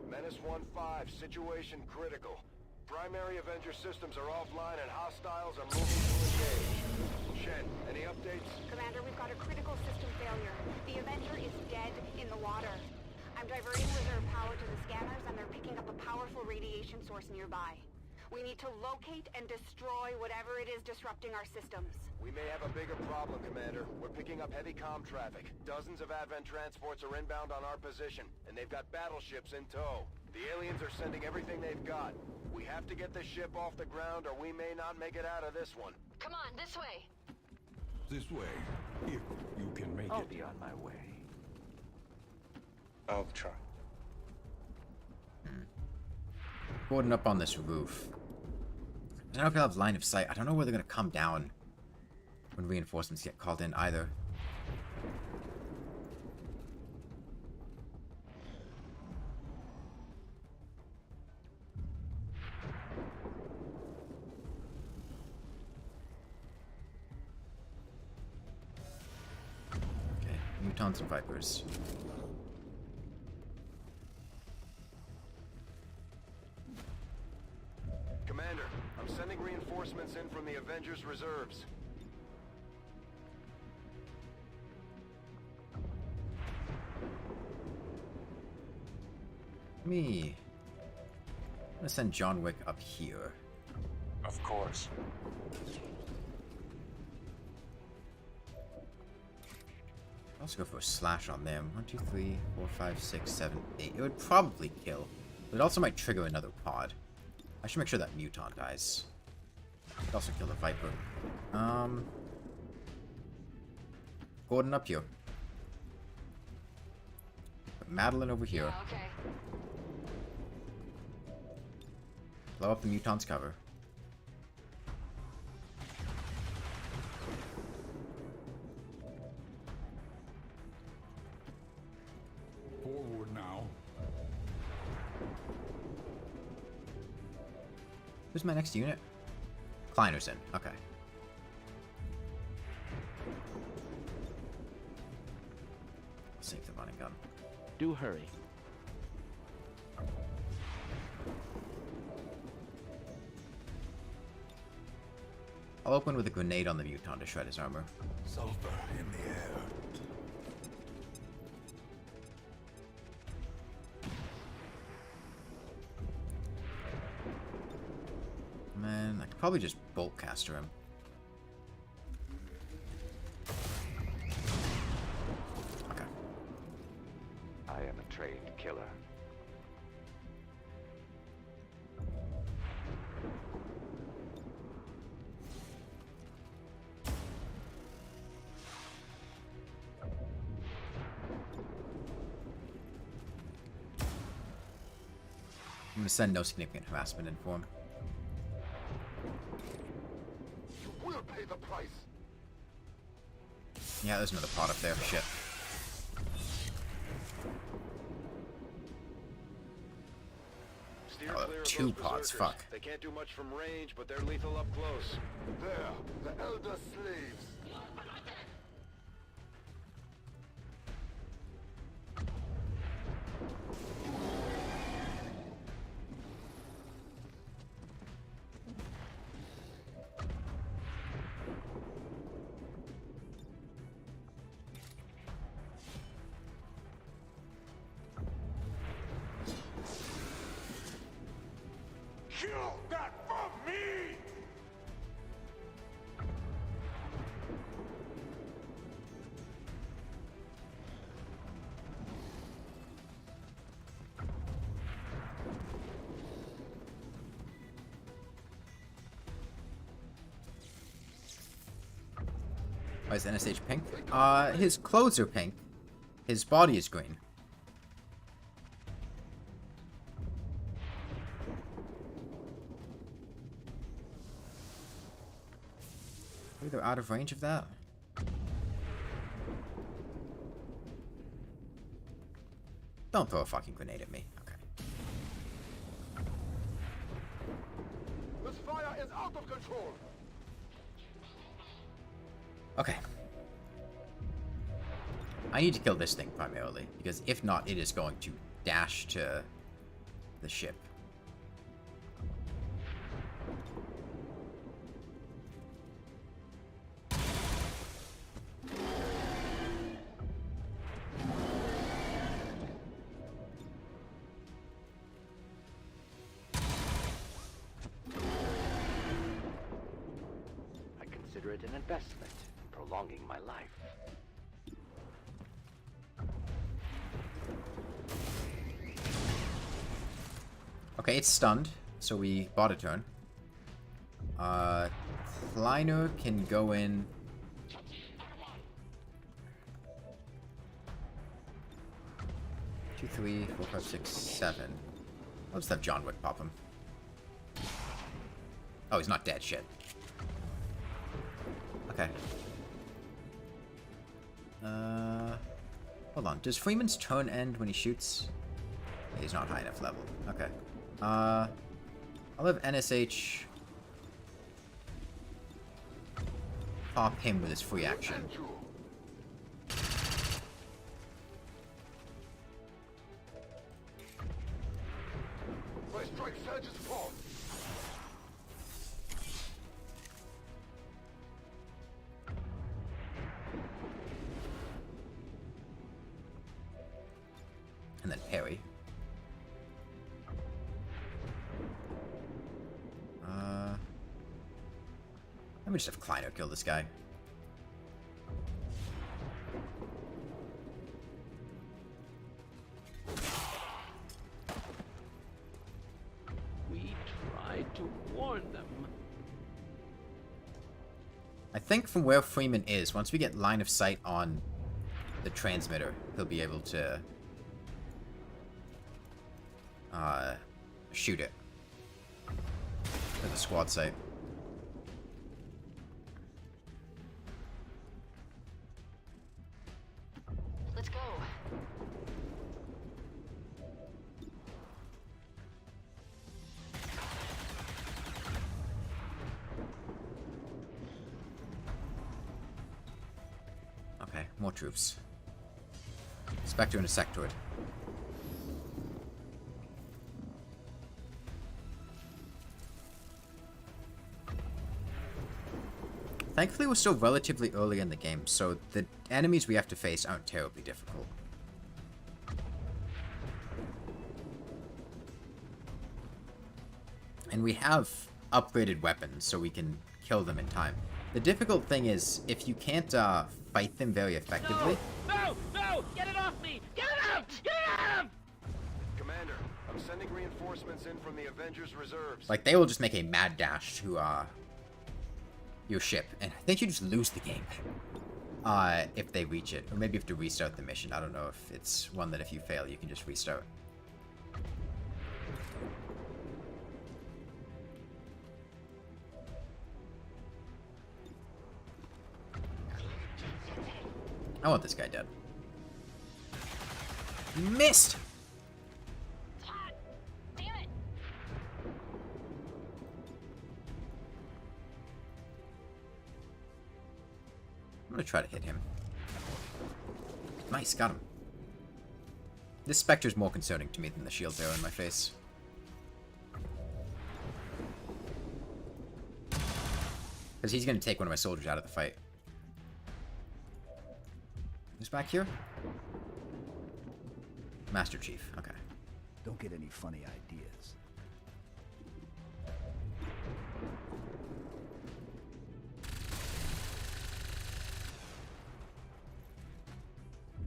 [SPEAKER 4] Menace 1-5, situation critical. Primary Avenger systems are offline and hostiles are moving to engage. Shen, any updates?
[SPEAKER 5] Commander, we've got a critical system failure. The Avenger is dead in the water. I'm diverting reserve power to the scanners, and they're picking up a powerful radiation source nearby. We need to locate and destroy whatever it is disrupting our systems.
[SPEAKER 4] We may have a bigger problem, Commander. We're picking up heavy comm traffic. Dozens of Advent transports are inbound on our position, and they've got battleships in tow. The aliens are sending everything they've got. We have to get this ship off the ground, or we may not make it out of this one.
[SPEAKER 3] Come on, this way.
[SPEAKER 6] This way, if you can make
[SPEAKER 7] I'll
[SPEAKER 6] it.
[SPEAKER 7] be on my way.
[SPEAKER 6] I'll try.
[SPEAKER 1] Boarding up on this roof. I don't know if he'll have line of sight. I don't know where they're going to come down when reinforcements get called in either. Okay, mutants and vipers.
[SPEAKER 4] Commander, I'm sending reinforcements in from the Avengers reserves.
[SPEAKER 1] Me. I'm gonna send John Wick up here.
[SPEAKER 6] Of course.
[SPEAKER 1] I'll also go for a slash on them. 1, 2, 3, 4, 5, 6, 7, 8. It would probably kill, but it also might trigger another pod. I should make sure that mutant dies. Could also kill the viper. Gordon up here. Put Madeline over here.
[SPEAKER 5] Yeah, okay.
[SPEAKER 1] Blow up the mutant's cover.
[SPEAKER 7] Forward now.
[SPEAKER 1] Who's my next unit? Kleiner's in. Okay. Save the running gun.
[SPEAKER 8] Do hurry.
[SPEAKER 1] I'll open with a grenade on the mutant to shred his armor.
[SPEAKER 7] Sulfur in the air.
[SPEAKER 1] Man, I could probably just bolt caster him. Okay.
[SPEAKER 9] I am a trained killer.
[SPEAKER 1] I'm gonna send no significant harassment in for him.
[SPEAKER 4] We'll pay the price.
[SPEAKER 1] Yeah, there's another pod up there. Shit.
[SPEAKER 4] Steer
[SPEAKER 1] Oh,
[SPEAKER 4] clear of
[SPEAKER 1] two
[SPEAKER 4] those
[SPEAKER 1] pods,
[SPEAKER 4] berserkers.
[SPEAKER 1] fuck.
[SPEAKER 4] They can't do much from range, but they're lethal up close. There, the Elder Slaves.
[SPEAKER 7] Kill that from me!
[SPEAKER 1] Why is NSH pink? His clothes are pink. His body is green. Maybe they're out of range of that? Don't throw a fucking grenade at me. Okay.
[SPEAKER 4] This fire is out of control.
[SPEAKER 1] Okay. I need to kill this thing primarily, because if not, it is going to dash to the ship.
[SPEAKER 9] I consider it an investment in prolonging my life.
[SPEAKER 1] Okay, it's stunned, so we bought a turn. Kleiner can go in. 2, 3, 4, 5, 6, 7. I'll just have John Wick pop him. Oh, he's not dead. Shit. Okay. Hold on. Does Freeman's turn end when he shoots? Yeah, he's not high enough level. Okay. I'll have NSH pop him with his free action. And then Harry. Let me just have Kleiner kill this guy.
[SPEAKER 9] We tried to warn them.
[SPEAKER 1] I think from where Freeman is, once we get line of sight on the transmitter, he'll be able to shoot it at the squad site.
[SPEAKER 3] Let's go.
[SPEAKER 1] Okay, more troops. Spectre and a sectoid. Thankfully, we're still relatively early in the game, so the enemies we have to face aren't terribly difficult. And we have upgraded weapons, so we can kill them in time. The difficult thing is, if you can't fight them very effectively...
[SPEAKER 9] No! No! Get it off me! Get it out! Get it out!
[SPEAKER 4] Commander, I'm sending reinforcements in from the Avengers Reserves.
[SPEAKER 1] Like, they will just make a mad dash to, your ship, and I think you just lose the game if they reach it, or maybe you have to restart the mission. I don't know if it's one that if you fail you can just restart. I want this guy dead. Missed. I'm gonna try to hit him. Nice, got him. This Spectre's more concerning to me than the shield arrow in my face. Because he's gonna take one of my soldiers out of the fight. Who's back here? Master Chief, okay.
[SPEAKER 8] Don't get any funny ideas.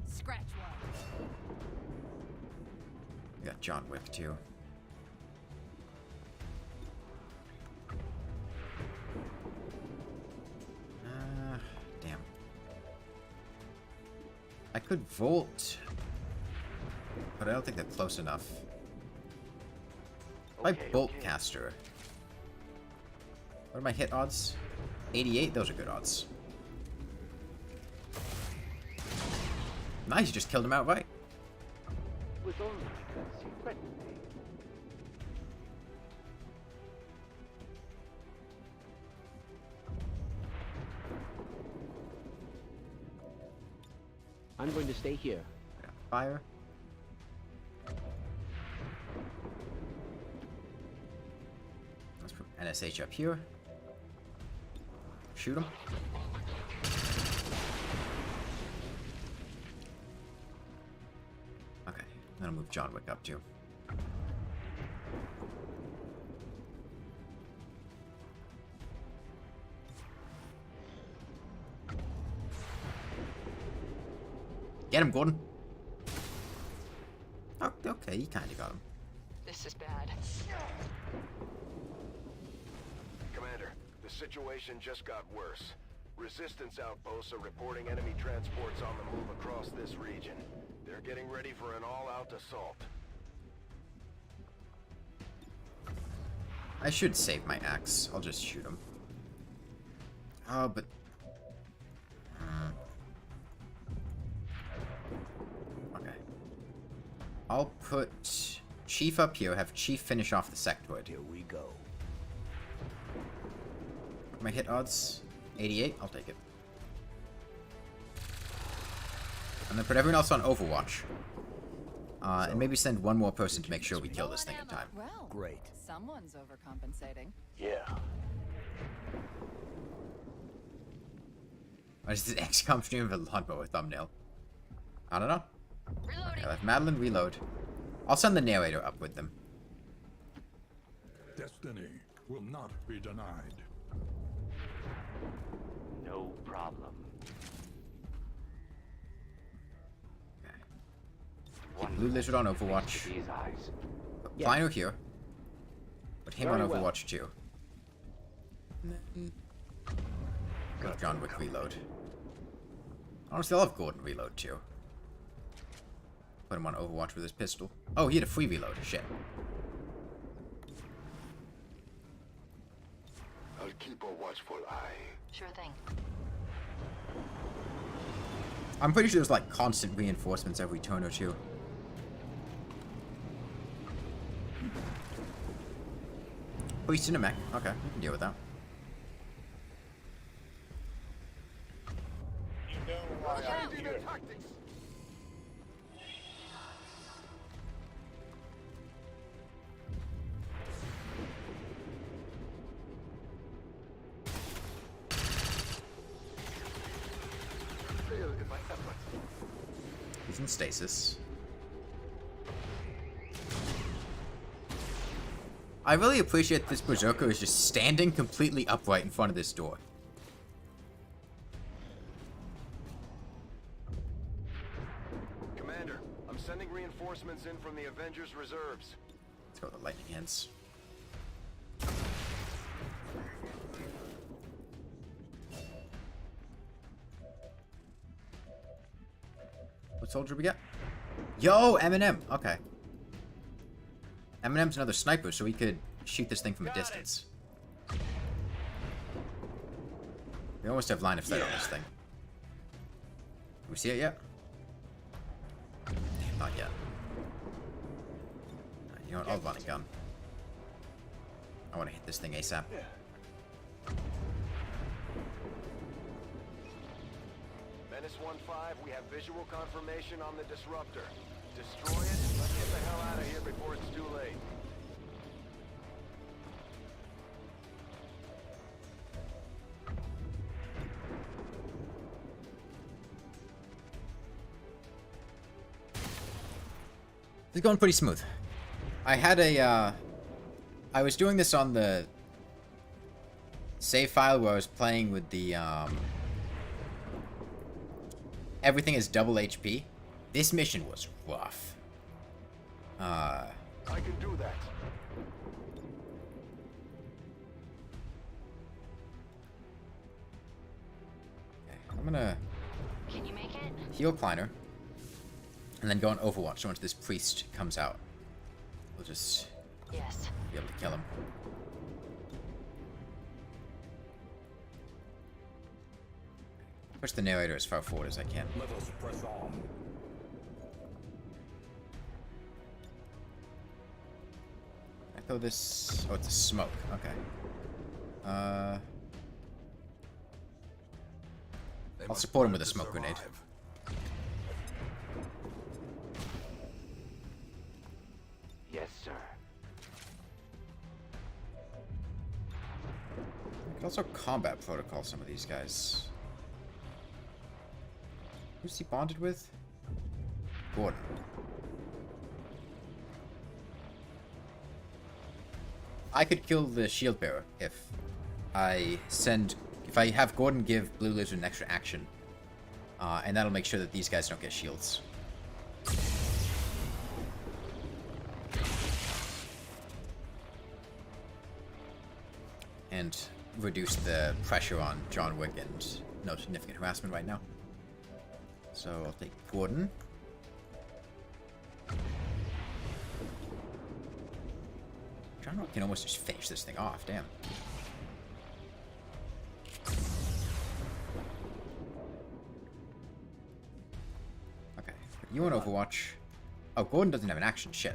[SPEAKER 3] Scratch one.
[SPEAKER 1] We got John Wick too. Damn. I could Volt, but I don't think they're close enough. My Bolt Caster. What are my hit odds? 88? Those are good odds. Nice, you just killed him outright.
[SPEAKER 9] It was only because you threatened me. I'm going to stay here.
[SPEAKER 1] I got fire. Let's put NSH up here. Shoot him. Okay, then I'll move John Wick up too. Get him, Gordon. Oh, okay, you kind of got him.
[SPEAKER 3] This is bad.
[SPEAKER 4] Commander, the situation just got worse. Resistance outposts are reporting enemy transports on the move across this region. They're They're getting ready for an all-out assault.
[SPEAKER 1] I should save my axe. I'll just shoot him. Oh, but... Okay. I'll put Chief up here, have Chief finish off the sectoid.
[SPEAKER 8] Here we go.
[SPEAKER 1] My hit odds? 88? I'll take it. And then put everyone else on Overwatch. And maybe send one more person to make sure we kill this thing in time.
[SPEAKER 10] Well,
[SPEAKER 8] Great.
[SPEAKER 10] someone's overcompensating.
[SPEAKER 9] Yeah.
[SPEAKER 1] What is this XCOM stream of a lawnmower thumbnail? I don't know. Okay, let Madeline reload. I'll send the narrator up with them.
[SPEAKER 7] Destiny will not be denied.
[SPEAKER 9] No problem.
[SPEAKER 1] Keep Blue Lizard on Overwatch.
[SPEAKER 9] These eyes.
[SPEAKER 1] Put Plino here. Put him
[SPEAKER 9] Very
[SPEAKER 1] on
[SPEAKER 9] well.
[SPEAKER 1] Overwatch too. Let John Wick reload. Honestly, I'll have Gordon reload too. Put him on Overwatch with his pistol. Oh, he had a free reload. Shit.
[SPEAKER 4] I'll keep a watchful eye.
[SPEAKER 3] Sure thing.
[SPEAKER 1] I'm pretty sure there's like constant reinforcements every turn or two. Priest in a mech. Okay, we can deal with that.
[SPEAKER 7] You know why I'm here.
[SPEAKER 1] He's in stasis. I really appreciate this Berserker is just standing completely upright in front of this door.
[SPEAKER 4] Commander, I'm sending reinforcements in from the Avengers reserves.
[SPEAKER 1] Let's go with the lightning hands. What soldier we got? Yo, Eminem. Okay. Eminem's another sniper, so we could shoot this thing from a distance. We almost have line of sight on this thing. Can we see it yet? Damn, not yet. Alright, you know what? I'll run a gun. I want to hit this thing ASAP.
[SPEAKER 4] Menace 1-5, we have visual confirmation on the disruptor. Destroy it, and let's get the hell out of here before it's too late.
[SPEAKER 1] This is going pretty smooth. I had a, I was doing this on the save file where I was playing with the, everything is double HP. This mission was rough.
[SPEAKER 4] I can do that.
[SPEAKER 1] Okay, I'm gonna
[SPEAKER 3] Can you make it?
[SPEAKER 1] heal Kleiner, and then go on Overwatch. So once this priest comes out, we'll just
[SPEAKER 3] Yes.
[SPEAKER 1] be able to kill him. Push the narrator as far forward as I can.
[SPEAKER 7] Let us press on.
[SPEAKER 1] I throw this. Oh, it's a smoke. Okay. I'll support him with a smoke grenade.
[SPEAKER 9] Yes, sir.
[SPEAKER 1] I could also combat protocol some of these guys. Who's he bonded with? Gordon. I could kill the shield bearer if I have Gordon give Blue Lizard an extra action. And that'll make sure that these guys don't get shields. And reduce the pressure on John Wick and no significant harassment right now. So I'll take Gordon. I can almost just finish this thing off, damn. Okay, you want Overwatch? Oh, Gordon doesn't have an action, shit.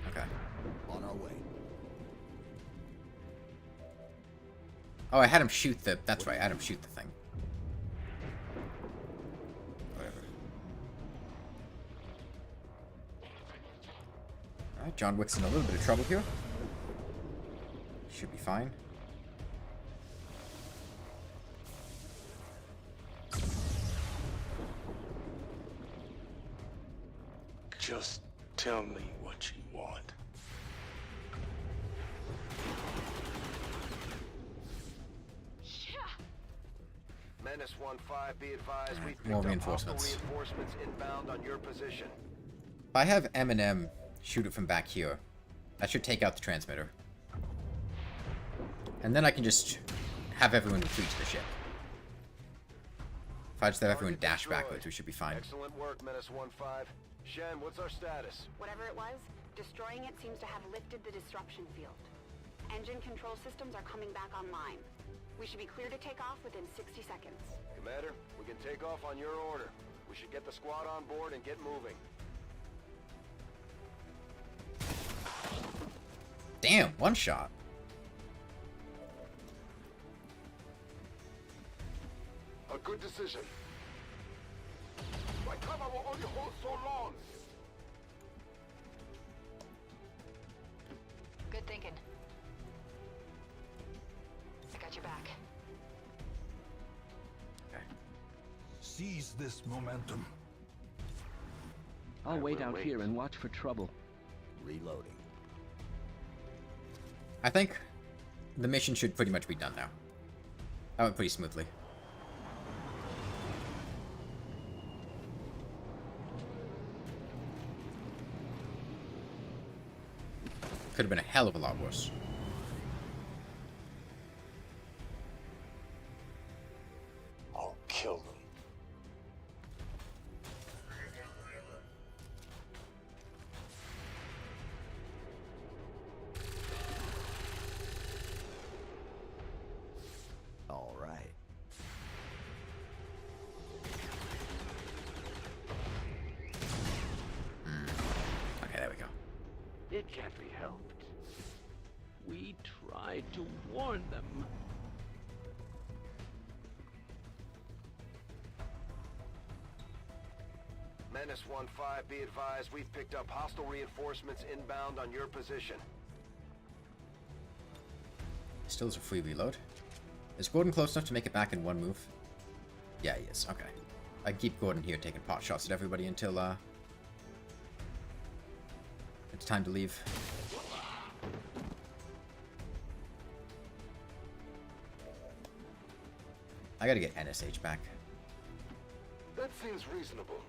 [SPEAKER 1] Okay.
[SPEAKER 8] On our way.
[SPEAKER 1] Oh, I had him shoot the... That's right, I had him shoot the thing. Whatever. Alright, John Wick's in a little bit of trouble here. Should be fine.
[SPEAKER 6] Just tell me what you want.
[SPEAKER 4] Menace 1-5, be advised, we've
[SPEAKER 1] More
[SPEAKER 4] picked up hostile
[SPEAKER 1] reinforcements.
[SPEAKER 4] reinforcements inbound on your position.
[SPEAKER 1] If I have M&M shoot it from back here, that should take out the transmitter. And then I can just have everyone retreat to the ship. If I just have everyone
[SPEAKER 4] Target
[SPEAKER 1] dash
[SPEAKER 4] destroyed.
[SPEAKER 1] backwards, we should be fine.
[SPEAKER 4] Excellent work, Menace 1-5. Shen, what's our status?
[SPEAKER 5] Whatever it was, destroying it seems to have lifted the disruption field. Engine control systems are coming back online. We should be clear to take off within 60 seconds.
[SPEAKER 4] Commander, we can take off on your order. We should get the squad on board and get moving.
[SPEAKER 1] Damn, one shot.
[SPEAKER 4] A good decision. My cover will only hold so long.
[SPEAKER 10] Good thinking. I got your back.
[SPEAKER 1] Okay.
[SPEAKER 7] Seize this momentum.
[SPEAKER 9] I'll wait out here and watch for trouble.
[SPEAKER 8] Reloading.
[SPEAKER 1] I think the mission should pretty much be done now. That went pretty smoothly. Could have been a hell of a lot worse.
[SPEAKER 6] I'll kill them.
[SPEAKER 8] All right.
[SPEAKER 1] Okay, there we go.
[SPEAKER 9] It can't be helped. We tried to warn them.
[SPEAKER 4] Menace 1-5, be advised, we've picked up hostile reinforcements inbound on your position.
[SPEAKER 1] Still is a free reload. Is Gordon close enough to make it back in one move? Yeah, he is. Okay. I keep Gordon here taking pot shots at everybody until, it's time to leave. I gotta get NSH back.
[SPEAKER 4] That seems reasonable.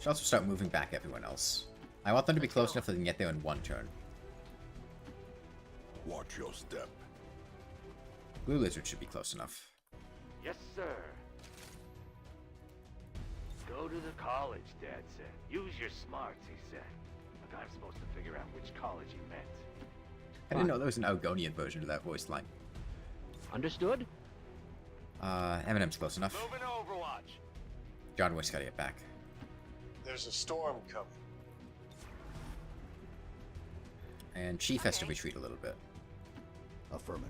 [SPEAKER 1] Should also start moving back everyone else. I want them to be close enough that they can get there in one turn.
[SPEAKER 7] Watch your step.
[SPEAKER 1] Blue Lizard should be close enough.
[SPEAKER 9] Yes, sir. Go to the college, Dad said. Use your smarts, he said. Like I'm supposed to figure out which college he meant.
[SPEAKER 1] I didn't know there was an Argonian version of that voice line.
[SPEAKER 9] Understood?
[SPEAKER 1] Eminem's close enough.
[SPEAKER 4] Moving to Overwatch.
[SPEAKER 1] John Wick's gotta get back.
[SPEAKER 6] There's a storm coming.
[SPEAKER 1] And Chief has to retreat a little bit.
[SPEAKER 8] Affirmative.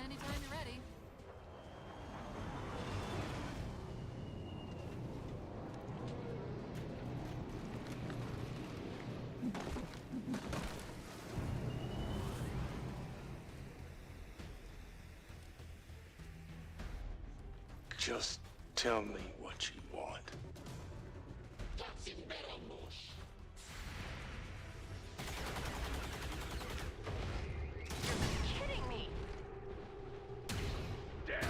[SPEAKER 10] Anytime you're ready.
[SPEAKER 6] Just tell me what you want.
[SPEAKER 5] Kidding me?
[SPEAKER 9] Damn.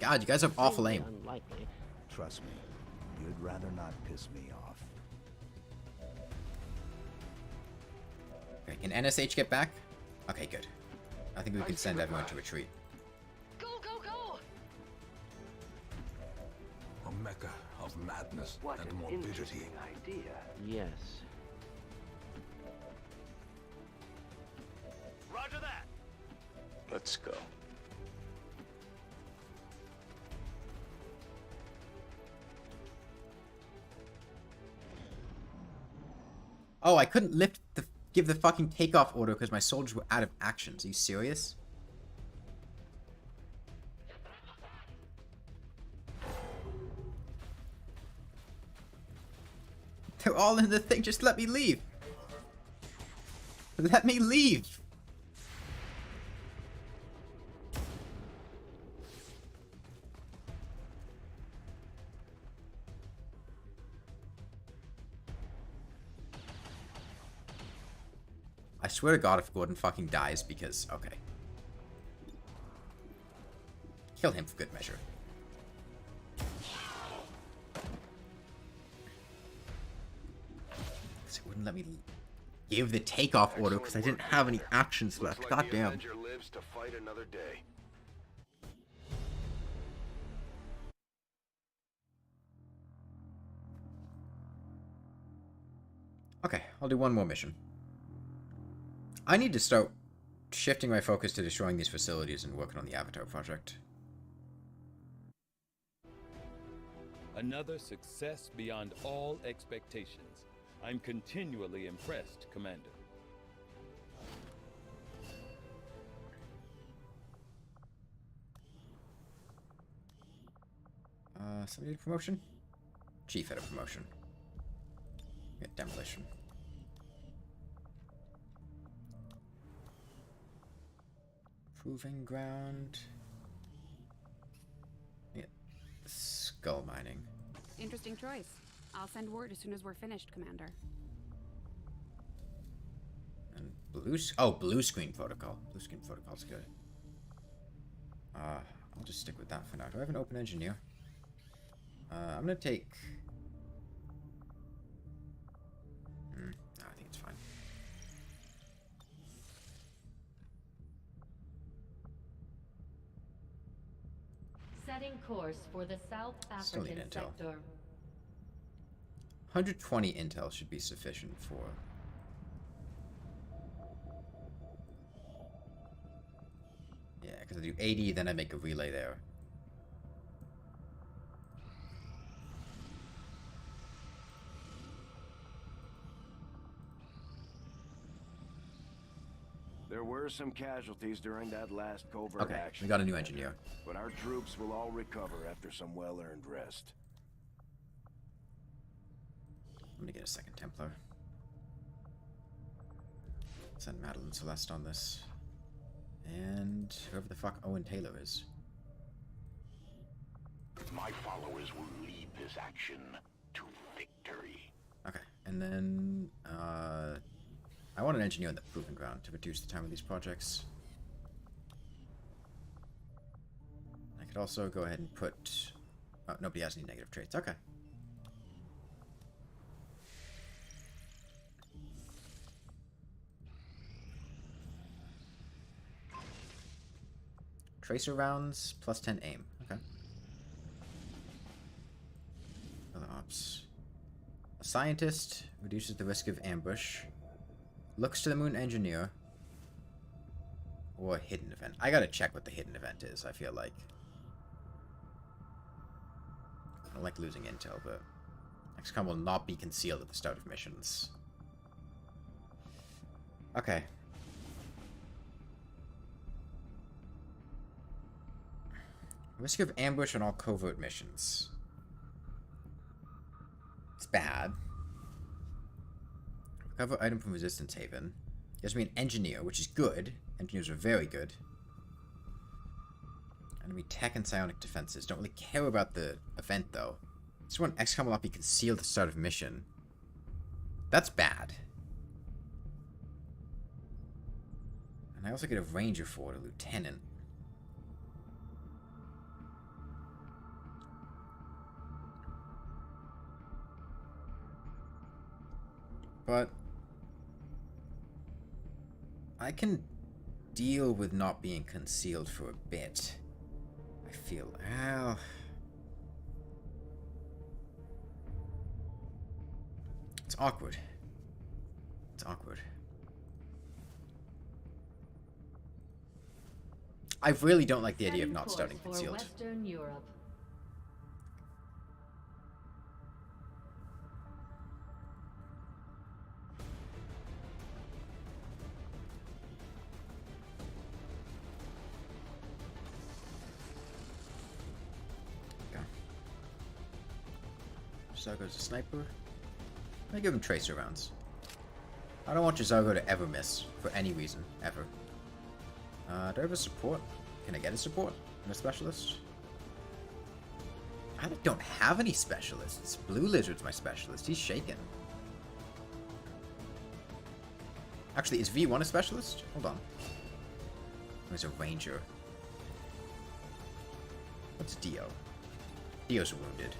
[SPEAKER 1] God, you guys have awful aim.
[SPEAKER 9] Unlikely.
[SPEAKER 8] Trust me, you'd rather not piss me off.
[SPEAKER 1] Okay, can NSH get back? Okay, good. I think we can send everyone to retreat.
[SPEAKER 10] Go, go, go!
[SPEAKER 7] A mecca of madness. darkness
[SPEAKER 9] What
[SPEAKER 7] and
[SPEAKER 9] an
[SPEAKER 7] morbidity.
[SPEAKER 9] interesting idea. Yes. Roger that.
[SPEAKER 6] Let's go.
[SPEAKER 1] Oh, I couldn't give the fucking takeoff order because my soldiers were out of actions. Are you serious? They're all in the thing. Just let me leave. Let me leave. I swear to God if Gordon fucking dies because... Okay. Kill him for good measure. It wouldn't let me give the takeoff order because I didn't have any actions left.
[SPEAKER 4] Looks like
[SPEAKER 1] God
[SPEAKER 4] the
[SPEAKER 1] damn.
[SPEAKER 4] Avenger lives to fight another day.
[SPEAKER 1] Okay, I'll do one more mission. I need to start shifting my focus to destroying these facilities and working on the Avatar project.
[SPEAKER 11] Another success beyond all expectations. I'm continually impressed, Commander.
[SPEAKER 1] Somebody did a promotion? Chief had a promotion. Get demolition. Proving ground. Yeah. Skull mining.
[SPEAKER 12] Interesting choice. I'll send word as soon as we're finished, Commander.
[SPEAKER 1] And blue screen protocol. Blue screen protocol's good. I'll just stick with that for now. Do I have an open engineer? I'm gonna take... No, I think it's fine.
[SPEAKER 3] Setting course for the South
[SPEAKER 1] Still need
[SPEAKER 3] African
[SPEAKER 1] intel.
[SPEAKER 3] sector.
[SPEAKER 1] 120 intel should be sufficient for... Yeah, because I do 80, then I make a relay there.
[SPEAKER 4] There were some casualties during that last covert
[SPEAKER 1] Okay,
[SPEAKER 4] action.
[SPEAKER 1] we got a new engineer.
[SPEAKER 4] But our troops will all recover after some well-earned rest.
[SPEAKER 1] I'm gonna get a second Templar. Send Madeline Celeste on this. And whoever the fuck Owen Taylor is.
[SPEAKER 13] My followers will lead this action to victory.
[SPEAKER 1] Okay, and then I want an engineer on the proving ground to reduce the time of these projects. I could also go ahead and put... Oh, nobody has any negative traits. Okay. Tracer rounds, plus 10 aim. Okay. Other ops. A scientist reduces the risk of ambush. Looks to the moon engineer. Or a hidden event. I gotta check what the hidden event is, I feel like. I don't like losing intel, but XCOM will not be concealed at the start of missions. Okay. Risk of ambush on all covert missions. It's bad. Recover item from Resistance Haven. Gives me an engineer, which is good. Engineers are very good. Enemy tech and psionic defenses. Don't really care about the event, though. Just want XCOM will not be concealed at the start of mission. That's bad. And I also get a ranger for it, a lieutenant. But I can deal with not being concealed for a bit. I feel... Well... awkward. It's awkward. I really don't like the idea of not starting
[SPEAKER 3] for
[SPEAKER 1] concealed.
[SPEAKER 3] Western Europe.
[SPEAKER 1] Okay. Zago's a sniper. I give him tracer rounds. I don't want Zago to ever miss for any reason, ever. Do I have a support? Can I get a support and a specialist? I don't have any specialists. Blue Lizard's my specialist. He's shaken. Actually, is V1 a specialist? Hold on. There's a ranger. What's Dio? Dio's wounded.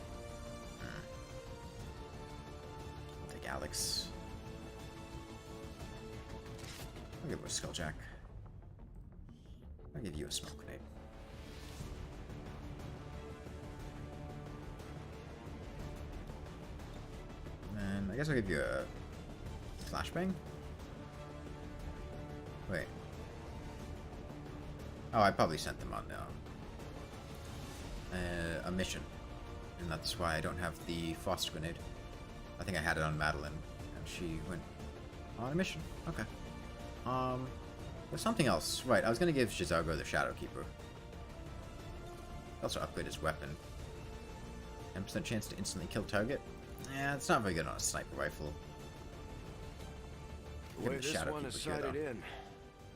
[SPEAKER 1] I'll take Alex. I'll give her a Skulljack. I'll give you a smoke grenade. And I guess I'll give you a flashbang. Wait. Oh, I probably sent them on a mission. And that's why I don't have the frost grenade. I think I had it on Madeline, and she went on a mission. Okay. There's something else. Right, I was gonna give Shizago the Shadowkeeper. Also upgrade his weapon. 10% chance to instantly kill target. Yeah, it's not very good on a sniper rifle.
[SPEAKER 4] The way this one is sighted in,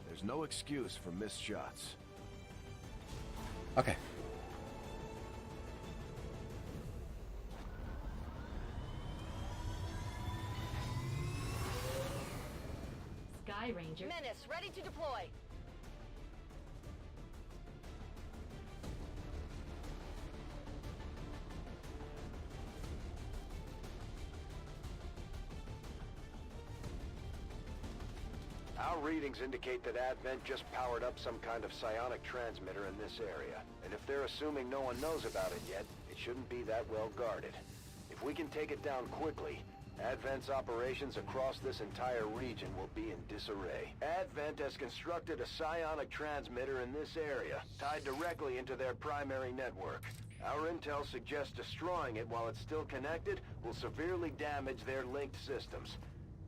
[SPEAKER 4] there's no excuse for missed shots.
[SPEAKER 1] Okay.
[SPEAKER 3] Sky Ranger.
[SPEAKER 5] Menace, ready to deploy.
[SPEAKER 4] Our readings indicate that Advent just powered up some kind of psionic transmitter in this area. And if they're assuming no one knows about it yet, it shouldn't be that well guarded. If we can take it down quickly, Advent's operations across this entire region will be in disarray. Advent has constructed a psionic transmitter in this area, tied directly into their primary network. Our intel suggests destroying it while it's still connected will severely damage their linked systems.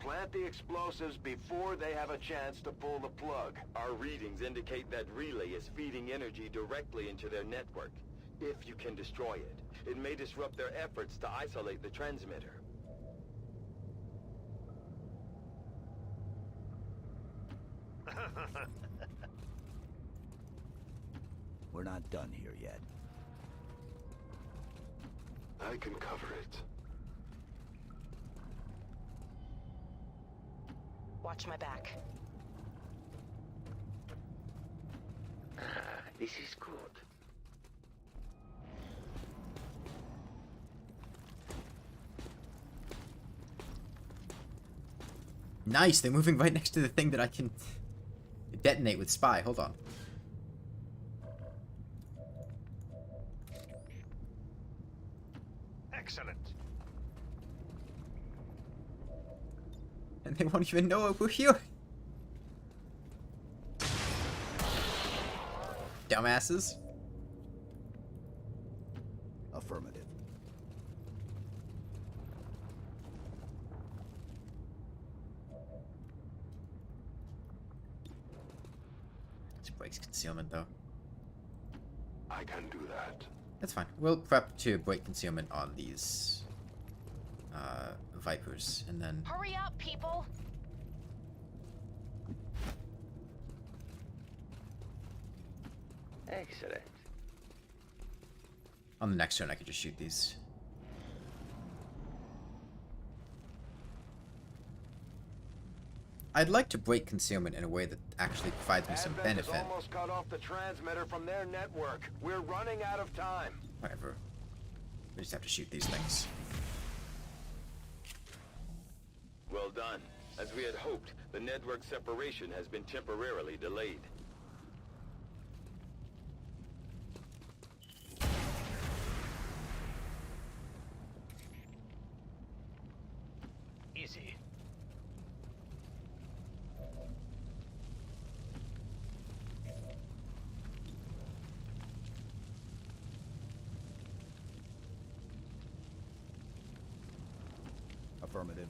[SPEAKER 4] Plant the explosives before they have a chance to pull the plug.
[SPEAKER 14] Our readings indicate that relay is feeding energy directly into their network. If you can destroy it, it may disrupt their efforts to isolate the transmitter.
[SPEAKER 8] We're not done here yet.
[SPEAKER 4] I can cover it.
[SPEAKER 10] Watch my back.
[SPEAKER 9] This is good.
[SPEAKER 1] Nice, they're moving right next to the thing that I can detonate with Spy. Hold on.
[SPEAKER 9] Excellent.
[SPEAKER 1] And they won't even know we're here. Dumbasses.
[SPEAKER 8] Affirmative.
[SPEAKER 1] This breaks concealment, though.
[SPEAKER 4] I can do that.
[SPEAKER 1] That's fine. We'll prep to break concealment on these Vipers, and then...
[SPEAKER 5] Hurry up, people!
[SPEAKER 9] Excellent.
[SPEAKER 1] On the next turn, I could just shoot these. I'd like to break concealment in a way that actually provides me some benefit.
[SPEAKER 4] Advent has almost cut off the transmitter from their network. We're running out of time.
[SPEAKER 1] Whatever. We just have to shoot these things.
[SPEAKER 14] Well done. As we had hoped, the network separation has been temporarily delayed.
[SPEAKER 9] Is
[SPEAKER 8] Affirmative.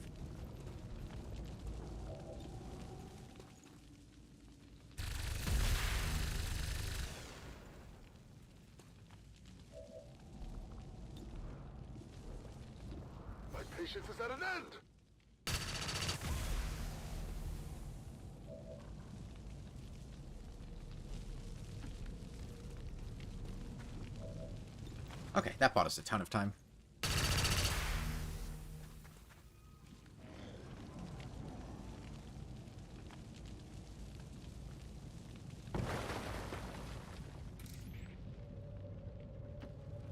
[SPEAKER 7] My patience is at an end!
[SPEAKER 1] Okay, that bought us a ton of time.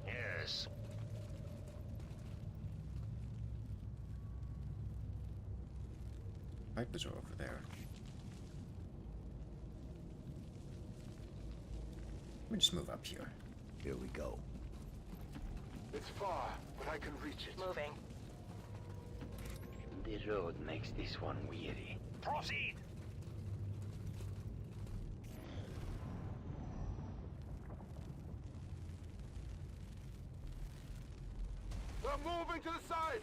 [SPEAKER 13] Yes.
[SPEAKER 1] Vipers are over there. Let me just move up here.
[SPEAKER 8] Here we go.
[SPEAKER 7] It's far, but I can reach it.
[SPEAKER 10] Moving.
[SPEAKER 13] The road makes this one weary. Proceed!
[SPEAKER 7] They're moving to the side!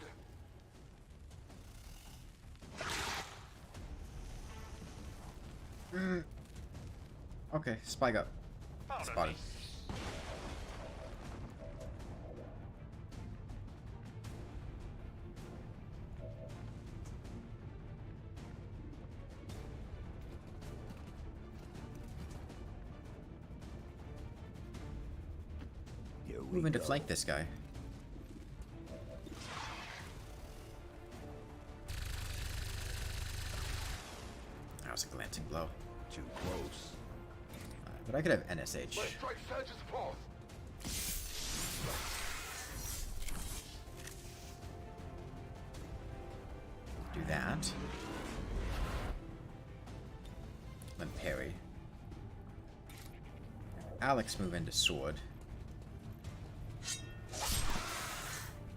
[SPEAKER 1] Okay, spike up. Spotted. Moving to flank this guy. That was a glancing blow.
[SPEAKER 8] Too close.
[SPEAKER 1] But I could have NSH.
[SPEAKER 7] My strike surges forth!
[SPEAKER 1] Do that. Then parry. Alex move into sword.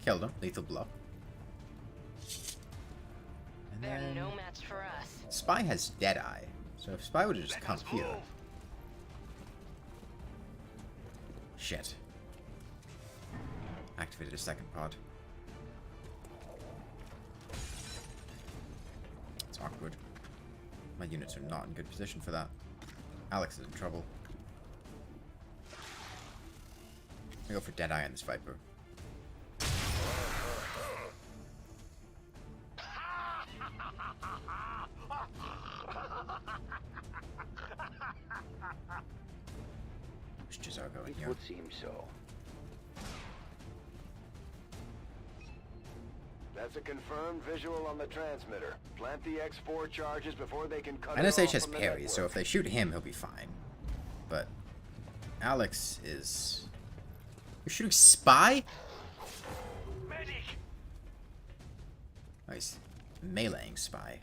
[SPEAKER 1] Killed him. Lethal blow. And
[SPEAKER 10] They're
[SPEAKER 1] then
[SPEAKER 10] no match for us.
[SPEAKER 1] Spy has Deadeye. So if Spy would have just come here. Shit. Activated a second pod. It's awkward. My units are not in good position for that. Alex is in trouble. I go for Deadeye on this Viper.
[SPEAKER 13] It would seem so.
[SPEAKER 4] That's a confirmed visual on the transmitter. Plant the X4 charges before they can cut
[SPEAKER 1] NSH
[SPEAKER 4] it off
[SPEAKER 1] has
[SPEAKER 4] from the
[SPEAKER 1] parry, so
[SPEAKER 4] network.
[SPEAKER 1] if they shoot him, he'll be fine. But Alex is... You're shooting Spy?
[SPEAKER 9] Medic!
[SPEAKER 1] Oh, he's meleeing Spy.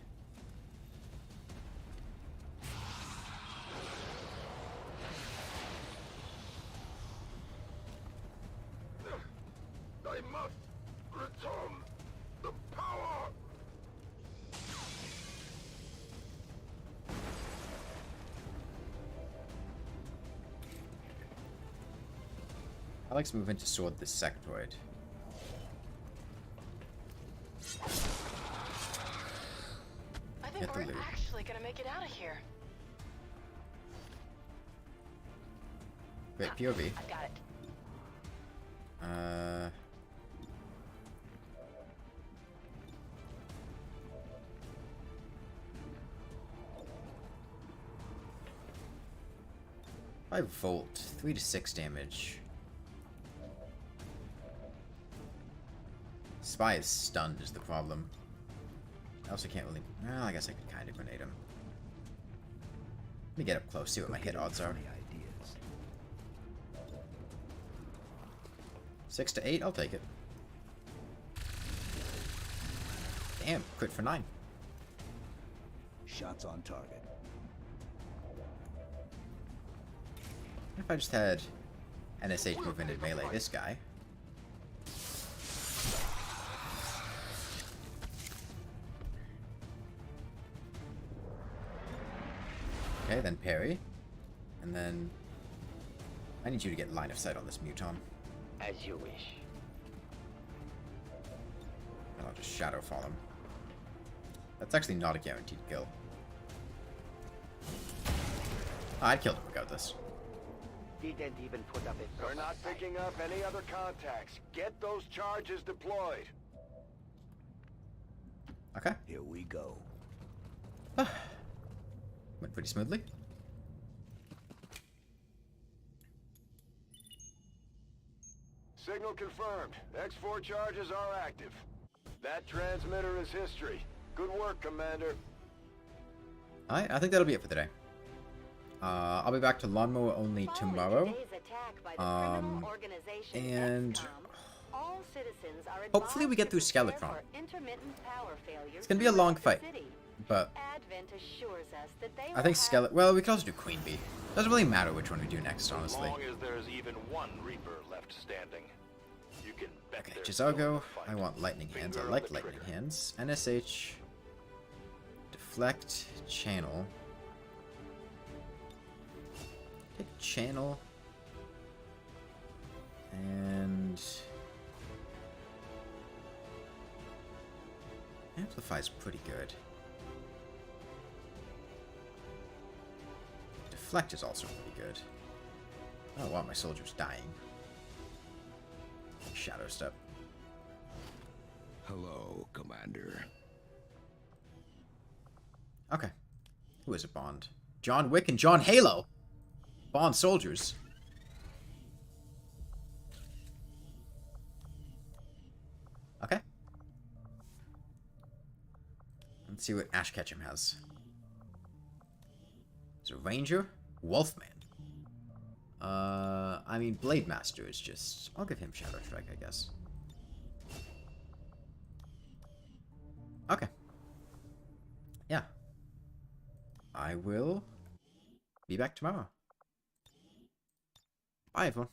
[SPEAKER 7] I must return the power!
[SPEAKER 1] Alex move into sword this sectoid.
[SPEAKER 10] I think
[SPEAKER 1] Get the
[SPEAKER 10] we're
[SPEAKER 1] loot.
[SPEAKER 10] actually gonna make it out of here.
[SPEAKER 1] Wait, POV.
[SPEAKER 10] I've got it.
[SPEAKER 1] Five volt, 3 to 6 damage. Spy is stunned is the problem. I also can't really... Well, I guess I could kind of grenade him. Let me get up close, see what my hit odds are. 6 to 8, I'll take it. Damn, crit for 9.
[SPEAKER 8] Shots on target.
[SPEAKER 1] If I just had NSH move into melee this guy. Okay, then parry. And then... I need you to get line of sight on this Muton.
[SPEAKER 13] As you wish.
[SPEAKER 1] And I'll Just Shadowfall him. That's actually not a guaranteed kill. Oh, I'd kill him regardless.
[SPEAKER 4] Didn't even put up a... We're not picking up any other contacts. Get those charges deployed.
[SPEAKER 1] Okay.
[SPEAKER 8] Here we go.
[SPEAKER 1] Went pretty smoothly.
[SPEAKER 4] Signal confirmed. X4 charges are active. That transmitter is history. Good work, Commander.
[SPEAKER 1] Alright, I think that'll be it for today. I'll be back to Lawnmower only tomorrow. And hopefully we get through Skeletron. It's gonna be a long fight, but I think well, we can also do Queen Bee. Doesn't really matter which one we do next, honestly.
[SPEAKER 13] As long as there's even one Reaper left standing. You can bet
[SPEAKER 1] Okay, Chisago, I want Lightning Hands. I like Lightning Hands. NSH, Deflect, Channel. Take Channel. And Amplify's pretty good. Deflect is also pretty good. I don't want my soldiers dying. Shadow Step.
[SPEAKER 8] Hello, Commander.
[SPEAKER 1] Okay. Who is it, Bond? John Wick and John Halo. Bond soldiers. Okay. Let's see what Ash Ketchum has. Is it Ranger? Wolfman. I mean, Blade Master is just... I'll give him Shadow Strike, I guess. Okay. Yeah. I will be back tomorrow. Bye, everyone.